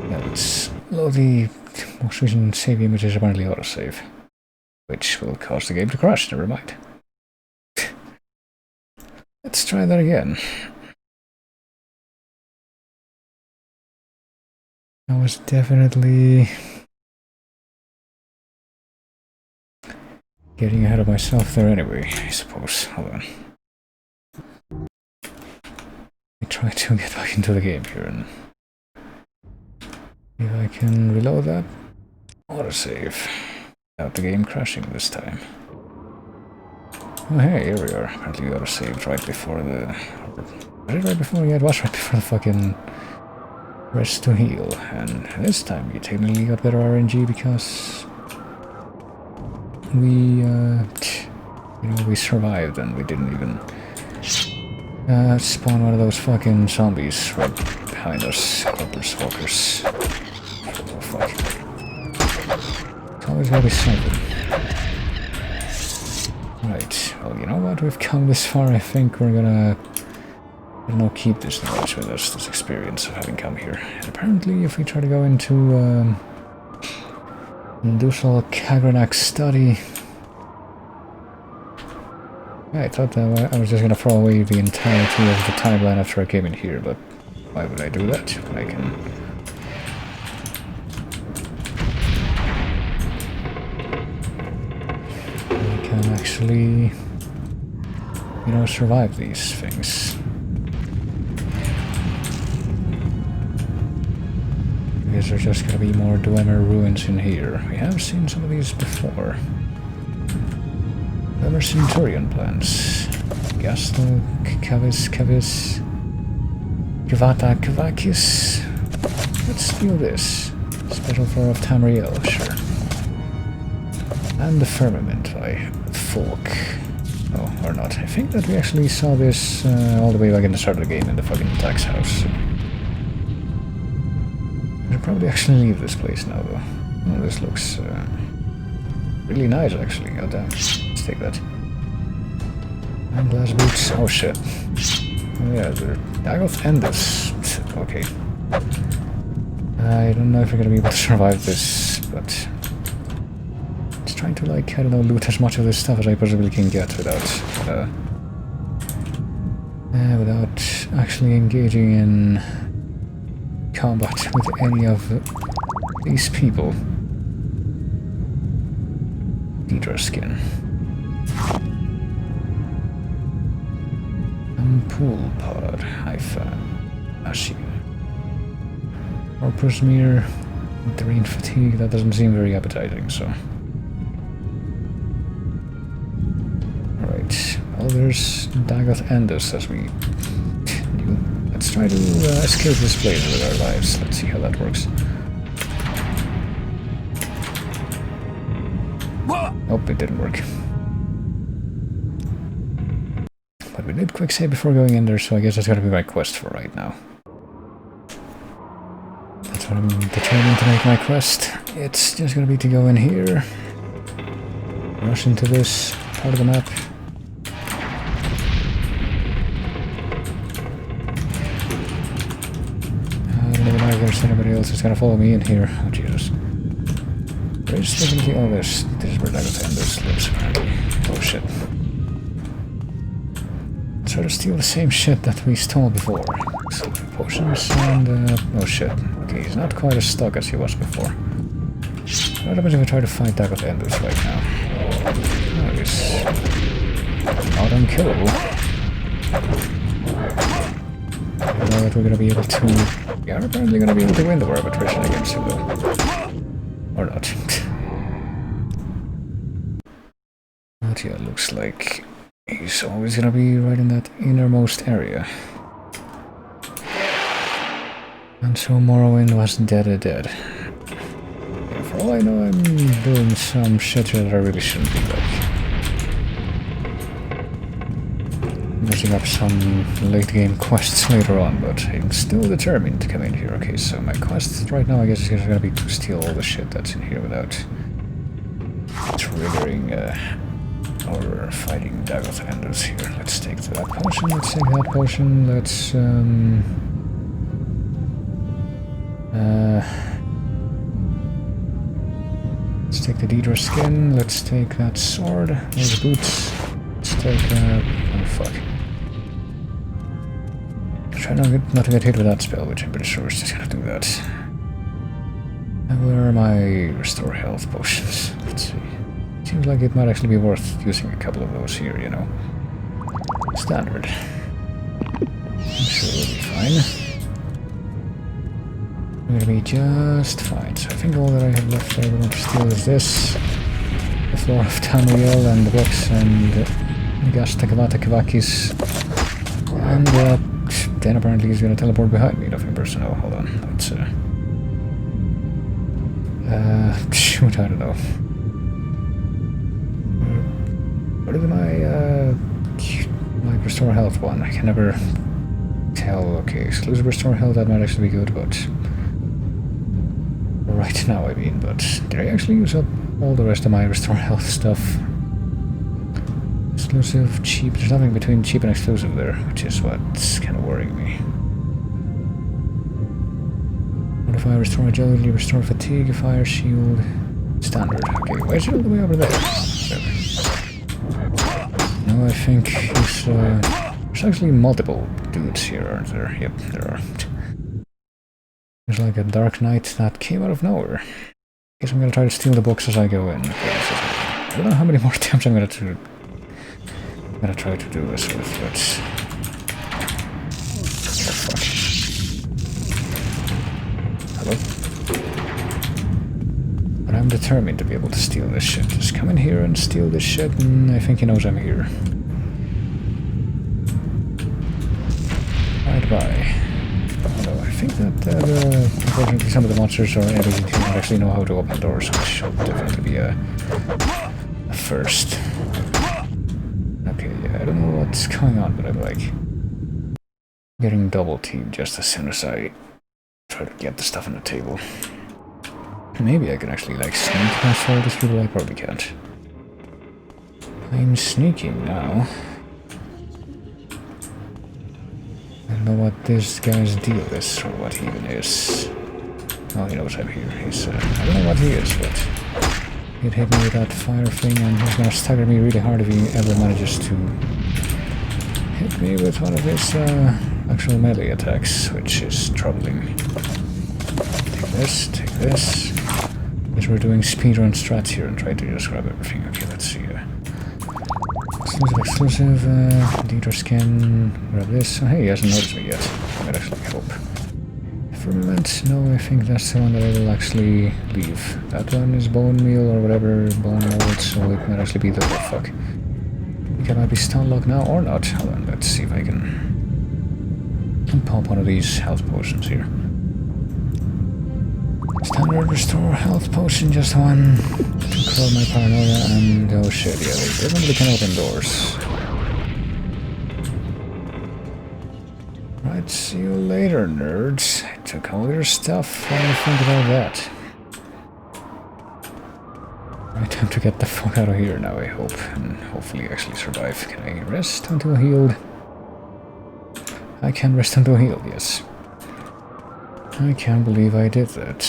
Now let's load the most recent save image is apparently autosave, which will cause the game to crash. Never mind. Let's try that again. I was definitely getting ahead of myself there anyway, I suppose. Hold on. I try to get back into the game here and If I can reload that. Autosave. Without the game crashing this time. Oh hey, here we are. Apparently we autosaved right before the... Was it right before? Yeah, it was right before the fucking... Rest to heal. And this time we technically got better RNG because... We, you know, we survived and we didn't even... spawn one of those fucking zombies right behind us. Corpus walkers. Oh fuck. It's always gotta be something. Right, well, you know what? We've come this far. I think we're gonna, I don't know, keep this knowledge with us, this experience of having come here. And apparently, if we try to go into Dusal Kagranak's study, I thought that I was just gonna throw away the entirety of the timeline after I came in here, but why would I do that? I can actually, you know, survive these things. Because there's just gonna be more Dwemer ruins in here. We have seen some of these before. Dwemer Centurion plants. Gastel, Kavis, Kavata, Kavakis. Let's steal this. Special flower of Tamriel, sure. And the Firmament by Folk. Oh, or not. I think that we actually saw this all the way back in the start of the game in the fucking tax house. I should probably actually leave this place now, though. Oh, this looks really nice, actually. God damn. Let's take that. And glass boots. Oh, shit. Oh, yeah, they're Dagoth Endus. Okay. I don't know if we're gonna be able to survive this, but... Just trying to, like, I don't know, loot as much of this stuff as I possibly can get without actually engaging in combat with any of these people. Deidre skin. Pool pod, Haifa, Ashi. Or Prismere, Green Fatigue, that doesn't seem very appetizing, so. Alright, well there's Dagoth Endus as we knew. Let's try to escape this place with our lives. Let's see how that works. Nope, it didn't work. But we did quick save before going in there, so I guess that's gonna be my quest for right now. That's what I'm determined to make my quest. It's just gonna be to go in here, rush into this part of the map. I don't even know if there's anybody else who's gonna follow me in here. Oh Jesus. There's definitely... Oh, this is where Dagoth Endus lives apparently. Oh shit. Try to steal the same shit that we stole before. So, potions and... oh shit. Okay, he's not quite as stuck as he was before. What happens if I try to fight Dagoth Endus right now? Oh, he's... not unkillable. I don't know that we're gonna be able to... We are apparently gonna be able to win the war of attrition against him though. Or not. But yeah, looks like... he's always gonna be right in that innermost area. And so Morrowind was dead. Yeah, for all I know, I'm doing some shit that I really shouldn't be, like. Messing up some late game quests later on, but I'm still determined to come in here. Okay, so my quest right now, I guess, is gonna be to steal all the shit that's in here without triggering, or fighting Dagoth Endus here. Let's take that potion, let's take that potion, let's take the Deidre skin, let's take that sword, those boots, let's take, oh fuck. Try not to get hit with that spell, which I'm pretty sure is just gonna do that. And where are my restore health potions? Let's see. Seems like it might actually be worth using a couple of those here, you know. Standard. I'm sure we'll be fine. I'm gonna be just fine. So I think all that I have left that I want to steal is this. The floor of Tamriel and the box and the gas Takavata Kavakis. And then apparently he's gonna teleport behind me, nothing personal. Hold on, let's shoot, I don't know. What is my restore health one? I can never tell. Okay, exclusive restore health, that might actually be good, but right now I mean, but did I actually use up all the rest of my restore health stuff? Exclusive, cheap, there's nothing between cheap and exclusive there, which is what's kind of worrying me. What if I restore agility, restore fatigue, fire shield, standard? Okay, why is it all the way over there? No, I think he's, there's actually multiple dudes here, aren't there? Yep, there are. There's like a Dark Knight that came out of nowhere. Guess I'm gonna try to steal the books as I go in. I don't know how many more attempts I'm gonna try to do this with, but... Oh, fuck. Hello? But I'm determined to be able to steal this shit. Just come in here and steal this shit, and I think he knows I'm here. Right by. Although I think that, unfortunately, some of the monsters or enemies do not actually know how to open doors, which should definitely be a first. Okay, yeah, I don't know what's going on, but I'm like getting double teamed just as soon as I try to get the stuff on the table. Maybe I can actually like sneak past all these people. I probably can't. I'm sneaking now. I don't know what this guy's deal is, or what he even is. Oh, he knows I'm here. He's, I don't know what he is, but he'd hit me with that fire thing, and he's gonna stagger me really hard if he ever manages to hit me with one of his actual melee attacks, which is troubling. Take this, take this. Because we're doing speedrun strats here and try to just grab everything. Okay, let's see. Exclusive, Dieter scan, grab this. Oh, hey, he hasn't noticed me yet. That might actually help. Firmament, no, I think that's the one that I will actually leave. That one is bone meal or whatever, bone mold, so it might actually be the... Oh, fuck. I think I might be stun locked now or not. Hold on, let's see if I can pop one of these health potions here. Standard restore health potion, just one to curl my paranoia, and oh shit, yeah, they definitely can open doors. Right, see you later, nerds. I took all your stuff. What do you think about that? Right, time to get the fuck out of here now, I hope, and hopefully actually survive. Can I rest until healed? I can rest until healed, yes. I can't believe I did that.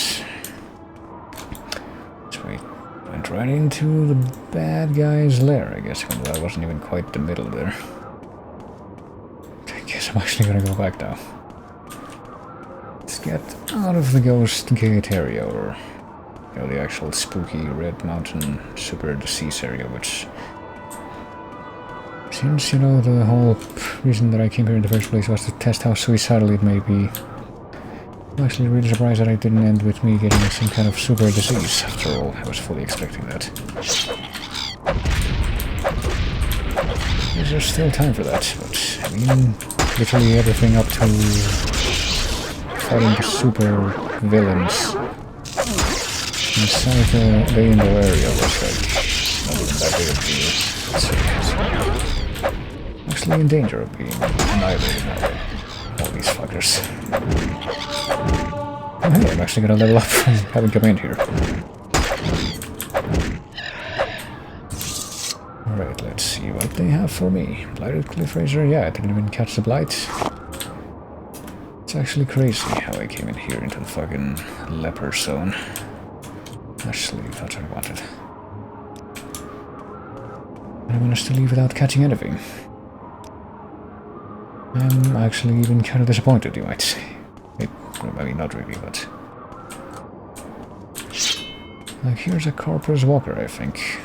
So I went right into the bad guy's lair, I guess, even though I wasn't even quite the middle there. I guess I'm actually gonna go back now. Let's get out of the ghost gate area, or you know, the actual spooky Red Mountain super disease area, which seems, you know, the whole reason that I came here in the first place was to test how suicidal it may be. I'm actually really surprised that I didn't end with me getting some kind of super disease. After all, I was fully expecting that. There's still time for that, but I mean, literally everything up to fighting the super villains inside the indoor area was like not even that big of a deal. So, actually in danger of being annihilated now by all these fuckers. Oh hey, I'm actually gonna level up from having come in here. Alright, let's see what they have for me. Blighted Cliff Razor, yeah, I didn't even catch the blight. It's actually crazy how I came in here into the fucking leper zone. Actually, that's what I wanted. And I managed to leave without catching anything. I'm actually even kind of disappointed, you might say. I mean, not really, but... Like, here's a Corpus Walker, I think.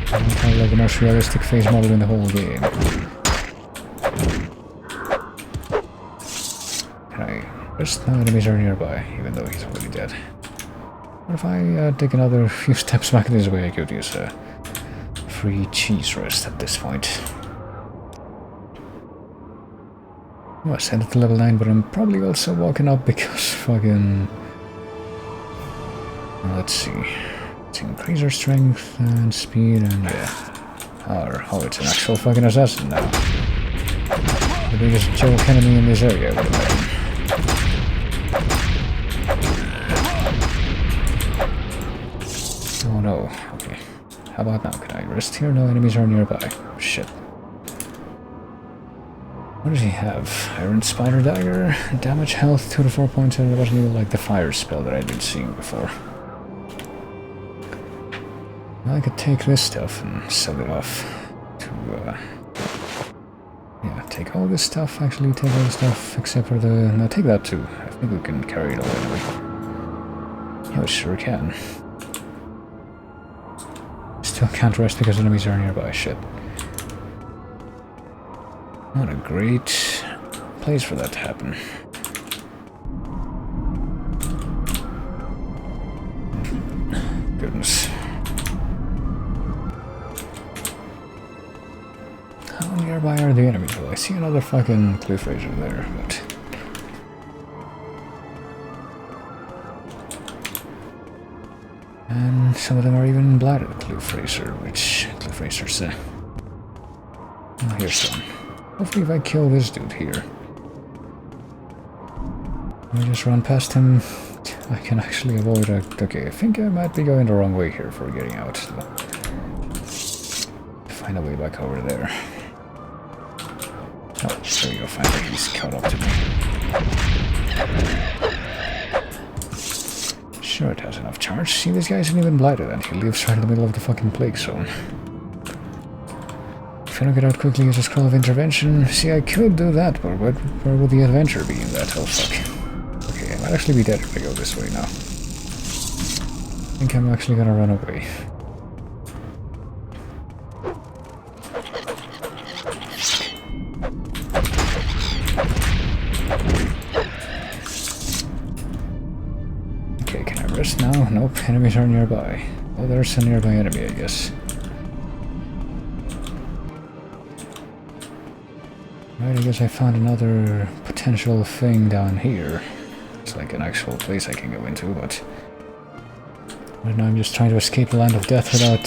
Kind of like the most realistic face model in the whole game. Can I Rest, no enemies are nearby, even though he's already dead. What if I take another few steps back this way? I could use a free cheese rest at this point. Oh, I sent it to level 9, but I'm probably also walking up because fucking... Let's see. Let's increase our strength and speed and yeah. Oh, it's an actual fucking assassin now. The biggest joke enemy in this area, I would imagine. Oh no, okay. How about now? Can I rest here? No enemies are nearby. Shit. What does he have? Iron Spider Dagger, damage health 2 to 4 points, and it wasn't even like the fire spell that I'd been seeing before. Well, I could take this stuff and sell it off to, yeah, take all this stuff, actually take all the stuff, except for the... No, take that too. I think we can carry it all anyway. Yeah, we sure can. Still can't rest because enemies are nearby, shit. What a great place for that to happen. Goodness. How nearby are the enemies? Well, I see another fucking cliff razor there, but... And some of them are even bladed cliff razor, which cliff razors, oh, here's one. Hopefully if I kill this dude here, I just run past him, I can actually avoid a... Okay, I think I might be going the wrong way here for getting out. So find a way back over there. Oh, there we go, finally he's caught up to me. Sure, it has enough charge. See, this guy isn't even blighted and he lives right in the middle of the fucking plague zone. If I don't get out quickly, use a scroll of intervention. See, I could do that, but where would the adventure be in that? Oh, fuck. Okay, I might actually be dead if I go this way now. I think I'm actually gonna run away. Okay, can I rest now? Nope, enemies are nearby. Oh, there's a nearby enemy, I guess. Right, I guess I found another potential thing down here. It's like an actual place I can go into, but... Right now I'm just trying to escape the land of death without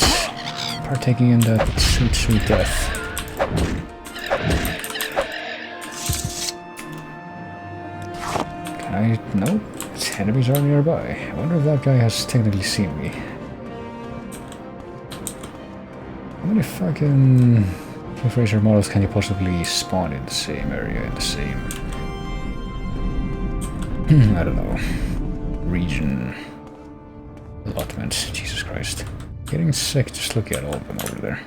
partaking in that sweet, sweet death. Can I... Nope. Enemies are nearby. I wonder if that guy has technically seen me. How many fucking... Cliff Razor models can you possibly spawn in the same area, in the same... I don't know... region... allotment. Jesus Christ. Getting sick just looking at all of them over there.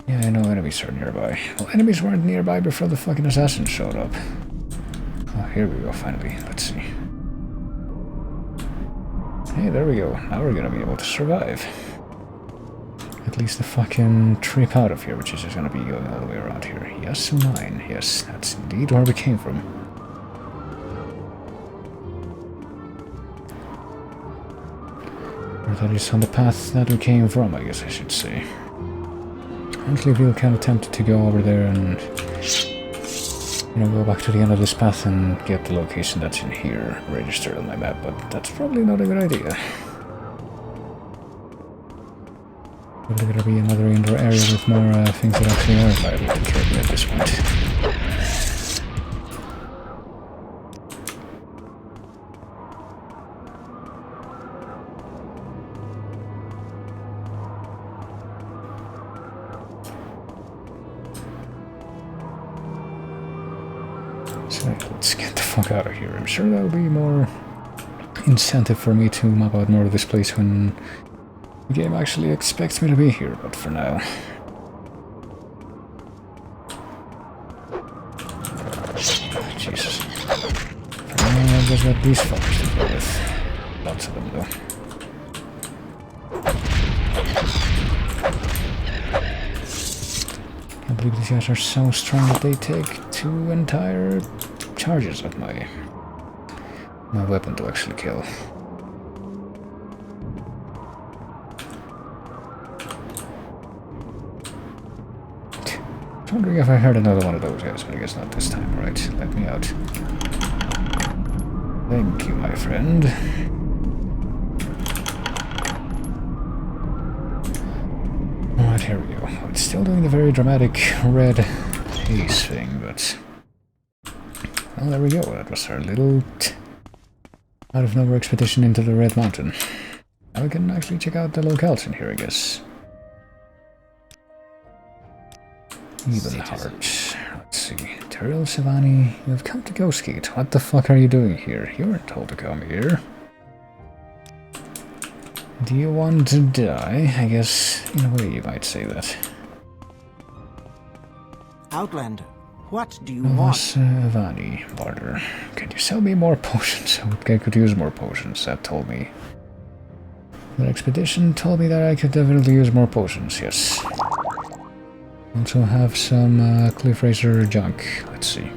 Yeah, I know enemies are nearby. Well, enemies weren't nearby before the fucking assassin showed up. Oh, here we go, finally. Let's see. Hey, there we go. Now we're gonna be able to survive. At least the fucking trip out of here, which is just gonna be going all the way around here. Yes, mine. Yes, that's indeed where we came from. Or that is on the path that we came from, I guess I should say. Actually, I feel kind of tempted to go over there and, you know, go back to the end of this path and get the location that's in here registered on my map, but that's probably not a good idea. Probably gonna be another indoor area with more things that actually are viable to kill me at this point. So let's get the fuck out of here. I'm sure that'll be more incentive for me to map out more of this place when the game actually expects me to be here, but for now... Jesus. For now, I've just got these fuckers to deal with. Lots of them, though. I believe these guys are so strong that they take 2 entire charges of my weapon to actually kill. I'm wondering if I heard another one of those guys, but I guess not this time. Right, let me out. Thank you, my friend. Alright, here we go. It's still doing the very dramatic red haze thing, but... Well, there we go. That was our little out-of-nowhere expedition into the Red Mountain. Now we can actually check out the locales in here, I guess. Evenheart. Let's see. Tyrell Savani, you've come to Ghostgate. What the fuck are you doing here? You weren't told to come here. Do you want to die? I guess, in a way, you might say that. Outlander, what do you want? Savani, barter. Can you sell me more potions? I could use more potions, that told me. The expedition told me that I could definitely use more potions, yes. Also have some Cliff Racer junk. Let's see.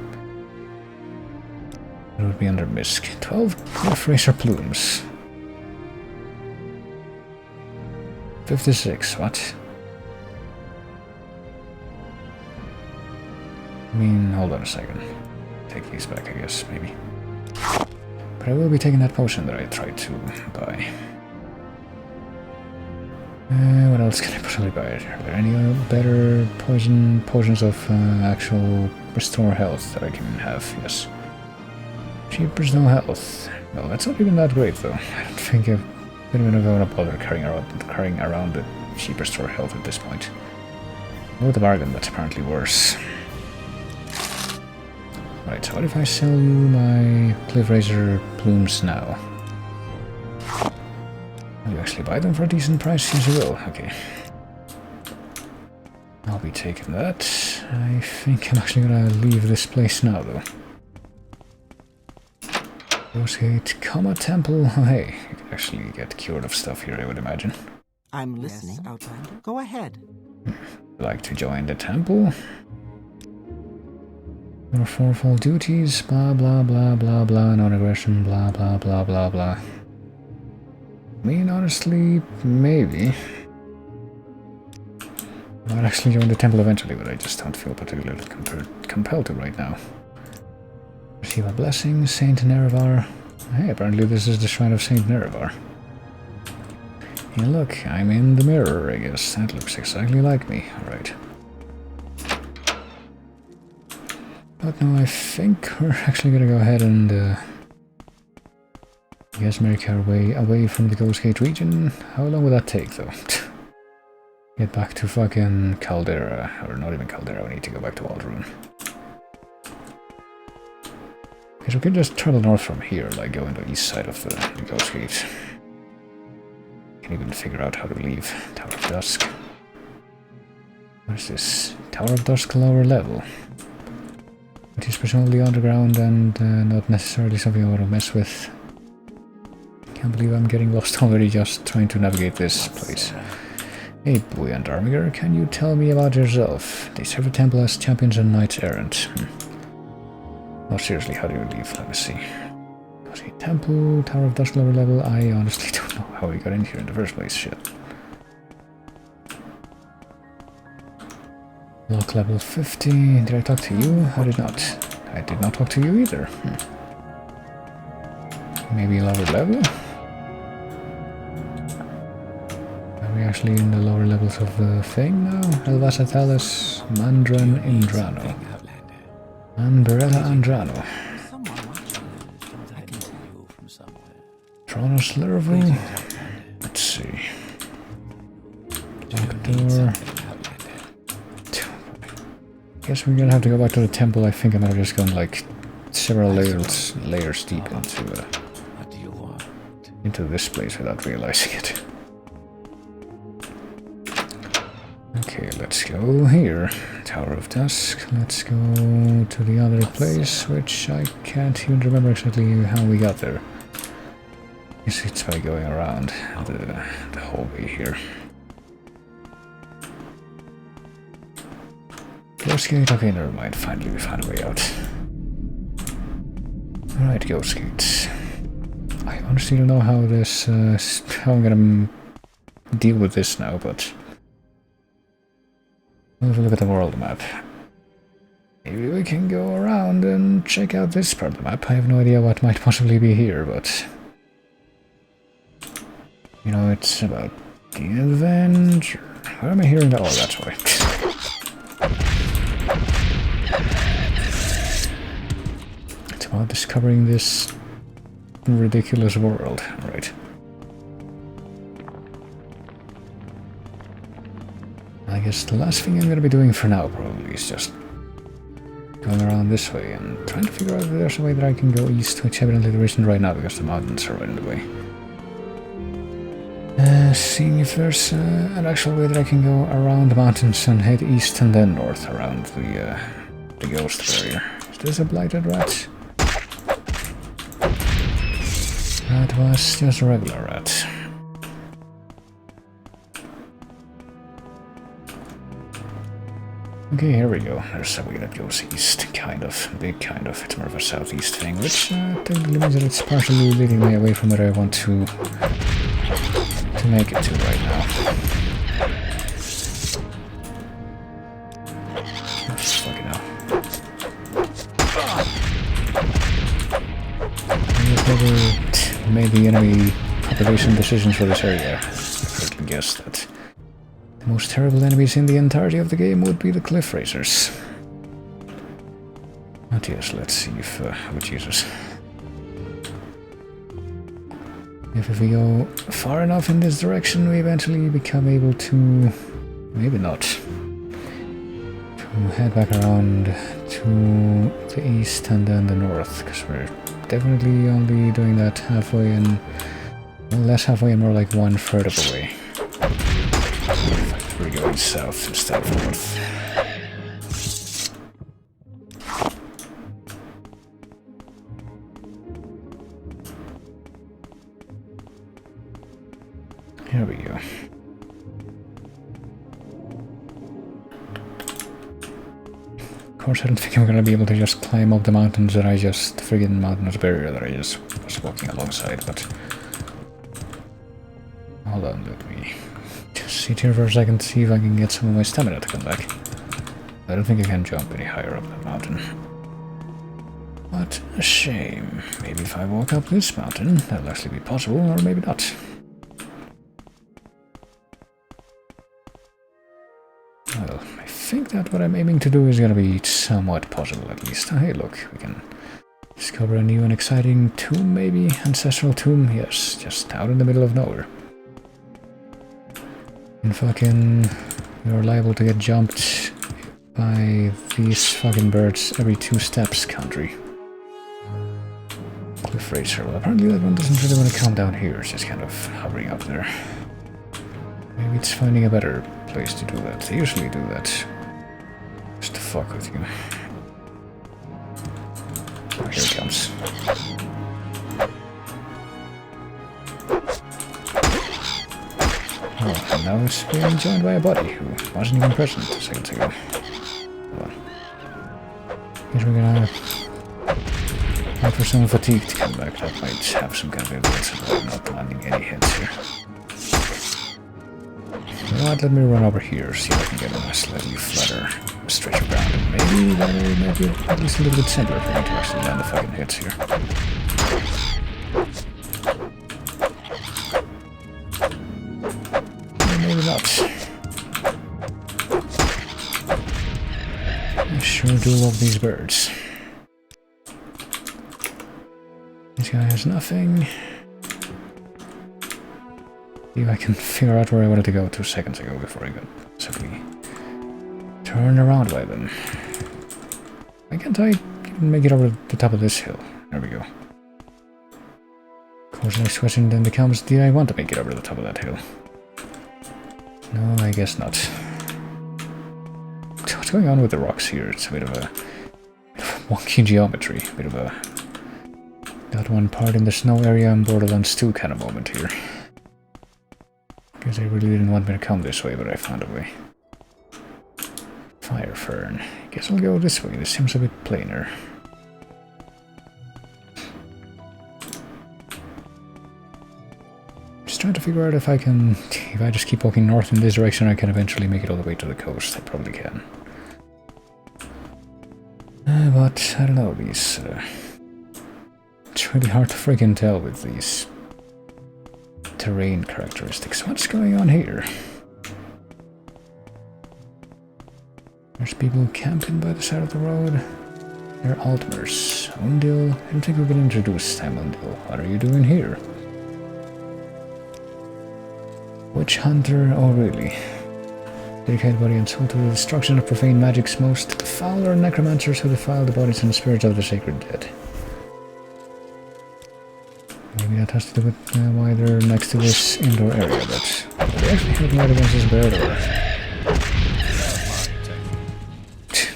It would be under Misk. 12 Cliff Racer plumes. 56, what? I mean, hold on a second. Take these back, I guess, maybe. But I will be taking that potion that I tried to buy. What else can I possibly buy? Are there any better potions of actual restore health that I can have? Yes. Cheap restore health. Well, that's not even that great though. I don't think I'm gonna bother carrying around the cheap restore health at this point. Or the bargain, that's apparently worse. Right, so what if I sell you my Cliff Razor plumes now? Will you actually buy them for a decent price? Yes, you will. Okay. I'll be taking that. I think I'm actually gonna leave this place now, though. Ghostgate, Comma Temple. Oh, hey, you can actually get cured of stuff here, I would imagine. I'm listening, yes, Outlander. Go ahead. Like to join the temple? Or fourfold duties, blah blah blah blah blah, non-aggression, blah blah blah blah blah. I mean, honestly, maybe. I might actually join the temple eventually, but I just don't feel particularly compelled to right now. Receive a blessing, Saint Nerevar. Hey, apparently this is the shrine of Saint Nerevar. Hey, look, I'm in the mirror, I guess. That looks exactly like me. Alright. But no, I think we're actually gonna go ahead and I guess make our way away from the Ghostgate region. How long will that take, though? Get back to fucking Caldera. Or not even Caldera, we need to go back to Waldrune. Okay, so we can just travel north from here, like go on the east side of the Ghostgate. Can even figure out how to leave Tower of Dusk. What is this? Tower of Dusk lower level. Which is presumably underground and not necessarily something I want to mess with. Can't believe I'm getting lost already just trying to navigate this place. Hey, Buoyant Armiger, can you tell me about yourself? They serve a temple as champions and knights errant. Oh, seriously, how do you leave? Let me see. Temple, Tower of Dusk lower level. I honestly don't know how we got in here in the first place. Shit. Lock level 50. Did I talk to you? I did not. I did not talk to you either. Maybe lower level? Are we actually in the lower levels of the thing now? Elvasatalis, Mandran Indrano. Amberella Andrano. Tronos Lervo. Let's see. Door. Guess we're gonna have to go back to the temple. I think I might have just gone like several layers deep into this place without realizing it. Okay, let's go here. Tower of Dusk. Let's go to the other place, which I can't even remember exactly how we got there. I guess it's by going around the hallway here. Ghostgate, okay, never mind. Finally we found a way out. Alright, Ghost Gates. I honestly don't know how this, how I'm gonna deal with this now, but we'll have a look at the world map. Maybe we can go around and check out this part of the map. I have no idea what might possibly be here, but you know, it's about the adventure. Where am I hearing that? Oh, that's why. It's about discovering this ridiculous world, right? I guess the last thing I'm gonna be doing for now probably is just going around this way and trying to figure out if there's a way that I can go east, which evidently there isn't right now because the mountains are right in the way. Seeing if there's an actual way that I can go around the mountains and head east and then north around the ghost barrier. Is this a blighted rat? That was just a regular rat. Okay, here we go. There's a way that goes east, kind of. Big kind of. It's more of a southeast thing, which technically means that it's partially leading me away from where I want to make it to right now. Just fucking hell. I never made the enemy population decisions for this area. I certainly guess that the most terrible enemies in the entirety of the game would be the cliff racers. But yes, let's see if... oh Jesus. If we go far enough in this direction, we eventually become able to... maybe not. To head back around to the east and then the north, because we're definitely only doing that halfway and... well, less halfway and more like 1/3 of the way. In fact, we're going south instead of north. Here we go. Of course, I don't think I'm gonna be able to just climb up the mountains that I just... friggin' mountainous barrier that I just was walking alongside, but... hold on, let me just sit here for a second, see if I can get some of my stamina to come back. I don't think I can jump any higher up that mountain. What a shame. Maybe if I walk up this mountain, that'll actually be possible, or maybe not. Well, I think that what I'm aiming to do is gonna be somewhat possible at least. Hey, look, we can discover a new and exciting tomb, maybe? Ancestral tomb? Yes, just out in the middle of nowhere. And fucking... you're liable to get jumped by these fucking birds every 2 steps, country. Cliff Racer. Well, apparently that one doesn't really want to come down here, it's just kind of hovering up there. Maybe it's finding a better place to do that. They usually do that. Just to fuck with you. Oh, here it comes. Oh, and now it's being joined by a body who wasn't even present seconds ago. Hold on. Guess we're gonna wait for some fatigue to come back. That might have some kind of evidence of I'm not landing any hits here. You know what, let me run over here, see if I can get on a slightly flatter stretch of ground, and maybe that will make it at least a little bit simpler for me to actually land the fucking hits here. Or maybe not. I sure do love these birds. This guy has nothing. See if I can figure out where I wanted to go 2 seconds ago before I got simply turned around by them. Why can't I even make it over the top of this hill? There we go. Of course, the next question then becomes, do I want to make it over the top of that hill? No, I guess not. What's going on with the rocks here? It's a bit of a wonky geometry. A bit of a got one part in the snow area and Borderlands 2 kind of moment here. Because they really didn't want me to come this way, but I found a way. Fire fern. Guess I'll go this way. This seems a bit plainer. trying to figure out if I can... If I just keep walking north in this direction, I can eventually make it all the way to the coast. I probably can. But, I don't know, these... it's really hard to freaking tell with these terrain characteristics. What's going on here? There's people camping by the side of the road. They're Altmers. Undil? I don't think we've been introduced this time, Undil. What are you doing here? Witch Hunter? Oh, really? Dedicated body and soul to the destruction of profane magic's most foul are necromancers who defile the bodies and spirits of the sacred dead. Maybe that has to do with why they're next to this indoor area, but they actually helping out against this bird or...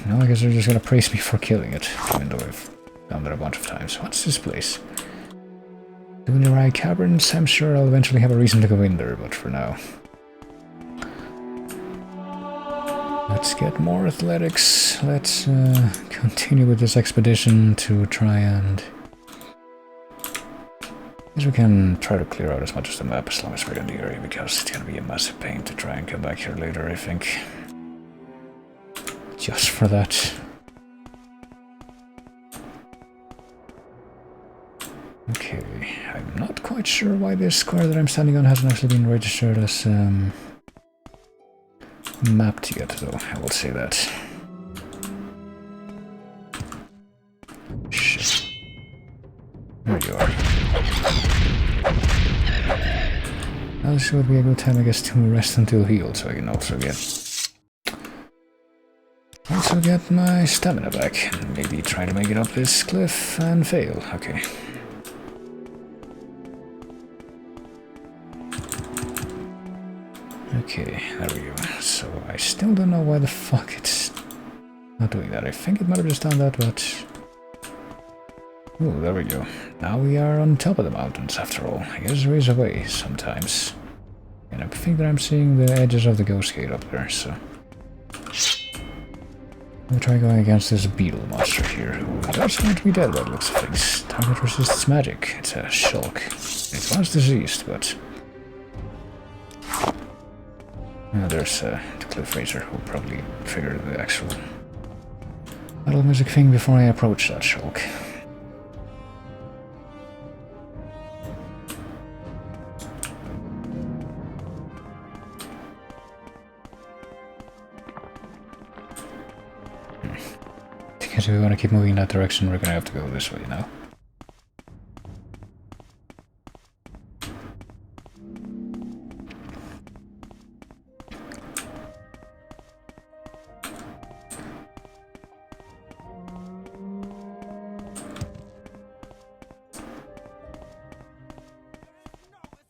No, I guess they're just gonna praise me for killing it, even though I've done that a bunch of times. What's this place? Dunerai Caverns? I'm sure I'll eventually have a reason to go in there, but for now... Let's get more athletics. Let's continue with this expedition to try and... I guess we can try to clear out as much of the map as long as we're in the area, because it's gonna be a massive pain to try and come back here later, I think. Just for that. Okay, I'm not quite sure why this square that I'm standing on hasn't actually been registered as mapped yet, though, I will say that. Shit. There you are. Now this would be a good time, I guess, to rest until healed, so I can also get my stamina back, and maybe try to make it up this cliff and fail. Okay. Okay, there we go. So I still don't know why the fuck it's not doing that. I think it might have just done that, but... Ooh, there we go. Now we are on top of the mountains after all. I guess there is a way sometimes. And I think that I'm seeing the edges of the Ghost Gate up there, so... We'll try going against this beetle monster here, who is also going to be dead by the looks of things. Target resists magic. It's a shulk. It was diseased, but... there's the Cliff Racer, who probably figured the actual battle music thing before I approach that shulk. Because if we want to keep moving in that direction, we're gonna have to go this way now.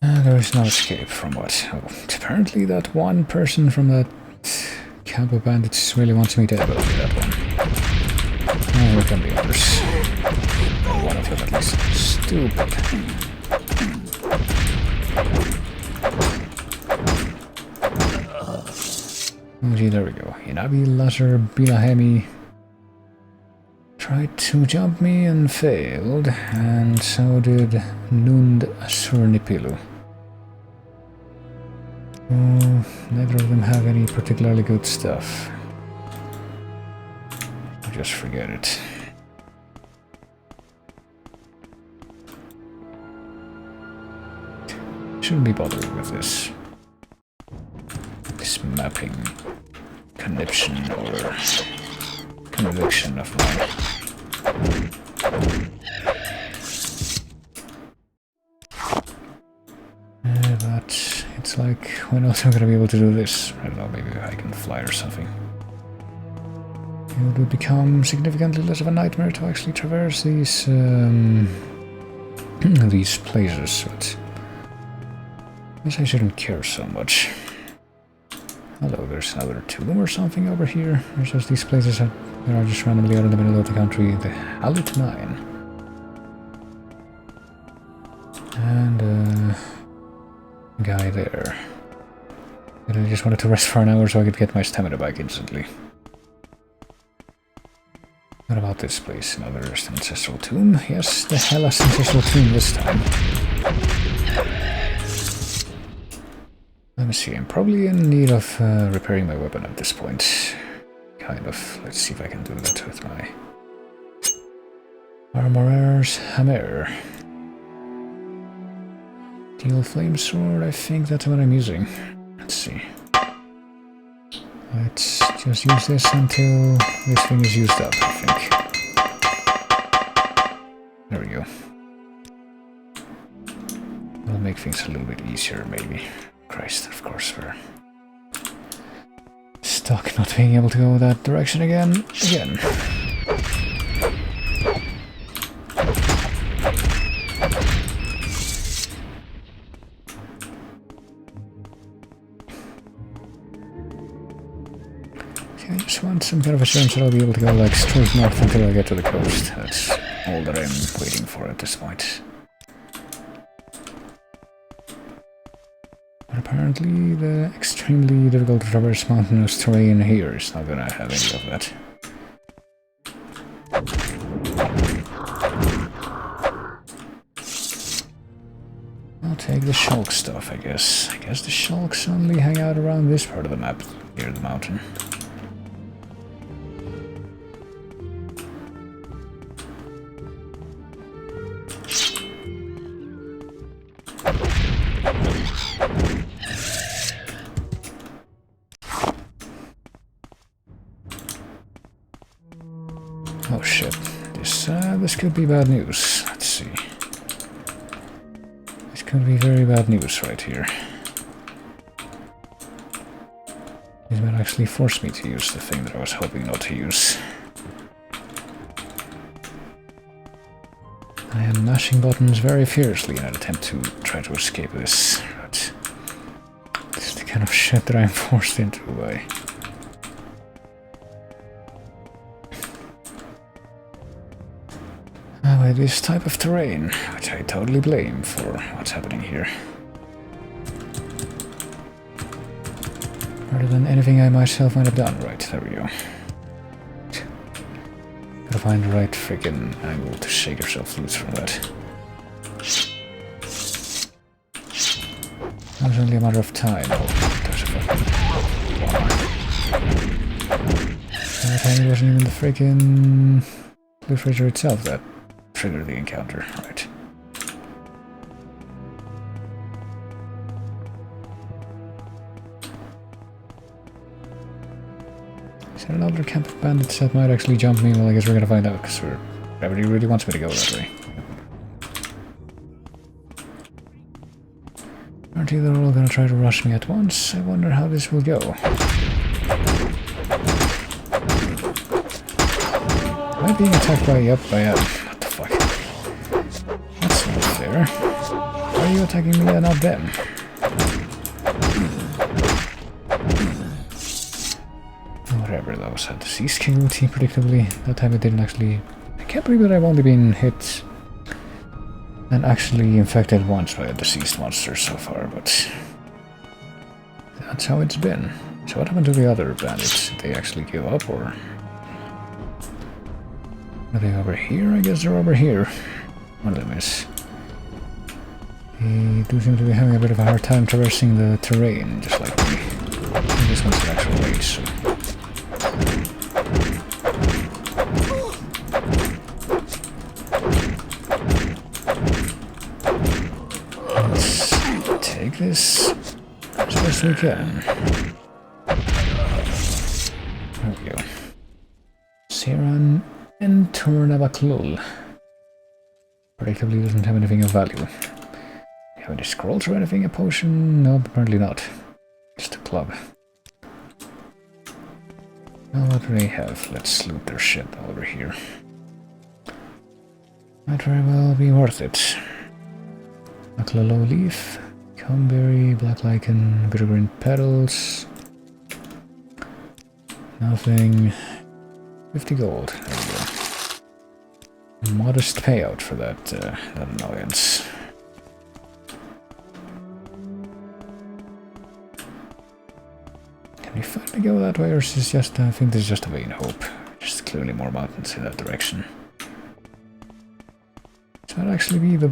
There is no escape from what? Oh, apparently that one person from that camp of bandits really wants me dead. Will be that one. Oh, there can be others. Or one of them at least. Stupid. Oh gee, there we go. Inabi Lazar Bilahemi tried to jump me and failed, and so did Nund Surnipilu. Oh, neither of them have any particularly good stuff. Just forget it. Shouldn't be bothering with this. This mapping conniption or conviction of mine. But it's like, when else am I gonna be able to do this? I don't know, maybe I can fly or something. It would become significantly less of a nightmare to actually traverse these these places, but I guess I shouldn't care so much. Hello, there's another tomb or something over here. There's just these places that are just randomly out in the middle of the country. The Halit Mine. And a guy there. I just wanted to rest for an hour so I could get my stamina back instantly. What about this place? Another ancestral tomb? Yes, the Hellas ancestral tomb this time. Let me see, I'm probably in need of repairing my weapon at this point. Kind of. Let's see if I can do that with my Armorer's Hammer. Steel Flame Sword, I think that's what I'm using. Let's see. Let's just use this until this thing is used up, I think. There we go. That'll make things a little bit easier, maybe. Christ, of course, we're stuck not being able to go that direction again. I just want some kind of assurance that I'll be able to go like straight north until I get to the coast. That's all that I'm waiting for at this point. But apparently the extremely difficult to traverse mountainous terrain here is not gonna have any of that. I'll take the shulk stuff, I guess. I guess the shulks only hang out around this part of the map, near the mountain. Oh shit, this could be bad news. Let's see. This could be very bad news right here. This might actually force me to use the thing that I was hoping not to use. I am mashing buttons very fiercely in an attempt to try to escape this, but this is the kind of shit that I'm forced into by... by this type of terrain, which I totally blame for what's happening here. Rather than anything I myself might have done. Right, there we go. Gotta find the right freaking angle to shake yourself loose from that. Now it's only a matter of time. Oh, there's a fucking... That time it wasn't even the freaking loot freighter itself that triggered the encounter, right. Is there another camp of bandits that might actually jump me? Well, I guess we're gonna find out, because gravity really wants me to go that way. Aren't they all gonna try to rush me at once? I wonder how this will go. Am I being attacked by... Yep, I am. What the fuck? That's not fair. Why are you attacking me and not them? Whatever, that was a disease casualty, predictably. That time it didn't actually... I can't believe that I've only been hit and actually infected once by a deceased monster so far, but... that's how it's been. So what happened to the other bandits? Did they actually give up, or... are they over here? I guess they're over here. One of them is. They do seem to be having a bit of a hard time traversing the terrain, just like me. This one's the actual race, so... let's take this as best we can. There we go. Siran and Turnabaklul. Predictably doesn't have anything of value. Do you have any scrolls or anything? A potion? No, apparently not. Just a club. Well, what do they have? Let's loot their shit over here. Might very well be worth it. Aklalo leaf, cumberry, black lichen, bittergreen petals. Nothing. 50 gold. There we go. Modest payout for that annoyance. Can we finally go that way, or is this just... I think this is just a vain hope. Just clearly more mountains in that direction. This might actually be the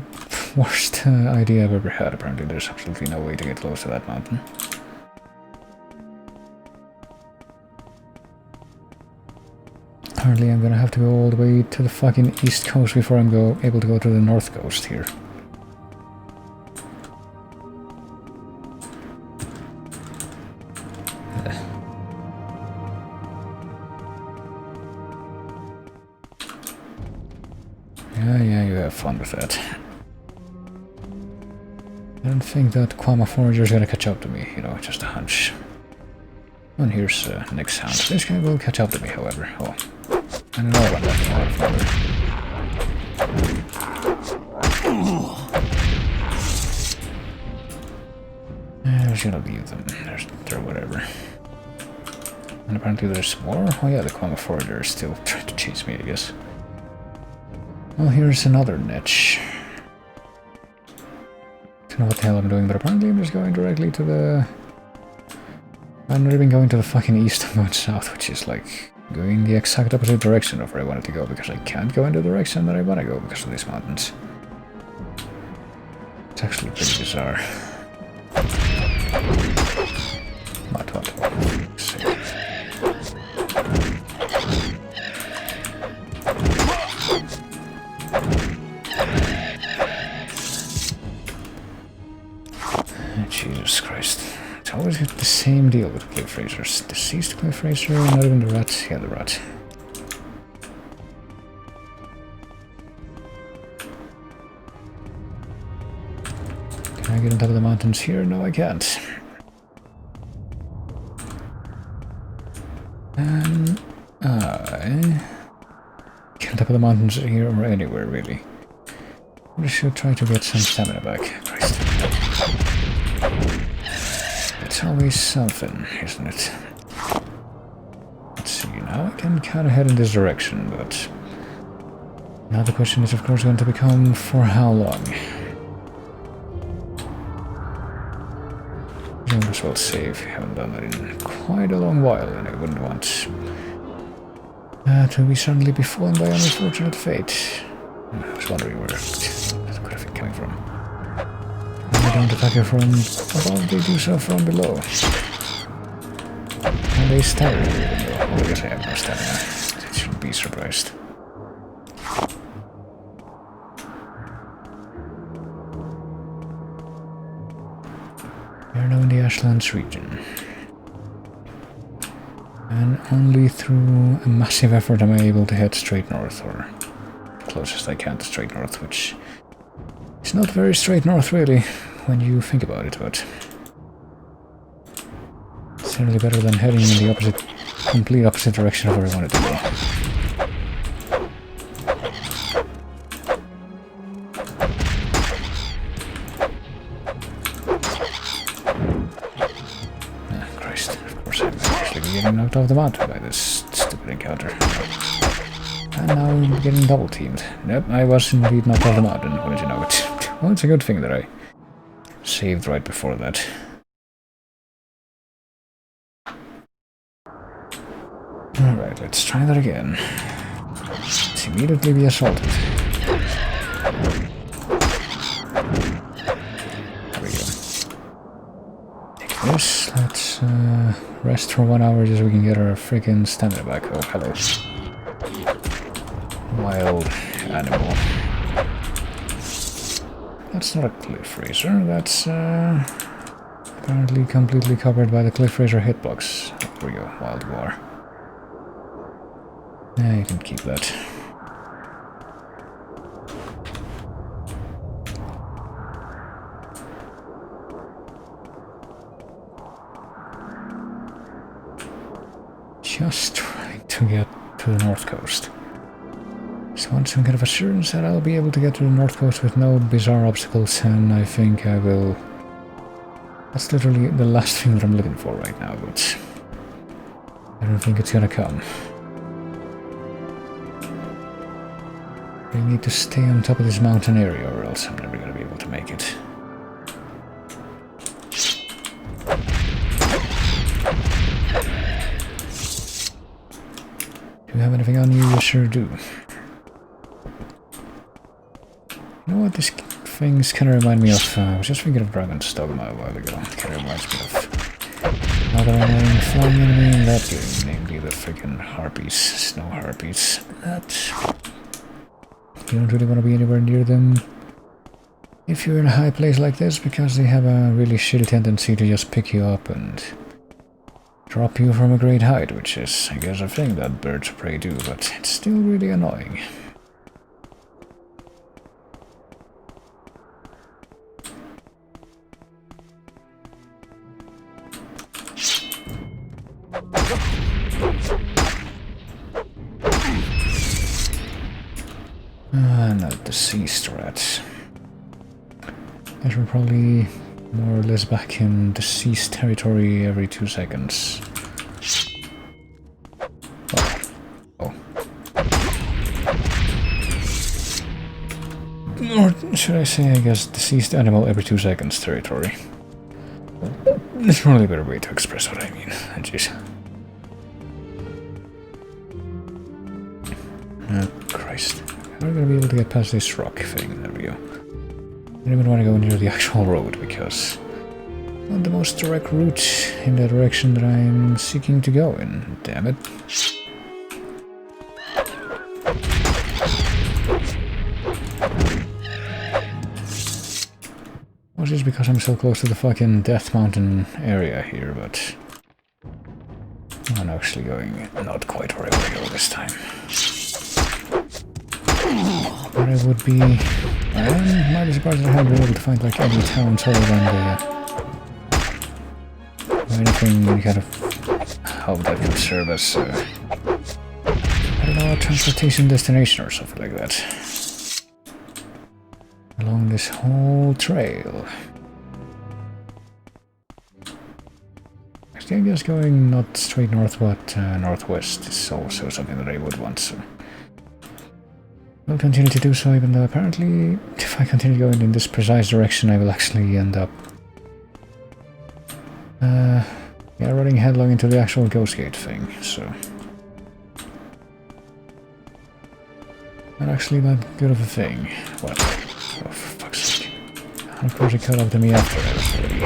worst idea I've ever had. Apparently there's absolutely no way to get close to that mountain. apparently I'm gonna have to go all the way to the fucking east coast before I'm able to go to the north coast here. Yeah, you have fun with that. I don't think that Quama Forager is gonna catch up to me, you know, just a hunch. And here's Nick's Hound. This guy will catch up to me, however. Oh, and another one left out of order. I'm just gonna leave them. They're whatever. And apparently there's more? Oh yeah, the Quama Forager is still trying to chase me, I guess. Well, here's another niche. Don't know what the hell I'm doing, but apparently I'm just going directly to the... I'm not even going to the fucking east, I'm going south, which is like going the exact opposite direction of where I wanted to go, because I can't go in the direction that I want to go because of these mountains. It's actually pretty bizarre. What? Jesus Christ. It's always the same deal with cliff racers. Deceased cliff racer, not even the rat. Yeah, the rat. Can I get on top of the mountains here? No, I can't. I get on top of the mountains here or anywhere, really. I should try to get some stamina back. Christ. It's always something, isn't it? Let's see, now I can kind of head in this direction, but... now the question is, of course, going to become for how long? I might as well save. I haven't done that in quite a long while, and I wouldn't want to be suddenly befallen by an unfortunate fate. I was wondering where that could have been coming from. They don't attack you from above, they do so from below. And they stab you even though, well, I guess I have no stamina. It shouldn't be surprised. We are now in the Ashlands region. And only through a massive effort am I able to head straight north, or closest I can to straight north, which is not very straight north really, when you think about it, but it's certainly better than heading in the opposite, complete opposite direction of where I wanted to go. Getting knocked off the mountain by this stupid encounter. And now I'm getting double teamed. Yep, I was indeed knocked off the mountain, wouldn't you know it? Well, it's a good thing that I saved right before that. Alright, let's try that again. Let's immediately be assaulted. There we go. Take this, let's rest for 1 hour just so we can get our freaking stamina back. Oh, hello. Wild animal. That's not a cliff racer, that's apparently completely covered by the cliff racer hitbox. There we go, wild war. Yeah, you can keep that. Just trying to get to the north coast. So I want some kind of assurance that I'll be able to get to the north coast with no bizarre obstacles, and I think I will. That's literally the last thing that I'm looking for right now, but I don't think it's gonna come. I need to stay on top of this mountain area or else I'm never gonna be able to make it. Do you have anything on you? You sure do. You know what, this things kind of remind me of, I was just thinking of Dragon's Dogma a while ago. It kind of reminds me of another annoying flying enemy in that game, namely the freaking harpies, snow harpies. That you don't really want to be anywhere near them if you're in a high place like this, because they have a really shitty tendency to just pick you up and drop you from a great height, which is, I guess, a thing that birds of prey do, but it's still really annoying. Not deceased rats. Guess we're probably more or less back in deceased territory every 2 seconds. Oh. Or should I say, I guess, deceased animal every 2 seconds territory. There's probably a better way to express what I mean. Jeez. Oh, Christ. How are we going to be able to get past this rock thing? There we go. I don't even want to go near the actual road, because not the most direct route in the direction that I'm seeking to go in. Damn it. Was this because I'm so close to the fucking Death Mountain area here, but I'm actually going not quite where I want to go this time. But I would be... I might be surprised I haven't been able to find like any towns other than the... anything, any kind of hub that could serve as I don't know, a transportation destination or something like that. Along this whole trail. Actually, I guess going not straight north but northwest is also something that I would want, so... I'll continue to do so, even though apparently if I continue going in this precise direction I will actually end up yeah, running headlong into the actual Ghost Gate thing, so not actually that good of a thing. What? Oh, for fuck's sake. Of course it caught up to me after I was already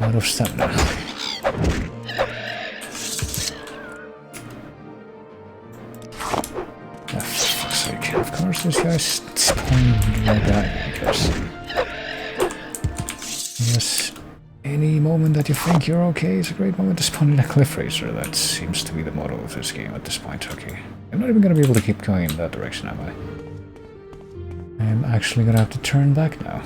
out of stamina. Of course this guy's spawned right behind me, because yes, any moment that you think you're okay is a great moment to spawn in a cliff racer. That seems to be the motto of this game at this point. Okay, I'm not even gonna be able to keep going in that direction, am I? I'm actually gonna have to turn back now.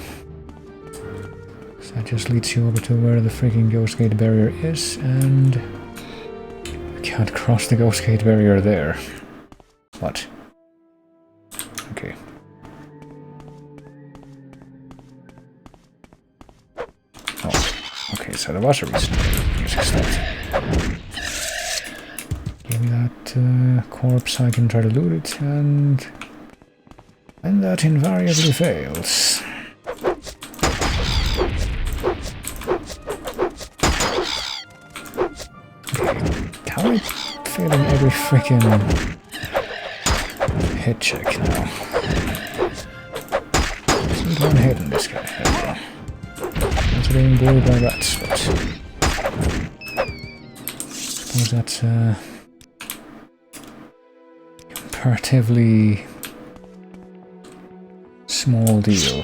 So that just leads you over to where the freaking Ghost Gate barrier is, and I can't cross the Ghost Gate barrier there. What? Okay. Oh, okay, so there was a reason music stopped. Give me that corpse, I can try to loot it, and that invariably fails. Okay, how am I failing every freaking hit check now? There's one hit in this guy. There we go. Not being bored by rats, but I suppose that's comparatively small deal.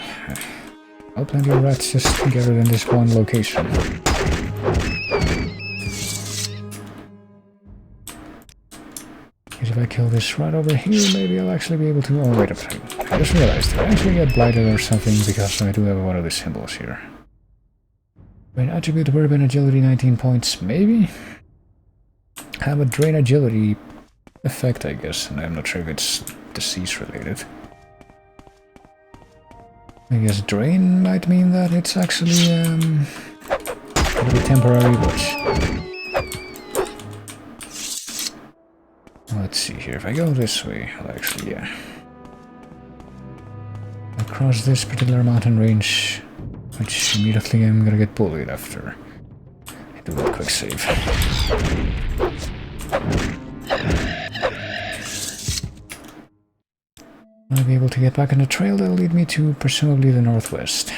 Well, plenty of rats just gathered in this one location. If I kill this right over here, maybe I'll actually be able to... Oh, wait a second. I just realized I actually get blighted or something because I do have one of these symbols here. Drain attribute to Bourbon agility 19 points, maybe? Have a drain agility effect, I guess, and I'm not sure if it's disease related. I guess drain might mean that it's actually maybe temporary, but... Let's see here, if I go this way, I'll actually, yeah. Across this particular mountain range, which immediately I'm gonna get bullied after I do a quick save. I'll be able to get back on the trail that'll lead me to presumably the northwest.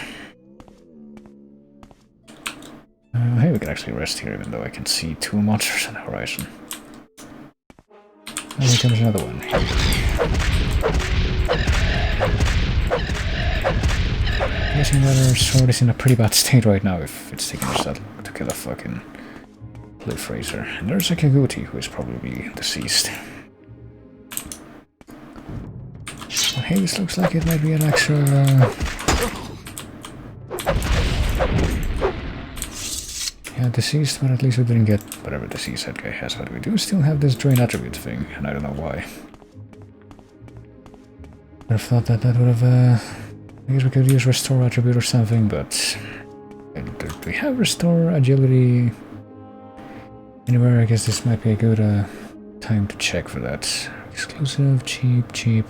Hey, we can actually rest here even though I can see two monsters on the horizon. Oh, here comes another one. I'm guessing that our sword is in a pretty bad state right now if it's taking us that long to kill a fucking cliff raiser. And there's a Kaguti who is probably deceased. But hey, this looks like it might be an actual... yeah, deceased, but at least we didn't get whatever disease that guy has. But we do still have this drain attribute thing, and I don't know why. I'd have thought that that would have... I guess we could use restore attribute or something, but... do we have restore agility anywhere? I guess this might be a good time to check for that. Exclusive, cheap.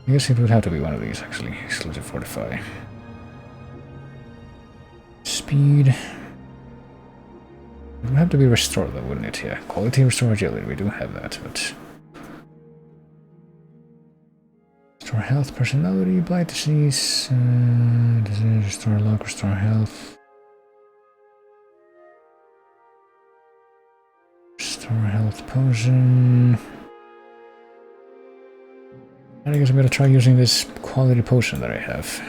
I guess it would have to be one of these, actually. Exclusive fortify. Speed. It would have to be restore though, wouldn't it? Yeah. Quality, restore agility. We do have that, but... Restore health, personality, blight, disease, restore luck, restore health. Restore health potion. And I guess I'm gonna try using this quality potion that I have.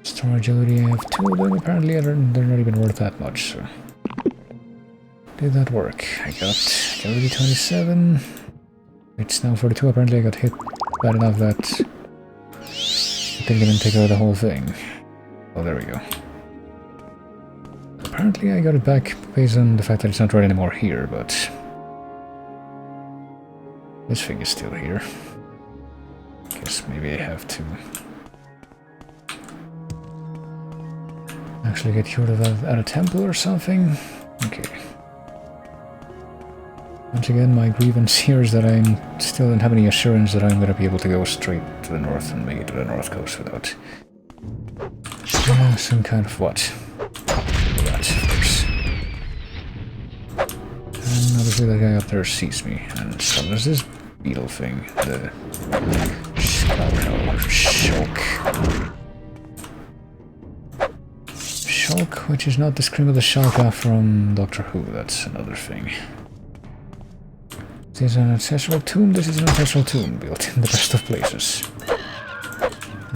Restore agility, I have 2 of them. Apparently they're not even worth that much, so... Did that work? I got agility 27. It's now 42. Apparently I got hit bad enough that it didn't even take over the whole thing. Oh, there we go. Apparently I got it back based on the fact that it's not right anymore here, but... this thing is still here. Guess maybe I have to... actually get cured of that at a temple or something? Okay. Once again, my grievance here is that I still don't have any assurance that I'm going to be able to go straight to the north and make it to the north coast without some kind of what? That, of course. And obviously that guy up there sees me, and so there's this beetle thing, the Shulk, which is not the scream of the Shulka from Doctor Who, that's another thing. This is an ancestral tomb. This is an ancestral tomb built in the best of places.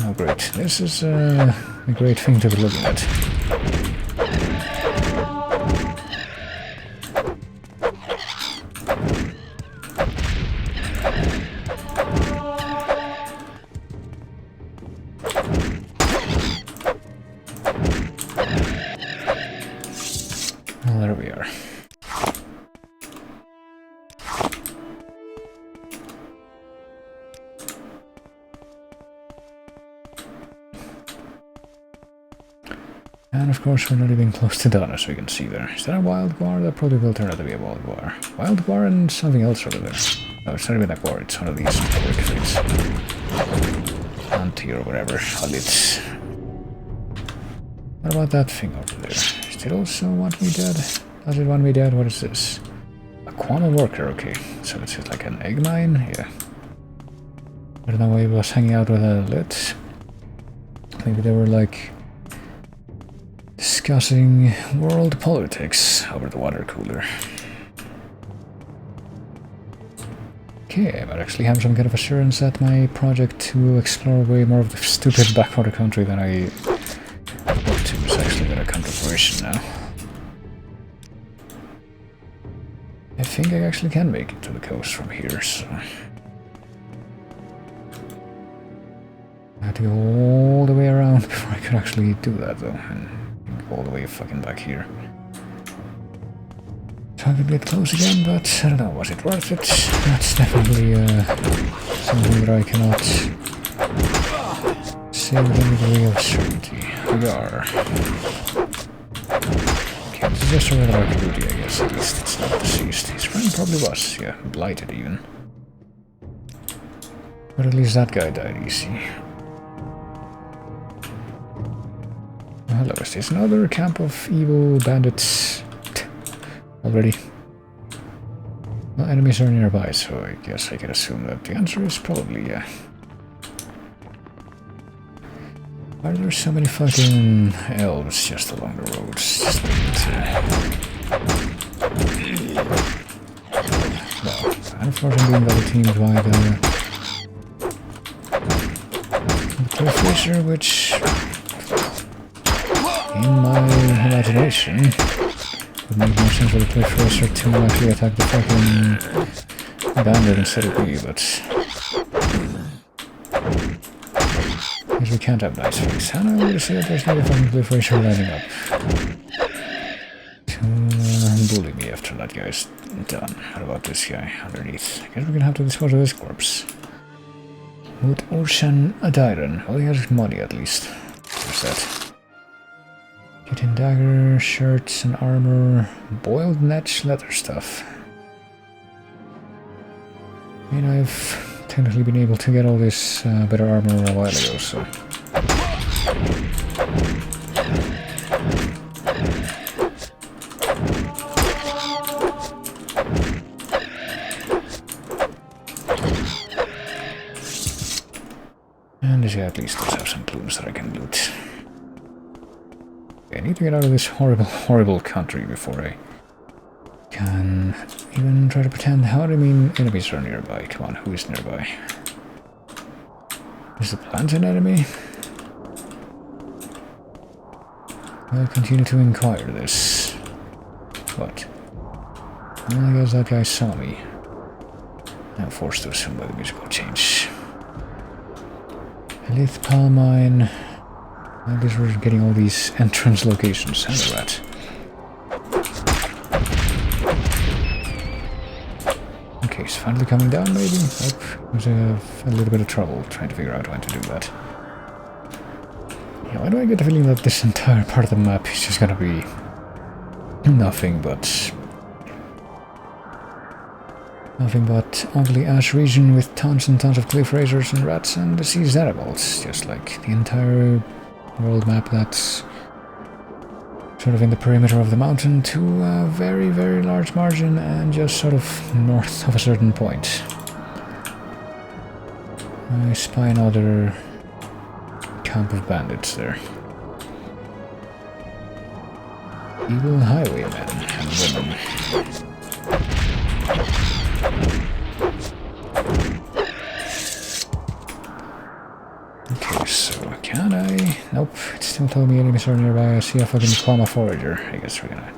Oh great, this is a great thing to be looking at. Well, there we are. And of course we're not even close to done, as we can see there. Is that a wild guar? That probably will turn out to be a wild guar. Wild guar and something else over there. No, it's not even a guar, it's one of these quick things. Anti or whatever, Halits. What about that thing over there? Does it also want me dead? Does it want me dead? What is this? A quantum worker, okay. So it's just like an egg mine? Yeah. I don't know why he was hanging out with a lit. Maybe they were like... discussing world politics over the water cooler. Okay, I might actually have some kind of assurance that my project to explore way more of the stupid backwater country than I hoped to is actually gonna come to fruition now. I think I actually can make it to the coast from here, so... I had to go all the way around before I could actually do that, though. And all the way fucking back here. Trying to get close again, but I don't know, was it worth it? That's definitely something that I cannot say with any degree of certainty. We are. Okay, this is just a regular Kabuti, I guess, at least it's not deceased. His friend probably was, yeah, blighted even. But at least that guy died easy. Hello, is this another camp of evil bandits already? Well, enemies are nearby, so I guess I can assume that the answer is probably yeah. Why are there so many fucking elves just along the roads? Just waiting to of course I'm being double teamed by the Cliff Racer, which in my imagination would make more sense for the Cliff Racer to actually attack the fucking bandit instead of me, but because we can't have nice face. And I'm going to say that there's another fucking Cliff Racer lining up to bully me after that guy's done. What about this guy underneath? I guess we're gonna have to dispose of this corpse. Would Ocean Adiron? Well, he has money at least. What's that? Getting dagger, shirts and armor, boiled netch, leather stuff. I mean, I've technically been able to get all this better armor a while ago, so... And this guy at least does have some plumes that I can loot. Okay, I need to get out of this horrible, horrible country before I can even try to pretend. How do I mean enemies are nearby? Come on, who is nearby? Is the plant an enemy? I'll continue to inquire this. What? Well, I guess that guy saw me. I'm forced to assume by the musical change. Lith Palm Mine. I guess we're getting all these entrance locations. And a rat. Okay, it's finally coming down, maybe? Nope. I have a little bit of trouble trying to figure out when to do that. Yeah, why do I get the feeling that this entire part of the map is just gonna be nothing but ugly ash region with tons and tons of cliff racers and rats and diseased animals, just like the entire world map that's sort of in the perimeter of the mountain to a very, very large margin and just sort of north of a certain point. I spy another camp of bandits there. Evil highwaymen and women. Okay, so can I? Nope, it's still telling me enemies are nearby. I see a fucking Quama forager. I guess we're gonna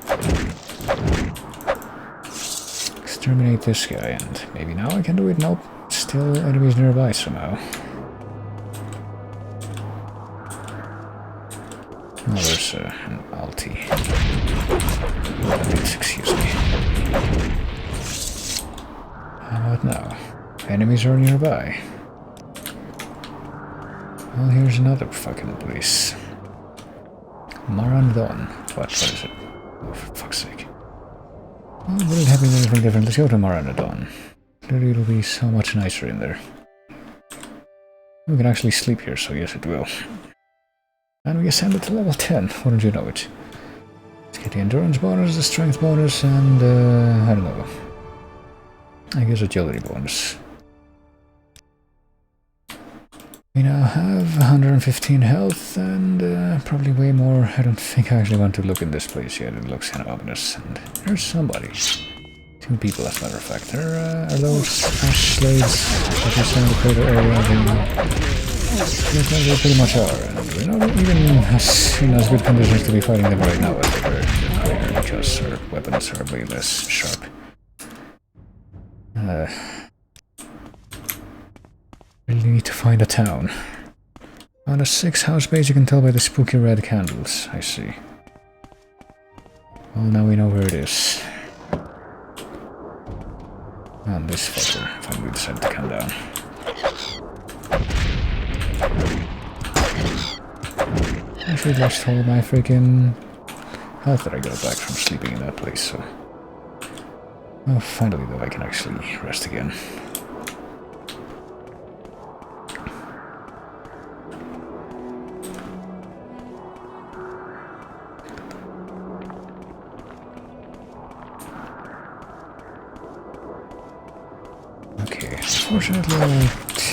exterminate this guy, and maybe now I can do it. Nope, still enemies nearby somehow. Oh, there's an alti. Excuse me. How about now? Enemies are nearby. Well, here's another fucking place. Marandon. What is it? Oh, for fuck's sake. Well, would it have been anything different? Let's go to Marandon. Clearly it'll be so much nicer in there. We can actually sleep here, so yes it will. And we ascended to level 10, wouldn't you know it? Let's get the endurance bonus, the strength bonus, and I don't know. I guess agility bonus. We now have 115 health and probably way more. I don't think I actually want to look in this place yet. It looks kind of ominous. And there's somebody. 2 people, as a matter of fact. Are those ash slaves that are in the crater area? They pretty much are. And we're not even in as good conditions to be fighting them right now as they were in the crater because our weapons are way less sharp. Really need to find a town. On a 6-house base, you can tell by the spooky red candles. I see. Well, now we know where it is. And this fucker finally decided to come down. I should lost all my freaking health that I got back from sleeping in that place, so... Oh, finally though I can actually rest again. Okay, unfortunately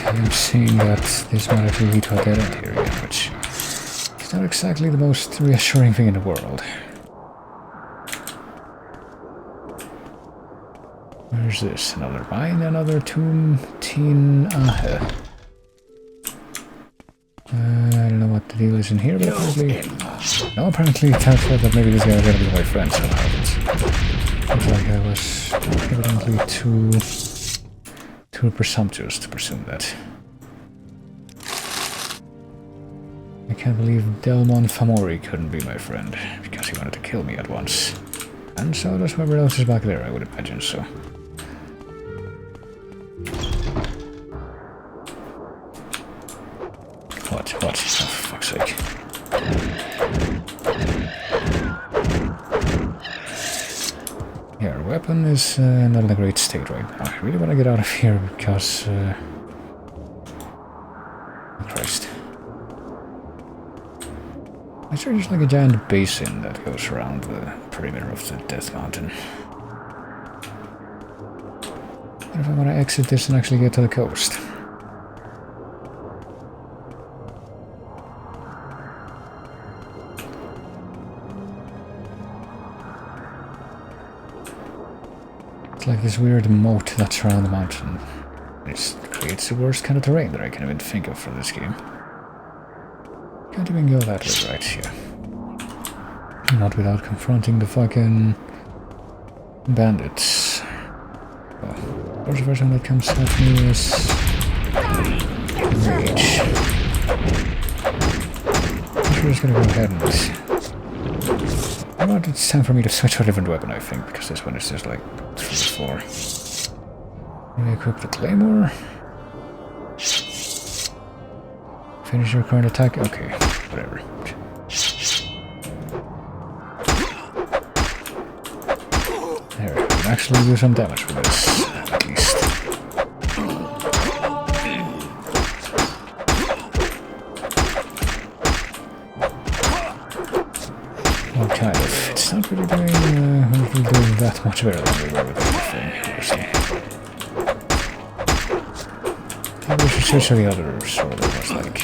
I'm seeing that this might actually lead to a dead end here again, which is not exactly the most reassuring thing in the world. Where's this? Another mine, another tomb, teen, I don't know what the deal is in here, but apparently... No, apparently it turns out that maybe this guy was gonna be my friend somehow. Looks like I was evidently too presumptuous to presume that. I can't believe Delmon Famori couldn't be my friend, because he wanted to kill me at once. And so does whoever else is back there, I would imagine so. What? Oh, for fuck's sake. Yeah, our weapon is not in a great state right now. I really want to get out of here because... Christ. Is there just like a giant basin that goes around the perimeter of the Death Mountain? What if I want to exit this and actually get to the coast? It's like this weird moat that's around the mountain. It creates the worst kind of terrain that I can even think of for this game. Can't even go that way right here. Not without confronting the fucking bandits. Well, of course the first thing that comes at me is rage. I'm just gonna go ahead and... I know it's time for me to switch to a different weapon, I think, because this one is just like 3 or 4. Maybe equip the claymore. Finish your current attack? Okay, whatever. There, we can actually do some damage with this, at least. Well, kind of. It's not really doing that much better than we were with everything, obviously. Maybe we should switch to the other sword that was like...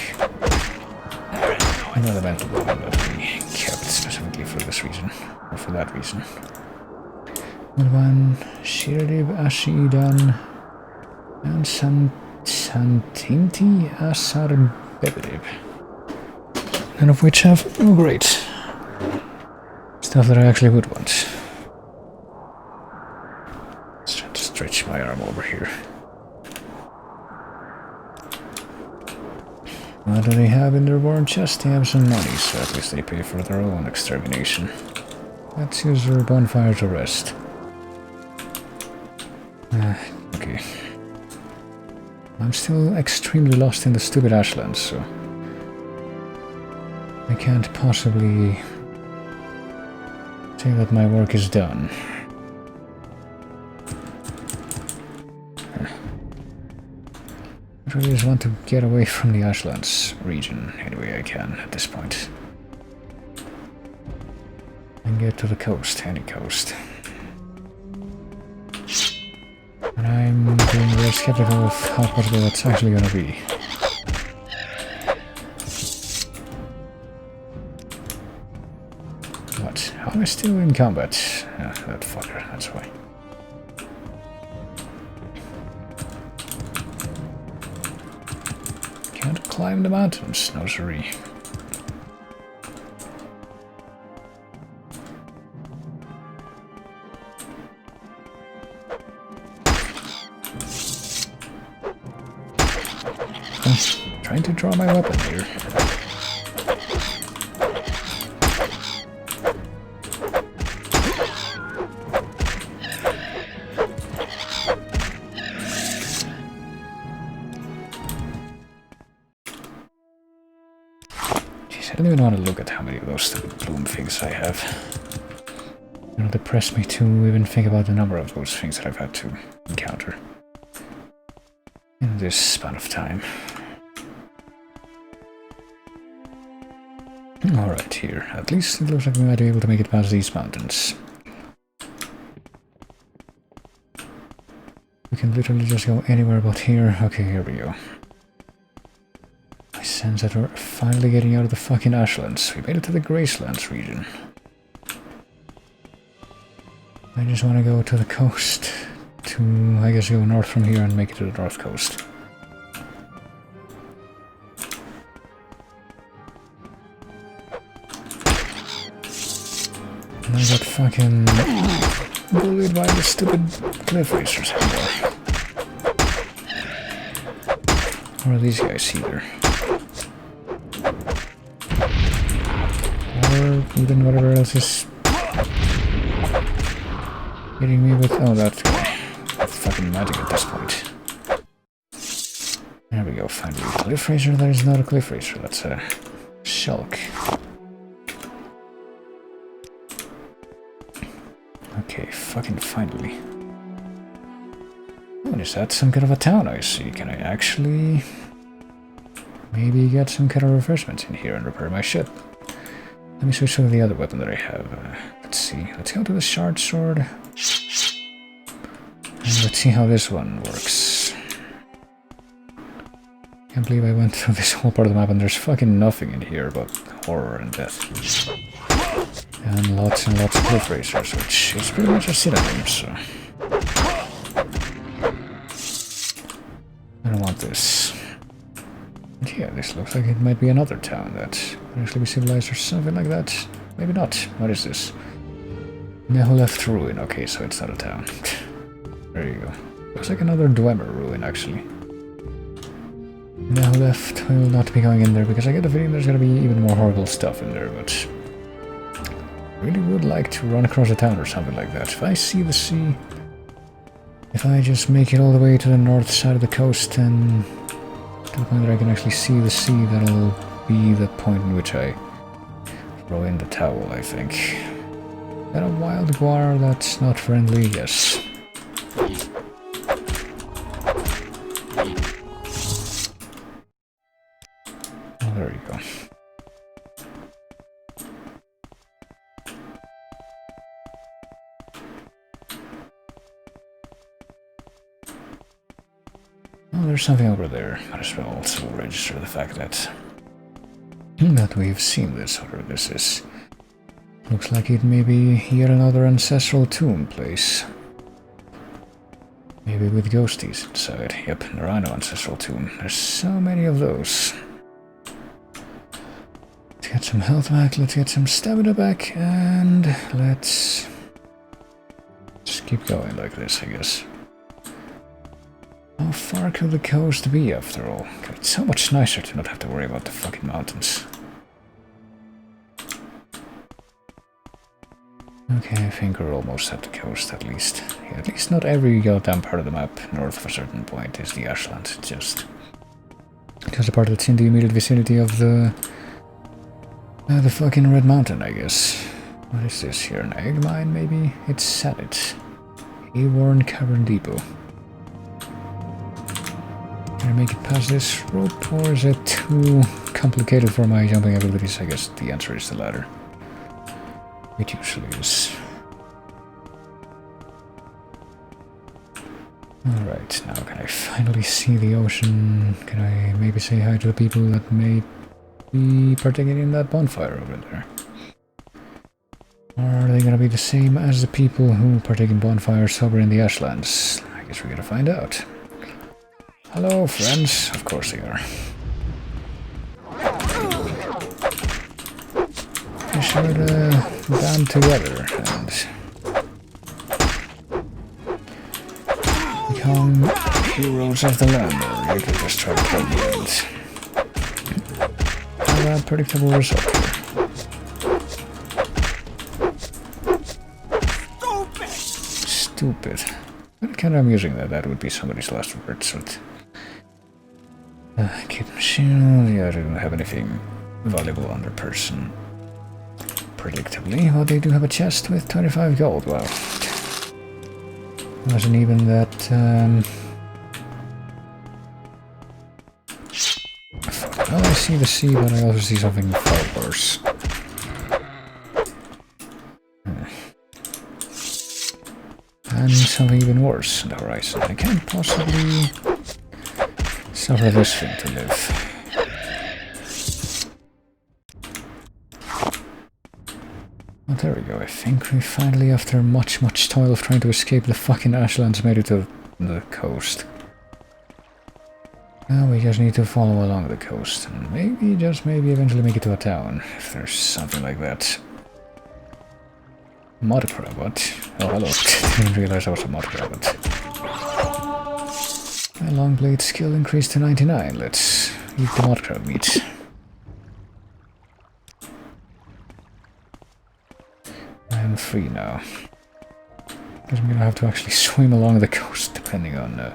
another mental weapon that we kept specifically for this reason, or for that reason. One Shiradib Ashidan and Santinti Asar Bebedib. None of which have great stuff that I actually would want. Let's try to stretch my arm over here. What do they have in their war chest? They have some money, so at least they pay for their own extermination. Let's use their bonfire to rest. Okay. I'm still extremely lost in the stupid ashlands, so... I can't possibly... say that my work is done. I really just want to get away from the Ashlands region any way I can at this point. And get to the coast, any coast. And I'm being very skeptical of how possible that's actually gonna be. What? How am I still in combat? Ah, that fucker, that's why. Can't climb the mountains, no siree. I'm trying to draw my weapon here. I don't even want to look at how many of those stupid bloom things I have. It'll depress me to even think about the number of those things that I've had to encounter in this span of time. Alright, here. At least it looks like we might be able to make it past these mountains. We can literally just go anywhere but here. Okay, here we go. I sense that we're finally getting out of the fucking Ashlands. We made it to the Gracelands region. I just want to go to the coast to, I guess, go north from here and make it to the north coast. And I got fucking bullied by the stupid cliff racers anymore. Or are these guys either? Or even whatever else is hitting me with... Oh, that's fucking magic at this point. There we go, finally. Cliff racer? That is not a cliff racer, that's a shulk. Okay, fucking finally. Oh, is that some kind of a town I see? Can I actually maybe get some kind of refreshments in here and repair my ship? Let me switch to the other weapon that I have. Let's see. Let's go to the shard sword. And let's see how this one works. Can't believe I went through this whole part of the map and there's fucking nothing in here but horror and death. And lots of cliff racers, which is pretty much a synonym, so... I don't want this. But yeah, this looks like it might be another town that could actually be civilized or something like that. Maybe not. What is this? Left ruin. Okay, so it's not a town. There you go. Looks like another Dwemer ruin, actually. Left will not be going in there because I get the feeling there's gonna be even more horrible stuff in there, but... I really would like to run across a town or something like that. If I see the sea... If I just make it all the way to the north side of the coast and to the point that I can actually see the sea, that'll be the point in which I throw in the towel, I think. And a wild guar that's not friendly, yes. Oh, there you go. Oh, there's something over there. Might as well also register the fact that we've seen this, whatever this is. Looks like it may be yet another ancestral tomb place. Maybe with ghosties inside. Yep, there are no ancestral tomb. There's so many of those. Let's get some health back, let's get some stamina back, and let's just keep going like this, I guess. How far could the coast be, after all? God, it's so much nicer to not have to worry about the fucking mountains. Okay, I think we're almost at the coast, at least. Yeah, at least not every goddamn part of the map north of a certain point is the Ashland. It's just the part that's in the immediate vicinity of the fucking Red Mountain, I guess. What is this here? An egg mine, maybe? It's Salit. Aworn Cavern Depot. Can I make it past this rope, or is it too complicated for my jumping abilities? I guess the answer is the latter. It usually is. Alright, now can I finally see the ocean? Can I maybe say hi to the people that may be partaking in that bonfire over there? Or are they gonna be the same as the people who partake in bonfires over in the Ashlands? I guess we're gonna find out. Hello, friends. Of course they are. Be sure to band together and become heroes of the land, or you could just try to kill me and have a predictable result here. Stupid. But kind of amusing that that would be somebody's last words, but... kid machine, yeah, I don't have anything valuable on their person. Predictably, well, they do have a chest with 25 gold, wow. Wasn't even that, well, I see the sea, but I also see something far worse. And something even worse on the horizon. I can't possibly suffer this thing to live. What there we go. I think we finally, after much toil of trying to escape the fucking ashlands, made it to the coast. Now we just need to follow along the coast and maybe, just maybe, eventually make it to a town, if there's something like that. Mud crab, what? Oh, hello. Didn't realize I was a mud crab. My long blade skill increased to 99. Let's eat the mud crab meat. I'm free now. Guess I'm gonna have to actually swim along the coast, depending on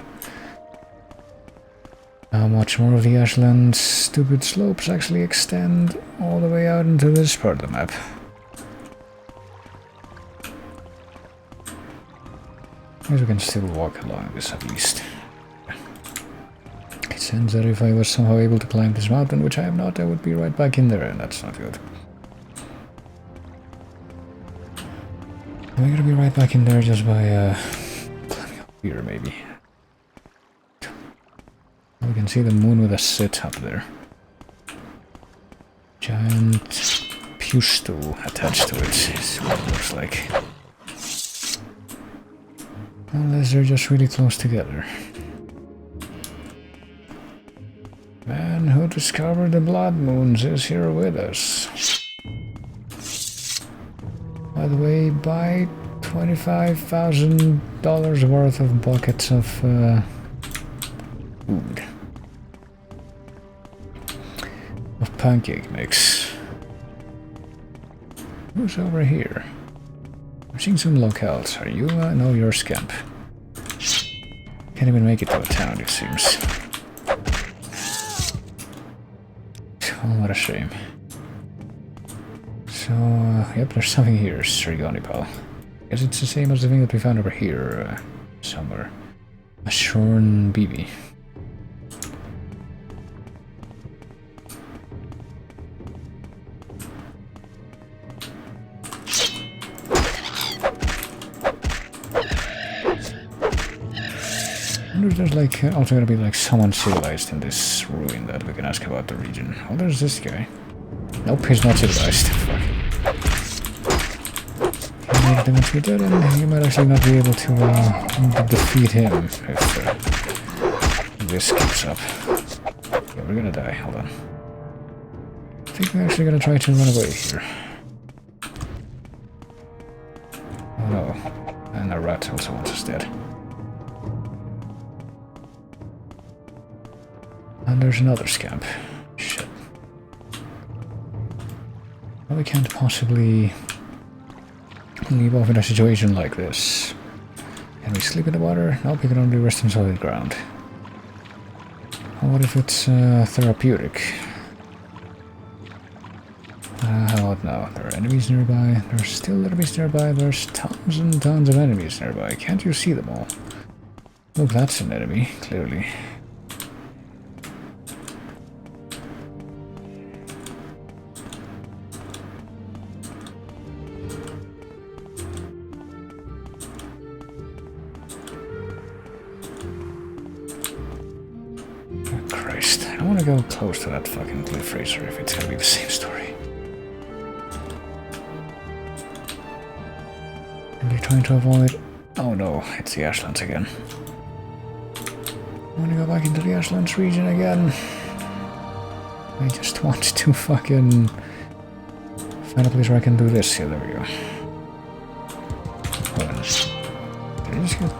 how much more of the ashland's stupid slopes actually extend all the way out into this part of the map. I guess we can still walk along this at least. It seems that if I was somehow able to climb this mountain, which I am not, I would be right back in there, and that's not good. I'm gonna be right back in there just by climbing up here, maybe. We can see the moon with a sit up there. Giant pew stool attached to it is what it looks like. Unless they're just really close together. Man who discovered the blood moons is here with us. By the way, buy $25,000 worth of buckets of food. Of pancake mix. Who's over here? I'm seeing some locales. Are you? No, you're a scamp. Can't even make it to a town, it seems. Oh, what a shame. So, yep, there's something here, Sriganipal. Guess it's the same as the thing that we found over here, somewhere. A shorn BB. I wonder if there's like also gonna be like someone civilized in this ruin that we can ask about the region. Oh, there's this guy. Nope, he's not civilized. Fuck. He might eventually dead, and you might actually not be able to defeat him if this keeps up. Yeah, we're gonna die. Hold on. I think we're actually gonna try to run away here. Oh no. And our rat also wants us dead. And there's another scamp. Shit. Well, we can't possibly leave off in a situation like this. Can we sleep in the water? Nope, we can only rest on solid ground. Well, what if it's therapeutic? How about now? There are enemies nearby. There's still enemies nearby. There's tons and tons of enemies nearby. Can't you see them all? Look, that's an enemy, clearly. Christ, I don't want to go close to that fucking cliff racer if it's gonna be the same story. And you're trying to avoid... Oh no, it's the Ashlands again. I want to go back into the Ashlands region again. I just want to fucking find a place where I can do this. Yeah, there we go. Hold on. Did I just get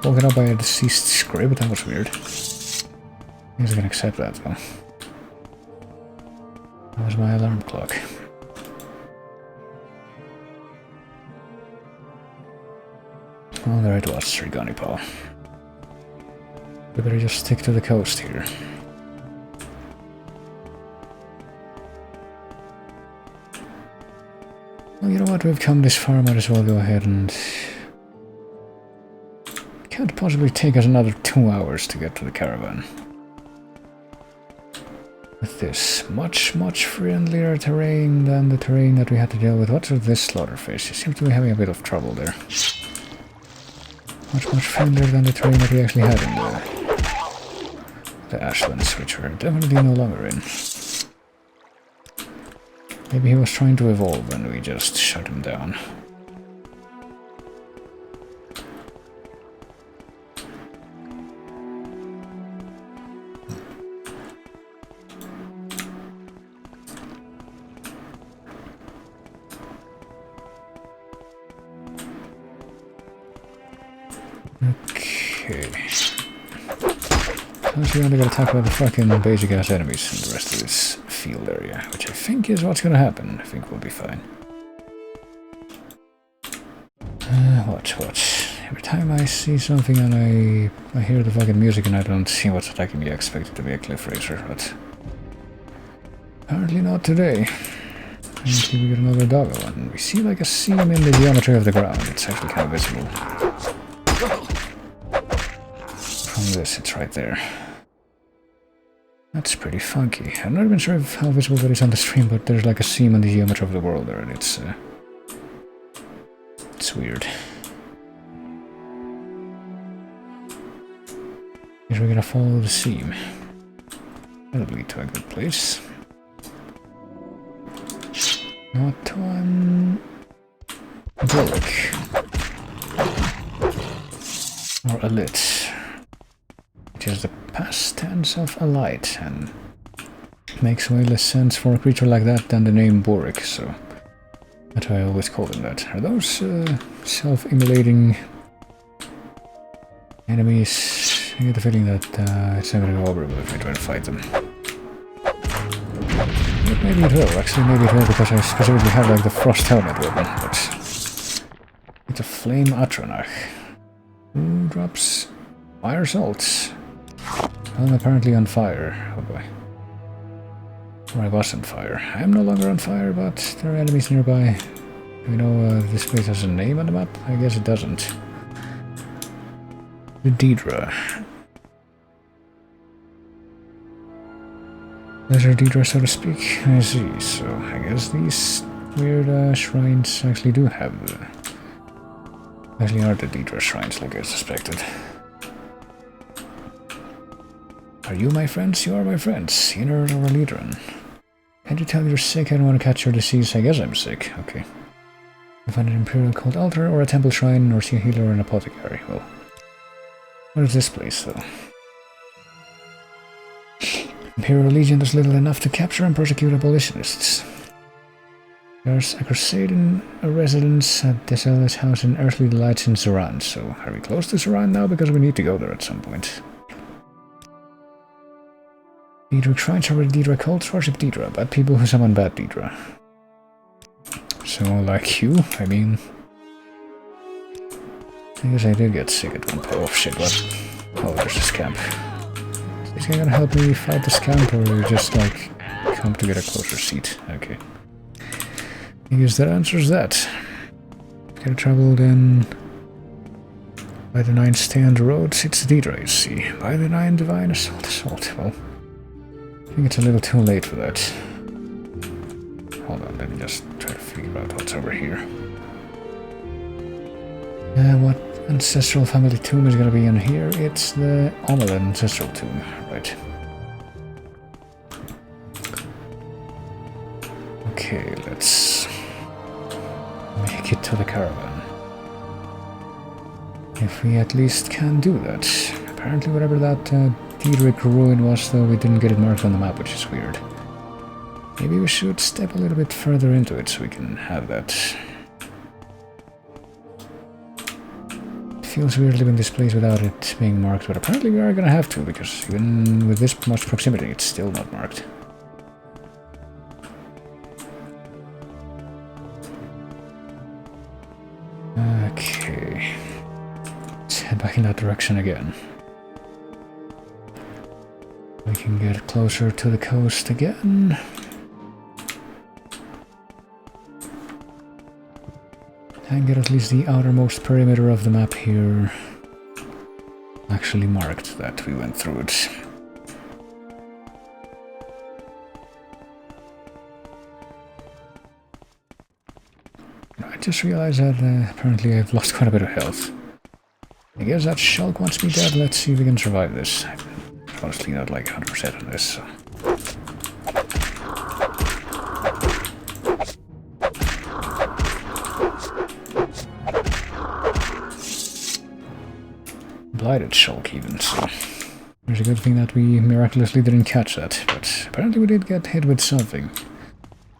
woken up by a deceased scrib? That was weird. I guess I can accept that though. That was my alarm clock. Oh, there it was, Sriganipal. We better just stick to the coast here. Well, you know what, we've come this far, might as well go ahead and... Can't possibly take us another 2 hours to get to the caravan. With this much friendlier terrain than the terrain that we had to deal with. What's with this slaughterfish? You seem to be having a bit of trouble there. Much friendlier than the terrain that we actually had in the Ashlands, which we're definitely no longer in. Maybe he was trying to evolve and we just shut him down. Okay. Sounds we only got attacked by the fucking basic ass enemies in the rest of this field area, which I think is what's gonna happen. I think we'll be fine. What? Every time I see something and I hear the fucking music and I don't see what's attacking me, I expect it to be a cliff racer, but apparently not today. Apparently we got another doggo, and we see like a seam in the geometry of the ground. It's actually kind of visible. From this, it's right there. That's pretty funky. I'm not even sure how visible that is on the stream, but there's like a seam in the geometry of the world there, and it's weird. Guess we're gonna follow the seam. That'll lead to a good place. Not on Vivec. Or a lit. Which is the past tense of a light, and makes way less sense for a creature like that than the name Boric, so that's why I always call them that. Are those self-immolating enemies? I get the feeling that it's not gonna go over if I try to fight them. But maybe it will, actually maybe it will, because I specifically have like the frost helmet weapon, but it's a flame Atronach. Who drops fire salts? I'm apparently on fire. Oh boy. Or I was on fire. I am no longer on fire, but there are enemies nearby. Do we know this place has a name on the map? I guess it doesn't. The Daedra. Desert Daedra, so to speak. I see. So I guess these weird shrines actually do have... actually are the Daedra shrines, like I suspected. Are you my friends? You are my friends. Inner or a leader. Can't you tell you're sick? I don't want to catch your disease. I guess I'm sick. Okay. You find an Imperial cult altar, or a temple shrine, or see a healer or an apothecary. Well, what is this place, though? Imperial Legion does little enough to capture and persecute abolitionists. There's a Crusadan residence at Desella's house in Earthly Delights in Zoran, so are we close to Zoran now? Because we need to go there at some point. Daedra shrines are where Daedra cults worship Daedra, bad people who summon bad Daedra. So, like you, I mean... I guess I did get sick at one point. Oh shit, what? Oh, there's a scamp. Is this guy gonna help me fight the scamp, or just, like, come to get a closer seat? Okay. I guess that answers that. Gotta travel then... by the 9 stay on the roads, it's Daedra, you see. By the 9 divine assault. Well... I think it's a little too late for that. Hold on, let me just try to figure out what's over here. What ancestral family tomb is gonna be in here? It's the Omelette ancestral tomb, right. Okay, let's make it to the caravan. If we at least can do that. Apparently whatever that Daedric ruin was, though, we didn't get it marked on the map, which is weird. Maybe we should step a little bit further into it so we can have that. It feels weird living this place without it being marked, but apparently we are gonna have to, because even with this much proximity, it's still not marked. Okay. Let's head back in that direction again. We can get closer to the coast again. And get at least the outermost perimeter of the map here actually marked that we went through it. I just realized that apparently I've lost quite a bit of health. I guess that Shulk wants me dead. Let's see if we can survive this. Honestly, not like 100% on this. So. Blighted Shulk even, so there's a good thing that we miraculously didn't catch that, but apparently we did get hit with something.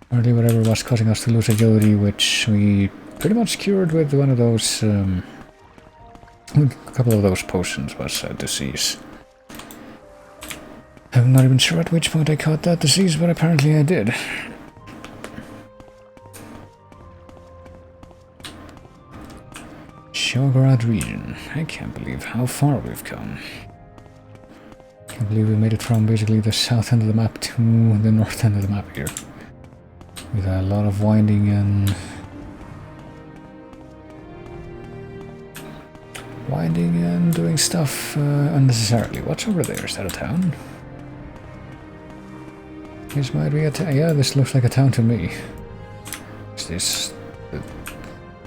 Apparently whatever was causing us to lose agility, which we pretty much cured with one of those, a couple of those potions, was disease. I'm not even sure at which point I caught that disease, but apparently I did. Shogorad region. I can't believe how far we've come. Can't believe we made it from basically the south end of the map to the north end of the map here. With a lot of winding and... doing stuff unnecessarily. What's over there? Is that a town? This might be a town. Yeah, this looks like a town to me. Is this...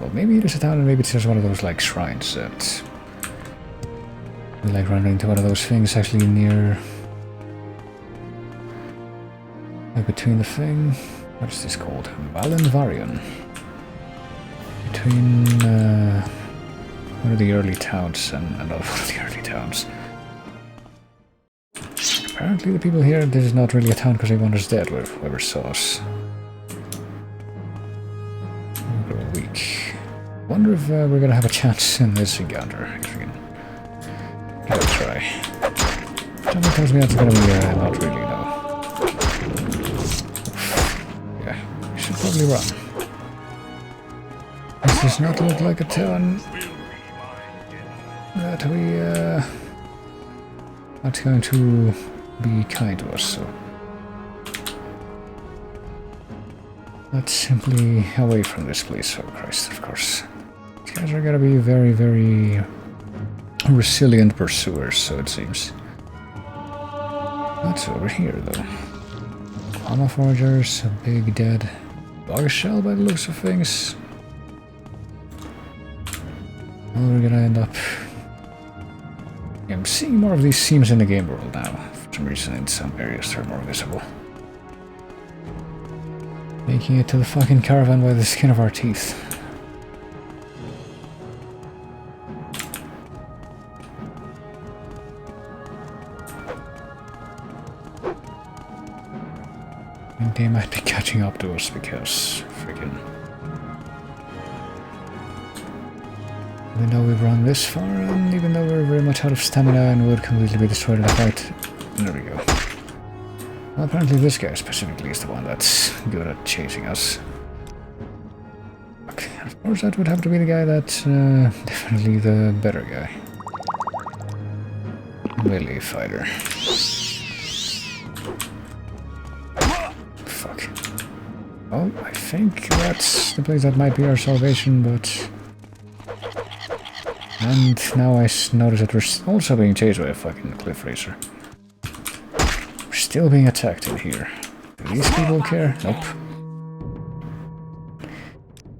well, maybe it is a town and maybe it's just one of those, like, shrines that... we like running into one of those things actually near... like between the thing... what is this called? Valenvarion. Between, one of the early towns and another one of the early towns. Apparently the people here, this is not really a town because everyone is dead, whoever saw us. We're weak. Wonder if we're gonna have a chance in this encounter. Actually, give it a try. Something tells me that's gonna be not really, no. Yeah, we should probably run. This does not look like a town that we not going to be kind to us, so let's simply away from this place. Oh Christ, of course. These guys are gonna be very, very resilient pursuers, so it seems. What's over here, though? Llama foragers, a big dead bug shell by the looks of things. Well, we're gonna end up... yeah, I'm seeing more of these seams in the game world now. For some reason, in some areas they're more visible. Making it to the fucking caravan by the skin of our teeth. I think they might be catching up to us because freaking... even though we've run this far, and even though we're very much out of stamina and would completely be destroyed in a fight. There we go. Well, apparently this guy specifically is the one that's good at chasing us. Okay, of course that would have to be the guy that's definitely the better guy. Melee fighter. Fuck. Oh, I think that's the place that might be our salvation, but... and now I notice that we're also being chased by a fucking cliff racer. We're still being attacked in here. Do these people care? Nope.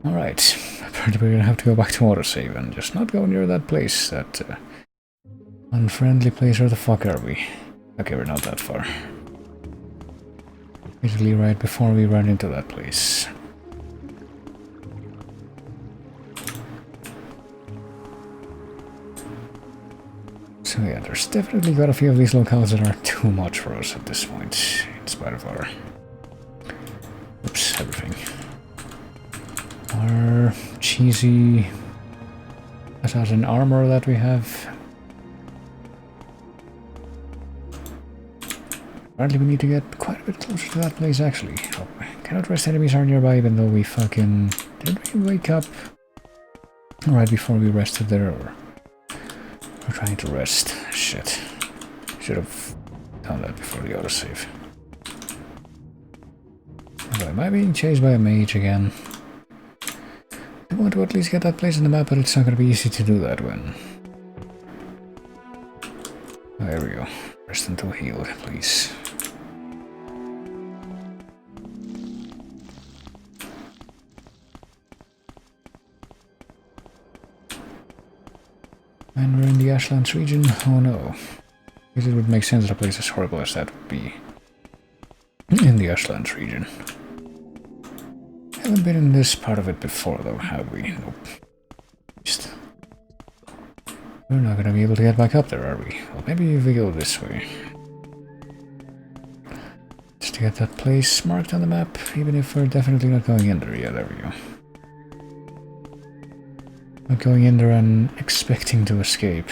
Alright. Apparently we're gonna have to go back to autosave and just not go near that place. That unfriendly place. Where the fuck are we? Okay, we're not that far. Basically right before we run into that place. So yeah, there's definitely got a few of these locales that are too much for us at this point, in spite of our... oops, everything. Our cheesy assassin armor that we have. Apparently we need to get quite a bit closer to that place, actually. Oh, cannot rest enemies are nearby, even though we fucking... didn't we wake up right before we rested there, or... we're trying to rest. Shit. Should have done that before the autosave. Oh, am I being chased by a mage again? I want to at least get that place in the map, but it's not going to be easy to do that when... oh, there we go. Rest until heal, please. And we're in the Ashlands region? Oh no. Because it would make sense that a place as horrible as that would be in the Ashlands region. Haven't been in this part of it before though, have we? Nope. We're not gonna be able to get back up there, are we? Well, maybe if we go this way. Just to get that place marked on the map, even if we're definitely not going in there. Yeah, there we go. Not going in there and expecting to escape.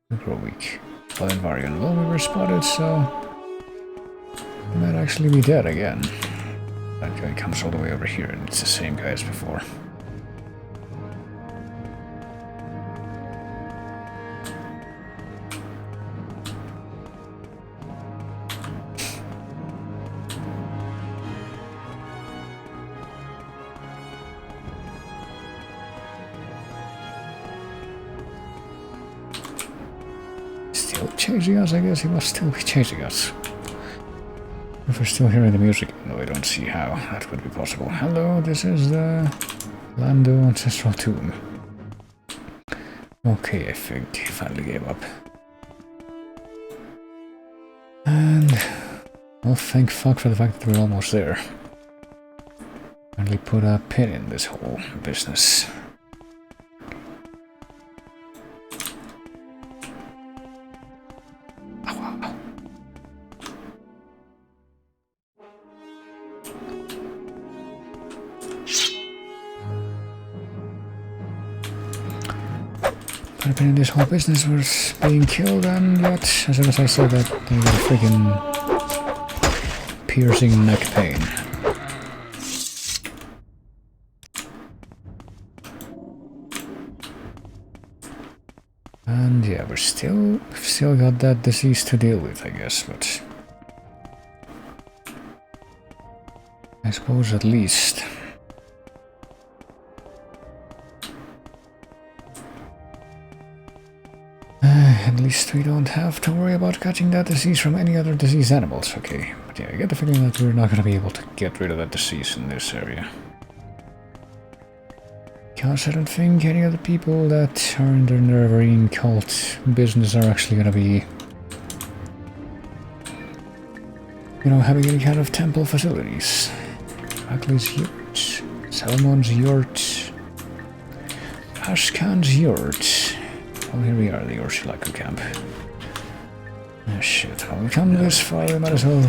We grow weak. Well, in Varian, well, we were spotted, so we might actually be dead again. That guy comes all the way over here, and it's the same guy as before. Chasing us, I guess he must still be chasing us. If we're still hearing the music, no, I don't see how that would be possible. Hello, this is the Lando Ancestral Tomb. Okay, I think he finally gave up. And, well, thank fuck for the fact that we're almost there. Finally put a pin in this whole business. This whole business was being killed, and yet, as soon as I said that, they got a freaking piercing neck pain. And yeah, we've still got that disease to deal with, I guess, but I suppose at least. At least we don't have to worry about catching that disease from any other diseased animals, okay. But yeah, I get the feeling that we're not going to be able to get rid of that disease in this area. Because I don't think any of the people that are in the Nervarine cult business are actually going to be, you know, having any kind of temple facilities. Akli's yurt, Salmon's yurt, Ashkan's yurt. Well, here we are, the Ursulaku camp. Oh shit, well, we come this far, we might as well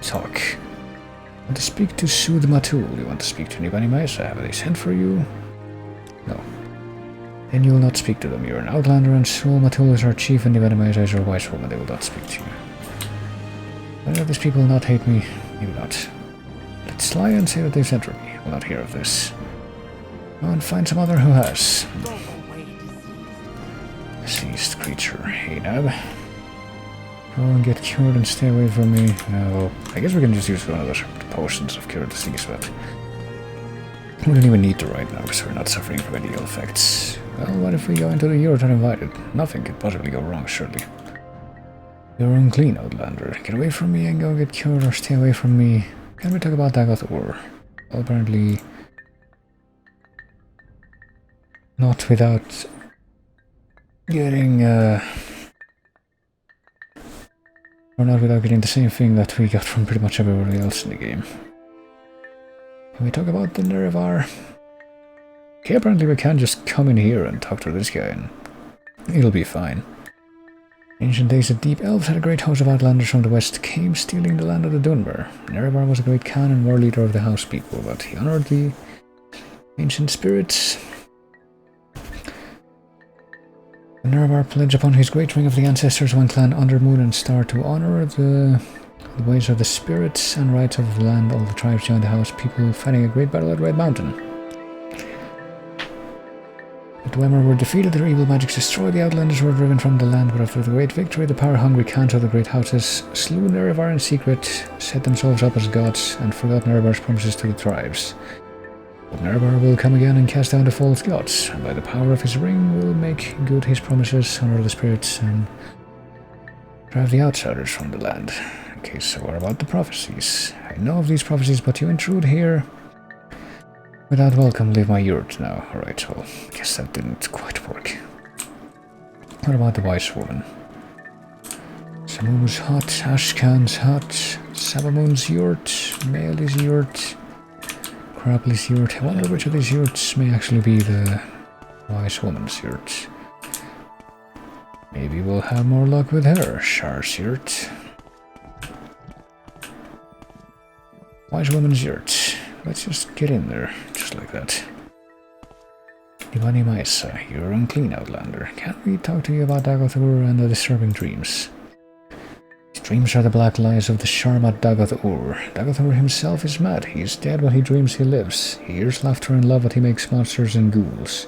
talk. Want to speak to Sud Matul? You want to speak to Nibani Maisa? Have they sent for you? No. Then you will not speak to them. You're an outlander, and Sul Matul is our chief, and Nibani Maisa is our wise woman. They will not speak to you. Whether these people will not hate me, maybe not. Let's lie and say that they've sent for me. I will not hear of this. Go and find some other who has. Deceased creature. Hey, Nab. Go and get cured and stay away from me. Well, I guess we can just use one of those potions of cure disease, but we don't even need to right now because we're not suffering from any ill effects. Well, what if we go into the yurt uninvited? Nothing could possibly go wrong, surely. You're unclean, Outlander. Get away from me and go get cured or stay away from me. Can we talk about Dagoth Ur? Well, apparently not without getting or not without getting the same thing that we got from pretty much everybody else in the game. Can we talk about the Nerevar? Okay, apparently we can just come in here and talk to this guy and it'll be fine. Ancient days, the deep elves had a great host of outlanders from the west, came stealing the land of the Dunmer. Nerevar was a great Khan and war leader of the house people, but he honored the ancient spirits. The Nerevar pledged upon his great ring of the ancestors one clan under moon and star to honor the ways of the spirits and rights of the land. All the tribes joined the house people fighting a great battle at Red Mountain. The Dwemer were defeated, their evil magics destroyed, the outlanders were driven from the land, but after the great victory, the power-hungry Khans of the great houses slew Nerevar in secret, set themselves up as gods, and forgot Nerevar's promises to the tribes. But Nerevar will come again and cast down the false gods, and by the power of his ring will make good his promises, honor the spirits, and drive the outsiders from the land. Okay, so what about the prophecies? I know of these prophecies, but you intrude here without welcome, leave my yurt now. Alright, well, I guess that didn't quite work. What about the wise woman? Samu's hut, Ashkan's hut, Sabamun's yurt, Maeli's yurt, Crapley's yurt. I wonder which of these yurts may actually be the Wise woman's yurt. Maybe we'll have more luck with her. Char's yurt. Wise woman's yurt. Let's just get in there, just like that. Ivani Maisa, you're unclean, Outlander. Can we talk to you about Dagoth-ur and the disturbing dreams? These dreams are the black lies of the Sharmat Dagoth-ur. Dagoth-ur himself is mad. He is dead while he dreams he lives. He hears laughter and love, but he makes monsters and ghouls.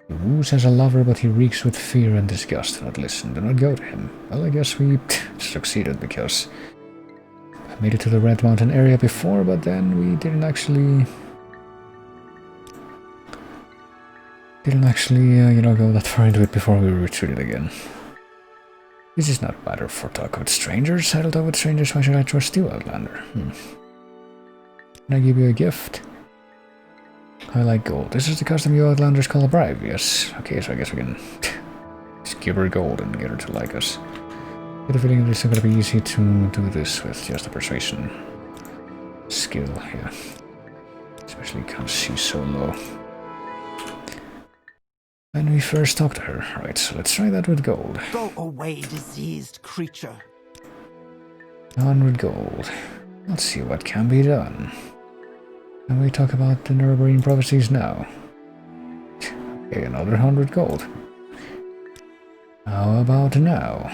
He woos as a lover, but he reeks with fear and disgust. Do not listen, do not go to him. Well, I guess we succeeded because I made it to the Red Mountain area before, but then we didn't actually go that far into it before we retreated again. This is not a matter for talk with strangers. I don't talk with strangers. Why should I trust you, Outlander? Can I give you a gift? I like gold. This is the custom you Outlanders call a bribe, yes. Okay, so I guess we can just give her gold and get her to like us. I get a feeling it's not going to be easy to do this with just a persuasion skill, yeah. Especially because she's so low. When we first talk to her. Right, so let's try that with gold. Go away, diseased creature. 100 gold. Let's see what can be done. And we talk about the Nurburgring prophecies now. Okay, another 100 gold. How about now?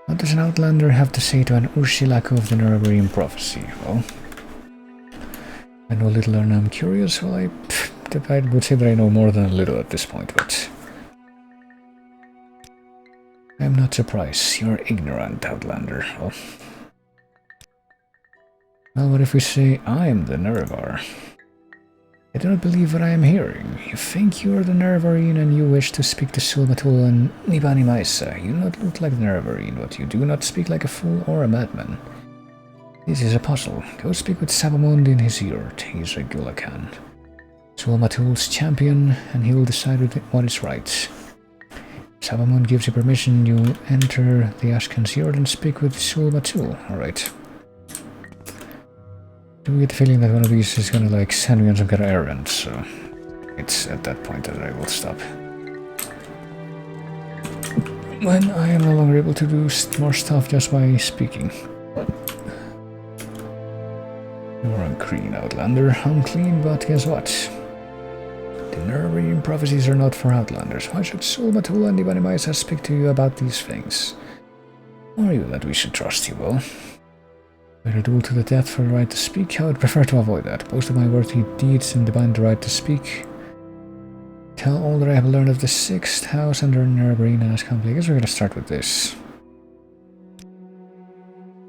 What does an Outlander have to say to an Urshilaku of the Nurburgring prophecy? Well, I know little and I'm curious. Well, I would say that I know more than a little at this point, but I'm not surprised. You're ignorant, Outlander. Well, what if we say I'm the Nervar? I do not believe what I am hearing. You think you are the Nervarine and you wish to speak to Sulmatul and Nibani Maisa. You do not look like the Nervarine, but you do not speak like a fool or a madman. This is a puzzle. Go speak with Sabamund in his yurt. He's a Gulakan. Sulmatul's champion, and he will decide what is right. Sabamund gives you permission, you enter the Ashkan's yurt and speak with Sulmatul. Alright. Do we get the feeling that one of these is gonna like send me on some kind of errand, so it's at that point that I will stop. When I am no longer able to do more stuff just by speaking. You're unclean, Outlander. Unclean, but guess what? The Nurburgring prophecies are not for Outlanders. Why should Sulmatul and Nibani Maisa speak to you about these things? Who are you that we should trust you, well? Whether duel to the death for the right to speak, I would prefer to avoid that. Boast of my worthy deeds and demand the right to speak. Tell all that I have learned of the 6th house under Nurburgring and its company. I guess we're going to start with this.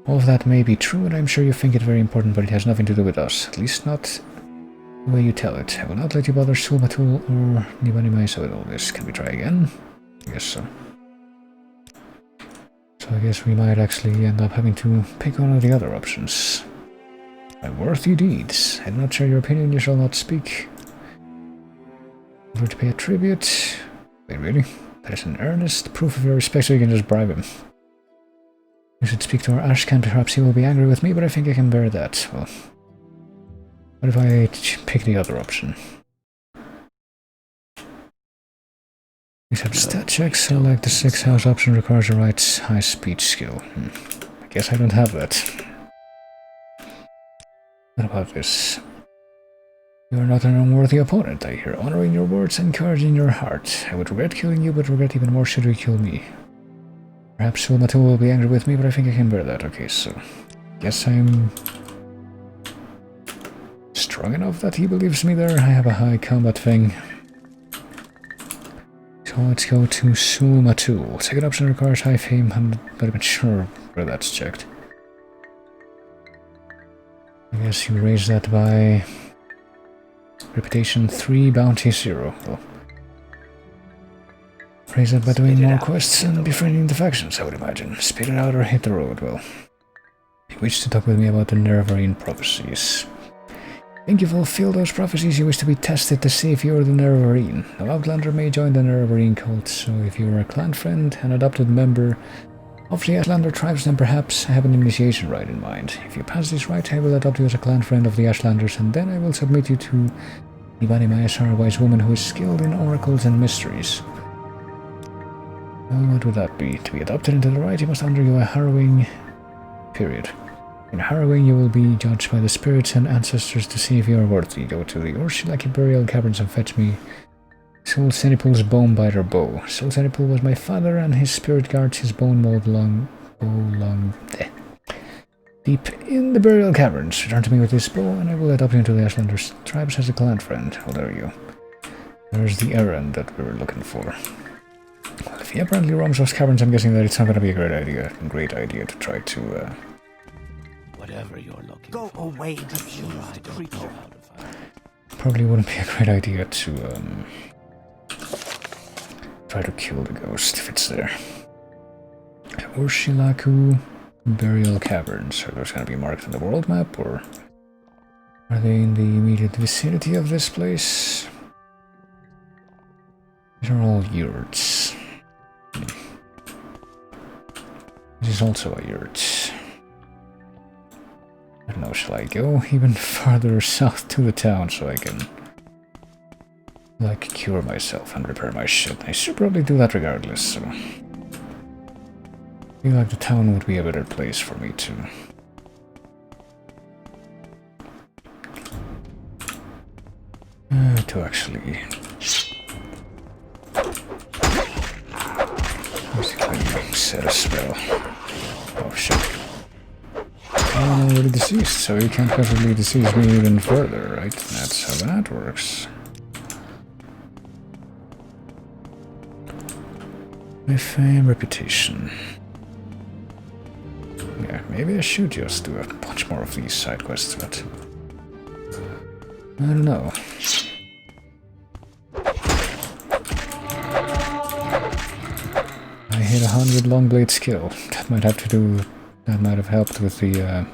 All of that may be true, and I'm sure you think it very important, but it has nothing to do with us. At least not the way you tell it. I will not let you bother Sulmatul or Nibani Maisa with all this. Can we try again? I guess so. So I guess we might actually end up having to pick one of the other options. My worthy deeds. I do not share your opinion, you shall not speak. Over to pay a tribute. Wait, really? That is an earnest proof of your respect, so you can just bribe him. You should speak to our Ashkan, perhaps he will be angry with me, but I think I can bear that. Well, what if I pick the other option? Except stat checks, so like the 6th house option requires a right high speech skill. I guess I don't have that. What about this? You are not an unworthy opponent, I hear. Honoring your words and courage in your heart. I would regret killing you, but regret even more should you kill me. Perhaps Sulmatul will be angry with me, but I think I can bear that. Okay, so guess I'm strong enough that he believes me there. I have a high combat thing. So let's go to Sulmatul. 2nd option requires high fame. I'm not even sure where that's checked. I guess you raise that by reputation 3, bounty 0. Well, raise that by doing more quests and befriending the factions, I would imagine. Spit it out or hit the road. Well, you wish to talk with me about the Nurburgring prophecies. Think you fulfill those prophecies, you wish to be tested to see if you are the Nurburgring. No Outlander may join the Nurburgring cult, so if you are a clan friend, an adopted member of the Ashlander tribes, then perhaps I have an initiation rite in mind. If you pass this rite, I will adopt you as a clan friend of the Ashlanders, and then I will submit you to Ibani Mayasar, a wise woman who is skilled in oracles and mysteries. Well, what would that be? To be adopted into the rite, you must undergo a harrowing period. In harrowing, you will be judged by the spirits and ancestors to see if you are worthy. Go to the Urshilaki burial caverns and fetch me Soul Senipul's bone biter bow. Soul Senipul was my father, and his spirit guards his bone mold deep in the burial caverns. Return to me with this bow, and I will adopt you into the Ashlanders tribes as a clan friend. Oh, there you go. There's the errand that we were looking for. Well, if he apparently roams those caverns, I'm guessing that it's not going to be a great idea to try to, Whatever you're looking Go for. away, I'm sure I diseased don't know creature. how to find it. probably wouldn't be a great idea to, try to kill the ghost if it's there. Urshilaku burial caverns. Are those going to be marked on the world map, or are they in the immediate vicinity of this place? These are all yurts. This is also a yurt. I don't know, shall I go even farther south to the town so I can, like, cure myself and repair my shit? I should probably do that regardless, so I feel like the town would be a better place for me to actually basically set a spell. Oh shit. I'm already deceased, so you can't possibly disease me even further, right? That's how that works. My fame, reputation. Yeah, maybe I should just do a bunch more of these side quests, but I don't know. I hit 100 long blade skill. That might have helped with the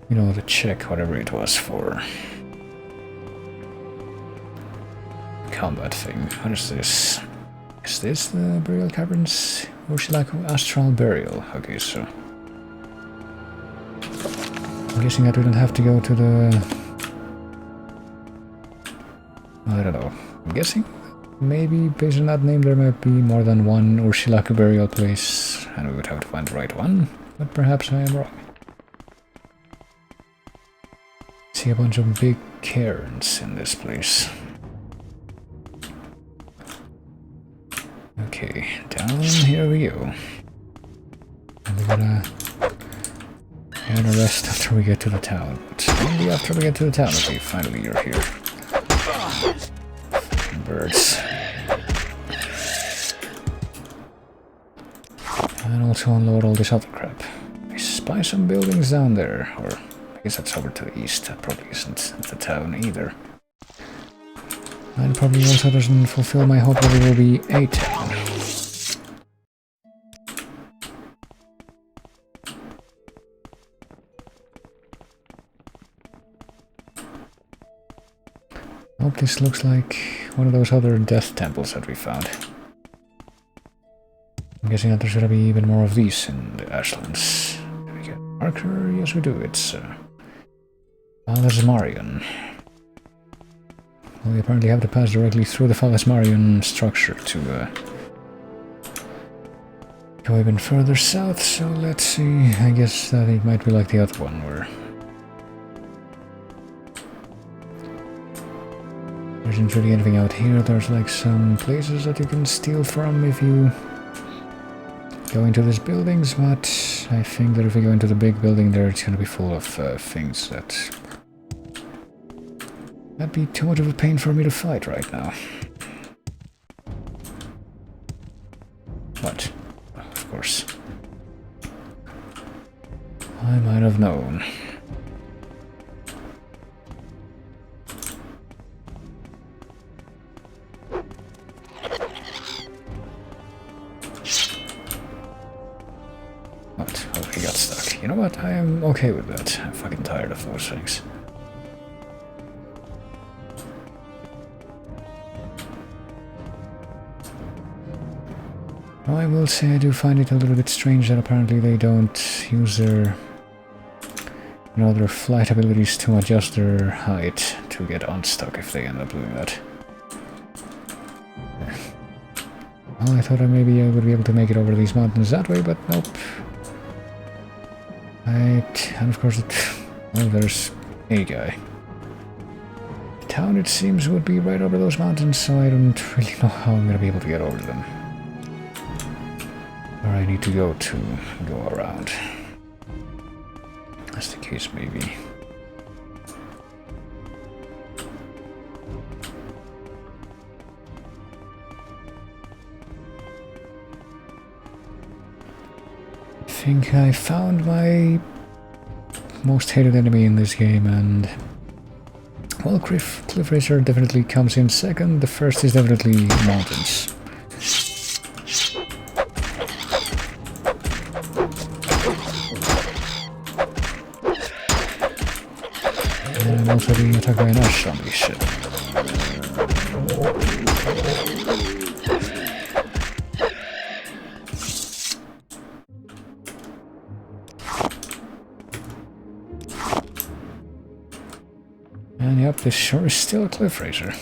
you know, the check, whatever it was for combat thing. What is this? Is this the burial caverns? Urshilaku Astral Burial. Okay, so I'm guessing I didn't have to go to the... I don't know. I'm guessing maybe based on that name there might be more than one Urshilaku burial place, and we would have to find the right one, but perhaps I am wrong. See a bunch of big cairns in this place. Okay, down here we go. And we're gonna have a rest after we get to the town. But only after we get to the town. Okay, finally you're here. Birds. And also unload all this other crap. I spy some buildings down there, or I guess that's over to the east. That probably isn't the town either. And probably also doesn't fulfill my hope that it will be a town. Oh, this looks like one of those other death temples that we found. I'm guessing that there's gonna be even more of these in the Ashlands. Do we get a marker? Yes, we do. It's Phalasmarion. Well, we apparently have to pass directly through the Phalasmarion structure to go even further south, so let's see. I guess that it might be like the other one, where there isn't really anything out here. There's like some places that you can steal from if you go into these buildings, but I think that if we go into the big building there, it's gonna be full of things that'd be too much of a pain for me to fight right now. What? Of course. I might have known. What? Oh, he got stuck. You know what? I am okay with that. I'm fucking tired of those things. Though I will say I do find it a little bit strange that apparently they don't use their their flight abilities to adjust their height to get unstuck if they end up doing that. Well, I thought maybe I would be able to make it over these mountains that way, but nope. Right, and of course well, there's a guy. The town, it seems, would be right over those mountains, so I don't really know how I'm gonna be able to get over them. Where I need to go around. As the case may be. I think I found my most hated enemy in this game, and well, Cliff Racer definitely comes in second. The first is definitely mountains. And I'm also being attacked by an ash zombie. Shit. And yep, this sure is still a cliff racer.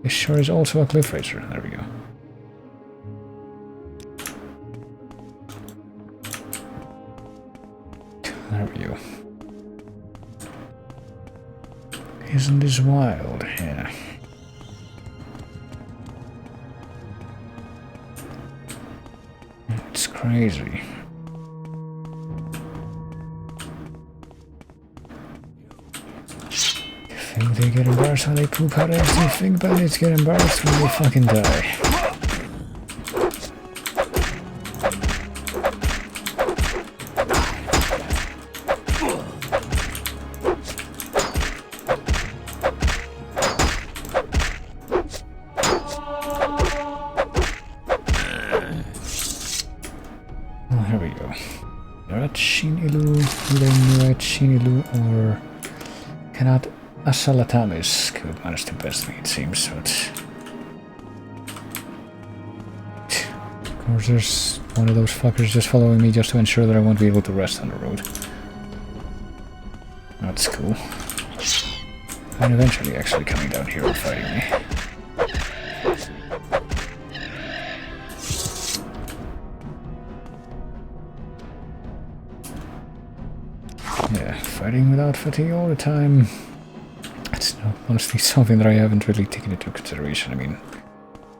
This sure is also a cliff racer. There we go. There we go. Isn't this wild? Yeah. It's crazy. Think they get embarrassed when they poop out eggs? You think bandits get embarrassed when they fucking die? Oh, here we go. Either Shinilu or cannot. Asalatamis could manage to best me, it seems, but of course there's one of those fuckers just following me just to ensure that I won't be able to rest on the road. That's cool. And eventually actually coming down here and fighting me. Yeah, fighting without fatigue all the time. It's honestly something that I haven't really taken into consideration. I mean,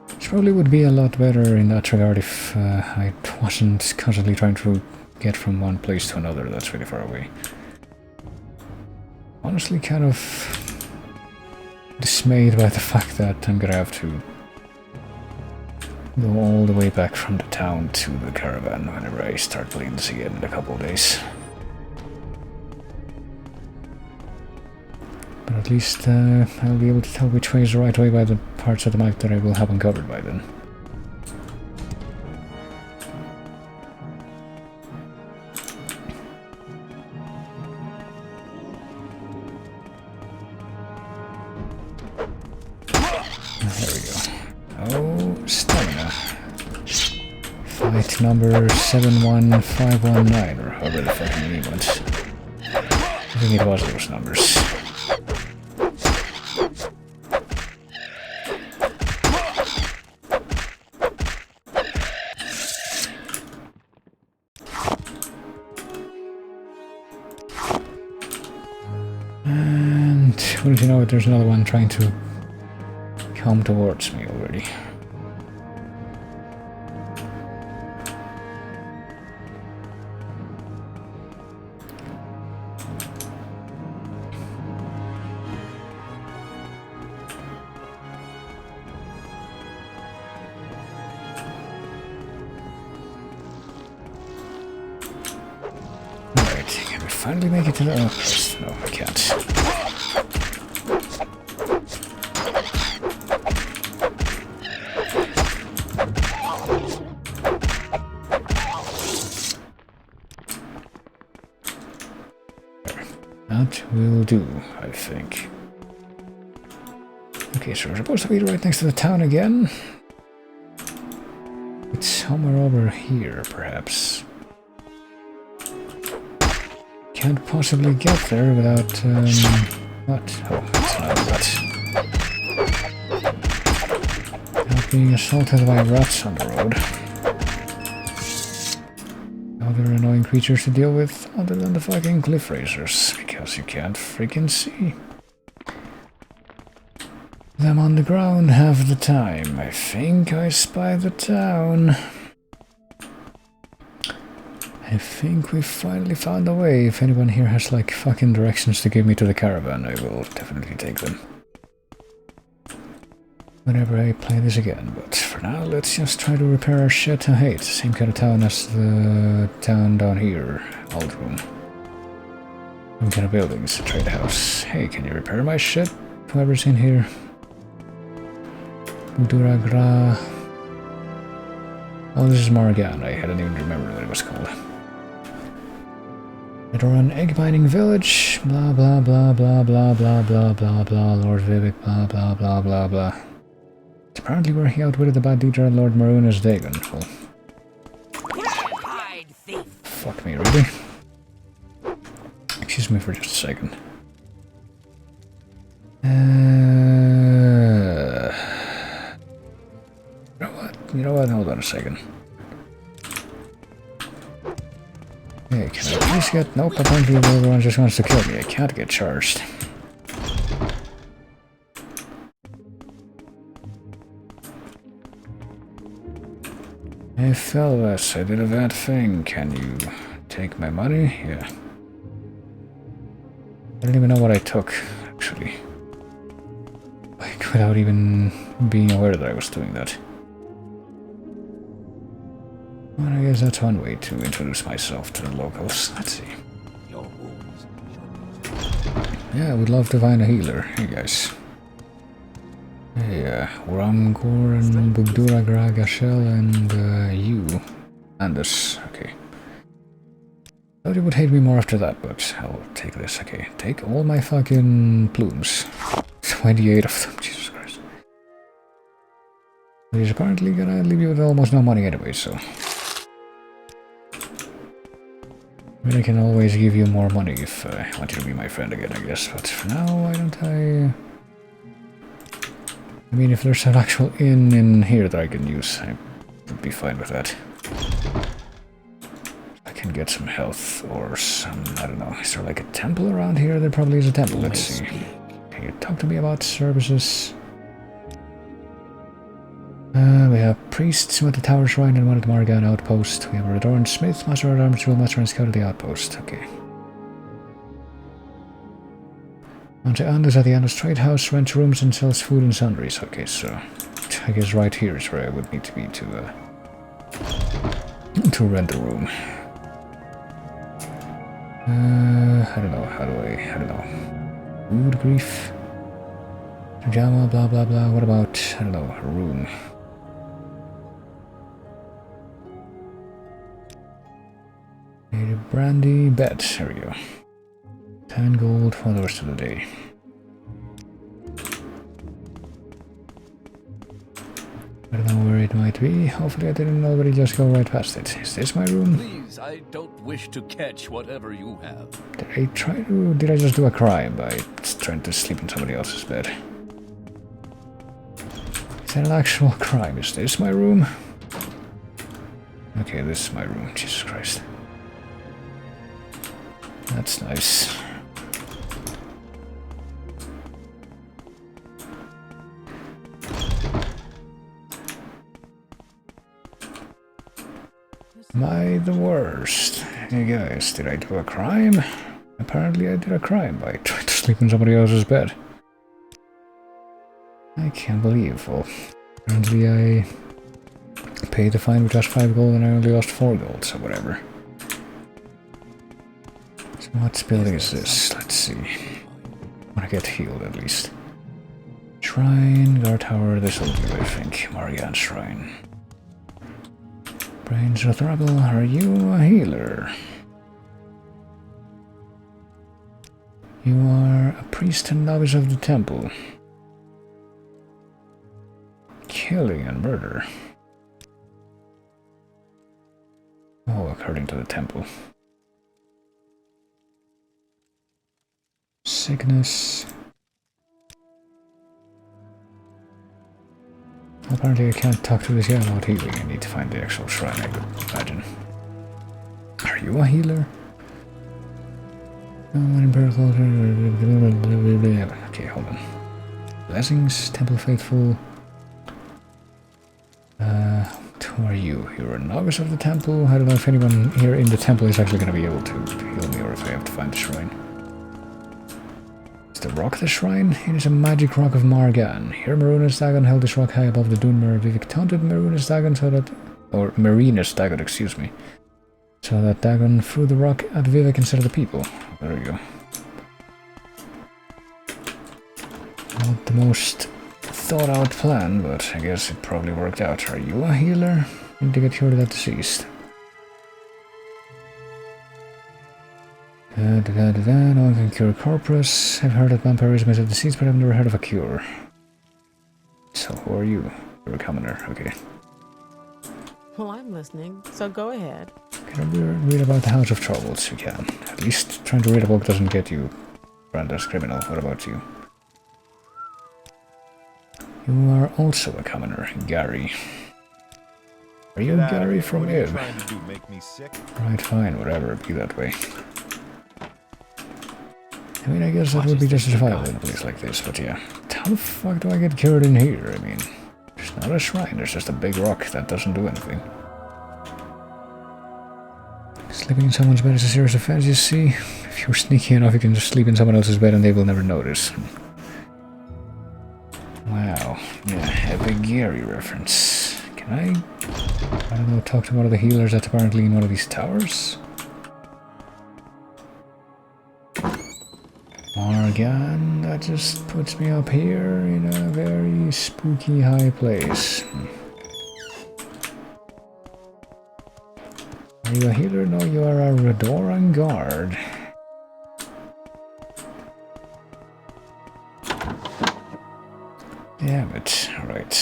it probably would be a lot better in that regard if I wasn't constantly trying to get from one place to another that's really far away. Honestly, kind of dismayed by the fact that I'm gonna have to go all the way back from the town to the caravan whenever I start playing this again in a couple of days. But at least I'll be able to tell which way is the right way by the parts of the map that I will have uncovered by then. There we go. Oh, stamina. Fight number 71519, or however the fucking name went. I think it was those numbers. And wouldn't you know it, there's another one trying to come towards me already. Alright, can we finally make it to the outpost? No, I can't. That will do, I think. Okay, so we're supposed to be right next to the town again. It somewhere over here, perhaps. Can't possibly get there without, what? Oh, that's not that. Without being assaulted by rats on the road. Other annoying creatures to deal with other than the fucking cliff racers, because you can't freaking see them on the ground half the time. I think I spy the town. I think we finally found a way. If anyone here has like fucking directions to give me to the caravan, I will definitely take them whenever I play this again. But for now, let's just try to repair our shit. Oh, hey, it's the same kind of town as the town down here, Aldroom. Same kind of buildings, a trade house. Hey, can you repair my shit? Whoever's in here. Duragra. Oh, this is Morrowind. I hadn't even remembered what it was called. Run egg mining village. Blah blah blah blah blah blah blah blah blah. Lord Vivec. Blah blah blah blah blah. It's apparently where he outwitted the bad leader Lord Morrowind as Dagon. Well, fuck me, really. Excuse me for just a second. You know what? Hold on a second. Hey, can I please get... Nope, apparently everyone just wants to kill me. I can't get charged. Hey fellas, I did a bad thing. Can you take my money? Yeah. I don't even know what I took, actually. Like, without even being aware that I was doing that. Well, I guess that's one way to introduce myself to the locals. Let's see. Yeah, I would love to find a healer. Hey guys. Hey, Ramgor and Bugdura Gragashel and you. Anders. Okay. Thought you would hate me more after that, but I'll take this. Okay, take all my fucking plumes. 28 of them, Jesus Christ. He's apparently gonna leave you with almost no money anyway, so... I mean, I can always give you more money if I want you to be my friend again, I guess, but for now, why don't I... I mean, if there's an actual inn in here that I can use, I would be fine with that. I can get some health or some, I don't know, is there like a temple around here? There probably is a temple, let's see. Can you talk to me about services? We have priests at the Tower Shrine and one at the Morrigan Outpost. We have a Redoran Smith, Master at Arms, Jewel Master and Scout at the Outpost. Okay. On to Anders at the Anders Trade House, rents rooms and sells food and sundries. Okay, so I guess right here is where I would need to be to rent a room. I don't know, how do I, Food, grief, pajama, blah blah blah. What about, I don't know, a room? Brandy, bed, there we go. 10 gold for the rest of the day. I don't know where it might be. Hopefully I didn't already just go right past it. Is this my room? Please, I don't wish to catch whatever you have. Did I just do a crime by trying to sleep in somebody else's bed? Is that an actual crime? Is this my room? Okay, this is my room. Jesus Christ. That's nice. Am I the worst? Hey guys, did I do a crime? Apparently I did a crime by trying to sleep in somebody else's bed. I can't believe. Well, apparently I paid the fine which was 5 gold and I only lost 4 gold, so whatever. So what building is this? Let's see. I want to get healed at least. Shrine, guard tower, this will do, I think. Morrigan Shrine. Brains of the rebel, are you a healer? You are a priest and novice of the temple. Killing and murder. Oh, according to the temple. Sickness. Apparently I can't talk to this guy about healing. I need to find the actual shrine, I would imagine. Are you a healer? Okay, hold on. Blessings, Temple Faithful. Who are you? You're a novice of the temple? I don't know if anyone here in the temple is actually going to be able to heal me or if I have to find the shrine. Is the rock the shrine? It is a magic rock of Margan. Here Maruna's Dagon held this rock high above the Dunmer. Vivec taunted Maruna's Dagon so that... or Marina's Dagon, excuse me. So that Dagon threw the rock at Vivec instead of the people. There we go. Not the most thought out plan, but I guess it probably worked out. Are you a healer? Need to get cured of that disease. No one can cure corpus. I've heard that vampirism is a disease, but I've never heard of a cure. So who are you? You're a commoner, okay. Well, I'm listening, so go ahead. Can I read about the House of Troubles? You can. At least trying to read a book doesn't get you branded as criminal. What about you? You are also a commoner, Gary. Are you Gary from Ib? Right, fine, whatever, be that way. I mean, I guess that would be just justifiable in a place like this, but yeah. How the fuck do I get cured in here? I mean, there's not a shrine, there's just a big rock that doesn't do anything. Sleeping in someone's bed is a serious offense, you see. If you're sneaky enough, you can just sleep in someone else's bed and they will never notice. Wow, yeah, epic Gary reference. Can I don't know, talk to one of the healers that's apparently in one of these towers? Morgan, that just puts me up here in a very spooky high place. Are you a healer? No, you are a Redoran guard. Damn it, alright.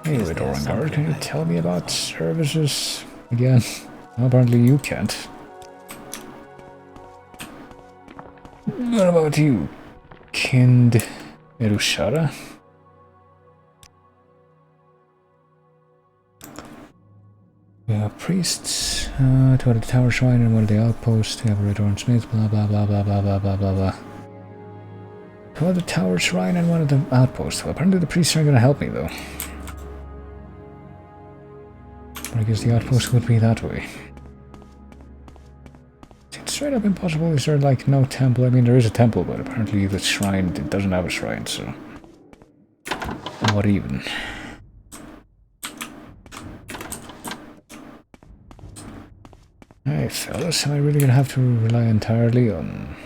Hey Redoran guard, can you tell me about services again? Well, apparently you can't. What about you, Kind Erushara? We have priests, two at the tower shrine and one at the outpost. We have a Redoran smith, blah blah blah blah blah blah blah blah blah. Two at the tower shrine and one at the outpost. Well, apparently the priests aren't gonna help me though. But I guess the outpost would be that way. It's straight up impossible. Is there like no temple? I mean, there is a temple, but apparently the shrine, it doesn't have a shrine, so... what even? Hey fellas, am I really gonna have to rely entirely on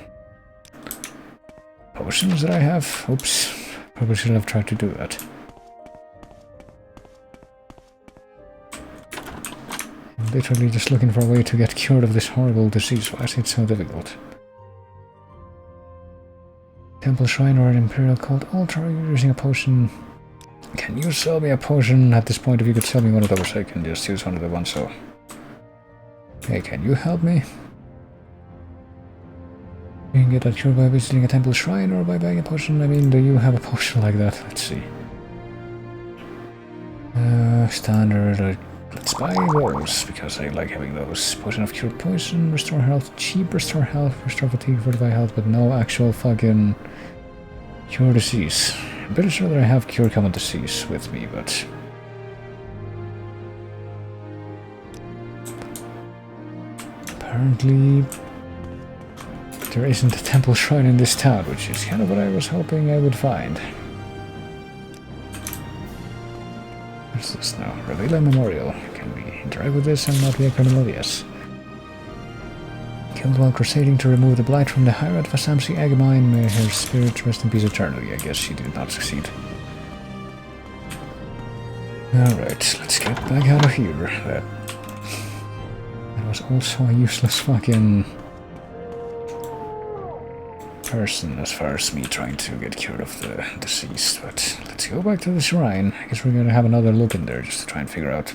potions that I have? Oops, probably should have tried to do that. I'm literally just looking for a way to get cured of this horrible disease. Why is it so difficult? Temple shrine or an imperial cult altar? You're using a potion. Can you sell me a potion at this point? If you could sell me one of those, I can just use one of the ones, so... Hey, can you help me? You can get that cure by visiting a temple shrine or by buying a potion. I mean, do you have a potion like that? Let's see. Standard. Let's buy those, because I like having those. Potion of cure poison, restore health, cheap restore health, restore fatigue, fortify health, but no actual fucking cure disease. I'm pretty sure that I have cure common disease with me, but... apparently there isn't a temple shrine in this town, which is kind of what I was hoping I would find. What's this now? Revela Memorial. Can we interact with this and not be a criminal? Yes. Killed while crusading to remove the blight from the Hirat Vasamsi Agamine. May her spirit rest in peace eternally. I guess she did not succeed. Alright, let's get back out of here. That was also a useless fucking person as far as me trying to get cured of the disease, but let's go back to the shrine. I guess we're gonna have another look in there just to try and figure out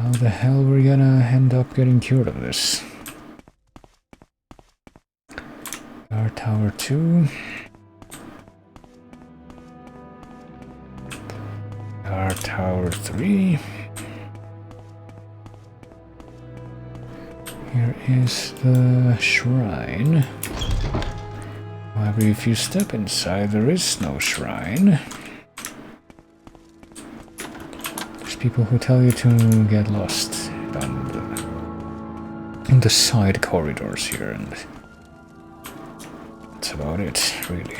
How the hell we're gonna end up getting cured of this? Guard Tower 2. Guard Tower 3. Here is the shrine. However, if you step inside, there is no shrine. There's people who tell you to get lost in the side corridors here, and that's about it, really.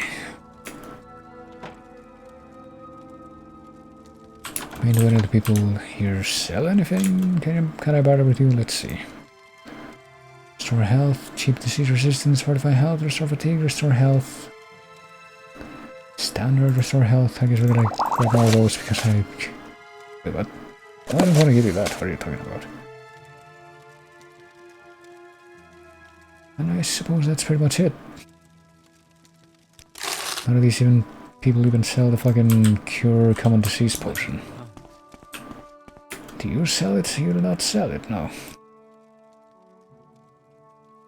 I mean, do any of the people here sell anything? Can I barter with you? Let's see. Restore health, cheap disease resistance, fortify health, restore fatigue, restore health. Standard, restore health. I guess we're gonna grab all those because I... Wait, what? I don't want to give you that. What are you talking about? And I suppose that's pretty much it. None of these people even sell the fucking cure common disease potion. Do you sell it? You do not sell it, no.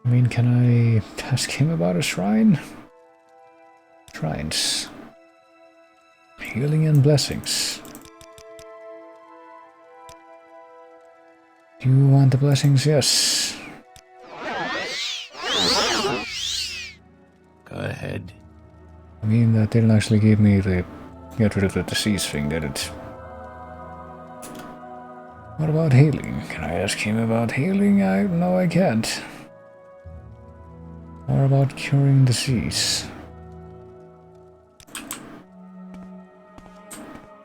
I mean, can I ask him about a shrine? Shrines. Healing and blessings. Do you want the blessings? Yes. Go ahead. I mean, that didn't actually give me the get rid of the disease thing, did it? What about healing? Can I ask him about healing? No, I can't. Or about curing disease.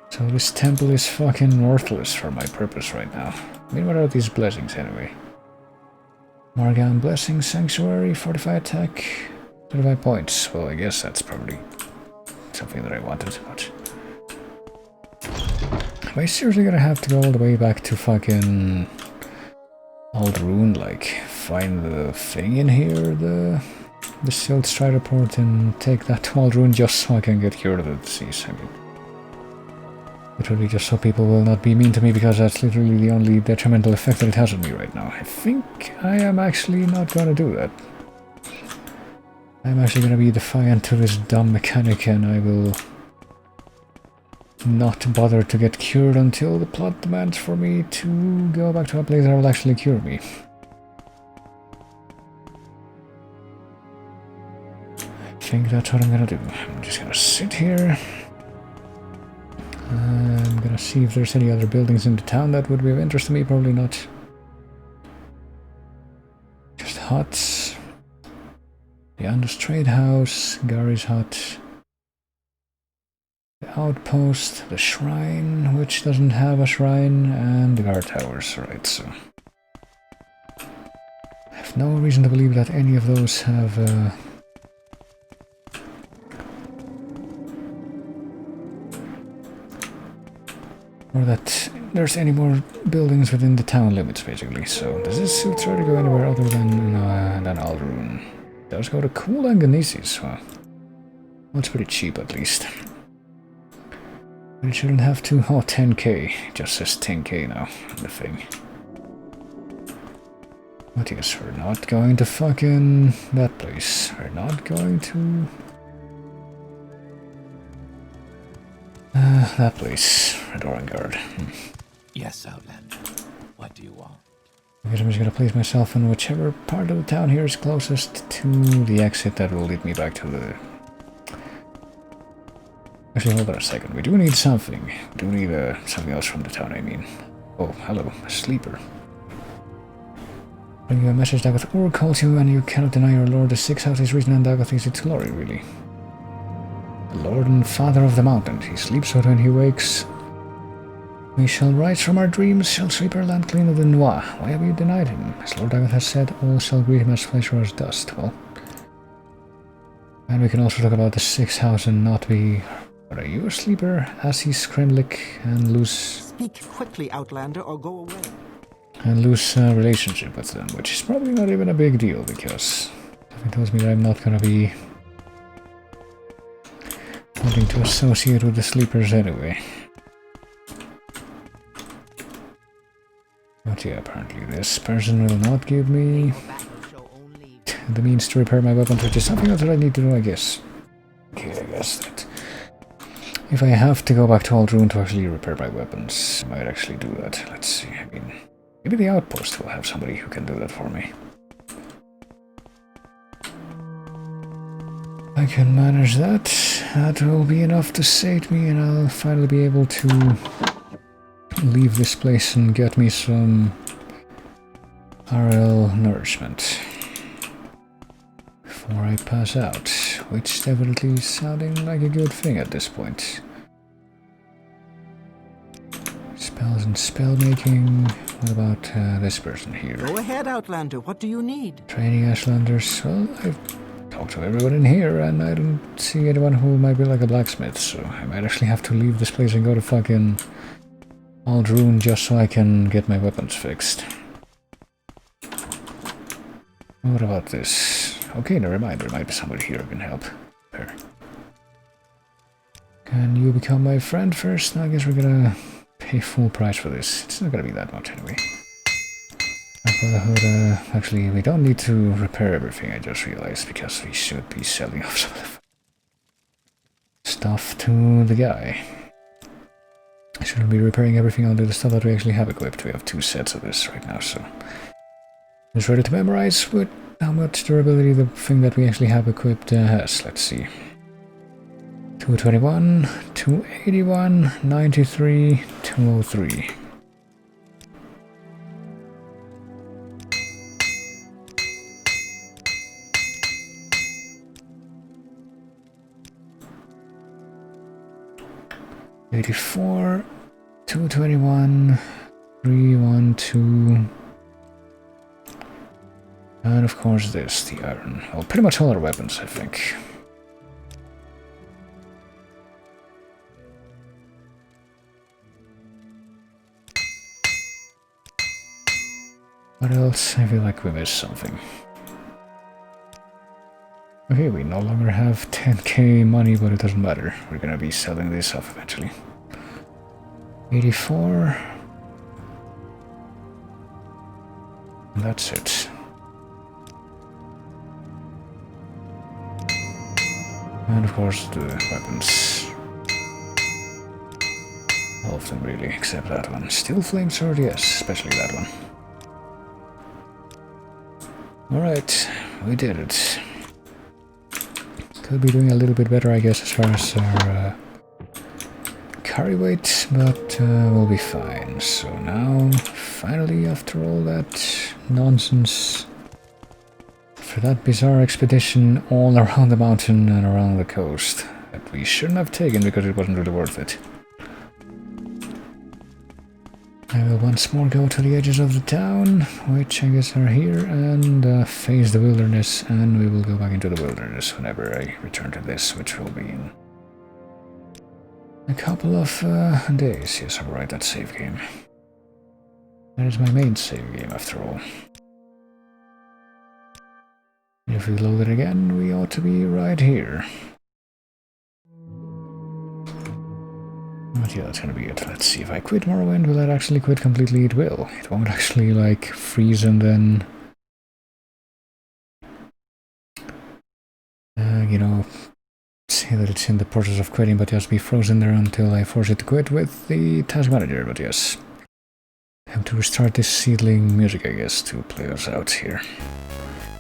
So this temple is fucking worthless for my purpose right now. I mean, what are these blessings anyway? Margan Blessing, Sanctuary, Fortify Attack, 35 points. Well, I guess that's probably something that I wanted, but... Am I seriously gonna have to go all the way back to fucking... Old Rune, like, find the thing in here, the Silt Strider port, and take that to Old Rune just so I can get cured of the disease. I mean, literally just so people will not be mean to me, because that's literally the only detrimental effect that it has on me right now. I think I am actually not gonna do that. I'm actually gonna be defiant to this dumb mechanic, and I will not bother to get cured until the plot demands for me to go back to a place that will actually cure me. I think that's what I'm gonna do. I'm just gonna sit here. I'm gonna see if there's any other buildings in the town that would be of interest to me. Probably not. Just huts. The Andus Trade House, Gary's hut. The outpost, the shrine, which doesn't have a shrine, and the guard towers, right, so... I have no reason to believe that any of those have, or that there's any more buildings within the town limits, basically, so... Does this suit try to go anywhere other than Aldrune? It does go to Cool and Ganesis, well... That's pretty cheap, at least. But it shouldn't have to... Oh, 10k. It just says 10k now, the thing. But yes, we're not going to fucking... that place. We're not going to... that place. Redorangard. Yes, Outlander. What do you want? I guess I'm just gonna place myself in whichever part of the town here is closest to the exit that will lead me back to the... Actually, hold on a second. We do need something. We do need something else from the town, I mean. Oh, hello. A sleeper. Bring you a message. Dagoth Ur calls you, and you cannot deny your lord. The sixth house is reason, and Dagoth is its glory, really. The lord and father of the mountain. He sleeps, so when he wakes... We shall rise from our dreams, shall sweep our land clean of the Noir. Why have you denied him? As Lord Dagoth has said, all shall greet him as flesh or as dust. Well... And we can also talk about the sixth house and not be... But are you a sleeper, Assis, Kremlik, and lose... Speak quickly, Outlander, or go away. And lose a relationship with them, which is probably not even a big deal, because... It tells me that I'm not gonna be... wanting to associate with the sleepers anyway. But yeah, apparently this person will not give me the means to repair my weapons, which is something else that I need to do, I guess. Okay, I guess that if I have to go back to Old Ruin to actually repair my weapons, I might actually do that. Let's see, I mean, maybe the outpost will have somebody who can do that for me. I can manage that. That will be enough to sate me, and I'll finally be able to leave this place and get me some RL nourishment before I pass out, which definitely is sounding like a good thing at this point. Spells and spell making. What about this person here? Go ahead, Outlander. What do you need? Training Ashlanders. Well, I've talked to everyone in here, and I don't see anyone who might be like a blacksmith, so I might actually have to leave this place and go to fucking Old Ruin just so I can get my weapons fixed. What about this? Okay, never mind, there might be somebody here who can help. There. Can you become my friend first? I guess we're gonna pay full price for this. It's not gonna be that much anyway. Actually, we don't need to repair everything, I just realized, because we should be selling off some of the stuff to the guy. I shouldn't be repairing everything under the stuff that we actually have equipped. We have 2 sets of this right now, so it's ready to memorize with how much durability the thing that we actually have equipped has. Let's see. 221, 281, 93, 203. $84, 221, 312, and of course this, the iron. Well, pretty much all our weapons, I think. What else? I feel like we missed something. Okay, we no longer have 10k money, but it doesn't matter. We're gonna be selling this off eventually. 84. And that's it. And of course the weapons. All of them really, except that one. Still flame sword, yes, especially that one. Alright, we did it. Could be doing a little bit better, I guess, as far as our carry weight, but we'll be fine. So now, finally, after all that nonsense, for that bizarre expedition all around the mountain and around the coast, that we shouldn't have taken because it wasn't really worth it. I will once more go to the edges of the town, which I guess are here, and face the wilderness, and we will go back into the wilderness whenever I return to this, which will be in a couple of days. Yes, I'll write that save game. That is my main save game, after all. If we load it again, we ought to be right here. But yeah, that's gonna be it. Let's see, if I quit Morrowind, will that actually quit completely? It will. It won't actually, like, freeze and then... you know, say that it's in the process of quitting, but just be frozen there until I force it to quit with the task manager, but yes. I have to restart this seedling music, I guess, to play us out here.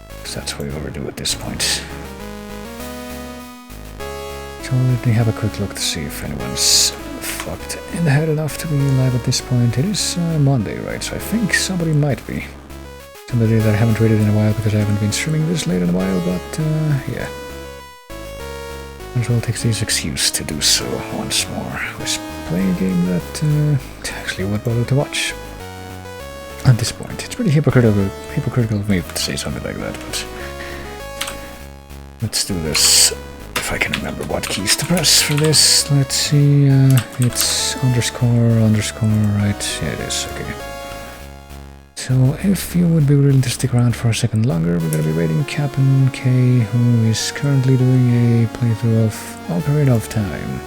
Because that's way overdue at this point. So let me have a quick look to see if anyone's fucked in the head enough to be alive at this point. It is Monday, right? So I think somebody might be. Somebody that I haven't rated in a while because I haven't been streaming this late in a while, but yeah. Might as well take this excuse to do so once more. I was playing a game that actually would bother to watch. At this point, it's pretty hypocritical of me to say something like that, but let's do this. If I can remember what keys to press for this, let's see, it's underscore, right? Yeah, it is, okay. So, if you would be willing to stick around for a second longer, we're gonna be waiting Captain K, who is currently doing a playthrough of Ocarina of Time.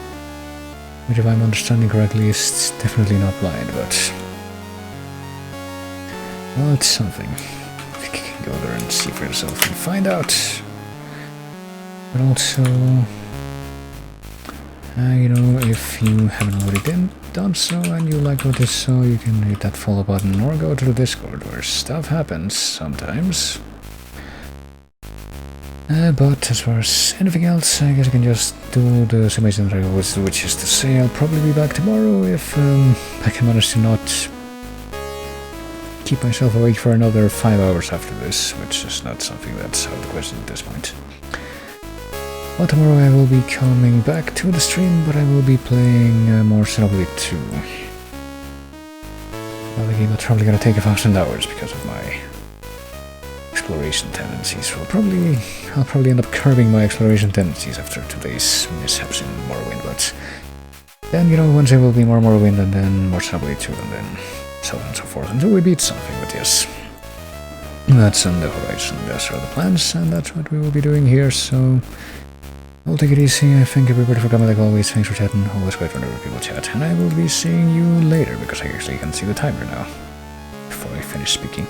Which, if I'm understanding correctly, is definitely not blind, but... Well, it's something. You can go there and see for yourself and find out. But also, you know, if you haven't already done so and you like what you saw, you can hit that follow button or go to the Discord where stuff happens sometimes. But as far as anything else, I guess I can just do the summation that I always do, which is to say I'll probably be back tomorrow if I can manage to not keep myself awake for another 5 hours after this, which is not something that's out of the question at this point. Well, tomorrow I will be coming back to the stream, but I will be playing more Morrowind 2. Well, the game is probably gonna take 1,000 hours because of my exploration tendencies. I'll probably end up curbing my exploration tendencies after today's mishaps in Morrowind, but then, you know, once there will be more Morrowind and then more Morrowind 2 and then so on and so forth until we beat something, but yes. That's on the horizon, those are the plans, and that's what we will be doing here, so I'll take it easy. Thank everybody for coming like always, thanks for chatting, always great whenever people chat, and I will be seeing you later, because I actually can see the timer now, before I finish speaking.